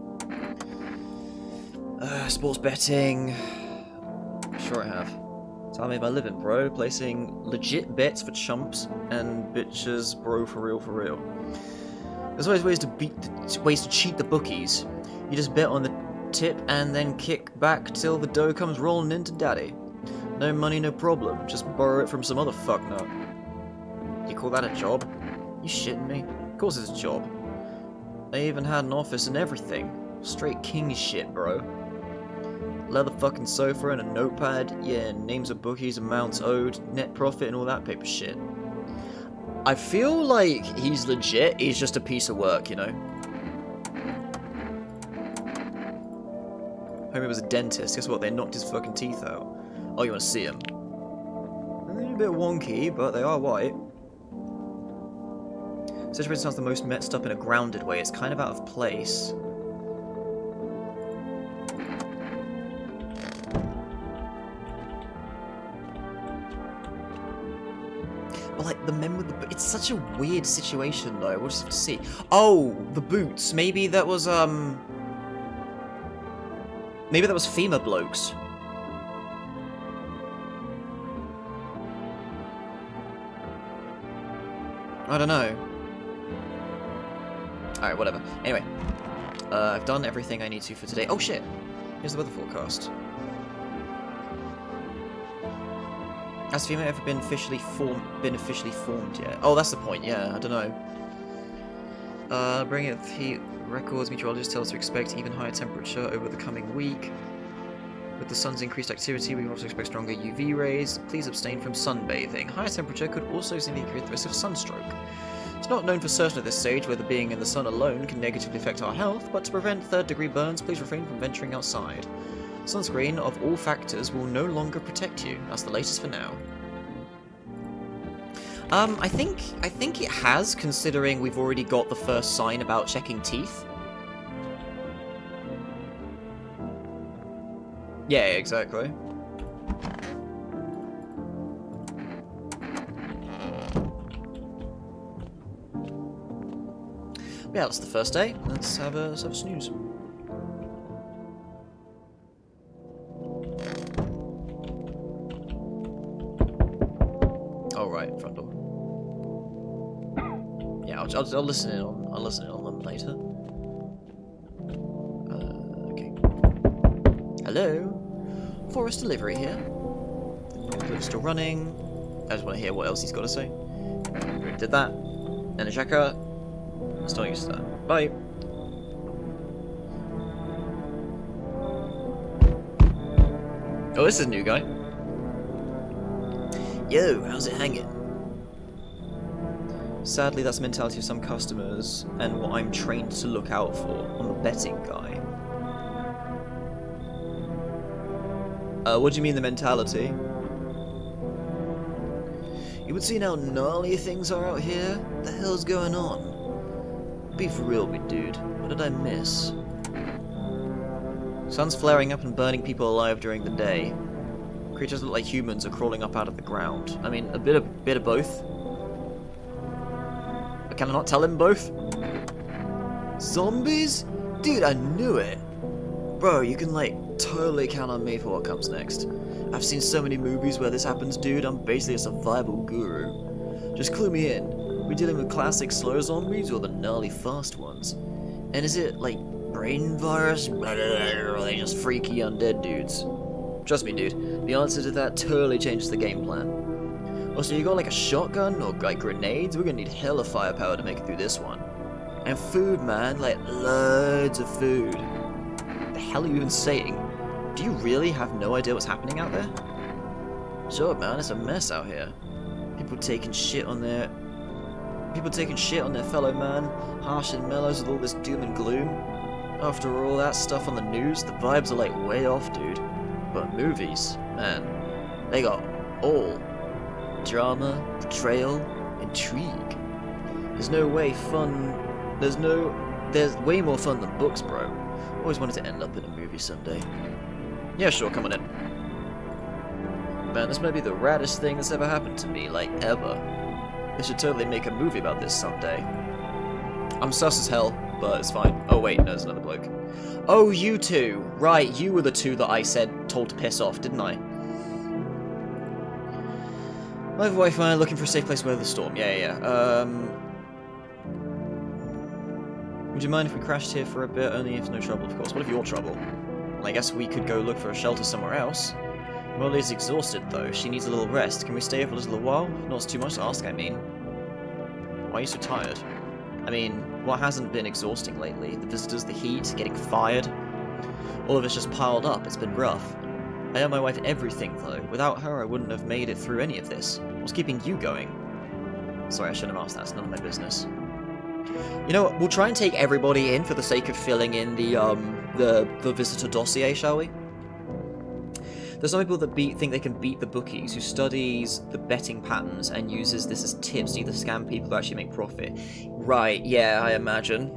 Sports betting. Sure I have. Tell me if I live in, bro. Placing legit bets for chumps and bitches, bro, for real. There's always ways to cheat the bookies. You just bet on the tip and then kick back till the dough comes rolling into daddy. No money, no problem. Just borrow it from some other fucknut. You call that a job? You shitting me? Of course it's a job. They even had an office and everything. Straight king shit, bro. Leather fucking sofa and a notepad. Yeah, names of bookies, amounts owed, net profit and all that paper shit. I feel like he's legit, he's just a piece of work, you know? Homie was a dentist, guess what, they knocked his fucking teeth out. Oh, you wanna see him? They're a bit wonky, but they are white. Situation sounds the most messed up in a grounded way, it's kind of out of place. Like the men with the it's such a weird situation though. We'll just have to see. Oh, the boots. Maybe that was FEMA blokes. I don't know. Alright, whatever. Anyway. I've done everything I need to for today. Oh shit. Here's the weather forecast. Has FEMA ever been officially formed yet? Oh, that's the point, yeah, I don't know. Bring it heat records. Meteorologists tell us to expect even higher temperature over the coming week. With the sun's increased activity, we also expect stronger UV rays. Please abstain from sunbathing. Higher temperature could also indicate the risk of sunstroke. It's not known for certain at this stage whether being in the sun alone can negatively affect our health, but to prevent third-degree burns, please refrain from venturing outside. Sunscreen of all factors will no longer protect you. That's the latest for now. I think it has, considering we've already got the first sign about checking teeth. Yeah, exactly. Yeah, that's the first day. Let's have a snooze. Oh right, front door. Yeah, I'll listen in on them later. Okay. Hello, Forest Delivery here. Clip's still running. I just want to hear what else he's got to say. Did that. And a checker. Still used to that. Bye. Oh, this is a new guy. Yo, how's it hanging? Sadly, that's the mentality of some customers, and what I'm trained to look out for. I'm a betting guy. What do you mean the mentality? You would see how gnarly things are out here? What the hell's going on? Be for real, big dude. What did I miss? Sun's flaring up and burning people alive during the day. Creatures that look like humans are crawling up out of the ground. I mean, a bit of both. Can I not tell him both? Zombies? Dude, I knew it. Bro, you can like totally count on me for what comes next. I've seen so many movies where this happens, dude. I'm basically a survival guru. Just clue me in. We dealing with classic slow zombies or the gnarly fast ones? And is it like brain virus, or are they just freaky undead dudes? Trust me, dude, the answer to that totally changes the game plan. Also, you got like a shotgun or like grenades? We're gonna need hella firepower to make it through this one. And food, man, like loads of food. What the hell are you even saying? Do you really have no idea what's happening out there? Sure, man, it's a mess out here. People taking shit on their fellow man, harsh and mellows with all this doom and gloom. After all that stuff on the news, the vibes are like way off, dude. But movies, man, they got all drama, betrayal, intrigue. There's way more fun than books, bro. Always wanted to end up in a movie someday. Yeah, sure, come on in. Man, this might be the raddest thing that's ever happened to me, like ever. They should totally make a movie about this someday. I'm sus as hell, but it's fine. Oh wait, no, there's another bloke. Oh, you two! Right, you were the two that I told to piss off, didn't I? I have Wi-Fi, looking for a safe place to weather the storm. Yeah. Would you mind if we crashed here for a bit? Only if no trouble, of course. What if you're trouble? Well, I guess we could go look for a shelter somewhere else. Molly's exhausted, though. She needs a little rest. Can we stay for a little while? Not too much to ask, I mean. Why are you so tired? I mean, what hasn't been exhausting lately? The visitors, the heat, getting fired? All of it's just piled up. It's been rough. I owe my wife everything, though. Without her, I wouldn't have made it through any of this. What's keeping you going? Sorry, I shouldn't have asked that. It's none of my business. You know what? We'll try and take everybody in for the sake of filling in the visitor dossier, shall we? There's some people that think they can beat the bookies, who studies the betting patterns and uses this as tips to either scam people or actually make profit. Right, yeah, I imagine.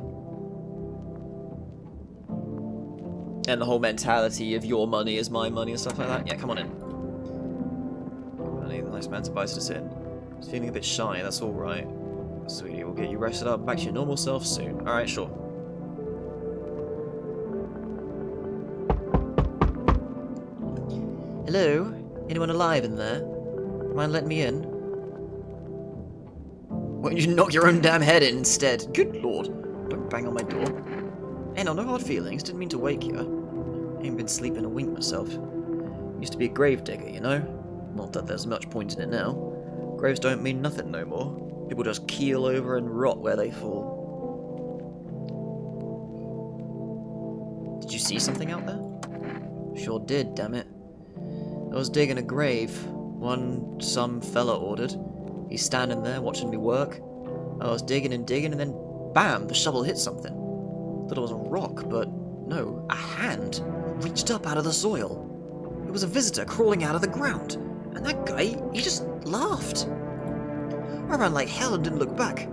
And the whole mentality of your money is my money and stuff like that. Yeah, come on in. I need a nice man to buy us in. Just feeling a bit shy, that's alright. Sweetie, we'll get you rested up, back to your normal self soon. Alright, sure. Hello? Anyone alive in there? Mind letting me in? Why don't you knock your own damn head in instead? Good lord. Don't bang on my door. Hey, no hard feelings. Didn't mean to wake you. Ain't been sleeping a wink myself. Used to be a grave digger, you know? Not that there's much point in it now. Graves don't mean nothing no more. People just keel over and rot where they fall. Did you see something out there? Sure did, damn it. I was digging a grave. One some fella ordered. He's standing there watching me work. I was digging and digging, and then bam, the shovel hit something. Thought it was a rock, but no, a hand reached up out of the soil. It was a visitor crawling out of the ground, and that guy, he just laughed. I ran like hell and didn't look back.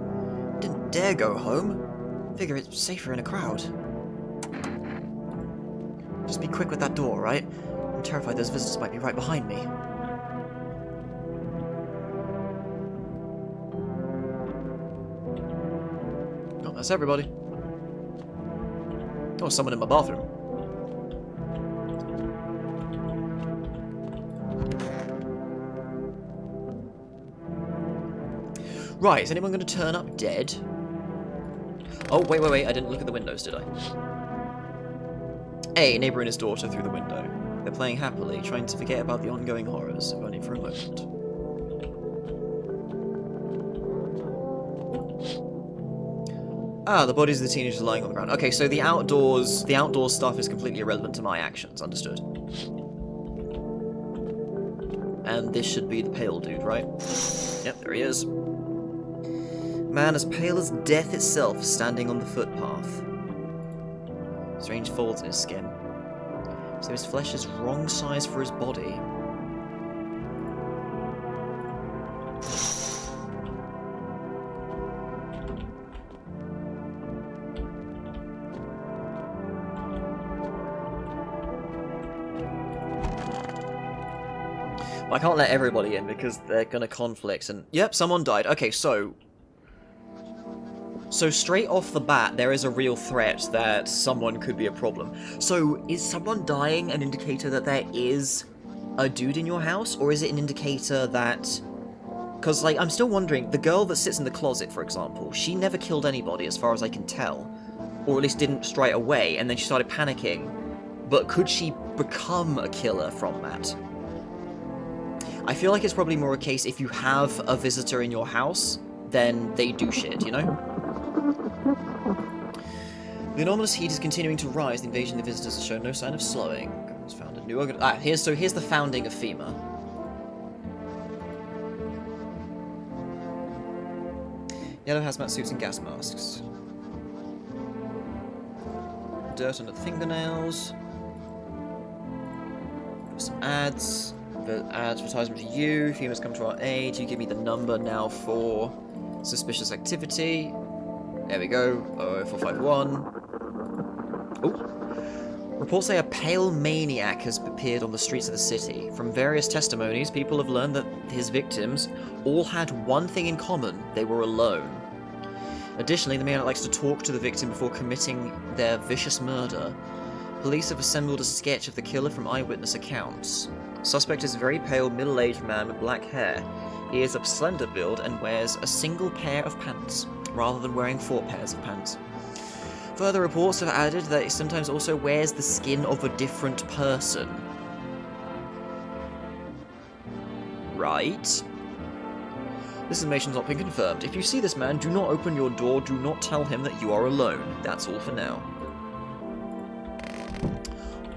Didn't dare go home. Figure it's safer in a crowd. Just be quick with that door, right? I'm terrified those visitors might be right behind me. Oh, that's everybody. Oh, someone in my bathroom. Right, is anyone going to turn up dead? Oh, wait, I didn't look at the windows, did I? A neighbor and his daughter through the window. They're playing happily, trying to forget about the ongoing horrors, if only for a moment. Ah, the bodies of the teenagers are lying on the ground. Okay, so the outdoors stuff is completely irrelevant to my actions, understood. And this should be the pale dude, right? Yep, there he is. Man as pale as death itself, standing on the footpath. Strange folds in his skin. So his flesh is wrong size for his body. I can't let everybody in because they're gonna conflict and... Yep, someone died. Okay, so straight off the bat, there is a real threat that someone could be a problem. So, is someone dying an indicator that there is a dude in your house? Or is it an indicator that... Because, like, I'm still wondering, the girl that sits in the closet, for example, she never killed anybody as far as I can tell. Or at least didn't straight away, and then she started panicking. But could she become a killer from that? I feel like it's probably more a case if you have a visitor in your house, then they do shit, you know? The anomalous heat is continuing to rise. The invasion of the visitors has shown no sign of slowing. Government's found a new here's the founding of FEMA. Yellow hazmat suits and gas masks. Dirt under the fingernails. Some ads. Advertisement to you. FEMA's come to our aid. You give me the number now for suspicious activity. There we go. 0451. Oh. Reports say a pale maniac has appeared on the streets of the city. From various testimonies, people have learned that his victims all had one thing in common. They were alone. Additionally, the maniac likes to talk to the victim before committing their vicious murder. Police have assembled a sketch of the killer from eyewitness accounts. Suspect is a very pale, middle-aged man with black hair. He is of slender build and wears a single pair of pants, rather than wearing 4 pairs of pants. Further reports have added that he sometimes also wears the skin of a different person. Right. This information's not been confirmed. If you see this man, do not open your door, do not tell him that you are alone. That's all for now.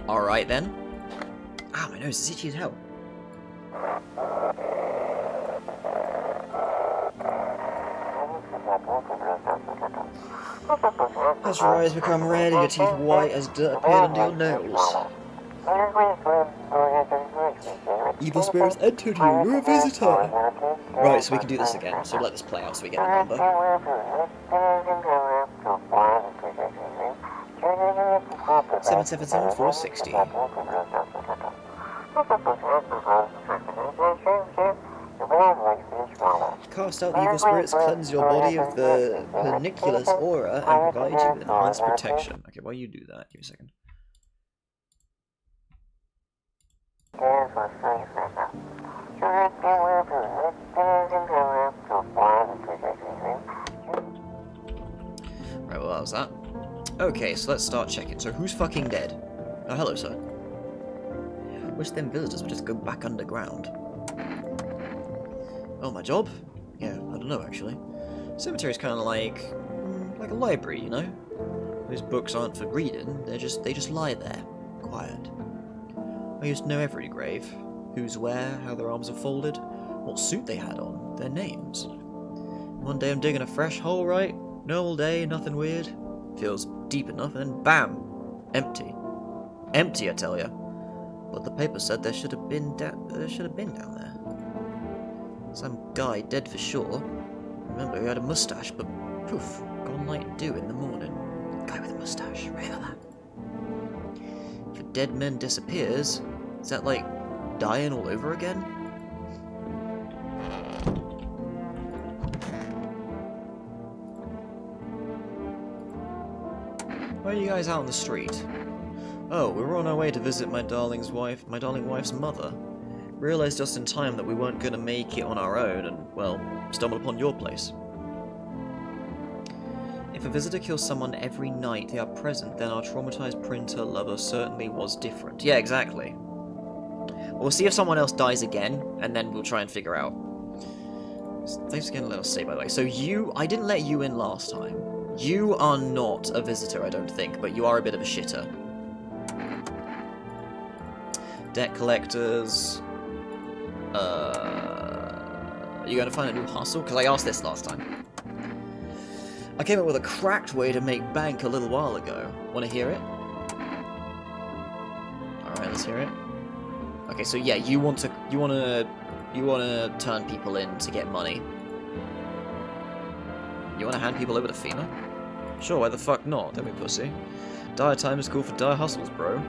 Alright then. Ah, my nose is itchy as hell. As your eyes become red and your teeth white as dirt appear under your nose. Evil spirits entered you, you're a visitor! Right, so we can do this again, so let this play out so we get a number. 777460. Cast out the evil spirits, cleanse your body of the pernicious aura, and provide you with enhanced protection. Okay, while you do that, give me a second. Right, well that was that. Okay, so let's start checking. So who's fucking dead? Oh, hello, sir. Wish them visitors would just go back underground. Oh, my job? Yeah, I don't know, actually. Cemetery's kind of like a library, you know? Those books aren't for reading, they just lie there, quiet. I used to know every grave. Who's where, how their arms are folded, what suit they had on, their names. One day I'm digging a fresh hole, right? Normal day, nothing weird. Feels deep enough, and then BAM! Empty. Empty, I tell ya. But the paper said there should have been down there. Some guy dead for sure. Remember, he had a mustache, but poof, gone like dew in the morning. Guy with a mustache, right about that. If a dead man disappears, is that like dying all over again? Why are you guys out on the street? Oh, we were on our way to visit my darling wife's mother. Realized just in time that we weren't going to make it on our own and, well, stumbled upon your place. If a visitor kills someone every night they are present, then our traumatized printer lover certainly was different. Yeah, exactly. We'll see if someone else dies again, and then we'll try and figure out. Thanks again, let us say, by the way. So I didn't let you in last time. You are not a visitor, I don't think, but you are a bit of a shitter. Debt collectors. Are you going to find a new hustle? Because I asked this last time. I came up with a cracked way to make bank a little while ago. Want to hear it? Alright, let's hear it. Okay, so yeah, you want to turn people in to get money. You want to hand people over to FEMA? Sure, why the fuck not? Don't be pussy. Dire times call for dire hustles, bro.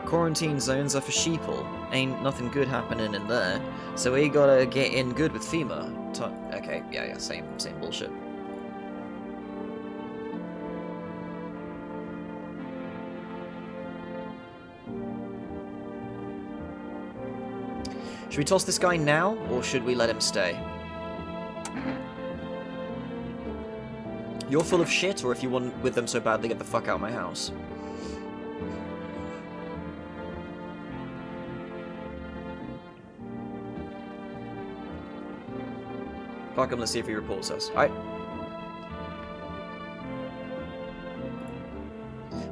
Quarantine zones are for sheeple. Ain't nothing good happening in there. So we gotta get in good with FEMA. Okay, yeah, same bullshit. Should we toss this guy now, or should we let him stay? You're full of shit, or if you want with them so badly, get the fuck out of my house. Fuck him, let's see if he reports us. Alright.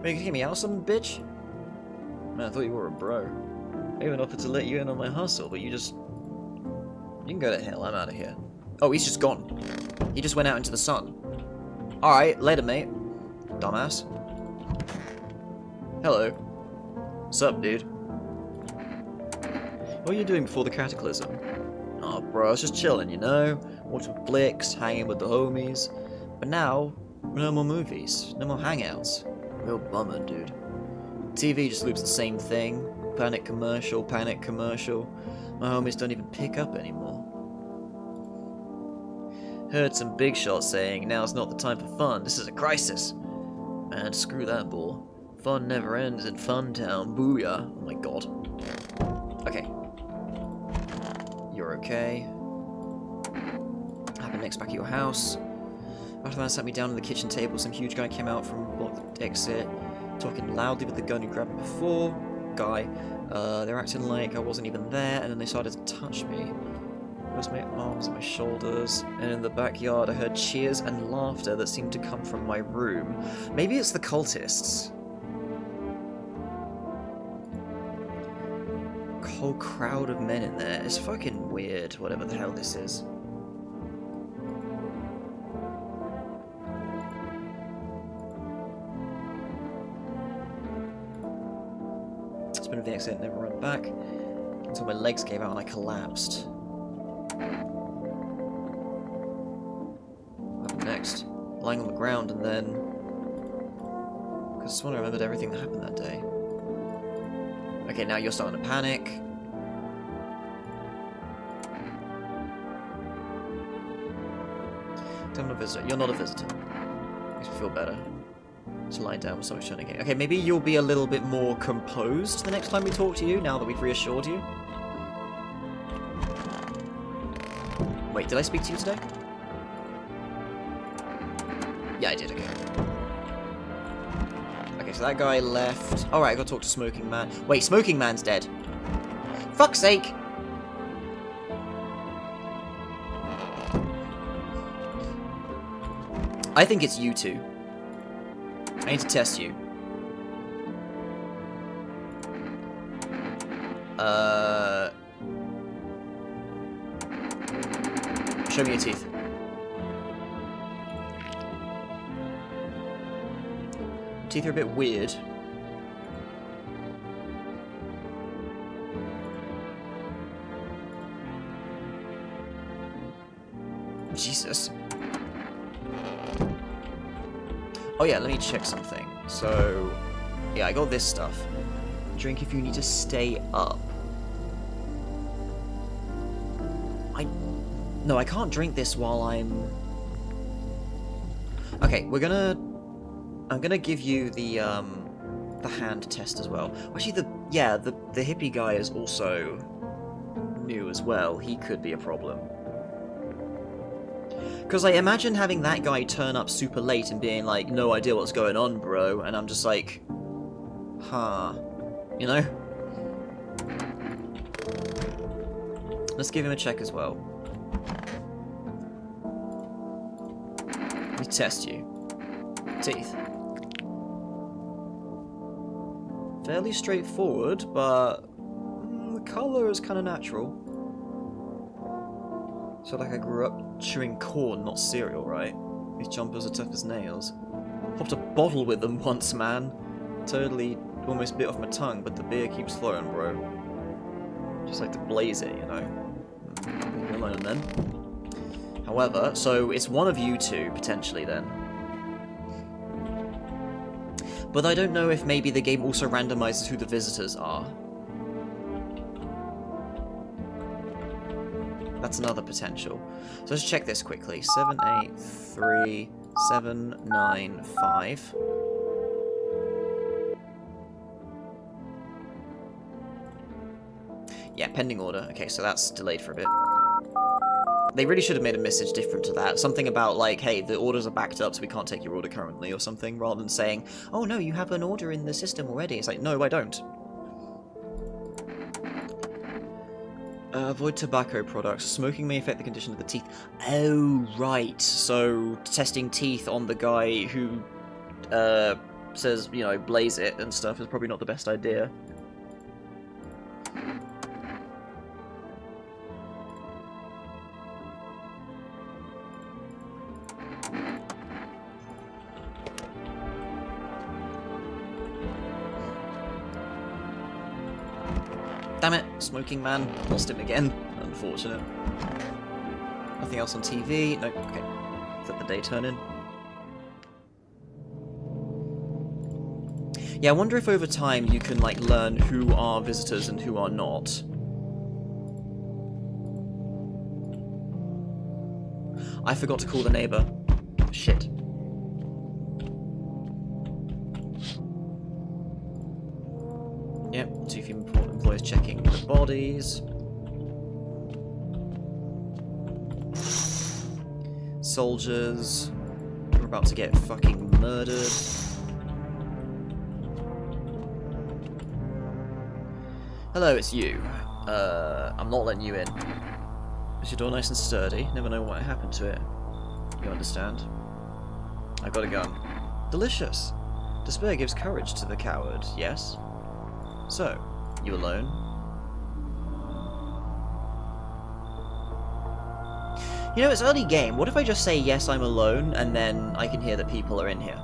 Wait, you can hear me out, some bitch? Man, I thought you were a bro. I even offered to let you in on my hustle, but you just... You can go to hell, I'm out of here. Oh, he's just gone. He just went out into the sun. Alright, later, mate. Dumbass. Hello. Sup, dude? What were you doing before the cataclysm? Oh, bro, I was just chilling, you know? Watching flicks, hanging with the homies. But now, no more movies, no more hangouts. Real bummer, dude. TV just loops the same thing. Panic commercial, panic commercial. My homies don't even pick up anymore. Heard some big shots saying, now's not the time for fun, this is a crisis. Man, screw that bull. Fun never ends in Fun Town, booyah. Oh my god. Okay. You're okay. Happened next back at your house. After that, sat me down at the kitchen table. Some huge guy came out from the exit, talking loudly with the gun you grabbed before. Guy. They're acting like I wasn't even there, and then they started to touch me. First my arms and my shoulders, and in the backyard I heard cheers and laughter that seemed to come from my room. Maybe it's the cultists. A whole crowd of men in there. It's fucking weird, whatever the hell this is. Spin of the exit, never run back, until my legs gave out and I collapsed. What happened next? Lying on the ground and then... I just want to remembered everything that happened that day. Okay, now you're starting to panic. I'm not a visitor. You're not a visitor. Makes me feel better. To lie down with someone shining again. Okay, maybe you'll be a little bit more composed the next time we talk to you, now that we've reassured you. Wait, did I speak to you today? Yeah, I did, okay. Okay, so that guy left. Alright, I gotta talk to Smoking Man. Wait, Smoking Man's dead. Fuck's sake! I think it's you two. I need to test you. Show me your teeth. Teeth are a bit weird. Jesus. Oh yeah, let me check something. So, yeah, I got this stuff. Drink if you need to stay up. No, I can't drink this while I'm... Okay, I'm gonna give you the hand test as well. Actually, the hippie guy is also new as well. He could be a problem. Because I imagine having that guy turn up super late and being like, no idea what's going on, bro, and I'm just like, huh, you know? Let's give him a check as well. Let me test you. Teeth. Fairly straightforward, but the colour is kind of natural. So like I grew up chewing corn, not cereal, right? These jumpers are tough as nails. Popped a bottle with them once, man. Totally almost bit off my tongue, but the beer keeps flowing, bro. Just like to blaze it, you know? Leave me alone then. However, so it's one of you two, potentially, then. But I don't know if maybe the game also randomizes who the visitors are. That's another potential. So let's check this quickly. 783795. Yeah, pending order. Okay, so that's delayed for a bit. They really should have made a message different to that. Something about, like, hey, the orders are backed up, so we can't take your order currently, or something, rather than saying, oh no, you have an order in the system already. It's like, no, I don't. Avoid tobacco products. Smoking may affect the condition of the teeth. Oh, right. So, testing teeth on the guy who says, you know, blaze it and stuff is probably not the best idea. Damn it, smoking man. Lost him again. Unfortunate. Nothing else on TV. Nope, okay. Let the day turn in. Yeah, I wonder if over time you can, like, learn who are visitors and who are not. I forgot to call the neighbor. Shit. Yep, two female employees checking the bodies. Soldiers. We're about to get fucking murdered. Hello, it's you. I'm not letting you in. Is your door nice and sturdy? Never know what happened to it. You understand? I got a gun. Delicious. Despair gives courage to the coward, yes? So, you alone? You know, it's early game. What if I just say, yes, I'm alone, and then I can hear that people are in here?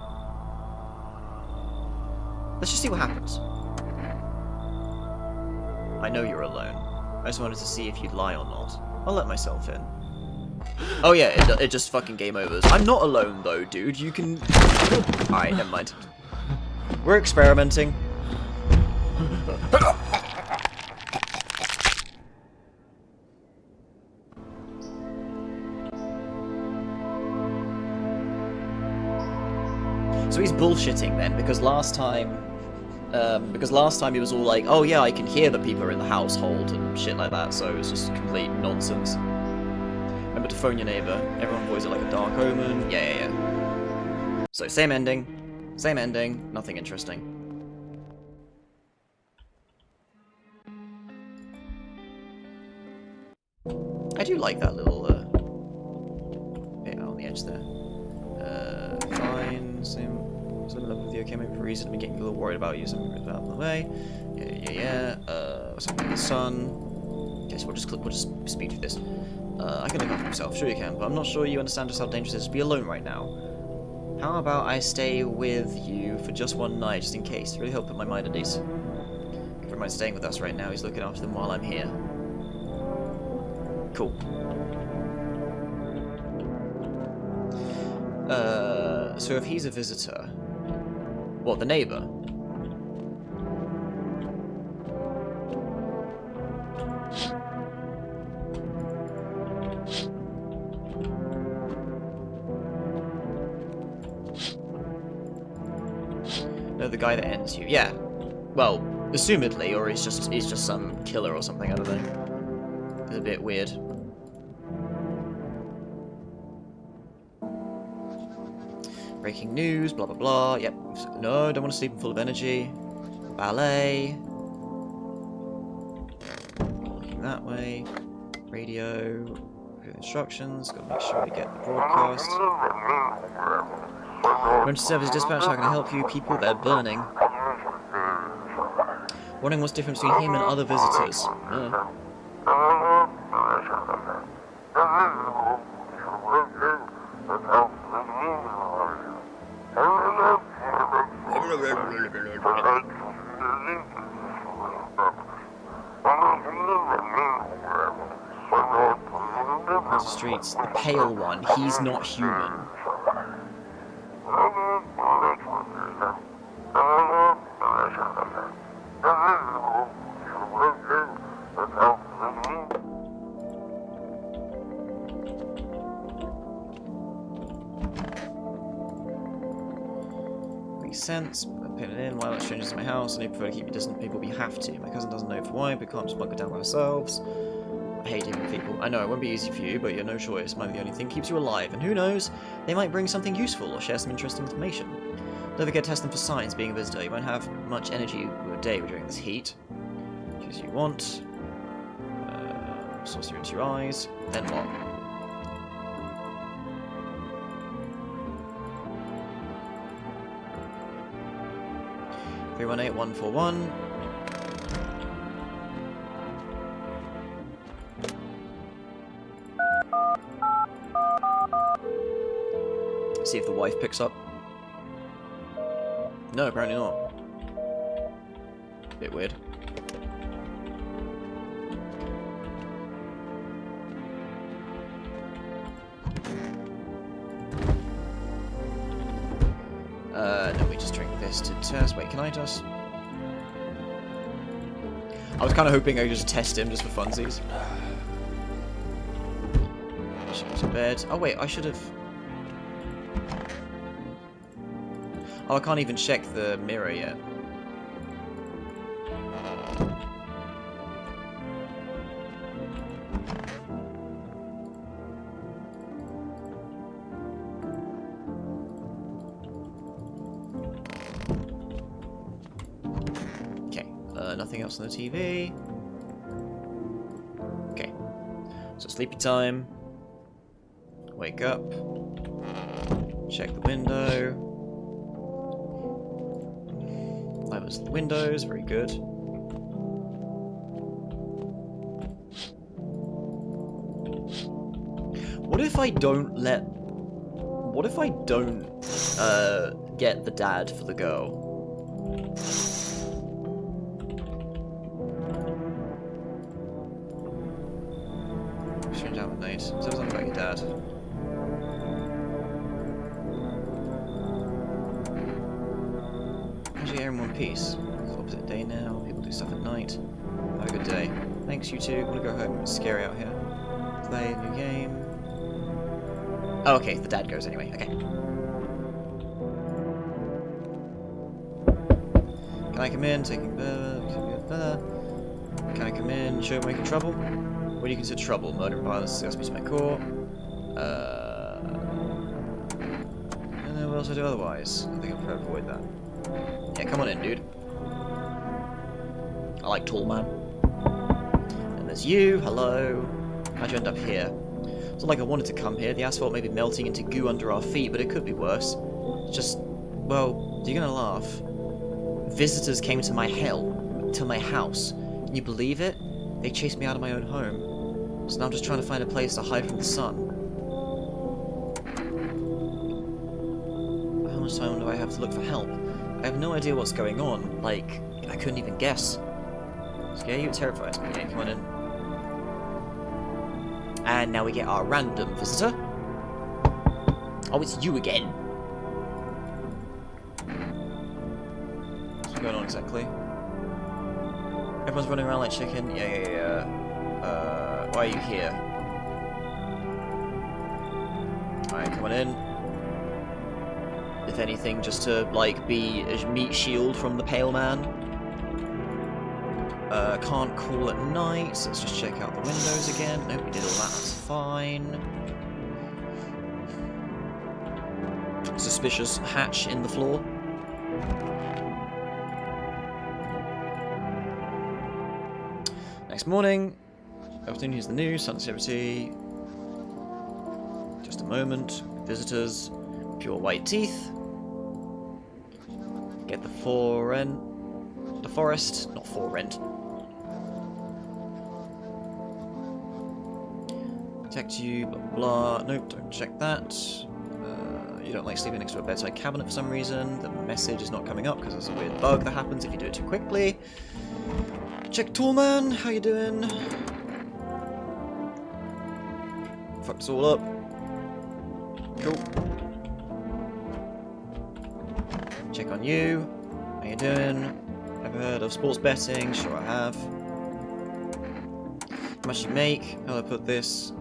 Let's just see what happens. I know you're alone. I just wanted to see if you'd lie or not. I'll let myself in. Oh yeah, it just fucking game overs. I'm not alone though, dude. You can... Alright, never mind. We're experimenting. So he's bullshitting then, because last time he was all like, oh yeah, I can hear that people are in the household and shit like that, so it's just complete nonsense. Remember to phone your neighbor. Everyone voices it like a dark omen. Yeah. So same ending, nothing interesting. I do like that little bit on the edge there. Fine, same. So let me level with you. Okay, maybe for a reason. I'm getting a little worried about you. Something out of the way. Yeah. What's happening with the sun? Okay, so we'll just speed through this. I can look after myself. Sure you can, but I'm not sure you understand just how dangerous it is to be alone right now. How about I stay with you for just one night, just in case? Really help put my mind at ease. Never mind staying with us right now. He's looking after them while I'm here. Cool. So if he's a visitor... What, the neighbour? No, the guy that ends you. Yeah. Well, assumedly, or he's just some killer or something, I don't know. It's a bit weird. Breaking news, blah blah blah. Yep. No, don't want to sleep. I'm full of energy. Ballet. Looking that way. Radio. Instructions. Gotta make sure we get the broadcast. Emergency service dispatch. How can I help you? People, they're burning. Wondering what's the difference between him and other visitors. The streets. The pale one. He's not human. Makes sense. I'm putting it in. Why let strangers in my house? And they prefer to keep distant people. We have to. My cousin doesn't know for why, but can't just bunker down by ourselves. I hate dealing with people. I know it won't be easy for you, but you have no choice. Might be the only thing keeps you alive. And who knows? They might bring something useful or share some interesting information. Don't forget to test them for signs. Being a visitor, you won't have much energy with a day during this heat. Choose you want. Saucer into your eyes. Then what? (318-141). See if the wife picks up. No, apparently not. Bit weird. No, we just drink this to test. Wait, can I just... I was kind of hoping I could just test him just for funsies. Should go to bed. Oh wait, I should have... Oh, I can't even check the mirror yet. Okay, nothing else on the TV. Okay, so sleepy time. Wake up. Check the window. Levers the windows, very good. What if I don't let... What if I don't get the dad for the girl? Strange out with Nate. Tell us something about your dad. Air in one piece. It's opposite day now. People do stuff at night. Have a good day. Thanks, you two. Want to go home? It's scary out here. Play a new game. Oh, okay. The dad goes anyway. Okay. Can I come in? Taking Can I come in? Show making trouble? What do you consider trouble? Murder and violence disgusts me to my core. And then what else do I do otherwise? I think I'll try to avoid that. Yeah, come on in, dude. I like tall man. And there's you. Hello. How'd you end up here? It's not like I wanted to come here. The asphalt may be melting into goo under our feet, but it could be worse. It's just Well, you're gonna laugh. Visitors came to my house. Can you believe it? They chased me out of my own home. So now I'm just trying to find a place to hide from the sun. How much time do I have to look for help? I have no idea what's going on. Like, I couldn't even guess. Scare you? It terrifies me. Yeah, come on in. And now we get our random visitor. Oh, it's you again. What's going on exactly? Everyone's running around like chicken. Yeah. Why are you here? Alright, come on in. If anything, just to, like, be a meat shield from the Pale Man. Can't call at night, so let's just check out the windows again. Nope, we did all that, that's fine. Suspicious hatch in the floor. Next morning. Afternoon, here's the news, sensitivity. Just a moment. Visitors. Pure white teeth. Get the forest, not for rent. Protect you, blah blah. Nope, don't check that. You don't like sleeping next to a bedside cabinet for some reason. The message is not coming up because there's a weird bug that happens if you do it too quickly. Check Toolman, how you doing? Fuck this all up. Cool. Check on you. How you doing? Ever heard of sports betting? Sure I have. How much you make? How do I put this?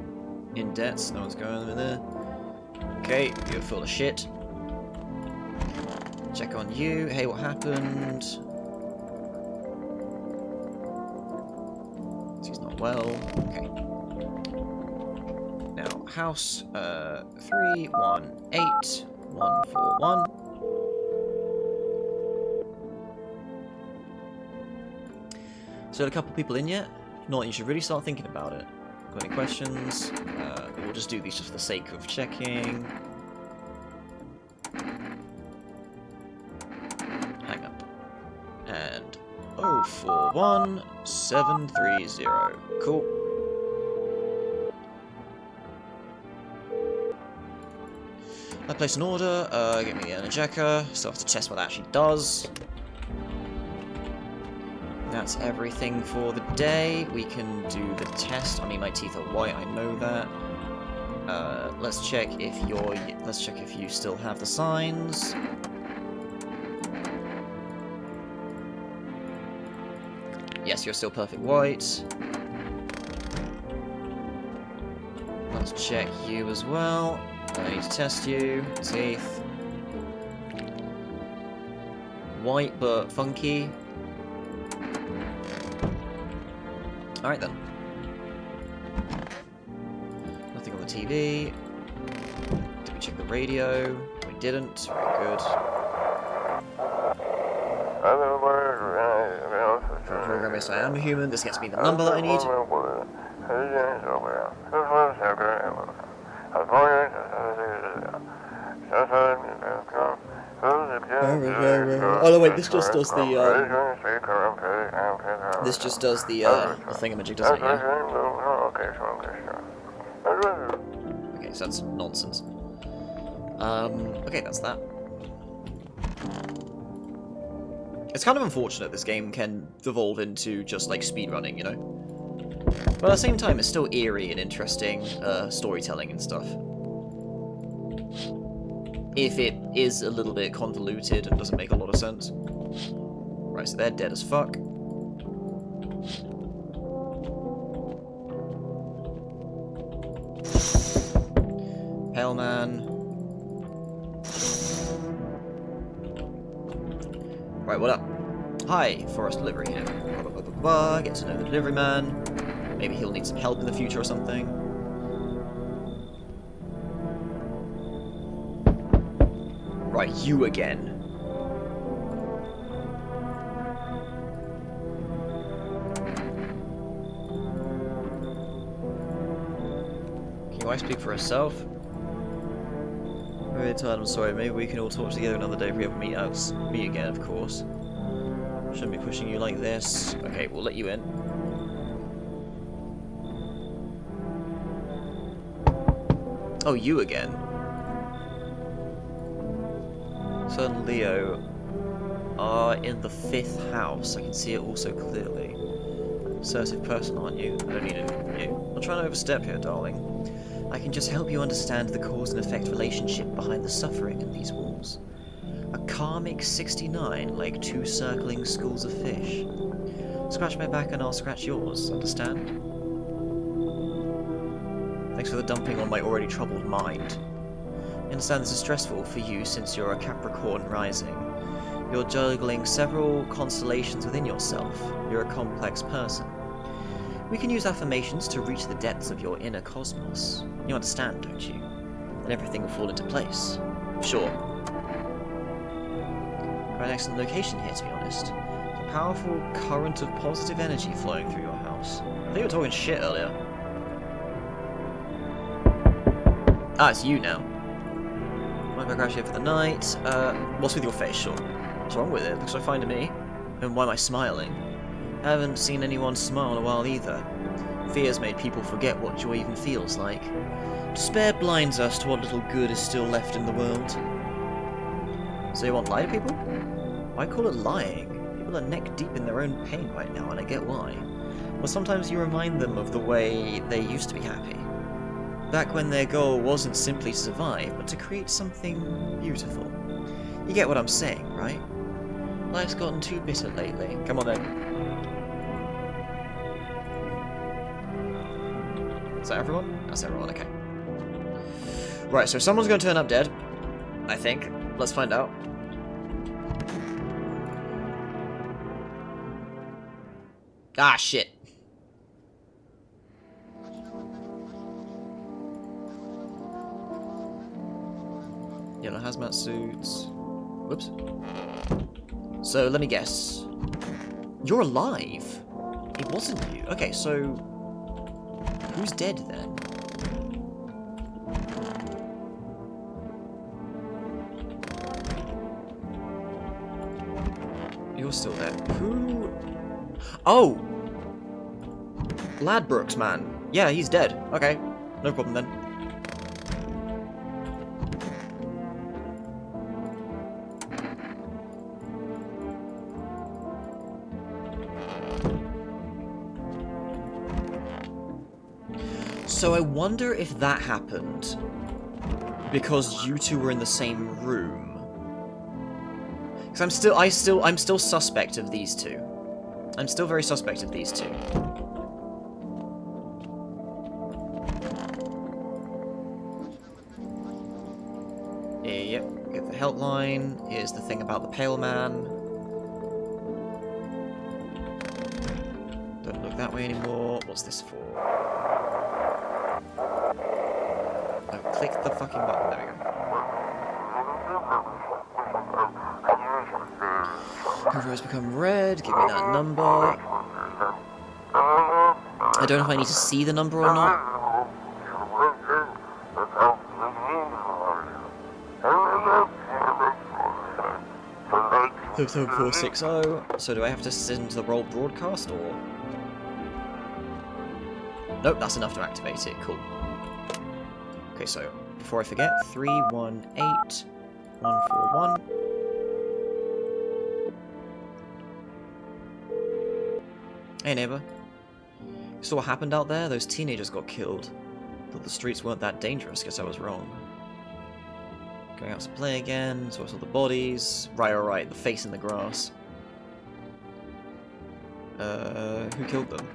In debts. No one's going in there. Okay, you're full of shit. Check on you. Hey, what happened? He's not well. Okay. Now, house 318141. So, a couple people in yet? If not, you should really start thinking about it. Got any questions? We'll just do these just for the sake of checking. Hang up. And 041730. Cool. I place an order. Get me the Energeca. Still have to test what that actually does. That's everything for the day. We can do the test. I mean, my teeth are white. I know that. Let's check if you still have the signs. Yes, you're still perfect white. Let's check you as well. I need to test you. Teeth. White but funky. Alright then. Nothing on the TV. Did we check the radio? We didn't. Very good. Program is I am a human. This gets me the number that I need. Oh no, wait, this just does the thingamajig, doesn't it? Yeah? Okay, so that's nonsense. Okay, that's that. It's kind of unfortunate this game can devolve into just like speedrunning, you know? But at the same time, it's still eerie and interesting storytelling and stuff. If it is a little bit convoluted and doesn't make a lot of sense. Right, so they're dead as fuck. Pale Man. Right, what up? Hi, Forest Delivery here. Blah, blah, blah, blah, blah. Get to know the delivery man. Maybe he'll need some help in the future or something. Right, you again. Can your wife speak for herself? I'm really tired, I'm sorry. Maybe we can all talk together another day if we ever meet again, of course. Shouldn't be pushing you like this. Okay, we'll let you in. Oh, you again. Son and Leo are in the 5th house. I can see it also clearly. Assertive person, aren't you? I don't need it from you. I'm trying to overstep here, darling. I can just help you understand the cause and effect relationship behind the suffering in these walls. A karmic 69, like 2 circling schools of fish. Scratch my back and I'll scratch yours, understand? Thanks for the dumping on my already troubled mind. I understand this is stressful for you since you're a Capricorn rising. You're juggling several constellations within yourself. You're a complex person. We can use affirmations to reach the depths of your inner cosmos. You understand, don't you? And everything will fall into place. Sure. Quite an excellent location here, to be honest. A powerful current of positive energy flowing through your house. I think you were talking shit earlier. Ah, it's you now. Might I crash here for the night? What's with your face, sure? What's wrong with it? Looks so fine to me. And why am I smiling? I haven't seen anyone smile in a while either. Fear's made people forget what joy even feels like. Despair blinds us to what little good is still left in the world. So you want to lie to people? Why call it lying? People are neck deep in their own pain right now, and I get why. But sometimes you remind them of the way they used to be happy. Back when their goal wasn't simply to survive, but to create something beautiful. You get what I'm saying, right? Life's gotten too bitter lately. Come on then. Is that everyone? That's everyone, okay. Right, so someone's going to turn up dead. I think. Let's find out. Ah, shit. Yellow hazmat suits. Whoops. So, let me guess. You're alive? It wasn't you. Okay, so... who's dead then? You're still there. Who... oh! Ladbrokes, man. Yeah, he's dead. Okay. No problem then. So I wonder if that happened because you two were in the same room. Because I'm still suspect of these two. I'm still very suspect of these two. Yep, get the helpline. Here's the thing about the pale man. Don't look that way anymore. What's this for? Oh, click the fucking button. There we go. Cover has become red. Give me that number. I don't know if I need to see the number or not. 460. So do I have to send the roll broadcast or? Nope, that's enough to activate it. Cool. Okay, so before I forget, 318141. Hey neighbor. You saw what happened out there? Those teenagers got killed. Thought the streets weren't that dangerous, guess I was wrong. Going out to play again, so I saw the bodies. Right, alright, the face in the grass. Who killed them?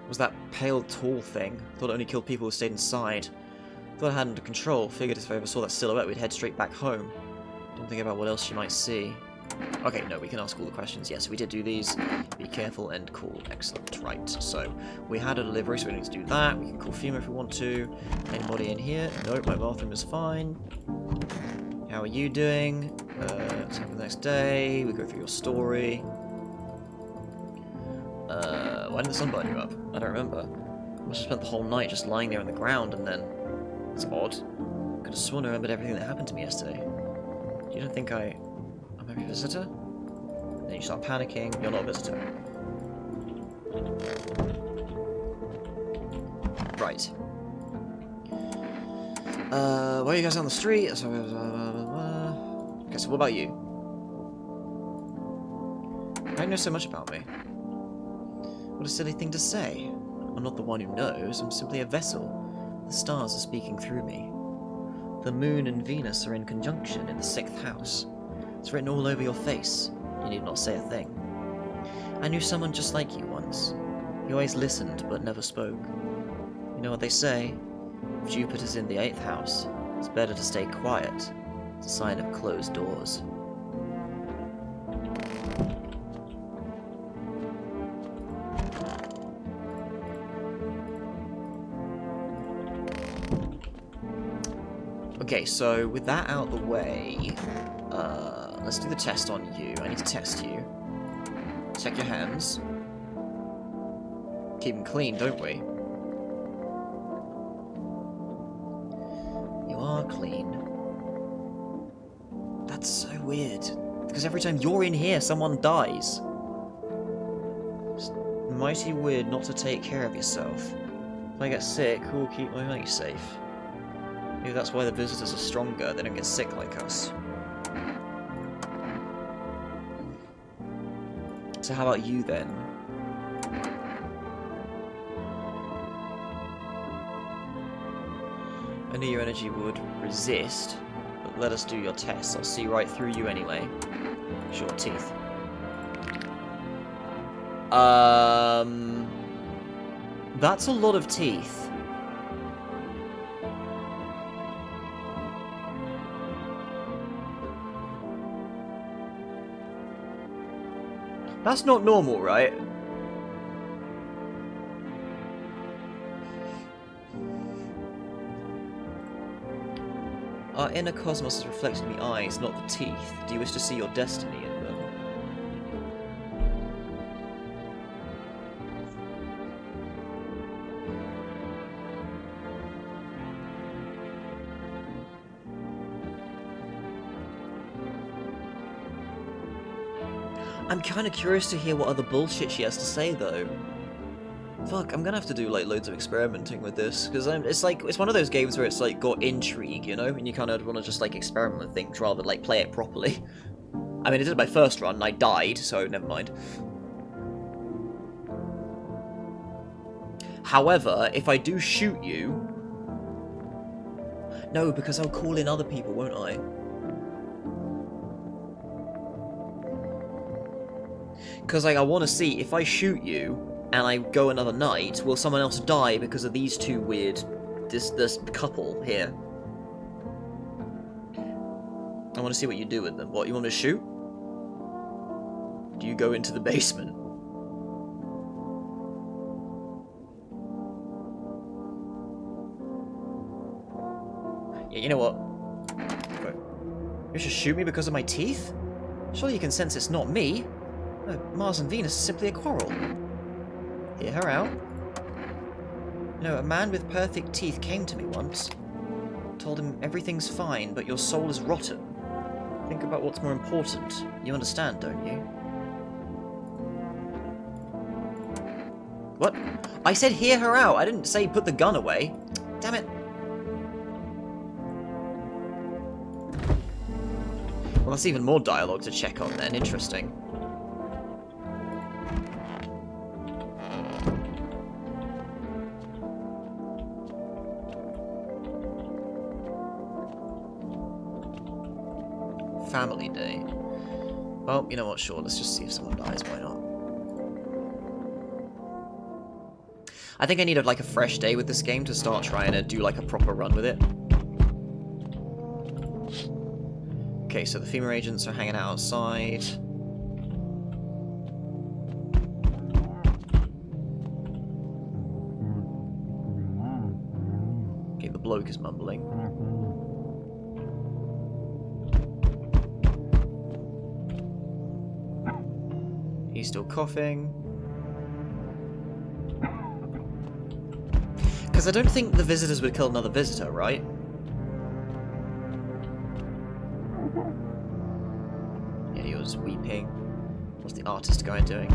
Was that pale, tall thing? Thought it only killed people who stayed inside. Thought I had it under control. Figured if I ever saw that silhouette, we'd head straight back home. Didn't think about what else she might see. Okay, no, we can ask all the questions. Yes, we did do these. Be careful and cool. Excellent. Right, so we had a delivery, so we don't need to do that. We can call FEMA if we want to. Anybody in here? Nope, my bathroom is fine. How are you doing? Let's have the next day. We go through your story. Why did the sun burn you up? I don't remember. I must have spent the whole night just lying there on the ground and then... It's odd. Could have sworn I remembered everything that happened to me yesterday. You don't think I'm a visitor? Then you start panicking. You're not a visitor. Right. Why are you guys on the street? Okay, so what about you? How do you know so much about me? What a silly thing to say. I'm not the one who knows, I'm simply a vessel. The stars are speaking through me. The moon and Venus are in conjunction in the 6th house. It's written all over your face. You need not say a thing. I knew someone just like you once. He always listened, but never spoke. You know what they say? If Jupiter's in the 8th house, it's better to stay quiet. It's a sign of closed doors. Okay, so with that out the way, let's do the test on you. I need to test you. Check your hands. Keep them clean, don't we? You are clean. That's so weird. Because every time you're in here, someone dies. It's mighty weird not to take care of yourself. If I get sick, who will keep my money safe? Maybe that's why the visitors are stronger, they don't get sick like us. So how about you then? I knew your energy would resist, but let us do your tests. I'll see right through you anyway. Short teeth. That's a lot of teeth. That's not normal, right? Our inner cosmos is reflected in the eyes, not the teeth. Do you wish to see your destiny in them? I'm kind of curious to hear what other bullshit she has to say, though. Fuck, I'm gonna have to do, like, loads of experimenting with this, because it's one of those games where it's, like, got intrigue, you know? And you kind of want to just, like, experiment with things rather than, like, play it properly. I mean, I did my first run, and I died, so never mind. However, if I do shoot you... No, because I'll call in other people, won't I? Because, like, I want to see, if I shoot you, and I go another night, will someone else die because of these two weird... this couple here? I want to see what you do with them. What, you want to shoot? Do you go into the basement? Yeah, you know what? You should shoot me because of my teeth? Surely you can sense it's not me. No, Mars and Venus is simply a quarrel. Hear her out. You know, a man with perfect teeth came to me once. Told him everything's fine, but your soul is rotten. Think about what's more important. You understand, don't you? What? I said hear her out. I didn't say put the gun away. Damn it. Well, that's even more dialogue to check on then. Interesting. Family day. Well, you know what, sure, let's just see if someone dies, why not? I think I need like a fresh day with this game to start trying to do like a proper run with it. Okay, so the female agents are hanging out outside. Okay, the bloke is mumbling. He's still coughing. Because I don't think the visitors would kill another visitor, right? just weeping. What's the artist guy doing?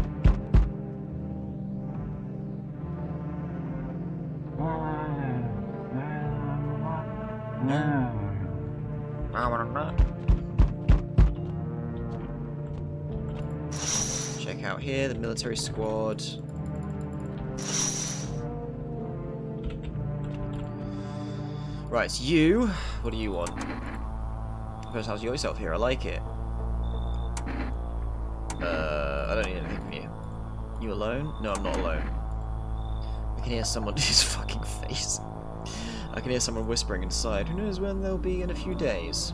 Check out here, the military squad. Right, it's you. What do you want? First, how's yourself here? I like it. I don't need anything from you. You alone? No, I'm not alone. I can hear someone his fucking face. I can hear someone whispering inside. Who knows when they'll be in a few days?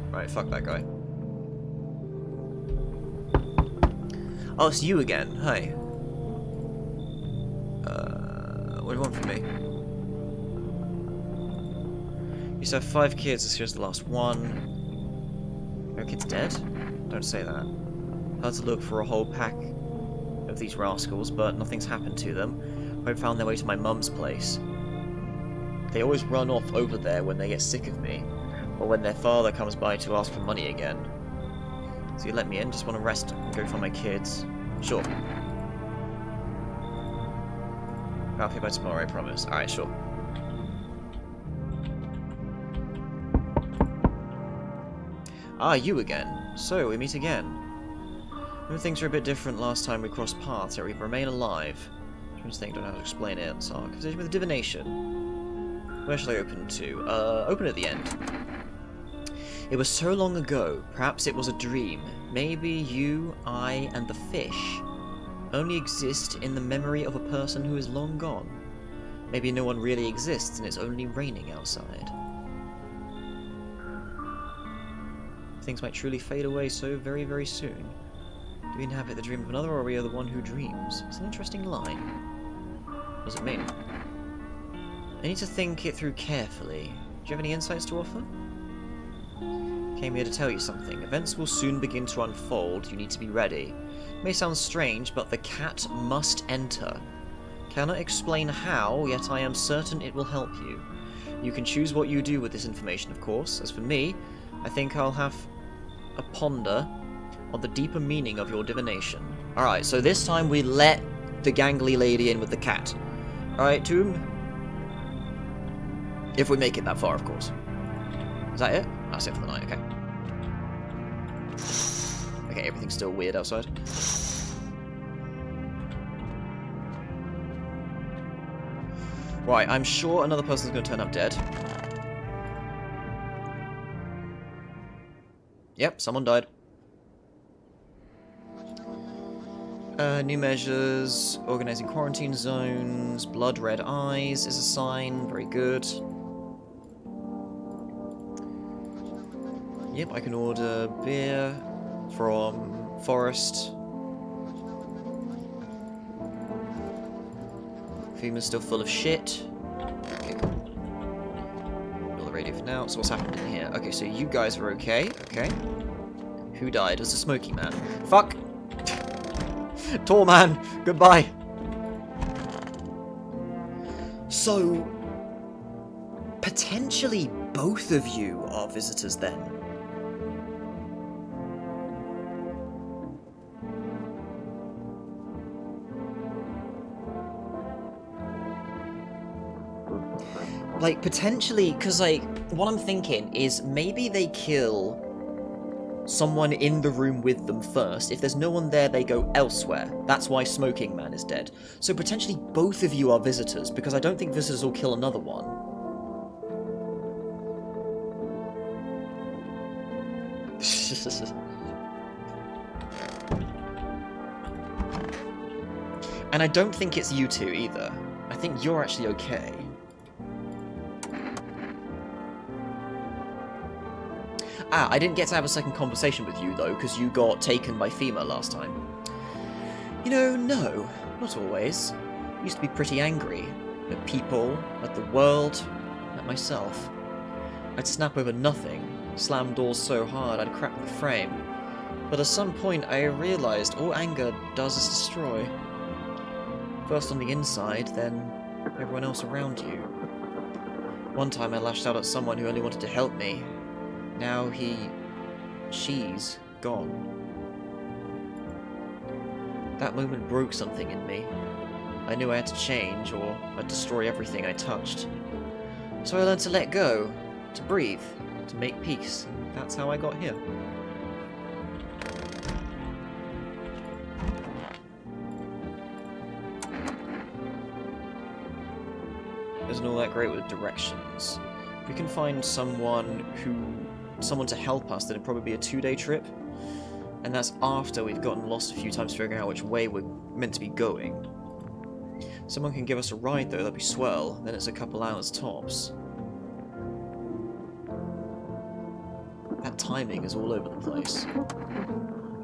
Right, fuck that guy. Oh, it's you again. Hi. What do you want from me? You used to have 5 kids, this year's the last one. Your kid's dead? Don't say that. I had to look for a whole pack of these rascals, but nothing's happened to them. I found their way to my mum's place. They always run off over there when they get sick of me, or when their father comes by to ask for money again. So you let me in, just want to rest and go find my kids. Sure. I'll be by tomorrow, I promise. Alright, sure. Ah, you again. So, we meet again. Maybe things were a bit different last time we crossed paths, yet we remain alive. Strange thing, don't know how to explain it. So, conversation with divination. Where shall I open to? Open at the end. It was so long ago, perhaps it was a dream. Maybe you, I, and the fish only exist in the memory of a person who is long gone. Maybe no one really exists and it's only raining outside. Things might truly fade away so very, very soon. Do we inhabit the dream of another, or are we the one who dreams? It's an interesting line. What does it mean? I need to think it through carefully. Do you have any insights to offer? Came here to tell you something. Events will soon begin to unfold. You need to be ready. It may sound strange, but the cat must enter. Cannot explain how, yet I am certain it will help you. You can choose what you do with this information, of course. As for me, I think I'll have a ponder on the deeper meaning of your divination. Alright, so this time we let the gangly lady in with the cat. Alright, Tomb? If we make it that far, of course. Is that it? That's it for the night, okay. Okay, everything's still weird outside. Right, I'm sure another person's going to turn up dead. Yep, someone died. New measures, organizing quarantine zones, blood red eyes is a sign, very good. Yep, I can order beer from Forest. Fuma's still full of shit. Okay, cool. Ignore the radio for now. So what's happened in here? Okay, so you guys are okay. Okay. Who died? It was the smoky man. Fuck! Tall man! Goodbye! So... potentially both of you are visitors then? Like, potentially, because, like, what I'm thinking is maybe they kill someone in the room with them first. If there's no one there, they go elsewhere. That's why Smoking Man is dead. So potentially both of you are visitors, because I don't think visitors will kill another one. And I don't think it's you two either. I think you're actually okay. Ah, I didn't get to have a second conversation with you, though, because you got taken by FEMA last time. You know, no, not always. I used to be pretty angry. At people, at the world, at myself. I'd snap over nothing, slam doors so hard I'd crack the frame. But at some point I realised all anger does is destroy. First on the inside, then everyone else around you. One time I lashed out at someone who only wanted to help me. Now she's gone. That moment broke something in me. I knew I had to change, or I'd destroy everything I touched. So I learned to let go, to breathe, to make peace. That's how I got here. Isn't all that great with directions? If we can find someone to help us, then it'd probably be a 2-day trip. And that's after we've gotten lost a few times figuring out which way we're meant to be going. Someone can give us a ride though, that'd be swell. Then it's a couple hours tops. That timing is all over the place.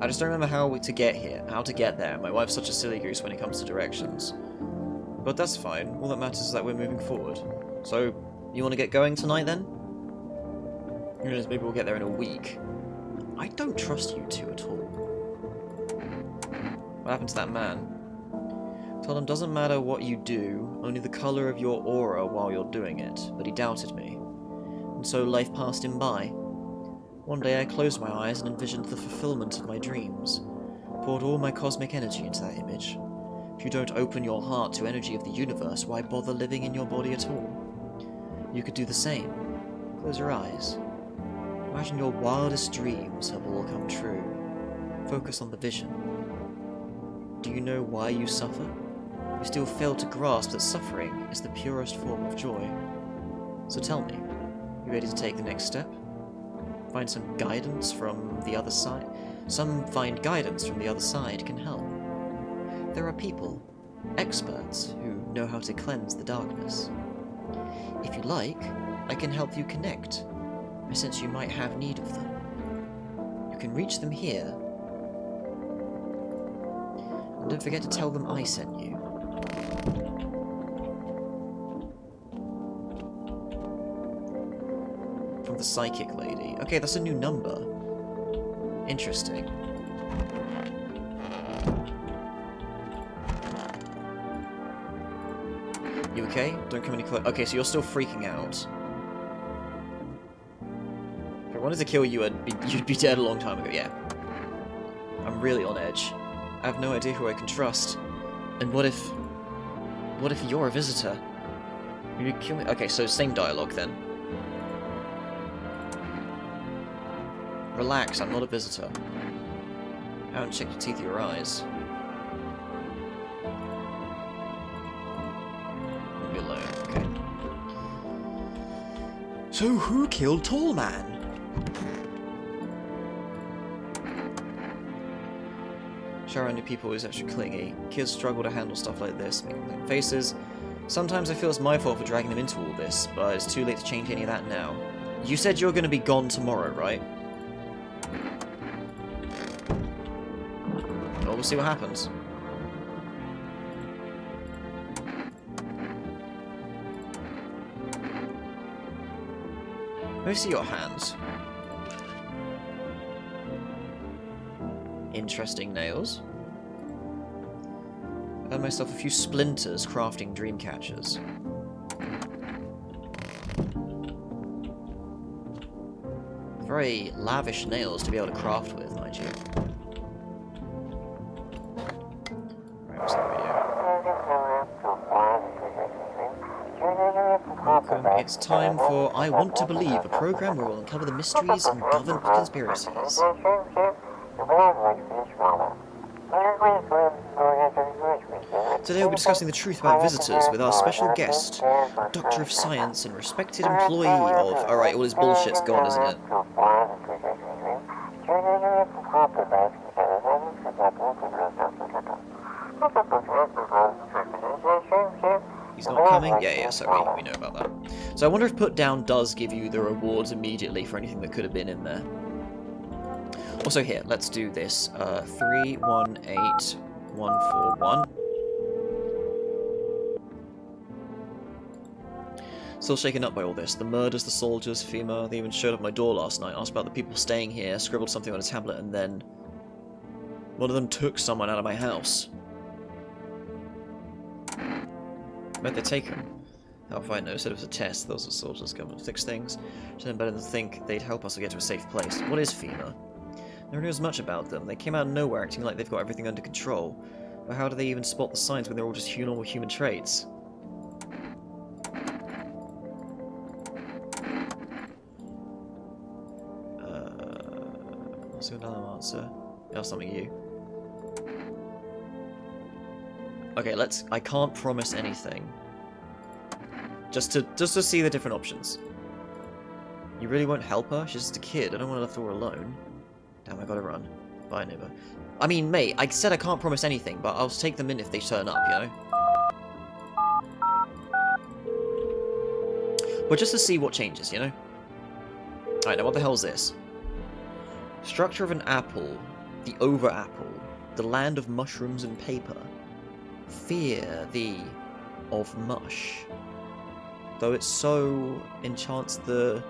I just don't remember how to get here, how to get there. My wife's such a silly goose when it comes to directions. But that's fine. All that matters is that we're moving forward. So, you want to get going tonight then? Who knows, maybe we'll get there in a week. I don't trust you two at all. What happened to that man? Told him doesn't matter what you do, only the colour of your aura while you're doing it, but he doubted me. And so life passed him by. One day I closed my eyes and envisioned the fulfillment of my dreams. Poured all my cosmic energy into that image. If you don't open your heart to energy of the universe, why bother living in your body at all? You could do the same. Close your eyes. Imagine your wildest dreams have all come true. Focus on the vision. Do you know why you suffer? You still fail to grasp that suffering is the purest form of joy. So tell me, you ready to take the next step? Find some guidance from the other side? Find guidance from the other side can help. There are people, experts, who know how to cleanse the darkness. If you like, I can help you connect. I sense you might have need of them. You can reach them here. And don't forget to tell them I sent you. From the psychic lady. Okay, that's a new number. Interesting. You okay? Don't come any closer. Okay, so you're still freaking out. If I wanted to kill you, you'd be dead a long time ago. Yeah. I'm really on edge. I have no idea who I can trust. And what if you're a visitor? You kill me? Okay, so same dialogue then. Relax, I'm not a visitor. I haven't checked your teeth or your eyes. Leave me alone, okay. So who killed Tall Man? Surrounding people is extra clingy. Kids struggle to handle stuff like this, making their faces. Sometimes I feel it's my fault for dragging them into all this, but it's too late to change any of that now. You said you're going to be gone tomorrow, right? Well, we'll see what happens. Let me see your hands. Interesting nails. I earned myself a few splinters crafting dream catchers. Very lavish nails to be able to craft with, mind you. Right, what's that video? Welcome. It's time for I Want to Believe, a program where we'll uncover the mysteries and government conspiracies. Today we'll be discussing the truth about visitors with our special guest, Doctor of Science and respected employee of... Alright, all this bullshit's gone, isn't it? He's not coming? Yeah, so we know about that. So I wonder if Put Down does give you the rewards immediately for anything that could have been in there. Also here, let's do this. 318141. Still shaken up by all this. The murders, the soldiers, FEMA, they even showed up at my door last night, asked about the people staying here, scribbled something on a tablet, and then one of them took someone out of my house. Where'd they take him? How if I know? Said it was a test. Those are soldiers come to fix things. So then better than think they'd help us to get to a safe place. What is FEMA? No one knows much about them. They came out of nowhere acting like they've got everything under control. But how do they even spot the signs when they're all just normal human traits? What's another answer? That's something you. Okay, I can't promise anything. Just to see the different options. You really won't help her? She's just a kid. I don't want to leave her alone. Damn, I gotta run. Bye, neighbor. I mean, mate, I said I can't promise anything, but I'll take them in if they turn up, you know? But just to see what changes, you know? Alright, now what the hell is this? Structure of an apple, the over apple, the land of mushrooms and paper. Fear thee of mush. Though it so enchants the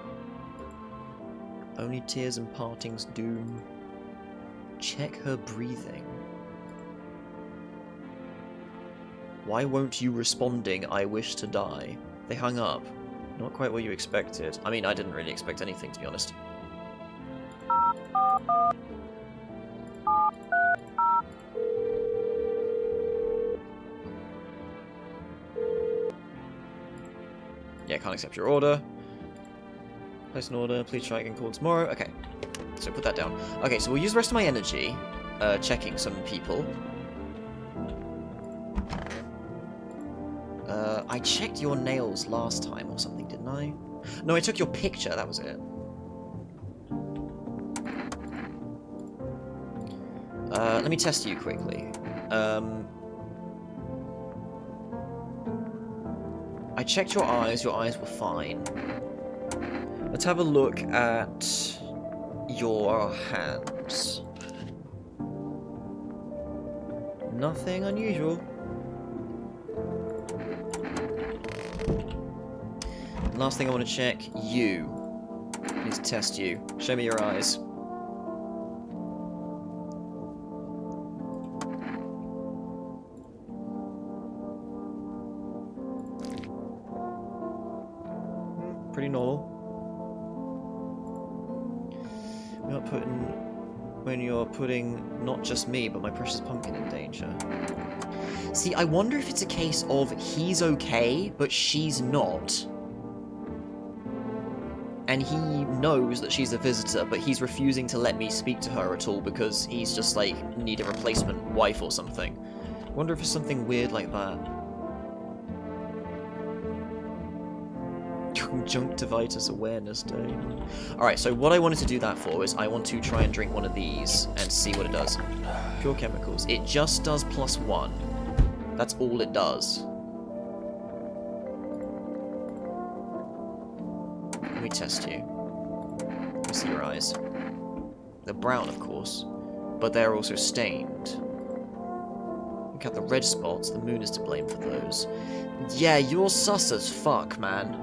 only tears and partings doom. Check her breathing. Why won't you responding, I wish to die? They hung up. Not quite what you expected. I mean, I didn't really expect anything, to be honest. Yeah, can't accept your order. Place an order, please try again, call tomorrow. Okay, so put that down. Okay, so we'll use the rest of my energy, checking some people. I checked your nails last time or something, didn't I? No, I took your picture, that was it. Let me test you quickly. I checked your eyes were fine. Let's have a look at your hands. Nothing unusual. Last thing I want to check, you. I need to test you. Show me your eyes. Pretty normal. When you're putting not just me, but my precious pumpkin in danger. See, I wonder if it's a case of he's okay, but she's not. And he knows that she's a visitor, but he's refusing to let me speak to her at all because he's just like, need a replacement wife or something. I wonder if it's something weird like that. Conjunctivitis Awareness Day. Alright, so what I wanted to do that for is I want to try and drink one of these and see what it does. Pure chemicals. It just does +1. That's all it does. Let me test you. Let me see your eyes. They're brown, of course, but they're also stained. Look at the red spots. The moon is to blame for those. Yeah, you're sus as fuck, man.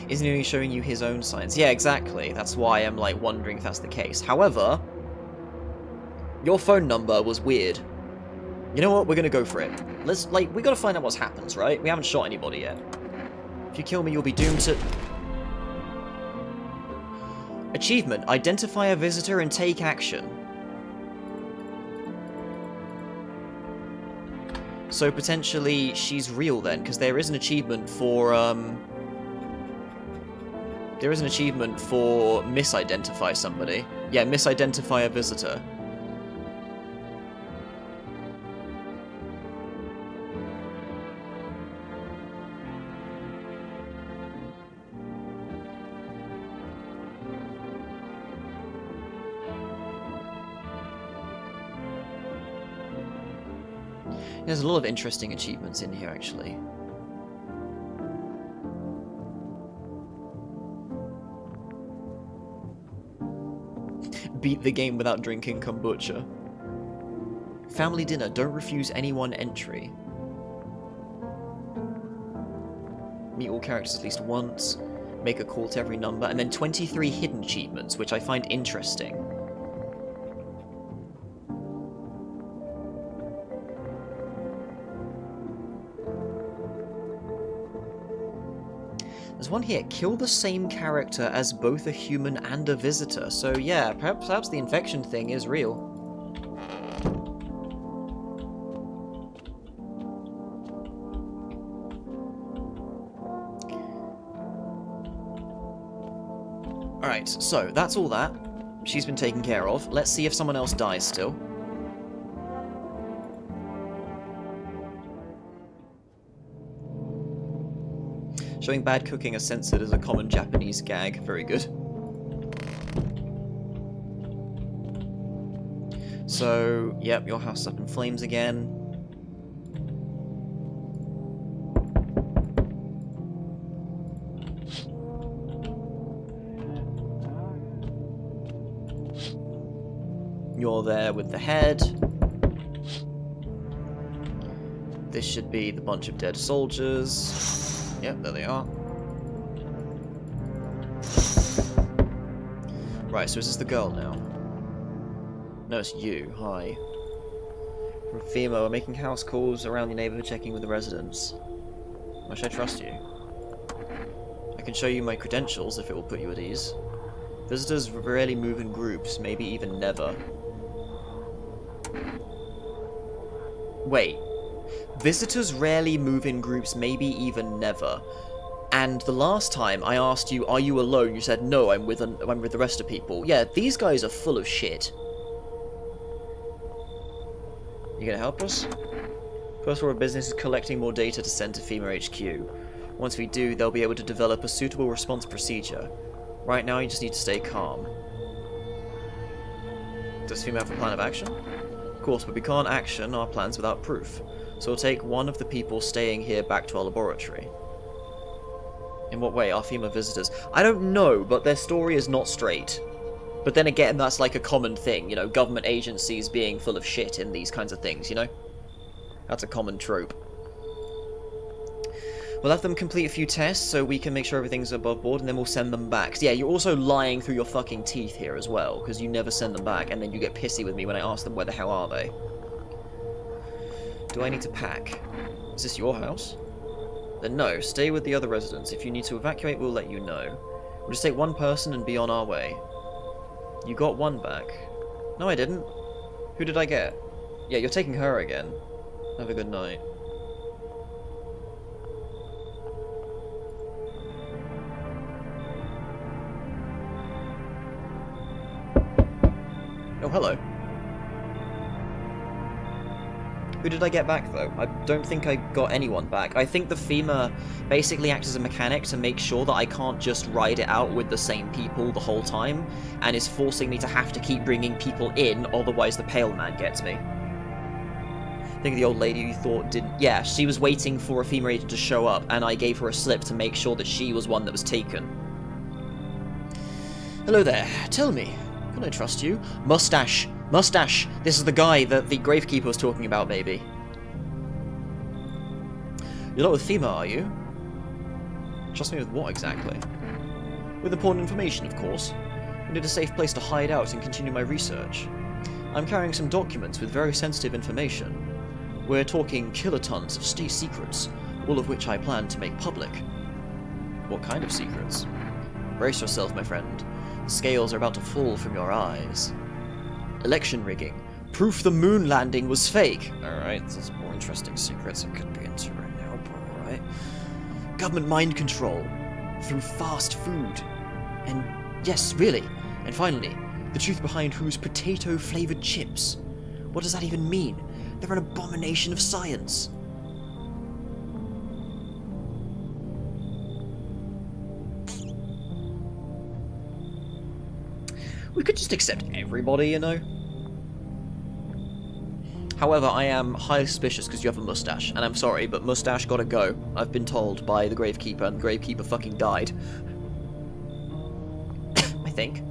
Isn't he only showing you his own signs? Yeah, exactly. That's why I'm, like, wondering if that's the case. However, your phone number was weird. You know what? We're gonna go for it. We gotta find out what happens, right? We haven't shot anybody yet. If you kill me, you'll be doomed to... Achievement. Identify a visitor and take action. So, potentially, she's real then, because there is an achievement for, There is an achievement for misidentify somebody. Yeah, misidentify a visitor. There's a lot of interesting achievements in here, actually. Beat the game without drinking kombucha. Family dinner. Don't refuse anyone entry. Meet all characters at least once. Make a call to every number. And then 23 hidden achievements, which I find interesting. There's one here. Kill the same character as both a human and a visitor. So yeah, perhaps the infection thing is real. Alright, so that's all that. She's been taken care of. Let's see if someone else dies still. Showing bad cooking as censored is a common Japanese gag. Very good. So, yep, your house is up in flames again. You're there with the head. This should be the bunch of dead soldiers. Yep, there they are. Right, so is this the girl now? No, it's you. Hi. From FEMA, we're making house calls around your neighborhood, checking with the residents. Why should I trust you? I can show you my credentials if it will put you at ease. Visitors rarely move in groups, maybe even never. Wait. Visitors rarely move in groups, maybe even never. And the last time I asked you, are you alone? You said, no, I'm with the rest of people. Yeah, these guys are full of shit. You gonna help us? First order of business is collecting more data to send to FEMA HQ. Once we do, they'll be able to develop a suitable response procedure. Right now, you just need to stay calm. Does FEMA have a plan of action? Of course, but we can't action our plans without proof. So we'll take one of the people staying here back to our laboratory. In what way? Are FEMA visitors? I don't know, but their story is not straight. But then again, that's like a common thing, you know, government agencies being full of shit in these kinds of things, you know? That's a common trope. We'll have them complete a few tests so we can make sure everything's above board, and then we'll send them back. So yeah, you're also lying through your fucking teeth here as well, because you never send them back, and then you get pissy with me when I ask them where the hell are they. Do I need to pack? Is this your house? Then no, stay with the other residents. If you need to evacuate, we'll let you know. We'll just take one person and be on our way. You got one back. No, I didn't. Who did I get? Yeah, you're taking her again. Have a good night. Oh, hello. Who did I get back, though? I don't think I got anyone back. I think the FEMA basically acts as a mechanic to make sure that I can't just ride it out with the same people the whole time, and is forcing me to have to keep bringing people in, otherwise the pale man gets me. I think the old lady you thought didn't... Yeah, she was waiting for a FEMA agent to show up, and I gave her a slip to make sure that she was one that was taken. Hello there. Tell me, can I trust you? Mustache! Mustache! This is the guy that the Gravekeeper was talking about, baby. You're not with FEMA, are you? Trust me with what, exactly? With important information, of course. I need a safe place to hide out and continue my research. I'm carrying some documents with very sensitive information. We're talking kilotons of state secrets, all of which I plan to make public. What kind of secrets? Brace yourself, my friend. The scales are about to fall from your eyes. Election rigging. Proof the moon landing was fake. Alright, there's more interesting secrets I could be into right now, but alright. Government mind control. Through fast food. And yes, really. And finally, the truth behind whose potato-flavored chips. What does that even mean? They're an abomination of science. We could just accept everybody, you know? However, I am highly suspicious because you have a mustache, and I'm sorry, but mustache gotta go. I've been told by the Gravekeeper, and the Gravekeeper fucking died. I think.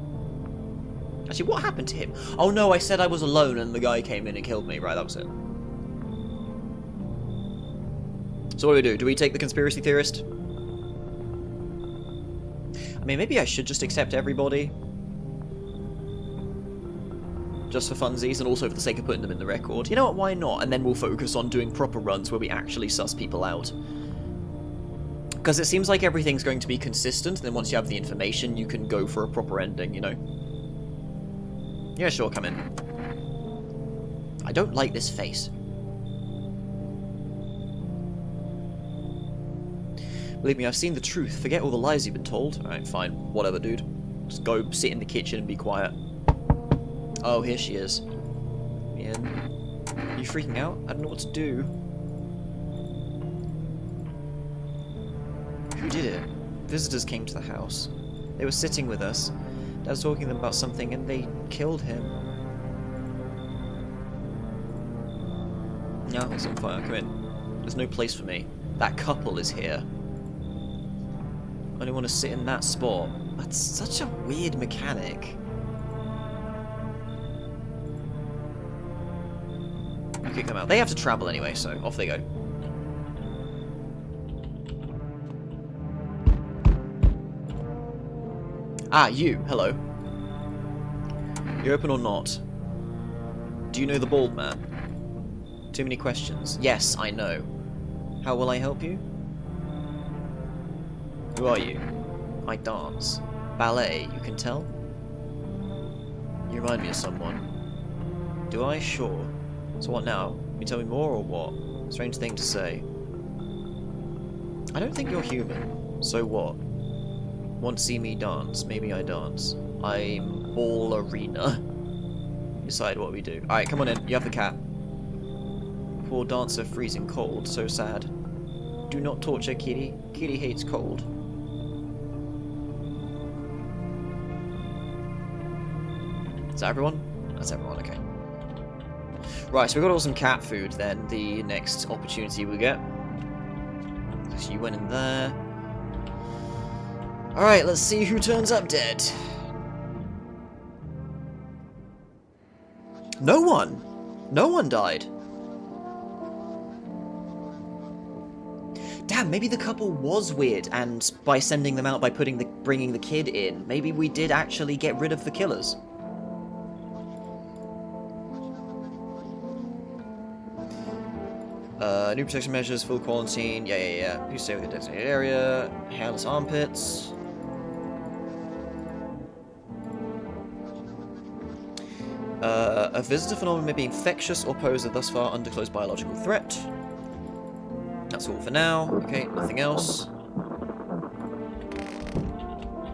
Actually, what happened to him? Oh no, I said I was alone and the guy came in and killed me. Right, that was it. So what do? Do we take the conspiracy theorist? I mean, maybe I should just accept everybody. Just for funsies, and also for the sake of putting them in the record. You know what, why not? And then we'll focus on doing proper runs where we actually suss people out. Because it seems like everything's going to be consistent, and then once you have the information, you can go for a proper ending, you know? Yeah, sure, come in. I don't like this face. Believe me, I've seen the truth. Forget all the lies you've been told. Alright, fine. Whatever, dude. Just go sit in the kitchen and be quiet. Oh, here she is. Ian. Are you freaking out? I don't know what to do. Who did it? Visitors came to the house. They were sitting with us. I was talking to them about something and they killed him. No, it's on fire. Come in. There's no place for me. That couple is here. I don't want to sit in that spot. That's such a weird mechanic. I kick them out. They have to travel anyway, so off they go. Ah, you. Hello. You open or not? Do you know the bald man? Too many questions. Yes, I know. How will I help you? Who are you? I dance. Ballet, you can tell? You remind me of someone. Do I? Sure. So what now? Can you tell me more or what? Strange thing to say. I don't think you're human. So what? Want to see me dance? Maybe I dance. I'm ballerina. Decide what we do. Alright, come on in. You have the cat. Poor dancer freezing cold. So sad. Do not torture Kitty. Kitty hates cold. Is that everyone? That's everyone, okay. Right, so we've got all some cat food then, the next opportunity we get. So you went in there. Alright, let's see who turns up dead. No one! No one died. Damn, maybe the couple was weird, and by sending them out by bringing the kid in, maybe we did actually get rid of the killers. New protection measures, full quarantine, yeah. Please stay within the designated area, hairless armpits. A visitor phenomenon may be infectious or pose a thus far undisclosed biological threat. That's all for now. Okay, nothing else.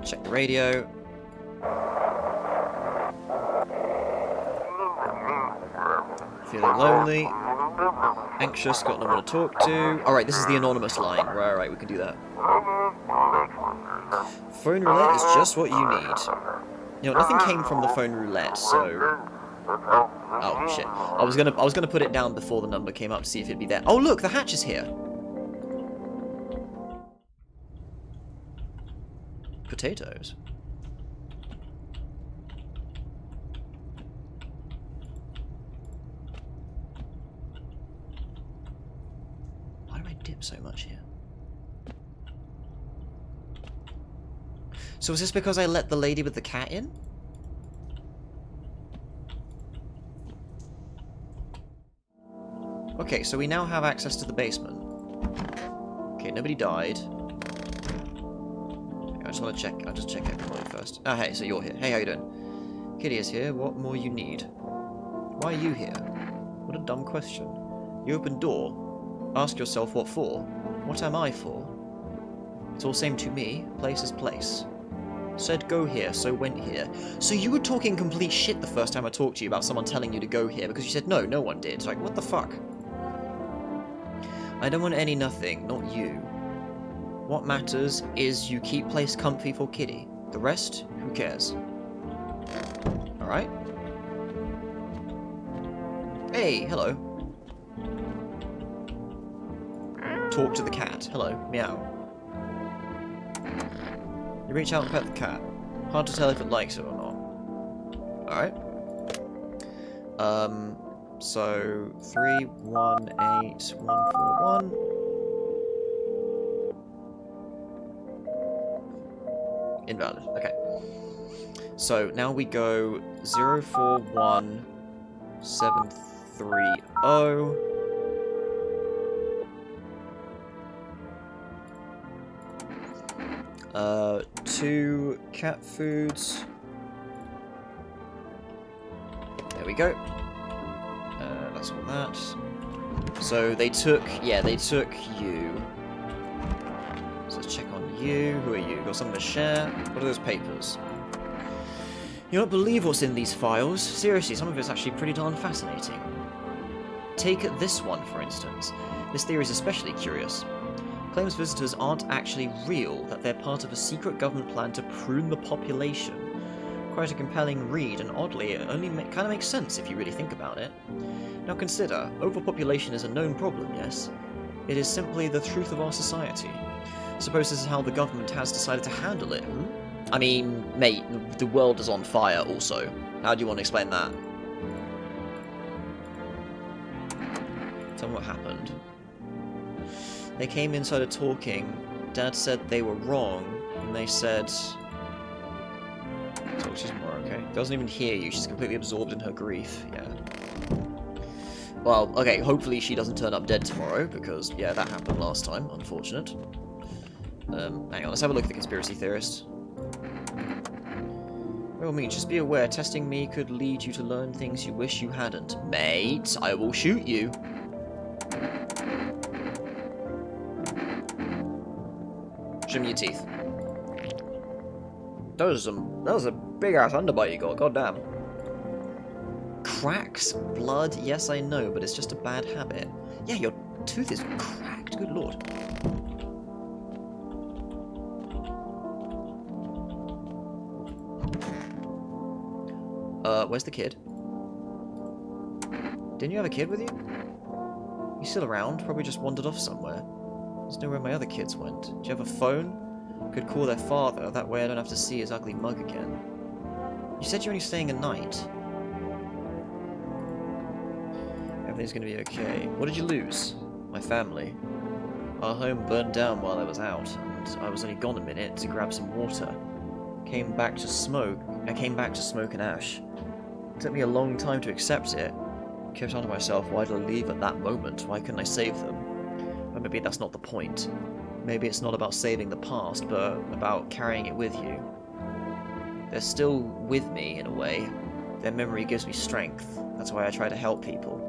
Check the radio. Feeling lonely. Anxious, got no one to talk to. Alright, this is the anonymous line. Right, we can do that. Phone roulette is just what you need. You know, nothing came from the phone roulette, so... Oh, shit. I was gonna put it down before the number came up to see if it'd be there. Oh, look, the hatch is here! Potatoes. Why do I dip so much here? So is this because I let the lady with the cat in? Okay, so we now have access to the basement. Okay, nobody died. I just want to check. I'll just check everybody first. Ah, hey, so you're here. Hey, how you doing? Kitty is here. What more you need? Why are you here? What a dumb question. You open door. Ask yourself what for. What am I for? It's all same to me. Place is place. Said go here, so went here. So you were talking complete shit the first time I talked to you about someone telling you to go here because you said no, no one did. It's like, what the fuck? I don't want any nothing, not you. What matters is you keep place comfy for Kitty. The rest, who cares? Alright. Hey, hello. Talk to the cat. Hello, meow. You reach out and pet the cat. Hard to tell if it likes it or not. Alright. So 318141. Invalid. Okay. So now we go 041730. 2 cat foods. There we go. That's all that. So they took, yeah, they took you. So let's check on you. Who are you? Got something to share? What are those papers? You don't believe what's in these files. Seriously, some of it's actually pretty darn fascinating. Take this one, for instance. This theory is especially curious. Claims visitors aren't actually real, that they're part of a secret government plan to prune the population. Quite a compelling read, and oddly, it only kind of makes sense if you really think about it. Now consider, overpopulation is a known problem, yes? It is simply the truth of our society. Suppose this is how the government has decided to handle it, hmm? I mean, mate, the world is on fire also. How do you want to explain that? Tell me what happened. They came in, started talking. Dad said they were wrong, and they said... Talk to you more, okay? Doesn't even hear you, she's completely absorbed in her grief, yeah. Well, okay, hopefully she doesn't turn up dead tomorrow, because, yeah, that happened last time, unfortunate. Hang on, let's have a look at the conspiracy theorist. By all means, just be aware, testing me could lead you to learn things you wish you hadn't. Mate, I will shoot you. Show me your teeth. That was a big ass underbite you got, goddamn. Cracks, blood, yes I know, but it's just a bad habit. Yeah, your tooth is cracked, good lord. Where's the kid? Didn't you have a kid with you? He's still around, probably just wandered off somewhere. There's nowhere my other kids went. Do you have a phone? Could call their father, that way I don't have to see his ugly mug again. You said you're only staying a night. Everything's gonna be okay. What did you lose? My family. Our home burned down while I was out, and I was only gone a minute to grab some water. I came back to smoke and ash. It took me a long time to accept it. I kept on to myself, why did I leave at that moment? Why couldn't I save them? But maybe that's not the point. Maybe it's not about saving the past, but about carrying it with you. They're still with me, in a way. Their memory gives me strength. That's why I try to help people.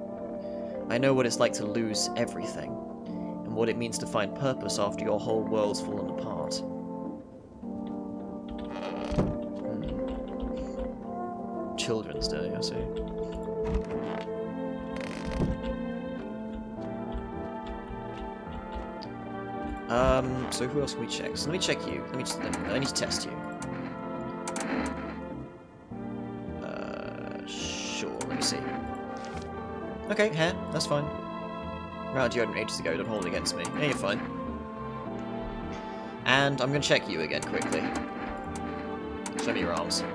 I know what it's like to lose everything, and what it means to find purpose after your whole world's fallen apart. Children's Day, I see. So who else can we check? So let me check you. I need to test you. Sure, let me see. Okay, hair, that's fine. Round you had ages ago, don't hold it against me. Yeah, you're fine. And I'm gonna check you again quickly. Show me your arms.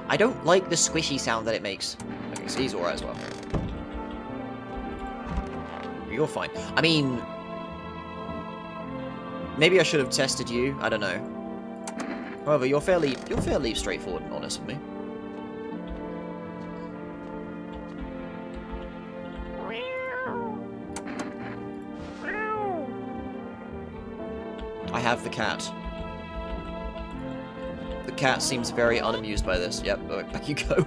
I don't like the squishy sound that it makes. Okay, so he's alright as well. You're fine. I mean... maybe I should have tested you, I don't know. However, you're fairly straightforward and honest with me. I have the cat. The cat seems very unamused by this. Yep, back you go.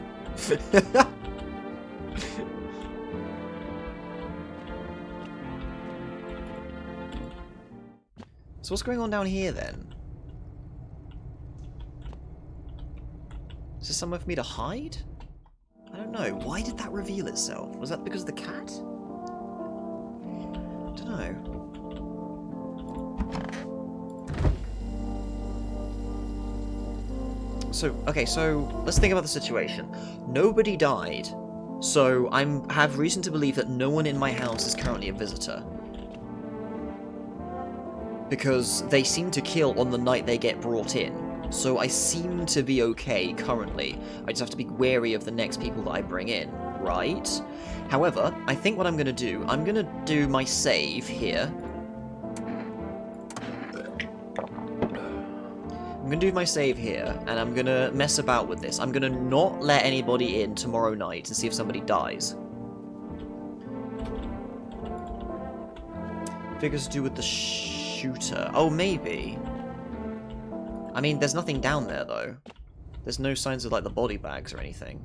So what's going on down here then? Is there somewhere for me to hide? I don't know. Why did that reveal itself? Was that because of the cat? I don't know. So, okay, so let's think about the situation. Nobody died, so I have reason to believe that no one in my house is currently a visitor. Because they seem to kill on the night they get brought in. So I seem to be okay currently. I just have to be wary of the next people that I bring in, right? However, I think what I'm going to do, I'm going to do my save here. I'm going to do my save here, and I'm going to mess about with this. I'm going to not let anybody in tomorrow night and see if somebody dies. Figures to do with the shooter. Oh, maybe. I mean, there's nothing down there, though. There's no signs of, like, the body bags or anything.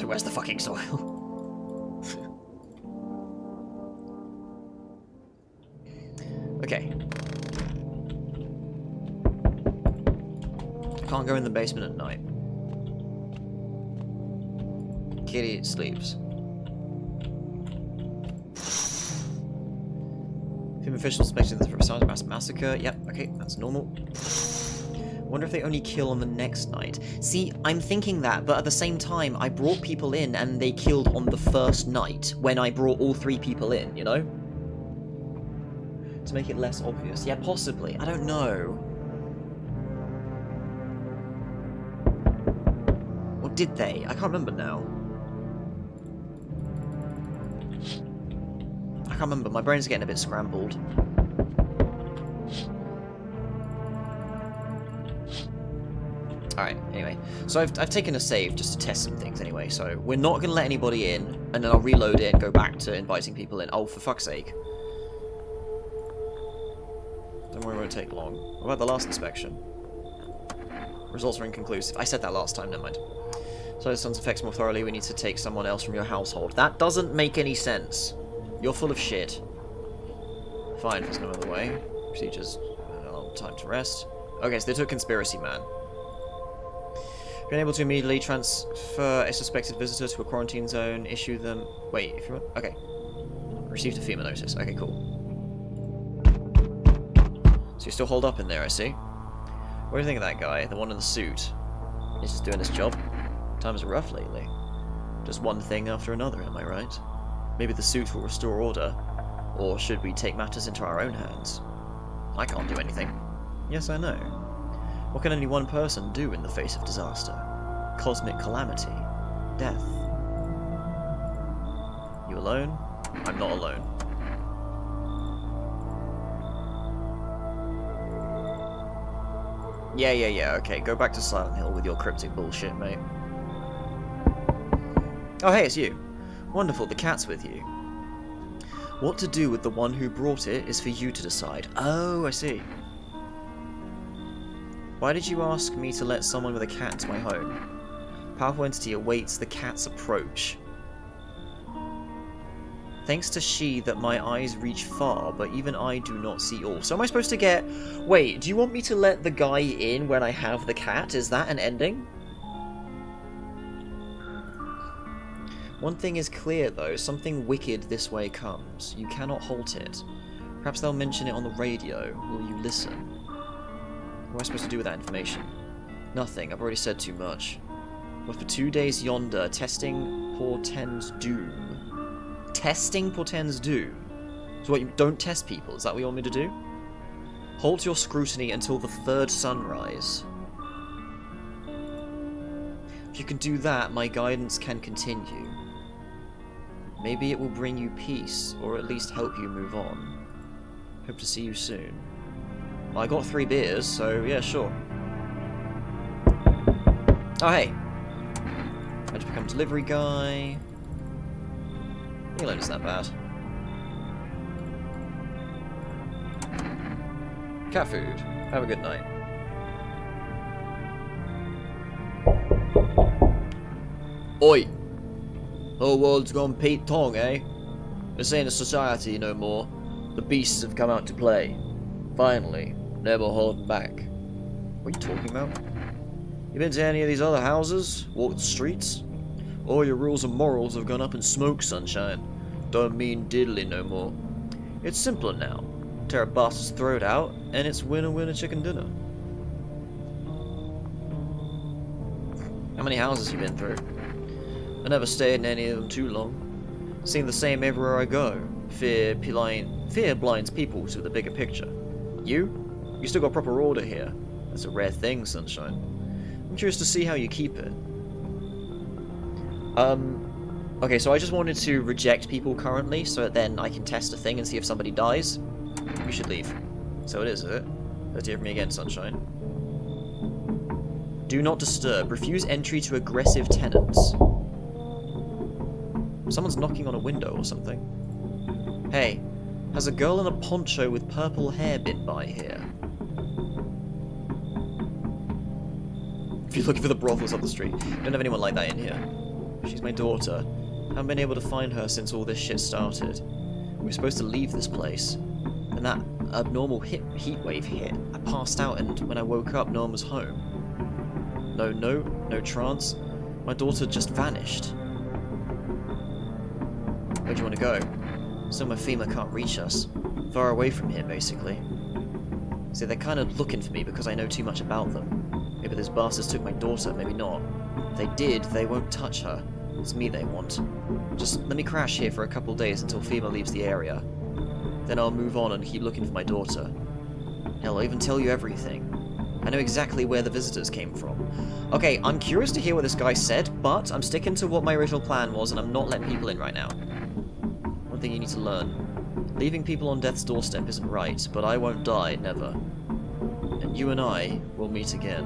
Where's the fucking soil? Okay. Can't go in the basement at night. Kitty sleeps. Film officials suspecting this for mass massacre. Yep, okay, that's normal. Wonder if they only kill on the next night. See, I'm thinking that, but at the same time, I brought people in and they killed on the first night when I brought all 3 people in, you know? To make it less obvious. Yeah, possibly. I don't know. Or did they? I can't remember now. I can't remember. My brain's getting a bit scrambled. Alright, anyway. So I've taken a save just to test some things anyway, so we're not going to let anybody in, and then I'll reload it and go back to inviting people in. Oh, for fuck's sake. Don't worry, it won't take long. What about the last inspection? Results are inconclusive. I said that last time, never mind. So the sun's effects more thoroughly, we need to take someone else from your household. That doesn't make any sense. You're full of shit. Fine, there's no other way. Procedures, time to rest. Okay, so they took Conspiracy Man. Being able to immediately transfer a suspected visitor to a quarantine zone, issue them... Wait, if you want... Okay. Received a FEMA notice. Okay, cool. So you're still holed up in there, I see. What do you think of that guy? The one in the suit? He's just doing his job. Times are rough lately. Just one thing after another, am I right? Maybe the suit will restore order. Or should we take matters into our own hands? I can't do anything. Yes, I know. What can only one person do in the face of disaster? Cosmic calamity. Death. You alone? I'm not alone. Yeah, okay. Go back to Silent Hill with your cryptic bullshit, mate. Oh, hey, it's you. Wonderful, the cat's with you. What to do with the one who brought it is for you to decide. Oh, I see. Why did you ask me to let someone with a cat into my home? Powerful entity awaits the cat's approach. Thanks to she that my eyes reach far, but even I do not see all. So am I supposed to get... Wait, do you want me to let the guy in when I have the cat? Is that an ending? One thing is clear, though. Something wicked this way comes. You cannot halt it. Perhaps they'll mention it on the radio. Will you listen? What am I supposed to do with that information? Nothing. I've already said too much. But for 2 days yonder, testing portends doom. Testing portends doom? So what, you don't test people? Is that what you want me to do? Halt your scrutiny until the 3rd sunrise. If you can do that, my guidance can continue. Maybe it will bring you peace, or at least help you move on. Hope to see you soon. Well, I got 3 beers, so yeah, sure. Oh, hey. I just become delivery guy. Being alone isn't that bad. Cat food. Have a good night. Oi! Whole world's gone Pete Tong, eh? This ain't a society no more. The beasts have come out to play. Finally. Never holding back. What are you talking about? You been to any of these other houses? Walked the streets? All your rules and morals have gone up in smoke, sunshine. Don't mean diddly no more. It's simpler now. Tear a bastard's throat out, and it's winner-winner chicken dinner. How many houses you been through? I never stayed in any of them too long. Seen the same everywhere I go. Fear blinds people to the bigger picture. You still got proper order here. That's a rare thing, sunshine. I'm curious to see how you keep it. Okay, so I just wanted to reject people currently, so that then I can test a thing and see if somebody dies. You should leave. So it is it? Let's hear from me again, sunshine. Do not disturb. Refuse entry to aggressive tenants. Someone's knocking on a window or something. Hey, has a girl in a poncho with purple hair been by here? If you're looking for the brothels up the street, don't have anyone like that in here. She's my daughter. Haven't been able to find her since all this shit started. We were supposed to leave this place. And that abnormal heat wave hit. I passed out, and when I woke up, no one was home. No trance. My daughter just vanished. Where do you want to go? Somewhere FEMA can't reach us. Far away from here, basically. So they're kind of looking for me because I know too much about them. Maybe those bastards took my daughter, maybe not. If they did, they won't touch her. It's me they want. Just let me crash here for a couple days until FEMA leaves the area. Then I'll move on and keep looking for my daughter. Hell, I'll even tell you everything. I know exactly where the visitors came from. Okay, I'm curious to hear what this guy said, but I'm sticking to what my original plan was, and I'm not letting people in right now. One thing you need to learn. Leaving people on death's doorstep isn't right, but I won't die, never. And you and I will meet again.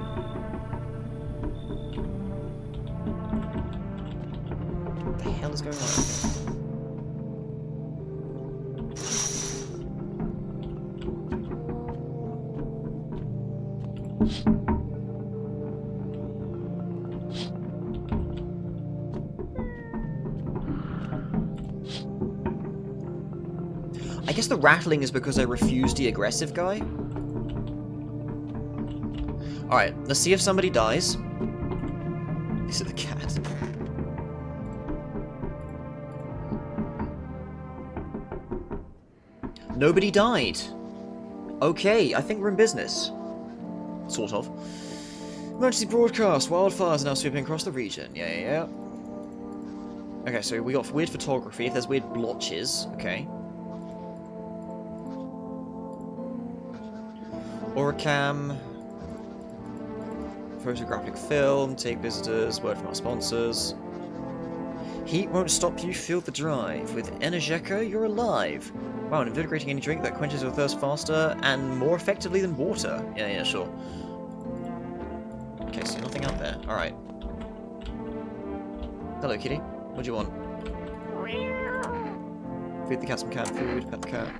What the hell is going on? I guess the rattling is because I refused the aggressive guy. Alright, let's see if somebody dies. Is it the cat? Nobody died. Okay, I think we're in business. Sort of. Emergency broadcast. Wildfires are now sweeping across the region. Yeah. Okay, so we got weird photography. If there's weird blotches, okay. Oricam. Photographic film. Take visitors. Word from our sponsors. Heat won't stop you. Feel the drive. With Energeco, you're alive. Wow, an invigorating energy drink that quenches your thirst faster and more effectively than water. Yeah, sure. Okay, so nothing out there. Alright. Hello, kitty. What do you want? Feed the cat some canned food, pet the cat.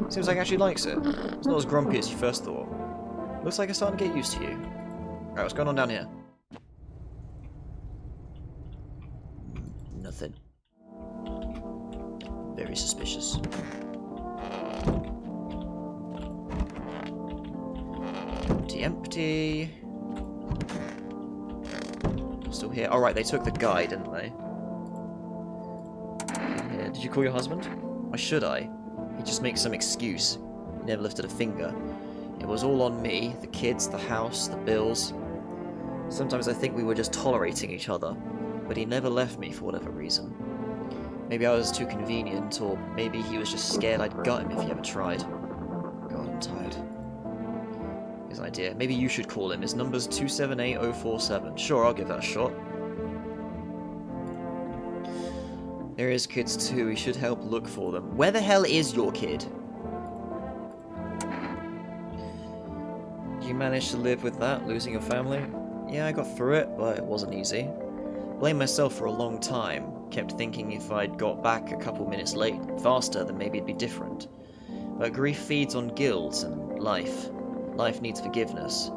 Seems like it actually likes it. It's not as grumpy as you first thought. Looks like it's starting to get used to you. Alright, what's going on down here? Nothing. Very suspicious. Empty. Still here. Alright, they took the guy, didn't they? Yeah. Did you call your husband? Why should I? He just makes some excuse. He never lifted a finger. It was all on me. The kids, the house, the bills. Sometimes I think we were just tolerating each other. But he never left me for whatever reason. Maybe I was too convenient, or maybe he was just scared I'd gut him if he ever tried. God, I'm tired. Here's an idea. Maybe you should call him. His number's 278047. Sure, I'll give that a shot. There is kids too. We should help look for them. Where the hell is your kid? You managed to live with that, losing your family? Yeah, I got through it, but it wasn't easy. Blamed myself for a long time. Kept thinking if I'd got back a couple minutes faster, then maybe it'd be different. But grief feeds on guilt and life. Life needs forgiveness.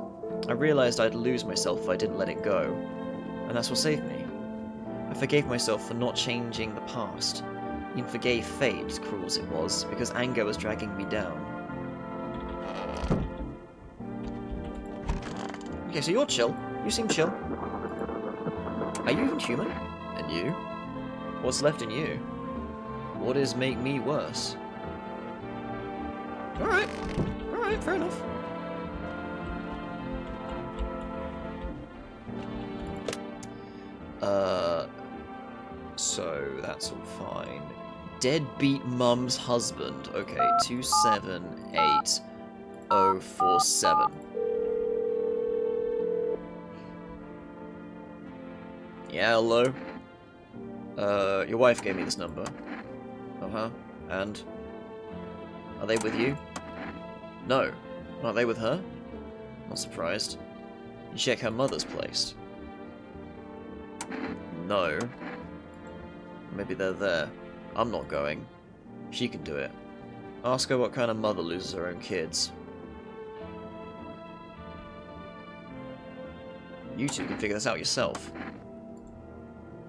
I realized I'd lose myself if I didn't let it go. And that's what saved me. I forgave myself for not changing the past. Even forgave fate, cruel as it was, because anger was dragging me down. Okay, so you're chill. You seem chill. Are you even human? And you? What's left in you? What is make me worse? Alright, fair enough. So that's all fine. Deadbeat mum's husband. Okay, 278047. Yeah, hello? Your wife gave me this number. Uh-huh. And? Are they with you? No. Aren't they with her? Not surprised. You check her mother's place. No. Maybe they're there. I'm not going. She can do it. Ask her what kind of mother loses her own kids. You two can figure this out yourself.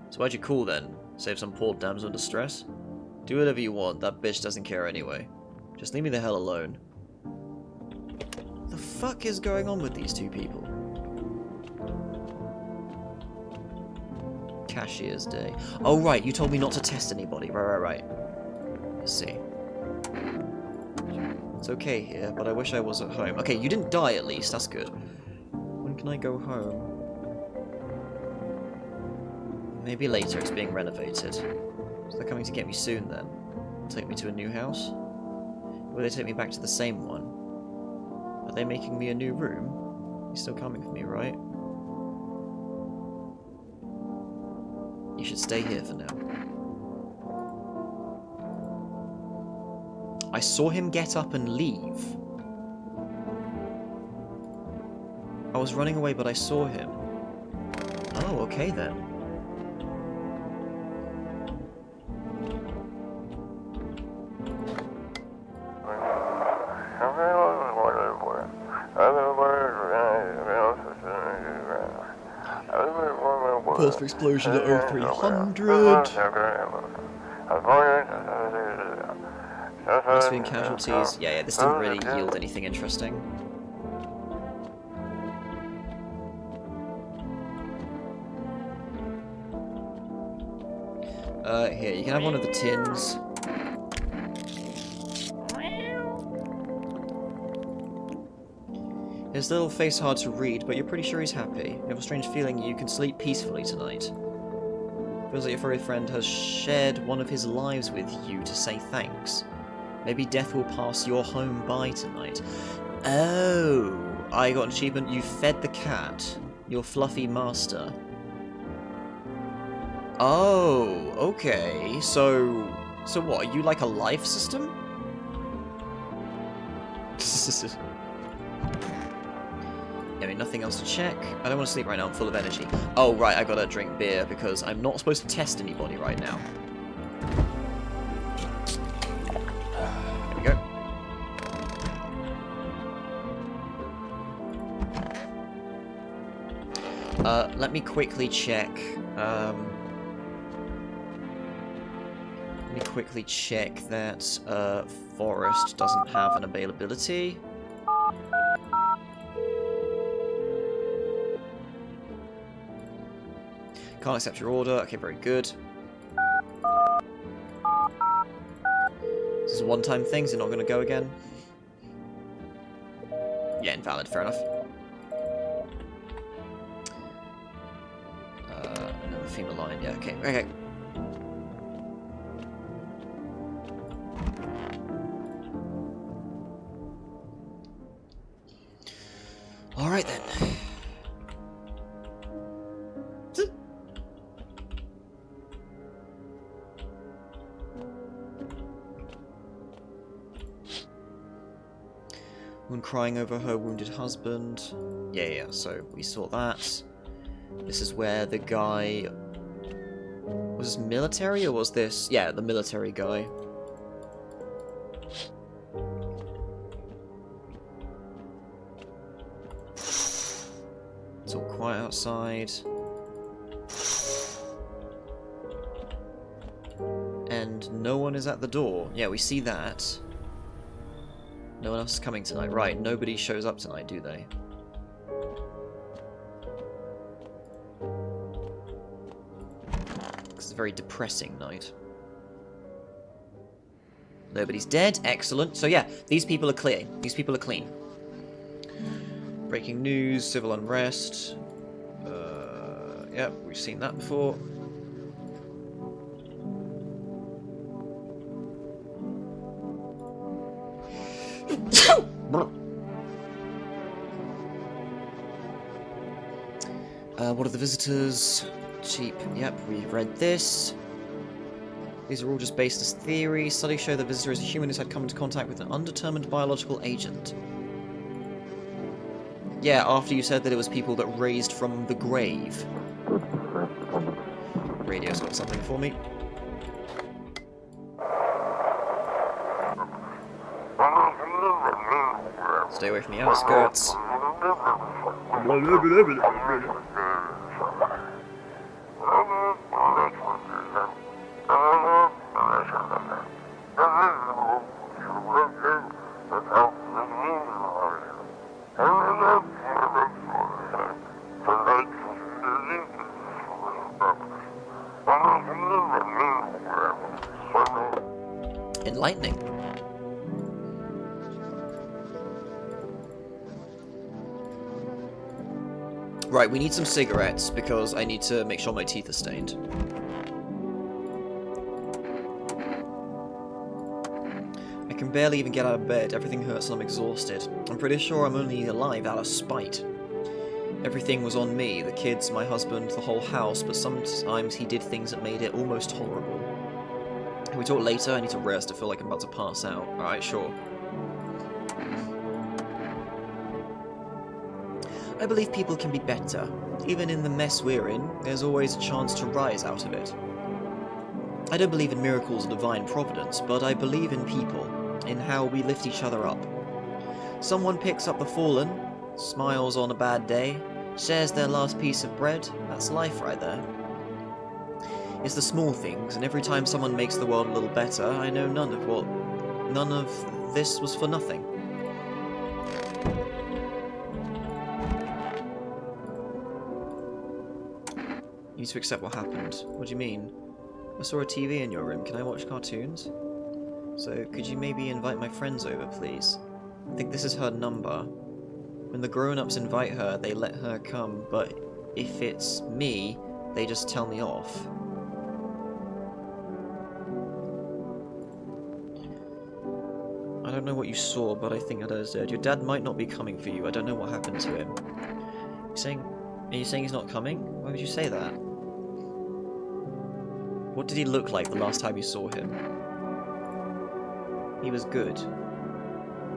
So why'd you call then? Save some poor damsel in distress? Do whatever you want, that bitch doesn't care anyway. Just leave me the hell alone. The fuck is going on with these two people? Cashier's day. Oh right, you told me not to test anybody. Right. Let's see. It's okay here, but I wish I was at home. Okay, you didn't die at least, that's good. When can I go home? Maybe later, it's being renovated. So they're coming to get me soon then. Take me to a new house? Or will they take me back to the same one? Are they making me a new room? You're still coming for me, right? You should stay here for now. I saw him get up and leave. I was running away, but I saw him. Oh, okay then. First explosion at 0300. Lesbian casualties. Yeah, this didn't really yield anything interesting. Here, you can have one of the tins. His little face hard to read, but you're pretty sure he's happy. You have a strange feeling you can sleep peacefully tonight. Feels like your furry friend has shared one of his lives with you to say thanks. Maybe death will pass your home by tonight. Oh, I got an achievement. You fed the cat. Your fluffy master. Oh, okay. So what? Are you like a life system? I mean, nothing else to check. I don't want to sleep right now. I'm full of energy. Oh, right. I gotta drink beer because I'm not supposed to test anybody right now. There we go. Let me quickly check. Let me quickly check that Forest doesn't have an availability. Can't accept your order. Okay, very good. This is a one-time thing, so not going to go again. Yeah, invalid. Fair enough. Another female line. Yeah, okay. Okay. Alright then. Woman crying over her wounded husband. Yeah, so we saw that. This is where the guy... Was this military or was this... Yeah, the military guy. It's all quiet outside. And no one is at the door. Yeah, we see that. No one else is coming tonight. Right, nobody shows up tonight, do they? It's a very depressing night. Nobody's dead. Excellent. So yeah, these people are clear. These people are clean. Breaking news, civil unrest. Yep, we've seen that before. What are the visitors? Cheap. Yep, we read this. These are all just based as theory. Studies show the visitor is a human who's had come into contact with an undetermined biological agent. Yeah, after you said that it was people that raised from the grave. Radio's got something for me. Stay away from the outskirts. Enlightening. Right, we need some cigarettes because I need to make sure my teeth are stained. I can barely even get out of bed. Everything hurts and I'm exhausted. I'm pretty sure I'm only alive out of spite. Everything was on me, the kids, my husband, the whole house, but sometimes he did things that made it almost horrible. Can we talk later? I need to rest. I feel like I'm about to pass out. Alright, sure. I believe people can be better. Even in the mess we're in, there's always a chance to rise out of it. I don't believe in miracles or divine providence, but I believe in people, in how we lift each other up. Someone picks up the fallen, smiles on a bad day, shares their last piece of bread. That's life right there. It's the small things, and every time someone makes the world a little better, I know none of this was for nothing. You need to accept what happened. What do you mean? I saw a TV in your room. Can I watch cartoons? So, could you maybe invite my friends over, please? I think this is her number. When the grown-ups invite her, they let her come, but if it's me, they just tell me off. I don't know what you saw, but I think I deserved. Your dad might not be coming for you. I don't know what happened to him. Are you saying he's not coming? Why would you say that? What did he look like the last time you saw him? He was good.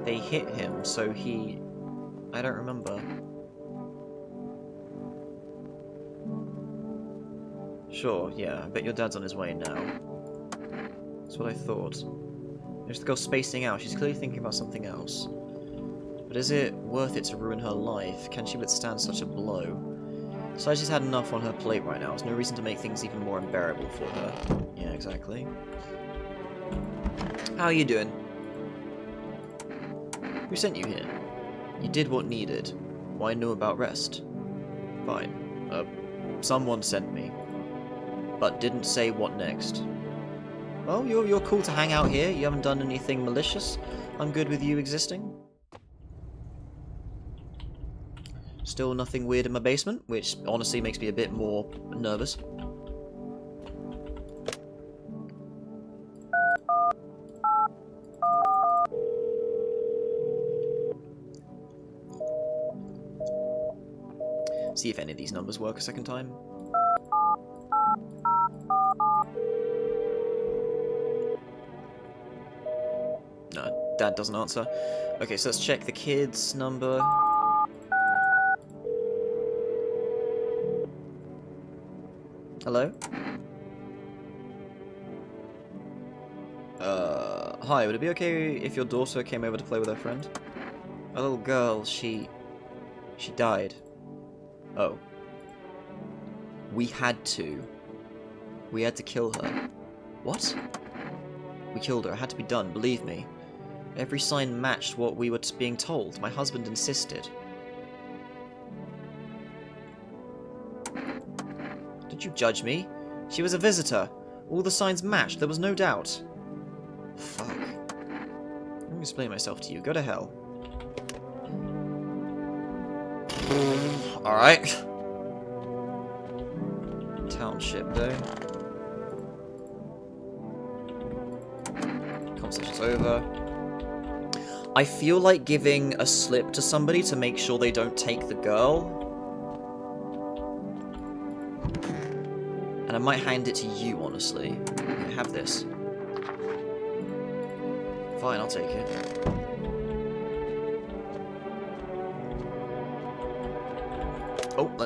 They hit him, so he... I don't remember. Sure, yeah, I bet your dad's on his way now. That's what I thought. There's the girl spacing out. She's clearly thinking about something else. But is it worth it to ruin her life? Can she withstand such a blow? Besides, she's had enough on her plate right now. There's no reason to make things even more unbearable for her. Yeah, exactly. How are you doing? Who sent you here? You did what needed. Why know about rest? Fine. Someone sent me. But didn't say what next. Well, you're cool to hang out here. You haven't done anything malicious. I'm good with you existing. Still nothing weird in my basement, which honestly makes me a bit more nervous. See if any of these numbers work a second time. No, Dad doesn't answer. Okay, so let's check the kid's number. Hello? Hi, would it be okay if your daughter came over to play with her friend? A little girl, she died. Oh. We had to. We had to kill her. What? We killed her. It had to be done, believe me. Every sign matched what we were being told. My husband insisted. Did you judge me? She was a visitor. All the signs matched. There was no doubt. Fuck. Let me explain myself to you. Go to hell. Alright. Township, though. Conversation's over. I feel like giving a slip to somebody to make sure they don't take the girl. And I might hand it to you, honestly. Have this. Fine, I'll take it.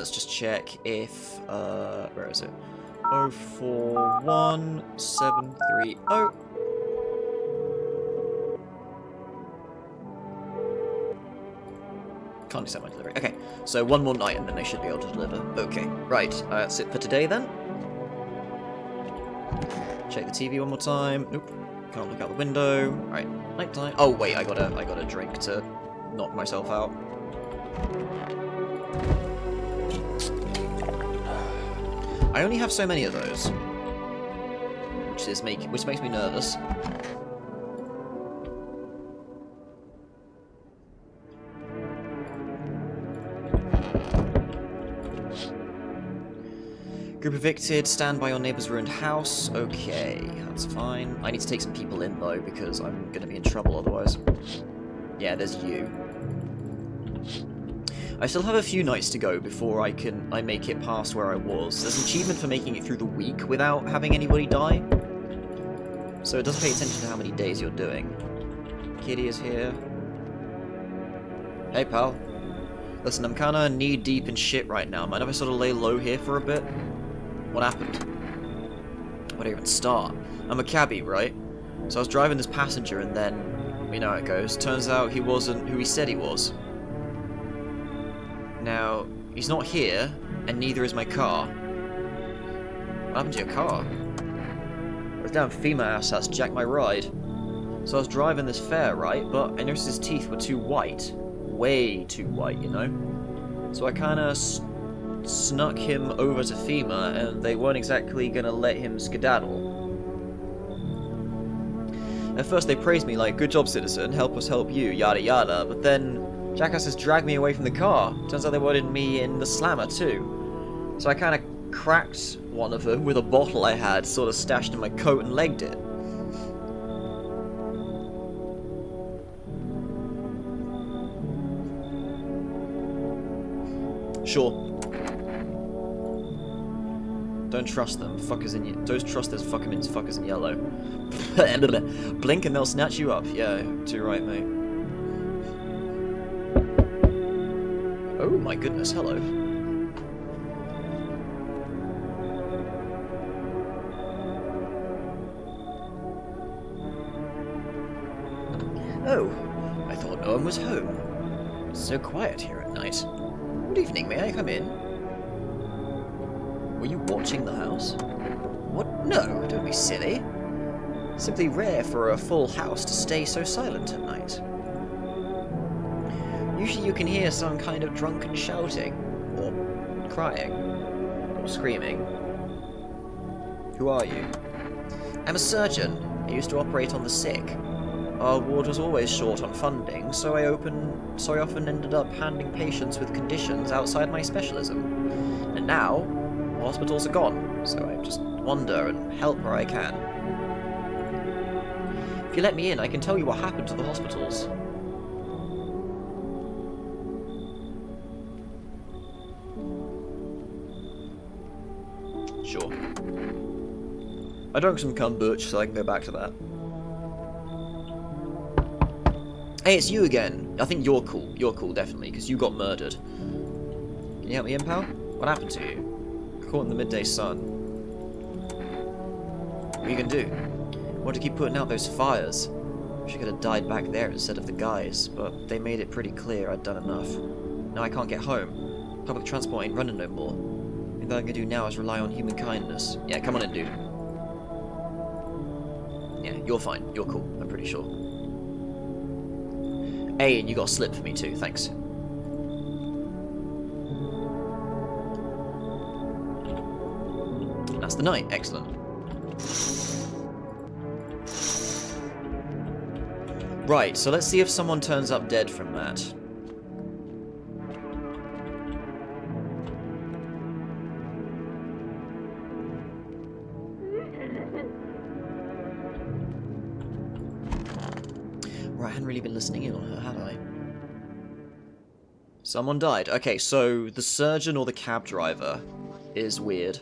let's just check if, where is it? 041730. Can't accept my delivery. Okay, so one more night and then they should be able to deliver. Okay, right, that's it for today then. Check the TV one more time. Nope, can't look out the window. Alright, nighttime. Oh wait, I got a drink to knock myself out. I only have so many of those, which makes me nervous. Group evicted, stand by your neighbor's ruined house. Okay, that's fine. I need to take some people in though, because I'm gonna be in trouble otherwise. Yeah, there's you. I still have a few nights to go before I make it past where I was. There's an achievement for making it through the week without having anybody die. So it doesn't pay attention to how many days you're doing. Kitty is here. Hey pal. Listen, I'm kinda knee deep in shit right now. Mind if I sort of lay low here for a bit? What happened? Where do I even start? I'm a cabbie, right? So I was driving this passenger and then, you know how it goes, turns out he wasn't who he said he was. Now, he's not here, and neither is my car. What happened to your car? Those damn FEMA assets jacked my ride. So I was driving this fare, right? But I noticed his teeth were too white. Way too white, you know? So I kinda snuck him over to FEMA, and they weren't exactly gonna let him skedaddle. At first they praised me like, good job citizen, help us help you, yada yada, but then jackasses dragged me away from the car. Turns out they wanted me in the slammer too. So I kinda cracked one of them with a bottle I had sort of stashed in my coat and legged it. Sure. Don't trust them. Fuckers in don't trust those fuckers in yellow. Blink and they'll snatch you up. Yeah, too right, mate. Oh my goodness, hello. Oh, I thought no one was home. It's so quiet here at night. Good evening, may I come in? Were you watching the house? What? No, don't be silly. Simply rare for a full house to stay so silent at night. Usually you can hear some kind of drunken shouting, or crying, or screaming. Who are you? I'm a surgeon. I used to operate on the sick. Our ward was always short on funding, so I often ended up handling patients with conditions outside my specialism. And now, hospitals are gone, so I just wander and help where I can. If you let me in, I can tell you what happened to the hospitals. Sure. I drank some kombucha, so I can go back to that. Hey, it's you again. I think you're cool. You're cool, definitely, because you got murdered. Can you help me in, pal? What happened to you? Caught in the midday sun. What are you gonna do? Want to keep putting out those fires? She could have died back there instead of the guys, but they made it pretty clear I'd done enough. Now I can't get home. Public transport ain't running no more. All I can do now is rely on human kindness. Yeah, come on in, dude. Yeah, you're fine. You're cool, I'm pretty sure. Hey, and you got a slip for me too, thanks. That's the night, excellent. Right, so let's see if someone turns up dead from that. Right, I hadn't really been listening in on her, had I? Someone died. Okay, so the surgeon or the cab driver is weird.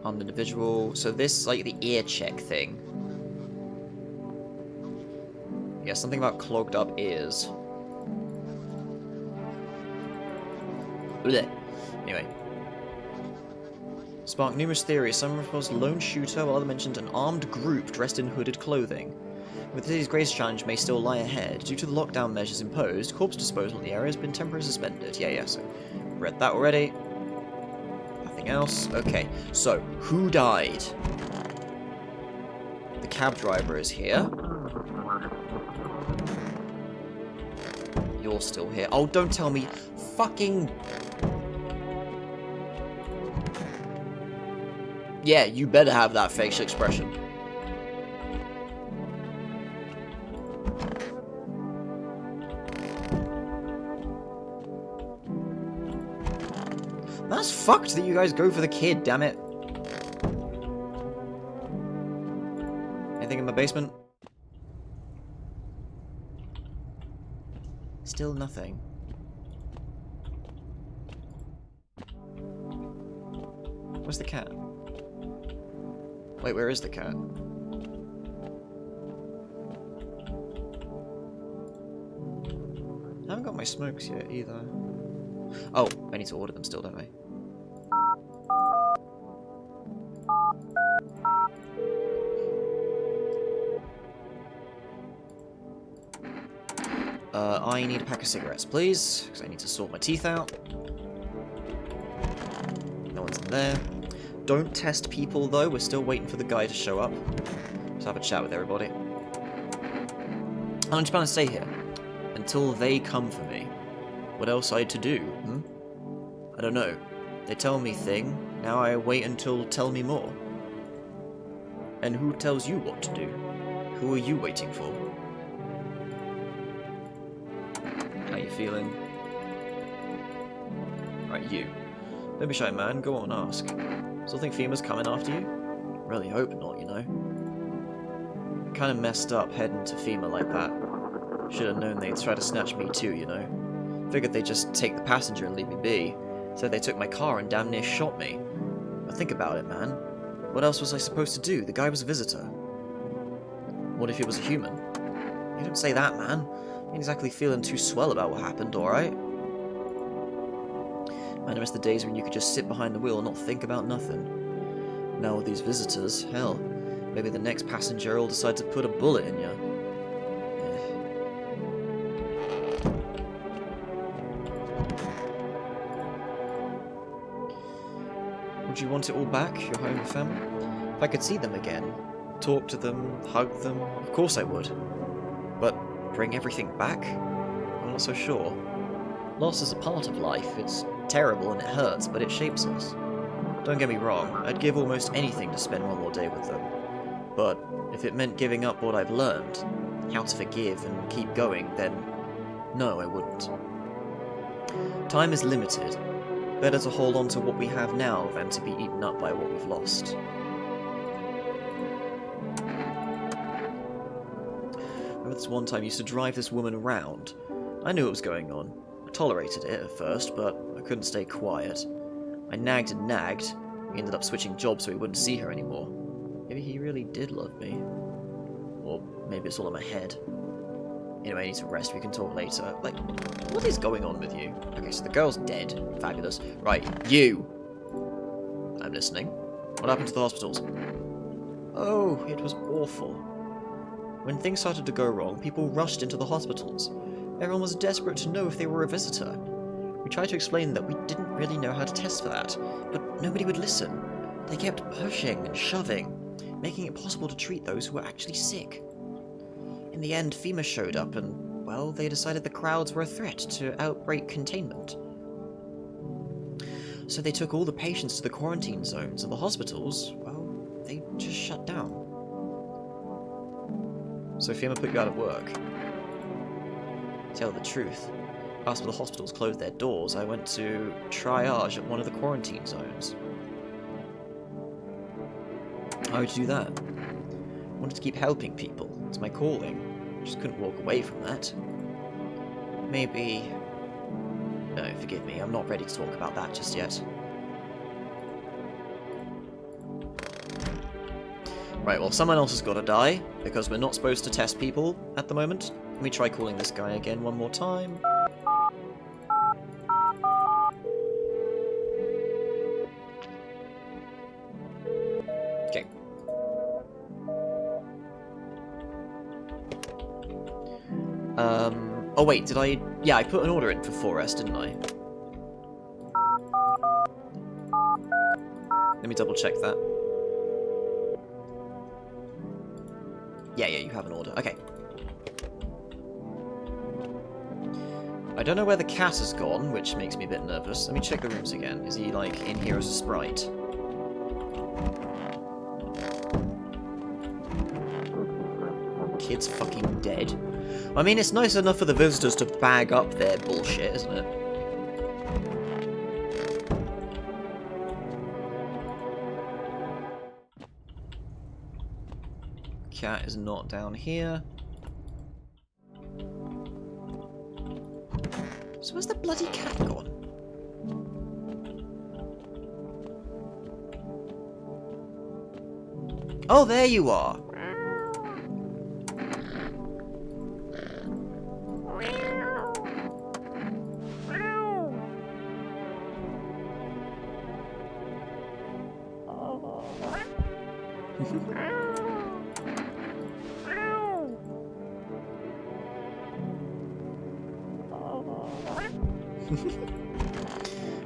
On the individual, so this like the ear check thing. Yeah, something about clogged up ears. Blech. Anyway. Sparked numerous theories. Some proposed lone shooter, while others mentioned an armed group dressed in hooded clothing. With today's greatest challenge may still lie ahead. Due to the lockdown measures imposed, corpse disposal in the area has been temporarily suspended. Yeah, so read that already. Nothing else. Okay, so who died? The cab driver is here. You're still here. Oh, don't tell me. Fucking... Yeah, you better have that facial expression. That's fucked that you guys go for the kid, damn it. Anything in my basement? Still nothing. Where's the cat? Wait, where is the cat? I haven't got my smokes yet either. Oh, I need to order them still, don't I? I need a pack of cigarettes, please, because I need to sort my teeth out. No one's in there. Don't test people, though. We're still waiting for the guy to show up. Just have a chat with everybody. I'm just going to stay here until they come for me. What else I to do? I don't know. They tell me thing. Now I wait until tell me more. And who tells you what to do? Who are you waiting for? How you feeling? Right, you. Don't be shy, man. Go on, ask. Still think FEMA's coming after you? Really hope not, you know. Kinda messed up heading to FEMA like that. Should've known they'd try to snatch me too, you know. Figured they'd just take the passenger and leave me be. Said they took my car and damn near shot me. But think about it, man. What else was I supposed to do? The guy was a visitor. What if he was a human? You don't say that, man. Ain't exactly feeling too swell about what happened, alright? I miss the days when you could just sit behind the wheel and not think about nothing. Now with these visitors, hell, maybe the next passenger will decide to put a bullet in you. Would you want it all back, your home and family? If I could see them again, talk to them, hug them, of course I would. But bring everything back? I'm not so sure. Loss is a part of life. It's terrible and it hurts, but it shapes us. Don't get me wrong, I'd give almost anything to spend one more day with them. But if it meant giving up what I've learned, how to forgive and keep going, then no, I wouldn't. Time is limited. Better to hold on to what we have now than to be eaten up by what we've lost. Remember this one time I used to drive this woman around. I knew what was going on. I tolerated it at first, but I couldn't stay quiet. I nagged and nagged. We ended up switching jobs so we wouldn't see her anymore. Maybe he really did love me. Or maybe it's all in my head. Anyway, I need to rest. We can talk later. Like, what is going on with you? Okay, so the girl's dead. Fabulous. Right, you! I'm listening. What happened to the hospitals? Oh, it was awful. When things started to go wrong, people rushed into the hospitals. Everyone was desperate to know if they were a visitor. We tried to explain that we didn't really know how to test for that, but nobody would listen. They kept pushing and shoving, making it possible to treat those who were actually sick. In the end, FEMA showed up and, well, they decided the crowds were a threat to outbreak containment. So they took all the patients to the quarantine zones, and the hospitals, well, they just shut down. So FEMA put you out of work. To tell the truth, after the hospitals closed their doors, I went to triage at one of the quarantine zones. How would you do that? I wanted to keep helping people. It's my calling. I just couldn't walk away from that. Maybe... No, forgive me, I'm not ready to talk about that just yet. Right, well, someone else has got to die, because we're not supposed to test people at the moment. Let me try calling this guy again one more time. Okay. Oh wait, did I... Yeah, I put an order in for 4S, didn't I? Let me double check that. Yeah, you have an order. Okay. I don't know where the cat has gone, which makes me a bit nervous. Let me check the rooms again. Is he, like, in here as a sprite? Kid's fucking dead. I mean, it's nice enough for the visitors to bag up their bullshit, isn't it? Cat is not down here. So where's the bloody cat gone? Oh, there you are!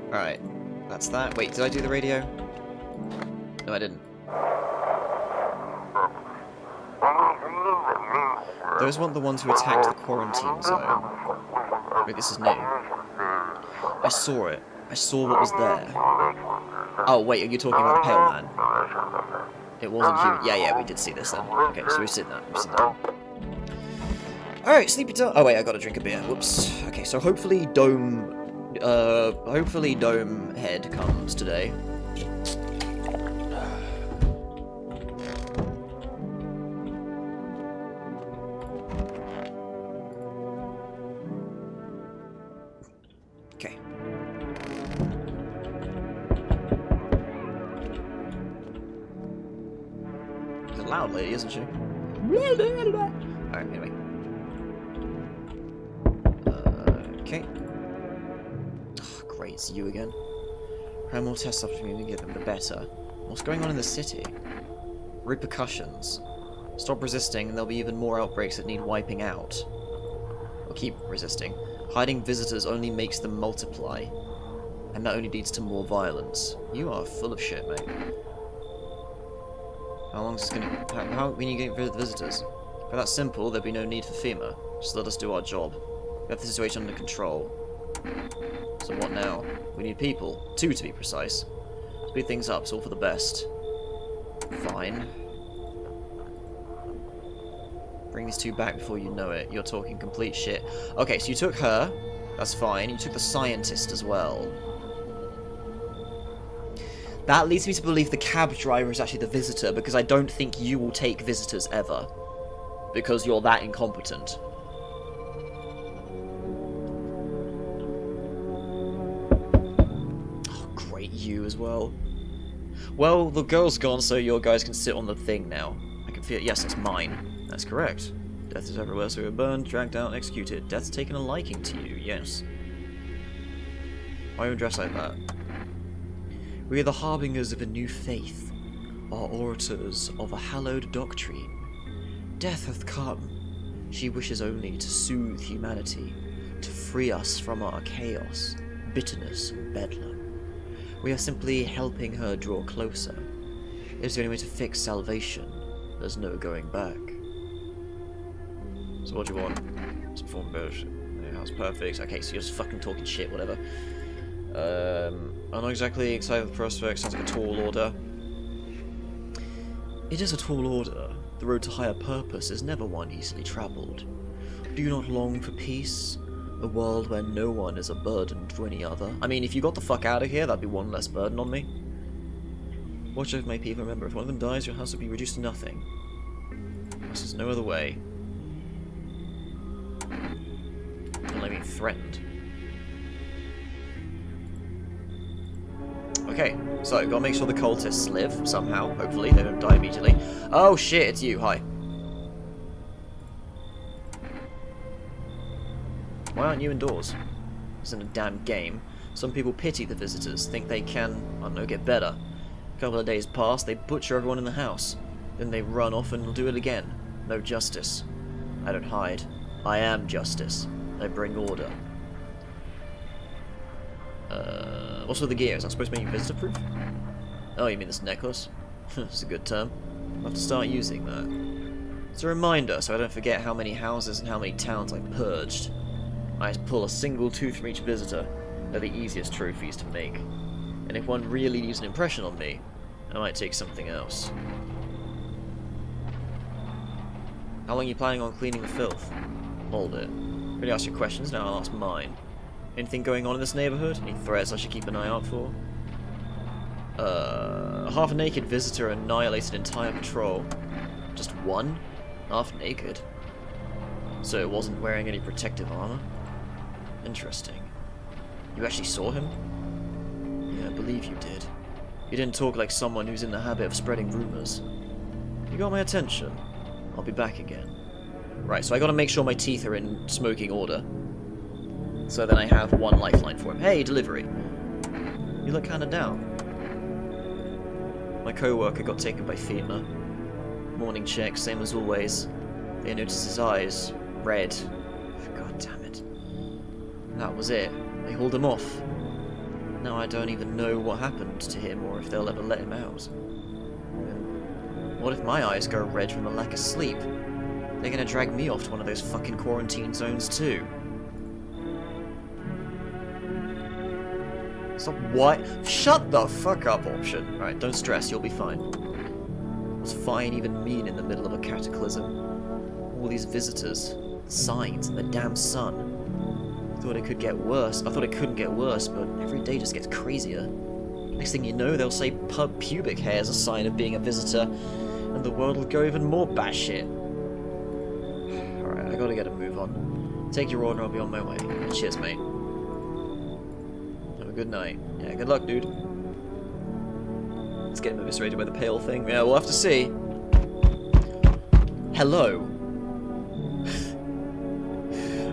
Alright, that's that. Wait, did I do the radio? No, I didn't. Those weren't the ones who attacked the quarantine zone. Wait, this is new. I saw it. I saw what was there. Oh, wait, are you talking about the Pale Man? It wasn't human. Yeah, we did see this then. Okay, so we've seen that. We've seen that. Alright, Sleepy Time. Oh, wait, I gotta drink a beer. Whoops. Okay, so hopefully Dome Head comes today. Okay. She's a loud lady, isn't she? Alright, anyway. Okay. Oh, great, it's you again. How more tests opportunity to get them, the better. What's going on in the city? Repercussions. Stop resisting, and there'll be even more outbreaks that need wiping out. Or keep resisting. Hiding visitors only makes them multiply. And that only leads to more violence. You are full of shit, mate. How long is this gonna... How can you get rid of the visitors? If that simple, there'd be no need for FEMA. Just let us do our job. We have the situation under control. So what now? We need people. 2 to be precise. Speed things up, it's all for the best. Fine. Bring these 2 back before you know it. You're talking complete shit. Okay, so you took her. That's fine. You took the scientist as well. That leads me to believe the cab driver is actually the visitor, because I don't think you will take visitors ever. Because you're that incompetent. Oh, great, you as well. Well, the girl's gone, so your guys can sit on the thing now. I can feel it. Yes, it's mine. That's correct. Death is everywhere, so we're burned, dragged out, and executed. Death's taken a liking to you, yes. Why are you dressed like that? We are the harbingers of a new faith, our orators of a hallowed doctrine. Death hath come. She wishes only to soothe humanity, to free us from our chaos, bitterness, and bedlam. We are simply helping her draw closer. It is the only way to fix salvation. There's no going back. So what do you want? Let's perform bullshit. Yeah, that's perfect. Okay, so you're just fucking talking shit, whatever. I'm not exactly excited with the prospect. Sounds like a tall order. It is a tall order. The road to higher purpose is never one easily travelled. Do you not long for peace? A world where no one is a burden to any other? I mean, if you got the fuck out of here, that'd be one less burden on me. Watch over my people. Remember, if one of them dies, your house will be reduced to nothing. There's no other way. I'm not being threatened. Okay, so gotta make sure the cultists live somehow. Hopefully, they don't die immediately. Oh shit, it's you. Hi. Why aren't you indoors? This isn't a damn game. Some people pity the visitors, think they can, I don't know, get better. A couple of days pass, they butcher everyone in the house. Then they run off and will do it again. No justice. I don't hide. I am justice. I bring order. What's with the gear? Is that supposed to make you visitor-proof? Oh, you mean this necklace? That's a good term. I'll have to start using that. It's a reminder, so I don't forget how many houses and how many towns I purged. I just pull a single tooth from each visitor. They're the easiest trophies to make. And if one really leaves an impression on me, I might take something else. How long are you planning on cleaning the filth? Hold it. Already asked your questions, now I'll ask mine. Anything going on in this neighborhood? Any threats I should keep an eye out for? A half-naked visitor annihilated an entire patrol. Just one? Half-naked? So it wasn't wearing any protective armor? Interesting. You actually saw him? Yeah, I believe you did. You didn't talk like someone who's in the habit of spreading rumors. You got my attention. I'll be back again. Right, so I gotta make sure my teeth are in smoking order. So then I have one lifeline for him. Hey, delivery. You look kinda down. My co-worker got taken by FEMA. Morning check, same as always. They noticed his eyes. Red. God damn it. That was it. They hauled him off. Now I don't even know what happened to him or if they'll ever let him out. And what if my eyes go red from a lack of sleep? They're gonna drag me off to one of those fucking quarantine zones too. Stop what? Shut the fuck up, Option. Alright, don't stress, you'll be fine. What's fine even mean in the middle of a cataclysm? All these visitors, signs, and the damn sun. I thought it could get worse. I thought it couldn't get worse, but every day just gets crazier. Next thing you know, they'll say pubic hair is a sign of being a visitor, and the world will go even more batshit. Alright, I gotta get a move on. Take your order, I'll be on my way. Cheers, mate. Have a good night. Yeah, good luck, dude. Let's get him eviscerated by the pale thing. Yeah, we'll have to see. Hello.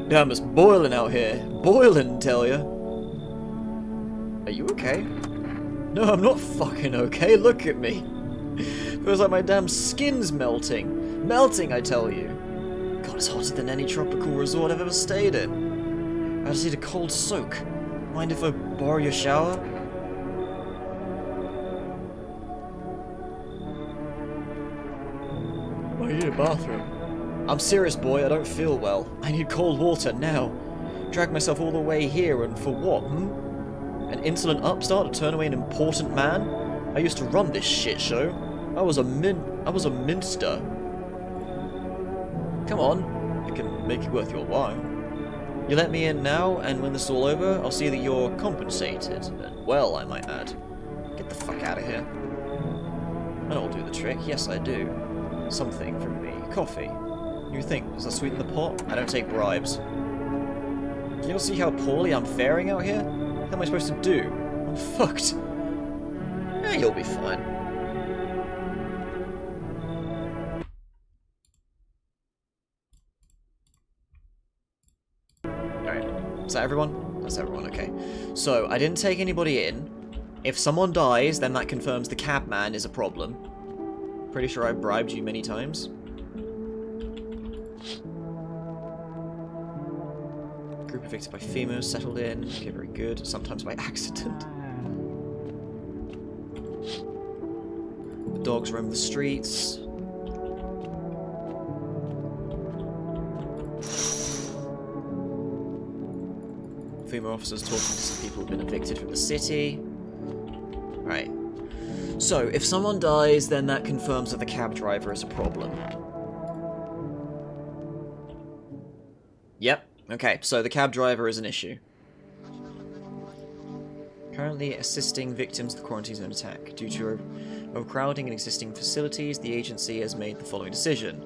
Damn, it's boiling out here. Boiling, tell ya. Are you okay? No, I'm not fucking okay. Look at me. Feels like my damn skin's melting. Melting, I tell you. God, it's hotter than any tropical resort I've ever stayed in. I just need a cold soak. Mind if I borrow your shower? Oh, you need a bathroom. I'm serious, boy. I don't feel well. I need cold water now. Drag myself all the way here, and for what, An insolent upstart to turn away an important man? I used to run this shit show. I was a minster. Come on. I can make it worth your while. You let me in now, and when this is all over, I'll see that you're compensated. And well, I might add. Get the fuck out of here. And I'll do the trick. Yes, I do. Something from me. Coffee. You think, does that sweeten the pot? I don't take bribes. Can you all see how poorly I'm faring out here? What am I supposed to do? I'm fucked. Eh, you'll be fine. Alright, is that everyone? That's everyone, okay. So, I didn't take anybody in. If someone dies, then that confirms the cabman is a problem. Pretty sure I've bribed you many times. Group evicted by FEMA, settled in. Okay, very good. Sometimes by accident. The dogs roam the streets. FEMA officers talking to some people who've been evicted from the city. Right. So, if someone dies, then that confirms that the cab driver is a problem. Yep. Okay, so the cab driver is an issue. Currently assisting victims of the quarantine zone attack. Due to overcrowding in existing facilities, the agency has made the following decision.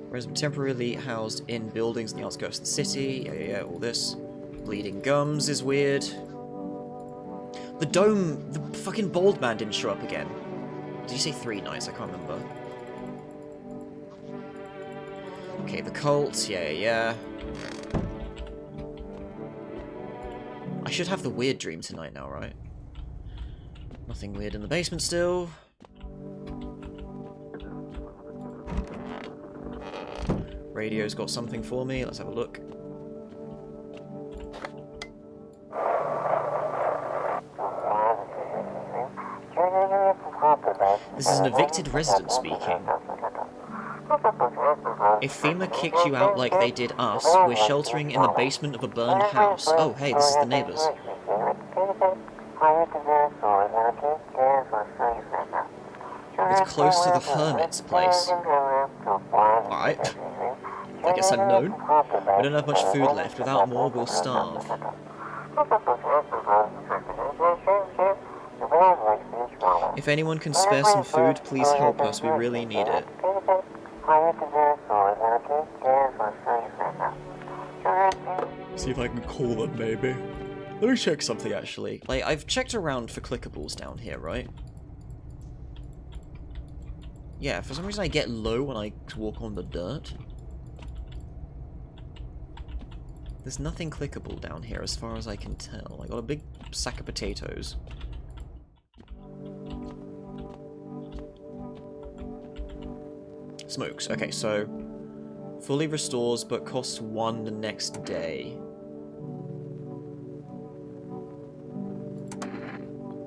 Residents temporarily housed in buildings in the outskirts of the city. Yeah, all this. Bleeding gums is weird. The dome, the fucking bald man didn't show up again. Did you say 3 nights? I can't remember. Okay, the cult, yeah. I should have the weird dream tonight now, right? Nothing weird in the basement still. Radio's got something for me, let's have a look. This is an evicted resident speaking. If FEMA kicked you out like they did us, we're sheltering in the basement of a burned house. Oh, hey, this is the neighbors. It's close to the hermit's place. Alright. I guess I'm known. We don't have much food left. Without more, we'll starve. If anyone can spare some food, please help us. We really need it. See if I can call them, maybe. Let me check something, actually. Like, I've checked around for clickables down here, right? Yeah, for some reason I get low when I walk on the dirt. There's nothing clickable down here as far as I can tell. I got a big sack of potatoes. Smokes. Okay, so fully restores but costs 1 the next day.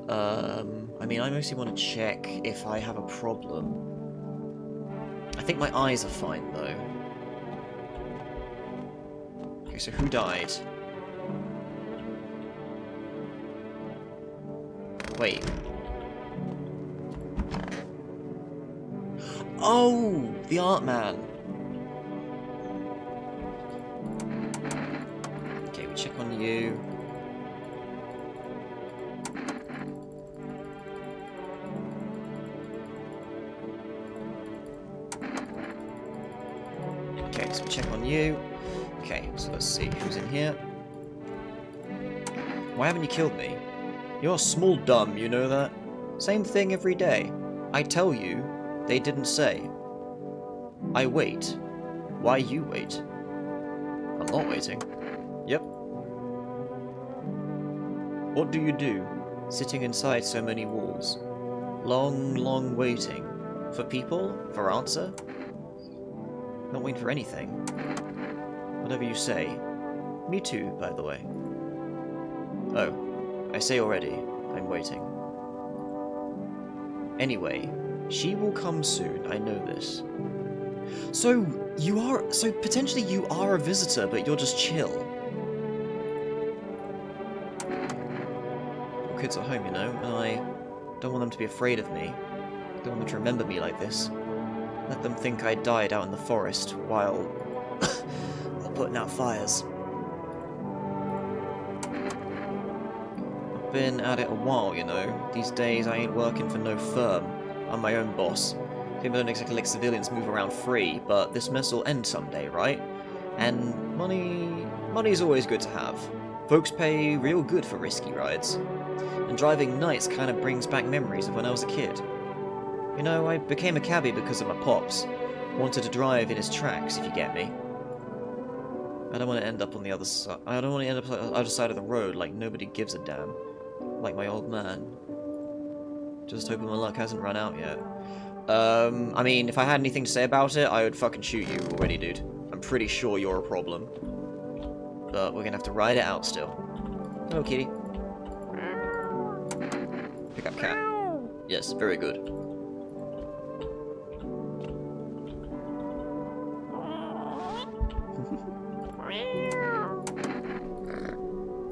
I mean, I mostly want to check if I have a problem. I think my eyes are fine, though. Okay, so who died? Wait. Oh! The art man! Okay, we check on you. Okay, so we check on you. Okay, so let's see who's in here. Why haven't you killed me? You're small dumb, you know that? Same thing every day. I tell you, they didn't say. I wait. Why you wait? I'm not waiting. Yep. What do you do, sitting inside so many walls? Long, long waiting. For people? For answer? Not waiting for anything. Whatever you say. Me too, by the way. Oh, I say already, I'm waiting. Anyway, she will come soon, I know this. So, potentially you are a visitor, but you're just chill. Well, kids at home, you know, and I don't want them to be afraid of me. I don't want them to remember me like this. Let them think I died out in the forest while putting out fires. I've been at it a while, you know. These days I ain't working for no firm. I'm my own boss. People don't exactly let civilians move around free, but this mess will end someday, right? And money's always good to have. Folks pay real good for risky rides. And driving nights kind of brings back memories of when I was a kid. You know, I became a cabbie because of my pops. Wanted to drive in his tracks, if you get me. I don't want to end up on the other side. I don't want to end up on the other side of the road like nobody gives a damn. Like my old man. Just hoping my luck hasn't run out yet. I mean, if I had anything to say about it, I would fucking shoot you already, dude. I'm pretty sure you're a problem. But we're gonna have to ride it out still. Hello, kitty. Pick up cat. Yes, very good.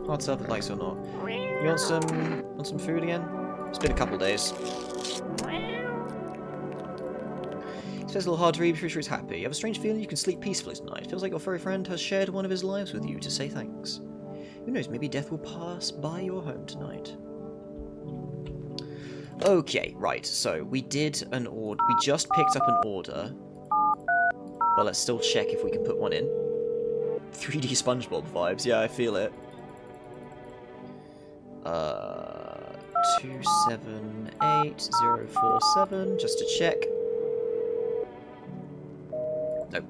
Hard stuff, likes or not. You want some food again? It's been a couple days. It feels a little hard to read, but pretty sure he's happy. You have a strange feeling you can sleep peacefully tonight. It feels like your furry friend has shared one of his lives with you to say thanks. Who knows, maybe death will pass by your home tonight. Okay, right, so we did an order. We just picked up an order. But let's still check if we can put one in. 3D SpongeBob vibes, yeah, I feel it. 278047, just to check. Nope.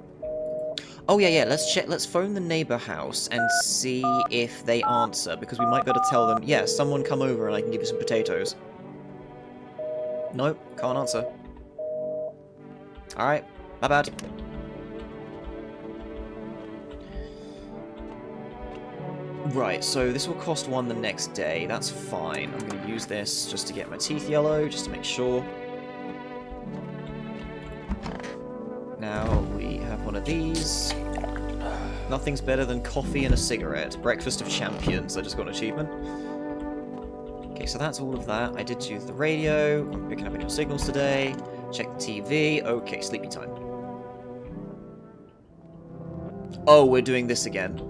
Oh yeah, let's phone the neighbor house and see if they answer, because we might be able to tell them, yeah, someone come over and I can give you some potatoes. Nope, can't answer. Alright, my bad. Right, so this will cost 1 the next day. That's fine. I'm going to use this just to get my teeth yellow, just to make sure. Now we have one of these. Nothing's better than coffee and a cigarette. Breakfast of champions. I just got an achievement. Okay, so that's all of that. I did use the radio. I'm picking up any signals today. Check the TV. Okay, sleepy time. Oh, we're doing this again.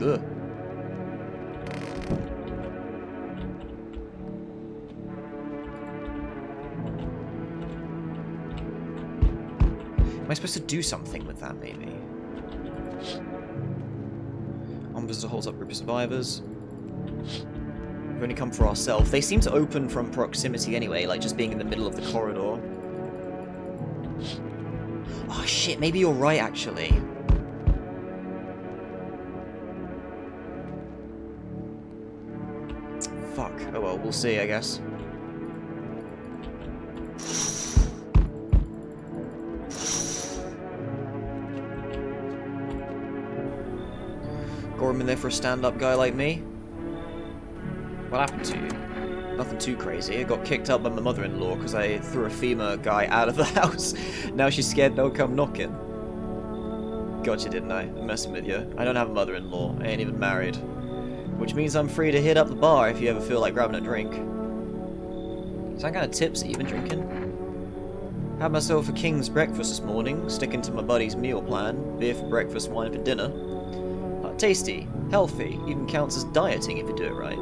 Ugh. Am I supposed to do something with that, maybe? Armed visitor holds up group of survivors. We've only come for ourselves. They seem to open from proximity anyway, like just being in the middle of the corridor. Oh shit, maybe you're right, actually. Fuck. Oh well, we'll see, I guess. Got him in there for a stand-up guy like me? What happened to you? Nothing too crazy. I got kicked out by my mother-in-law because I threw a FEMA guy out of the house. Now she's scared they'll come knocking. Gotcha, didn't I? I'm messing with you. I don't have a mother-in-law. I ain't even married. Which means I'm free to hit up the bar if you ever feel like grabbing a drink. So I'm kind of tipsy, you been drinking? Had myself a king's breakfast this morning, sticking to my buddy's meal plan. Beer for breakfast, wine for dinner. Tasty, healthy, even counts as dieting if you do it right.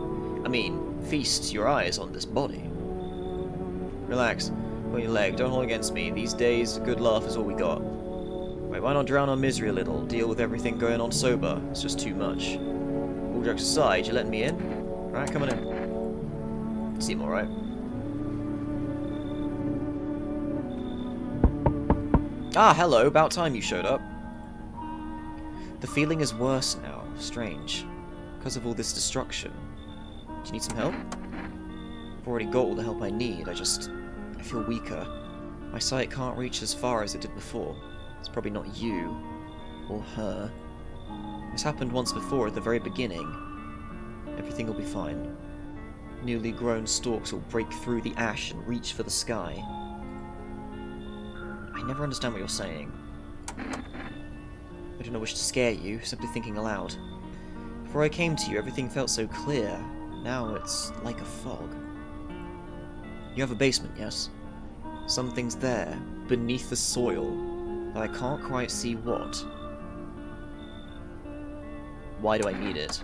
I mean, feast your eyes on this body. Relax, put your leg, don't hold against me. These days, a good laugh is all we got. Wait, why not drown our misery a little? Deal with everything going on sober. It's just too much. All jokes aside, you letting me in? Alright, come on in. You seem alright. Ah, hello, about time you showed up. The feeling is worse now, strange. Because of all this destruction. Do you need some help? I've already got all the help I need, I feel weaker. My sight can't reach as far as it did before. It's probably not you. Or her. This happened once before at the very beginning. Everything will be fine. Newly grown stalks will break through the ash and reach for the sky. I never understand what you're saying. I do not wish to scare you, simply thinking aloud. Before I came to you, everything felt so clear. Now it's like a fog. You have a basement, yes? Something's there, beneath the soil, but I can't quite see what. Why do I need it?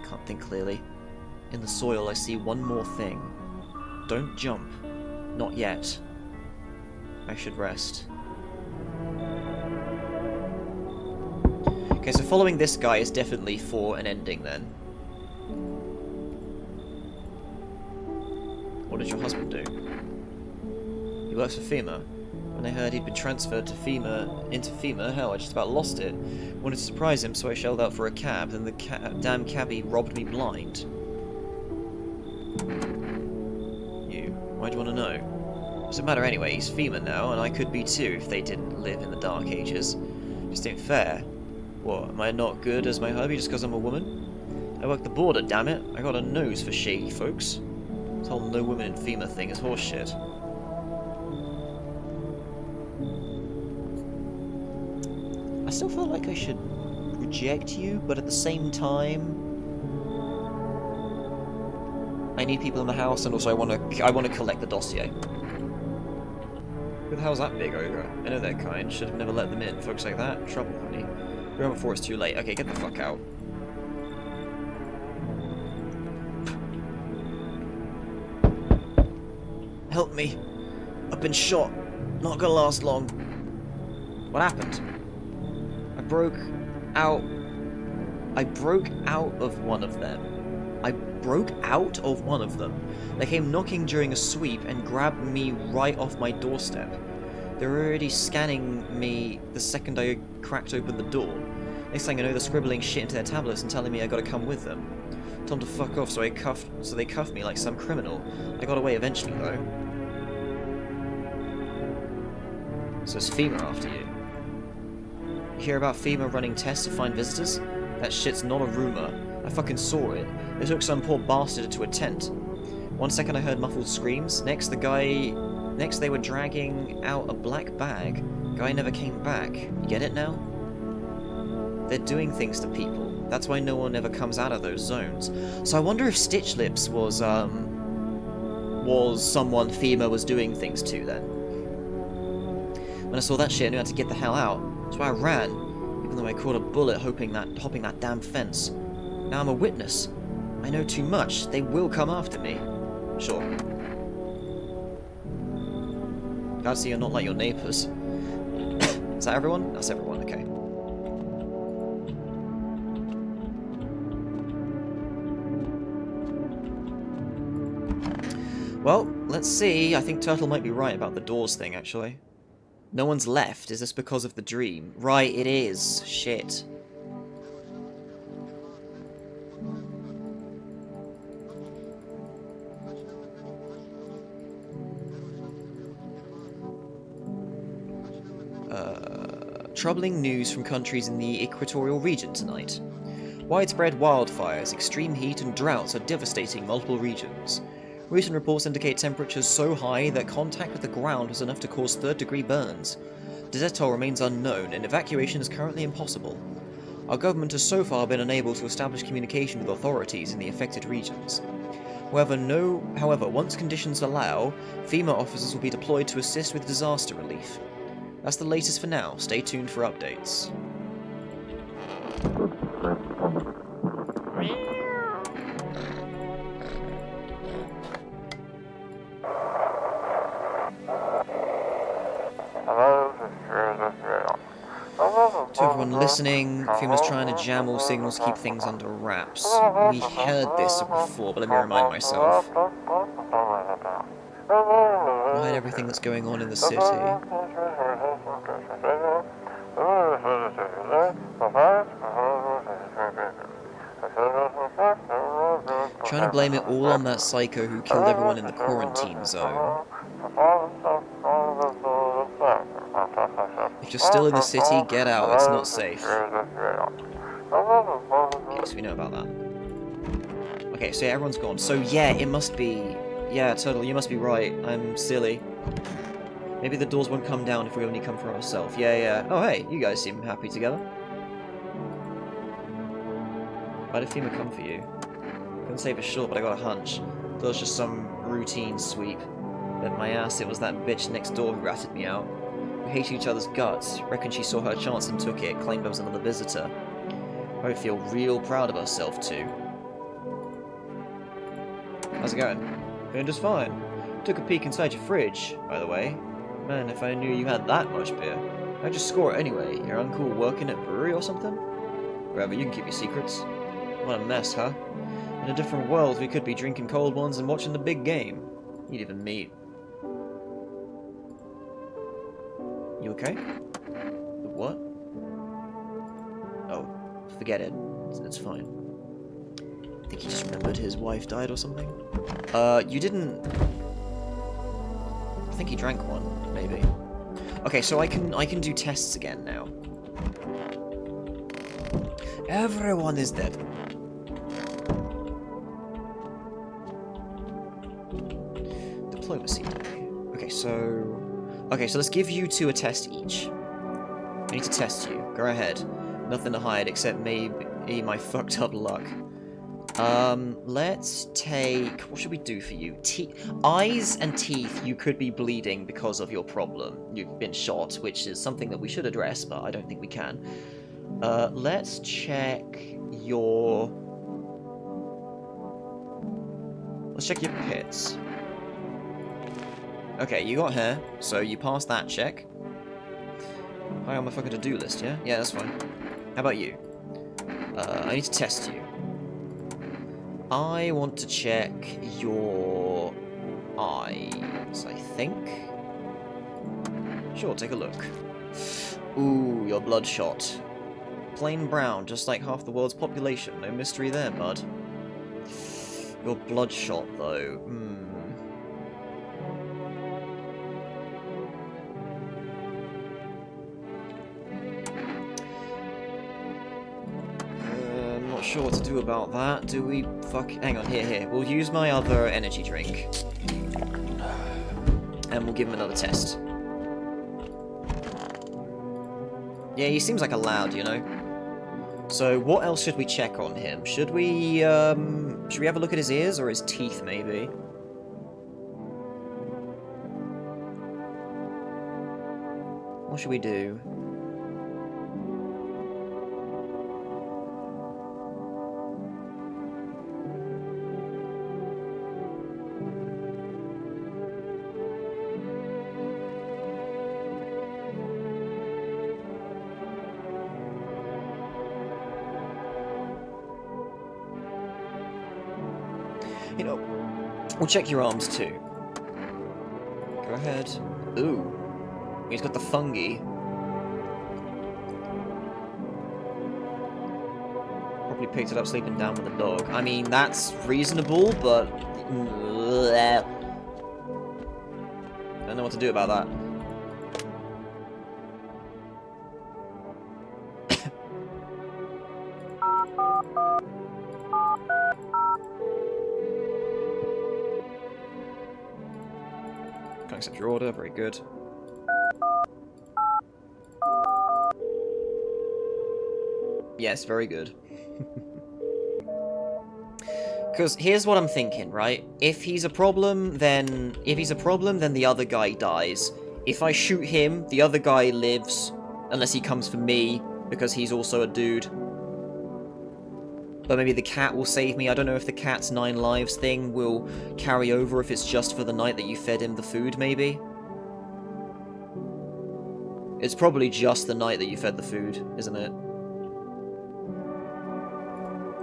Can't think clearly. In the soil, I see one more thing. Don't jump. Not yet. I should rest. Okay, so following this guy is definitely for an ending then. What did your husband do? He works for FEMA. When I heard he'd been transferred to into FEMA, hell, I just about lost it. Wanted to surprise him, so I shelled out for a cab, then the damn cabbie robbed me blind. You, why'd you want to know? Doesn't matter anyway, he's FEMA now, and I could be too if they didn't live in the Dark Ages. Just ain't fair. What, am I not good as my hubby just because I'm a woman? I work the border, damn it. I got a nose for shady folks. This whole no women in FEMA thing is horseshit. I still feel like I should reject you, but at the same time, I need people in the house, and also I want to collect the dossier. Who the hell's that big ogre? I know that kind. Should have never let them in. Folks like that, trouble, honey. We're on before it's too late. Okay, get the fuck out. Help me. I've been shot. Not gonna last long. What happened? I broke out of one of them. They came knocking during a sweep and grabbed me right off my doorstep. They were already scanning me the second I cracked open the door. Next thing I know, they're scribbling shit into their tablets and telling me I gotta come with them. Told them to fuck off, so they cuffed me like some criminal. I got away eventually, though. So it's FEMA after you. You hear about FEMA running tests to find visitors? That shit's not a rumor. I fucking saw it. They took some poor bastard into a tent. One second I heard muffled screams. Next they were dragging out a black bag. Guy never came back. You get it now? They're doing things to people. That's why no one ever comes out of those zones. So I wonder if Stitch Lips was someone FEMA was doing things to then. When I saw that shit, I knew I had to get the hell out. That's why I ran, even though I caught a bullet hopping that damn fence. Now I'm a witness. I know too much. They will come after me. Sure. Glad to see you're not like your neighbours. Is that everyone? That's everyone, okay. Well, let's see. I think Turtle might be right about the doors thing, actually. No one's left. Is this because of the dream? Right, it is. Shit. Troubling news from countries in the equatorial region tonight. Widespread wildfires, extreme heat and droughts are devastating multiple regions. Recent reports indicate temperatures so high that contact with the ground was enough to cause third-degree burns. Desert toll remains unknown, and evacuation is currently impossible. Our government has so far been unable to establish communication with authorities in the affected regions. However, once conditions allow, FEMA officers will be deployed to assist with disaster relief. That's the latest for now. Stay tuned for updates. To everyone listening, FEMA's trying to jam all signals to keep things under wraps. We heard this before, but let me remind myself. Hide everything that's going on in the city. Trying to blame it all on that psycho who killed everyone in the quarantine zone. If you're still in the city, get out. It's not safe. Okay, so we know about that. Okay, so yeah, everyone's gone. So yeah, it must be... Yeah, Turtle, you must be right. I'm silly. Maybe the doors won't come down if we only come for ourselves. Yeah. Oh, hey, you guys seem happy together. Why did FEMA come for you? Couldn't say for sure, but I got a hunch. Thought it was just some routine sweep. Bet my ass it was that bitch next door who ratted me out. We hated each other's guts. Reckon she saw her chance and took it. Claimed I was another visitor. I would feel real proud of herself, too. How's it going? Going just fine. Took a peek inside your fridge, by the way. Man, if I knew you had that much beer. How'd you score it anyway? Your uncle working at a brewery or something? Wherever, you can keep your secrets. What a mess, huh? In a different world, we could be drinking cold ones and watching the big game. You'd even meet. You okay? The what? Oh, forget it. It's fine. I think he just remembered his wife died or something. You didn't... I think he drank one, maybe. Okay, so I can do tests again now. Everyone is dead. Diplomacy day. Okay, so let's give you two a test each. I need to test you. Go ahead. Nothing to hide except maybe my fucked up luck. Let's take... What should we do for you? Eyes and teeth, you could be bleeding because of your problem. You've been shot, which is something that we should address, but I don't think we can. Let's check your... Let's check your pits. Okay, you got hair, so you passed that check. High on my fucking to-do list, yeah? Yeah, that's fine. How about you? I need to test you. I want to check your eyes, I think. Sure, take a look. Ooh, you're bloodshot. Plain brown, just like half the world's population. No mystery there, bud. You're bloodshot, though. I'm not sure what to do about that. Do we... Hang on, here. We'll use my other energy drink. And we'll give him another test. Yeah, he seems like a loud, you know? So, what else should we check on him? Should we have a look at his ears or his teeth, maybe? What should we do? You know, we'll check your arms too. Go ahead. Ooh. He's got the fungi. Probably picked it up sleeping down with a dog. I mean, that's reasonable, but... I don't know what to do about that. Can't accept your order, very good. Yes, very good. Because here's what I'm thinking, right? If he's a problem, then the other guy dies. If I shoot him, the other guy lives, unless he comes for me, because he's also a dude. But maybe the cat will save me. I don't know if the cat's 9 lives thing will carry over if it's just for the night that you fed him the food, maybe. It's probably just the night that you fed the food, isn't it?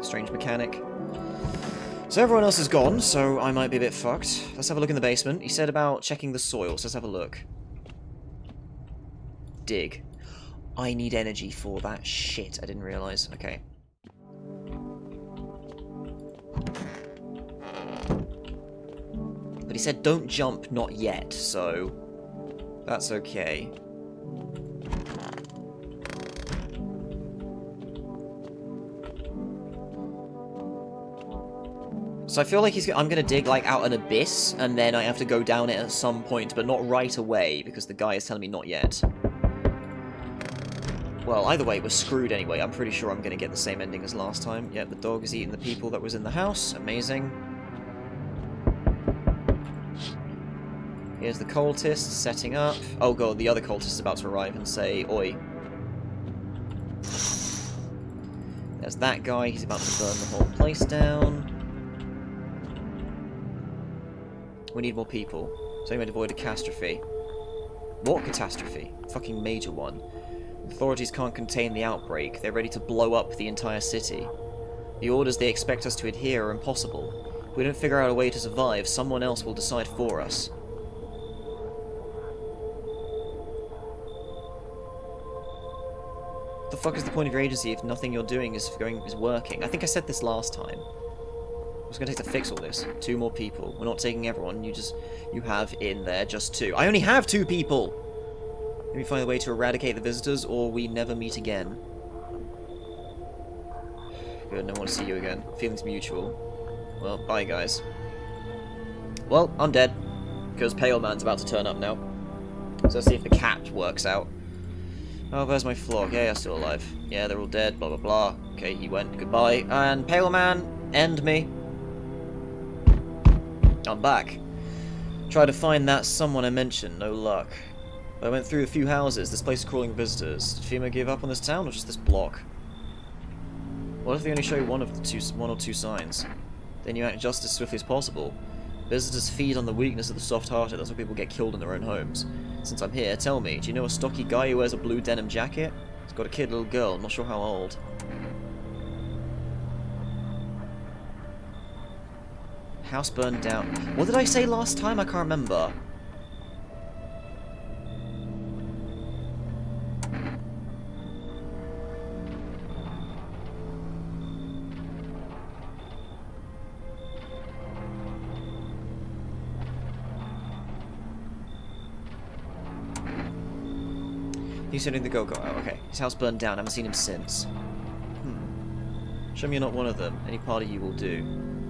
Strange mechanic. So everyone else is gone, so I might be a bit fucked. Let's have a look in the basement. He said about checking the soil, so let's have a look. Dig. I need energy for that shit. I didn't realise. Okay. But he said don't jump, not yet, so that's okay. So I feel like I'm going to dig, like, out an abyss, and then I have to go down it at some point, but not right away, because the guy is telling me not yet. Well, either way, we're screwed anyway. I'm pretty sure I'm going to get the same ending as last time. Yep, the dog is eating the people that was in the house. Amazing. Here's the cultist setting up. Oh god, the other cultist is about to arrive and say, oi. There's that guy. He's about to burn the whole place down. We need more people, so we might avoid a catastrophe. What catastrophe? Fucking major one. Authorities can't contain the outbreak. They're ready to blow up the entire city. The orders they expect us to adhere are impossible. If we don't figure out a way to survive, someone else will decide for us. What the fuck is the point of your agency if nothing you're doing is working? I think I said this last time. It's going to take to fix all this. 2 more people. We're not taking everyone. You have in there just 2. I only have 2 people! Maybe find a way to eradicate the visitors, or we never meet again. Good, no one to see you again. Feelings mutual. Well, bye guys. Well, I'm dead. Because Pale Man's about to turn up now. So let's see if the cat works out. Oh, there's my flock. Yeah, still alive. Yeah, they're all dead, blah blah blah. Okay, he went. Goodbye. And Pale Man, end me. I'm back. Tried to find that someone I mentioned, no luck. I went through a few houses, this place is crawling with visitors. Did FEMA give up on this town, or just this block? What if they only show one or two signs? Then you act just as swiftly as possible. Visitors feed on the weakness of the soft-hearted. That's why people get killed in their own homes. Since I'm here, tell me, do you know a stocky guy who wears a blue denim jacket? He's got a kid, little girl, I'm not sure how old. House burned down. What did I say last time? I can't remember. He's sending the go-go out. Okay. His house burned down. I haven't seen him since. Show me you're not one of them. Any part of you will do.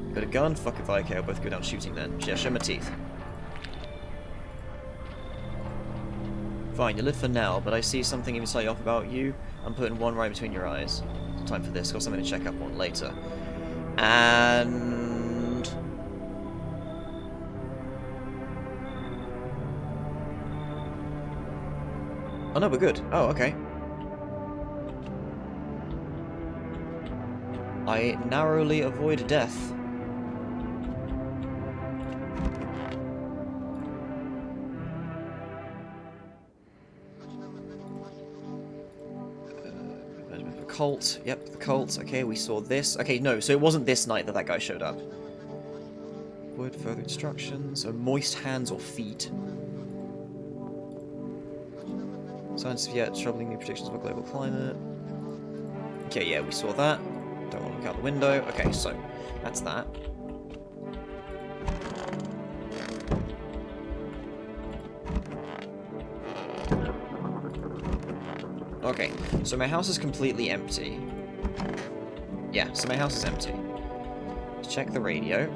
You got a gun? Fuck if I care. I'll both go down shooting then. Yeah, show my teeth. Fine, you live for now, but I see something even slightly off about you. I'm putting one right between your eyes. Time for this. Got something to check up on later. And... oh no, we're good. Oh, okay. I narrowly avoid death. Cult. Yep, the cult. Okay, we saw this. Okay, no, so it wasn't this night that guy showed up. Avoid further instructions. So moist hands or feet. Science yet troubling new predictions about global climate. Okay, yeah, we saw that. Don't want to look out the window. Okay, so that's that. Okay, so my house is completely empty. Yeah, so my house is empty. Let's check the radio.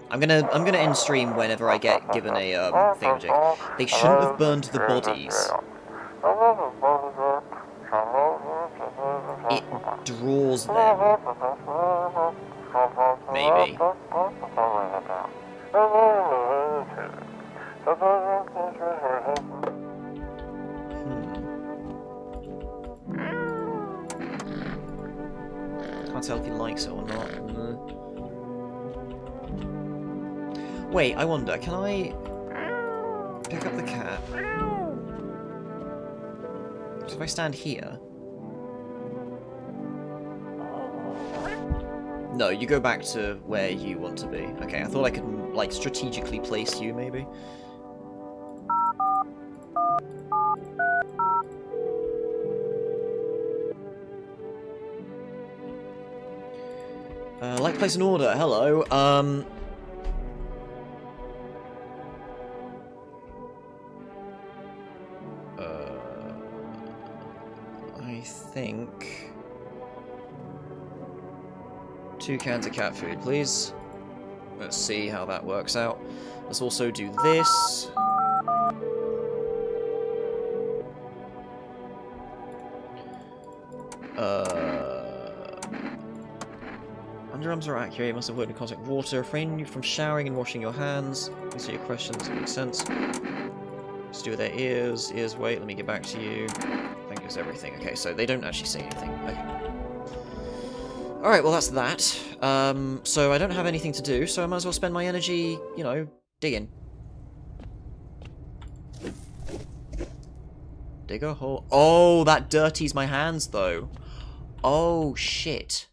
I'm gonna end stream whenever I get given a thingamajig. They shouldn't have burned the bodies. It draws them. Maybe. Can't tell if he likes it or not. Wait, I wonder, can I pick up the cat? So if I stand here... no, you go back to where you want to be. Okay, I thought I could, like, strategically place you, maybe. Like to place an order. Hello. I think 2 cans of cat food, please. Let's see how that works out. Let's also do this. Underarms are accurate. You must avoid in contact with water. Refrain from showering and washing your hands. Answer your questions. Makes sense. Just do with their ears. Ears, wait. Let me get back to you. I think it's everything. Okay, so they don't actually say anything. Okay. Alright, well that's that. So I don't have anything to do, so I might as well spend my energy, you know, digging. Dig a hole. Oh, that dirties my hands, though. Oh, shit.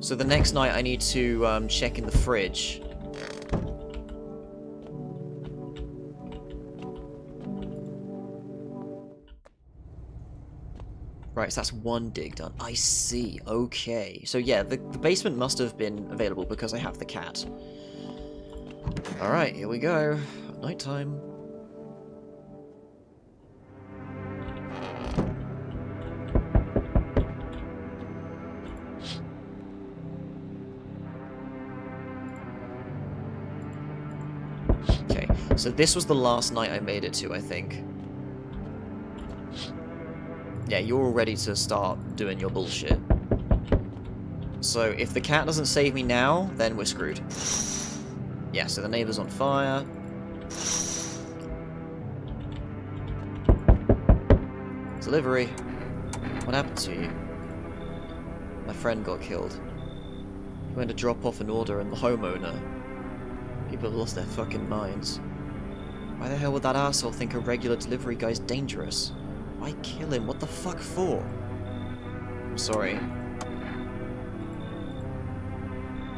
So the next night I need to check in the fridge. Right, so that's 1 dig done. I see, okay. So yeah, the basement must have been available because I have the cat. Alright, here we go. Nighttime. Okay, so this was the last night I made it to, I think. Yeah, you're all ready to start doing your bullshit. So if the cat doesn't save me now, then we're screwed. Yeah, so the neighbor's on fire. Delivery. What happened to you? friend got killed. He went to drop off an order and the homeowner. People have lost their fucking minds. Why the hell would that asshole think a regular delivery guy's dangerous? Why kill him? What the fuck for? I'm sorry.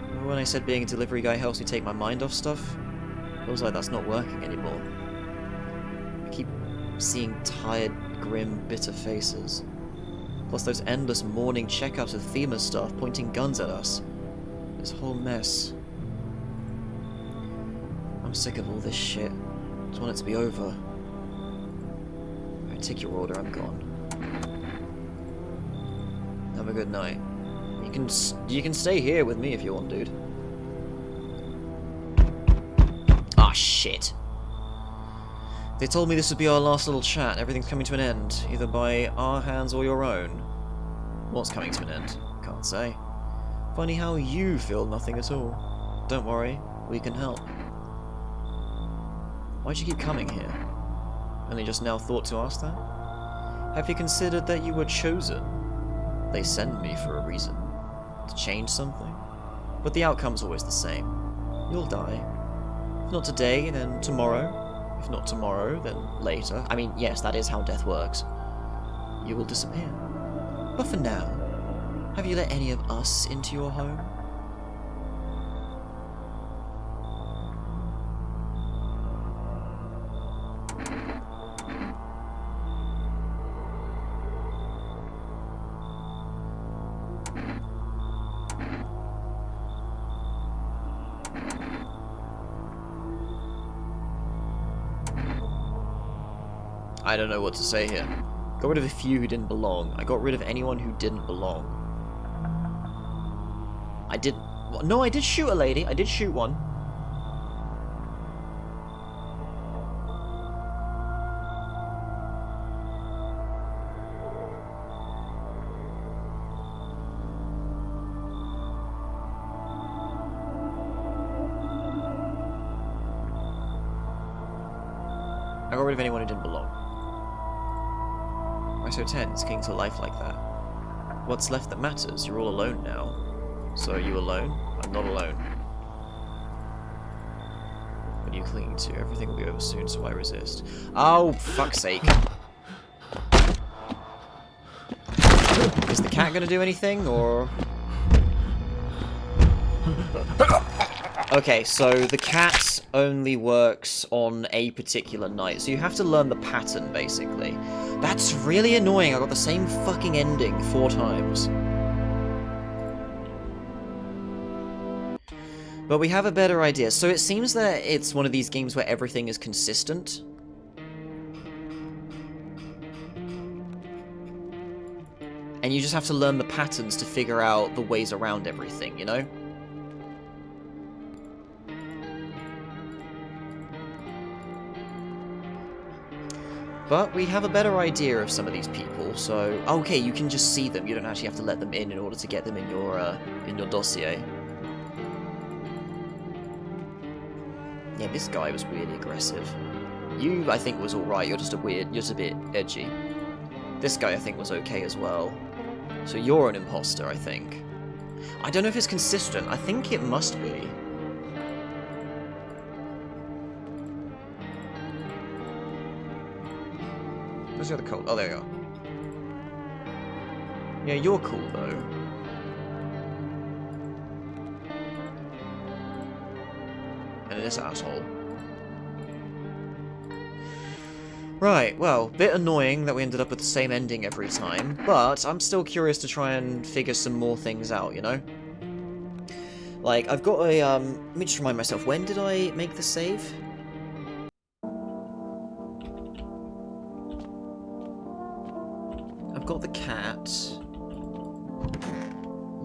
Remember when I said being a delivery guy helps me take my mind off stuff? Feels like that's not working anymore. I keep seeing tired, grim, bitter faces. Plus those endless morning checkups with FEMA staff pointing guns at us. This whole mess. I'm sick of all this shit. I just want it to be over. Alright, take your order, I'm gone. Have a good night. You can stay here with me if you want, dude. Ah, shit. They told me this would be our last little chat. Everything's coming to an end, either by our hands or your own. What's coming to an end? Can't say. Funny how you feel nothing at all. Don't worry, we can help. Why'd you keep coming here? Only just now thought to ask that? Have you considered that you were chosen? They send me for a reason. To change something. But the outcome's always the same. You'll die. If not today, then tomorrow. If not tomorrow, then later. I mean, yes, that is how death works. You will disappear. But for now, have you let any of us into your home? I don't know what to say here. Got rid of a few who didn't belong. I got rid of anyone who didn't belong. I did... No, I did shoot a lady. I did shoot one. I got rid of anyone who didn't belong. Why so tense, clinging to life like that? What's left that matters? You're all alone now. So are you alone? I'm not alone. What are you clinging to? Everything will be over soon, so I resist. Oh, fuck's sake. Is the cat gonna do anything, or...? Okay, so the cat only works on a particular night, so you have to learn the pattern, basically. That's really annoying. I got the same fucking ending 4 times. But we have a better idea. So it seems that it's one of these games where everything is consistent. And you just have to learn the patterns to figure out the ways around everything, you know? But we have a better idea of some of these people, so... Okay, you can just see them. You don't actually have to let them in order to get them in your dossier. Yeah, this guy was weirdly aggressive. You, I think, was alright. You're just a bit edgy. This guy, I think, was okay as well. So you're an imposter, I think. I don't know if it's consistent. I think it must be. Where's the other code? Oh, there you go. Yeah, you're cool, though. And this asshole. Right, well, bit annoying that we ended up with the same ending every time, but I'm still curious to try and figure some more things out, you know? Like, I've got a, let me just remind myself, when did I make the save? I've got the cat.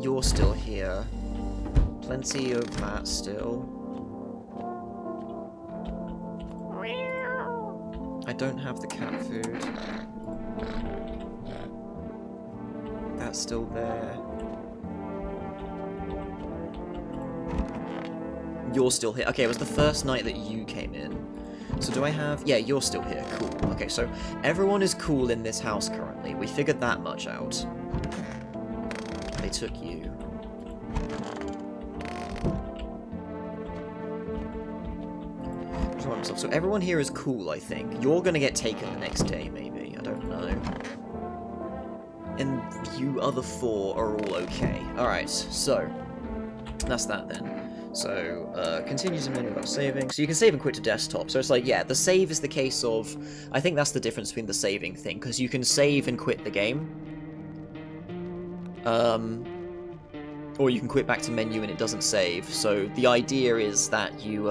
You're still here. Plenty of that still. I don't have the cat food. That's still there. You're still here. Okay, it was the first night that you came in. So do I have... Yeah, you're still here. Cool. Okay, so everyone is cool in this house currently. We figured that much out. They took you. So everyone here is cool, I think. You're gonna get taken the next day, maybe. I don't know. And you other four are all okay. Alright, so that's that then. So, continue to menu without saving. So you can save and quit to desktop. So it's like, yeah, the save is the case of... I think that's the difference between the saving thing, because you can save and quit the game. Or you can quit back to menu and it doesn't save. So the idea is that you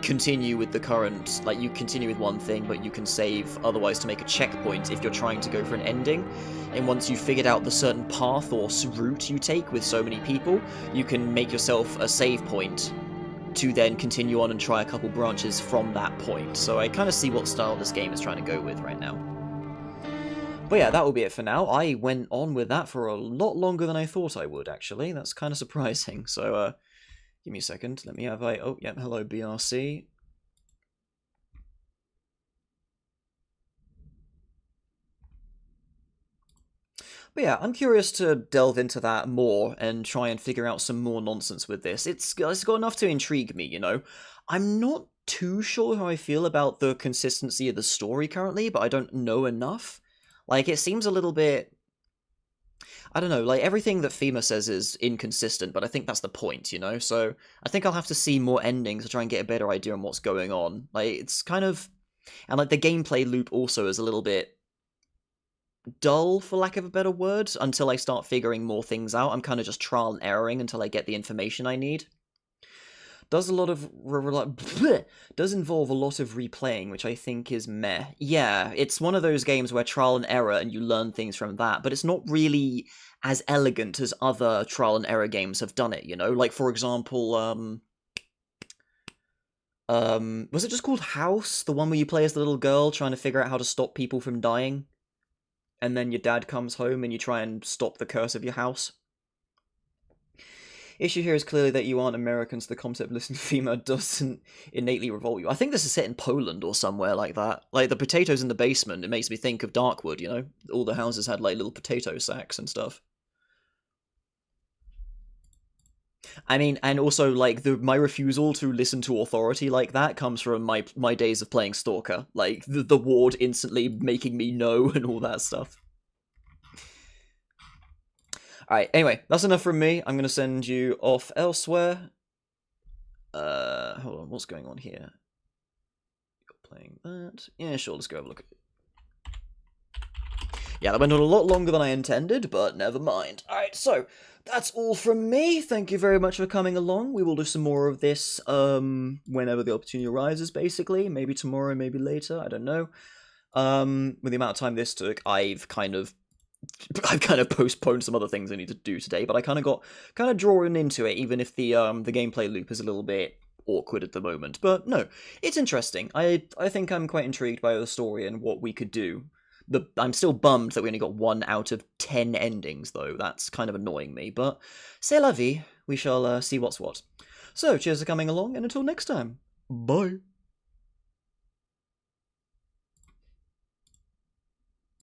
continue with the current, like, you continue with one thing, but you can save otherwise to make a checkpoint if you're trying to go for an ending. And once you've figured out the certain path or route you take with so many people, you can make yourself a save point to then continue on and try a couple branches from that point. So I kind of see what style this game is trying to go with right now. But yeah, that will be it for now. I went on with that for a lot longer than I thought I would, actually. That's kind of surprising. So, give me a second. Let me have a... Oh, yeah, hello, BRC. But yeah, I'm curious to delve into that more and try and figure out some more nonsense with this. It's got enough to intrigue me, you know? I'm not too sure how I feel about the consistency of the story currently, but I don't know enough. Like, it seems a little bit... I don't know, like, everything that FEMA says is inconsistent, but I think that's the point, you know? So, I think I'll have to see more endings to try and get a better idea on what's going on. Like, it's kind of... And, like, the gameplay loop also is a little bit dull, for lack of a better word, until I start figuring more things out. I'm kind of just trial and erroring until I get the information I need. Does a lot of does involve a lot of replaying, which I think is meh. Yeah, it's one of those games where trial and error and you learn things from that, but it's not really as elegant as other trial and error games have done it, you know? Like, for example, was it just called House? The one where you play as the little girl trying to figure out how to stop people from dying? And then your dad comes home and you try and stop the curse of your house? Issue here is clearly that you aren't American, so the concept of listening to FEMA doesn't innately revolt you. I think this is set in Poland or somewhere like that. Like, the potatoes in the basement, it makes me think of Darkwood, you know? All the houses had, like, little potato sacks and stuff. I mean, and also, like, my refusal to listen to authority like that comes from my days of playing Stalker. Like, the ward instantly making me know and all that stuff. Alright, anyway, that's enough from me. I'm gonna send you off elsewhere. Hold on, what's going on here? You're playing that. Yeah, sure, let's go have a look at it. Yeah, that went on a lot longer than I intended, but never mind. Alright, so, that's all from me. Thank you very much for coming along. We will do some more of this, whenever the opportunity arises, basically. Maybe tomorrow, maybe later, I don't know. With the amount of time this took, I've kind of postponed some other things I need to do today, but I kind of got drawn into it, even if the gameplay loop is a little bit awkward at the moment. But no, it's interesting. I think I'm quite intrigued by the story and what we could do. I'm still bummed that we only got 1 out of 10 endings, though. That's kind of annoying me, but c'est la vie. We shall see what's what. So, cheers for coming along, and until next time, bye.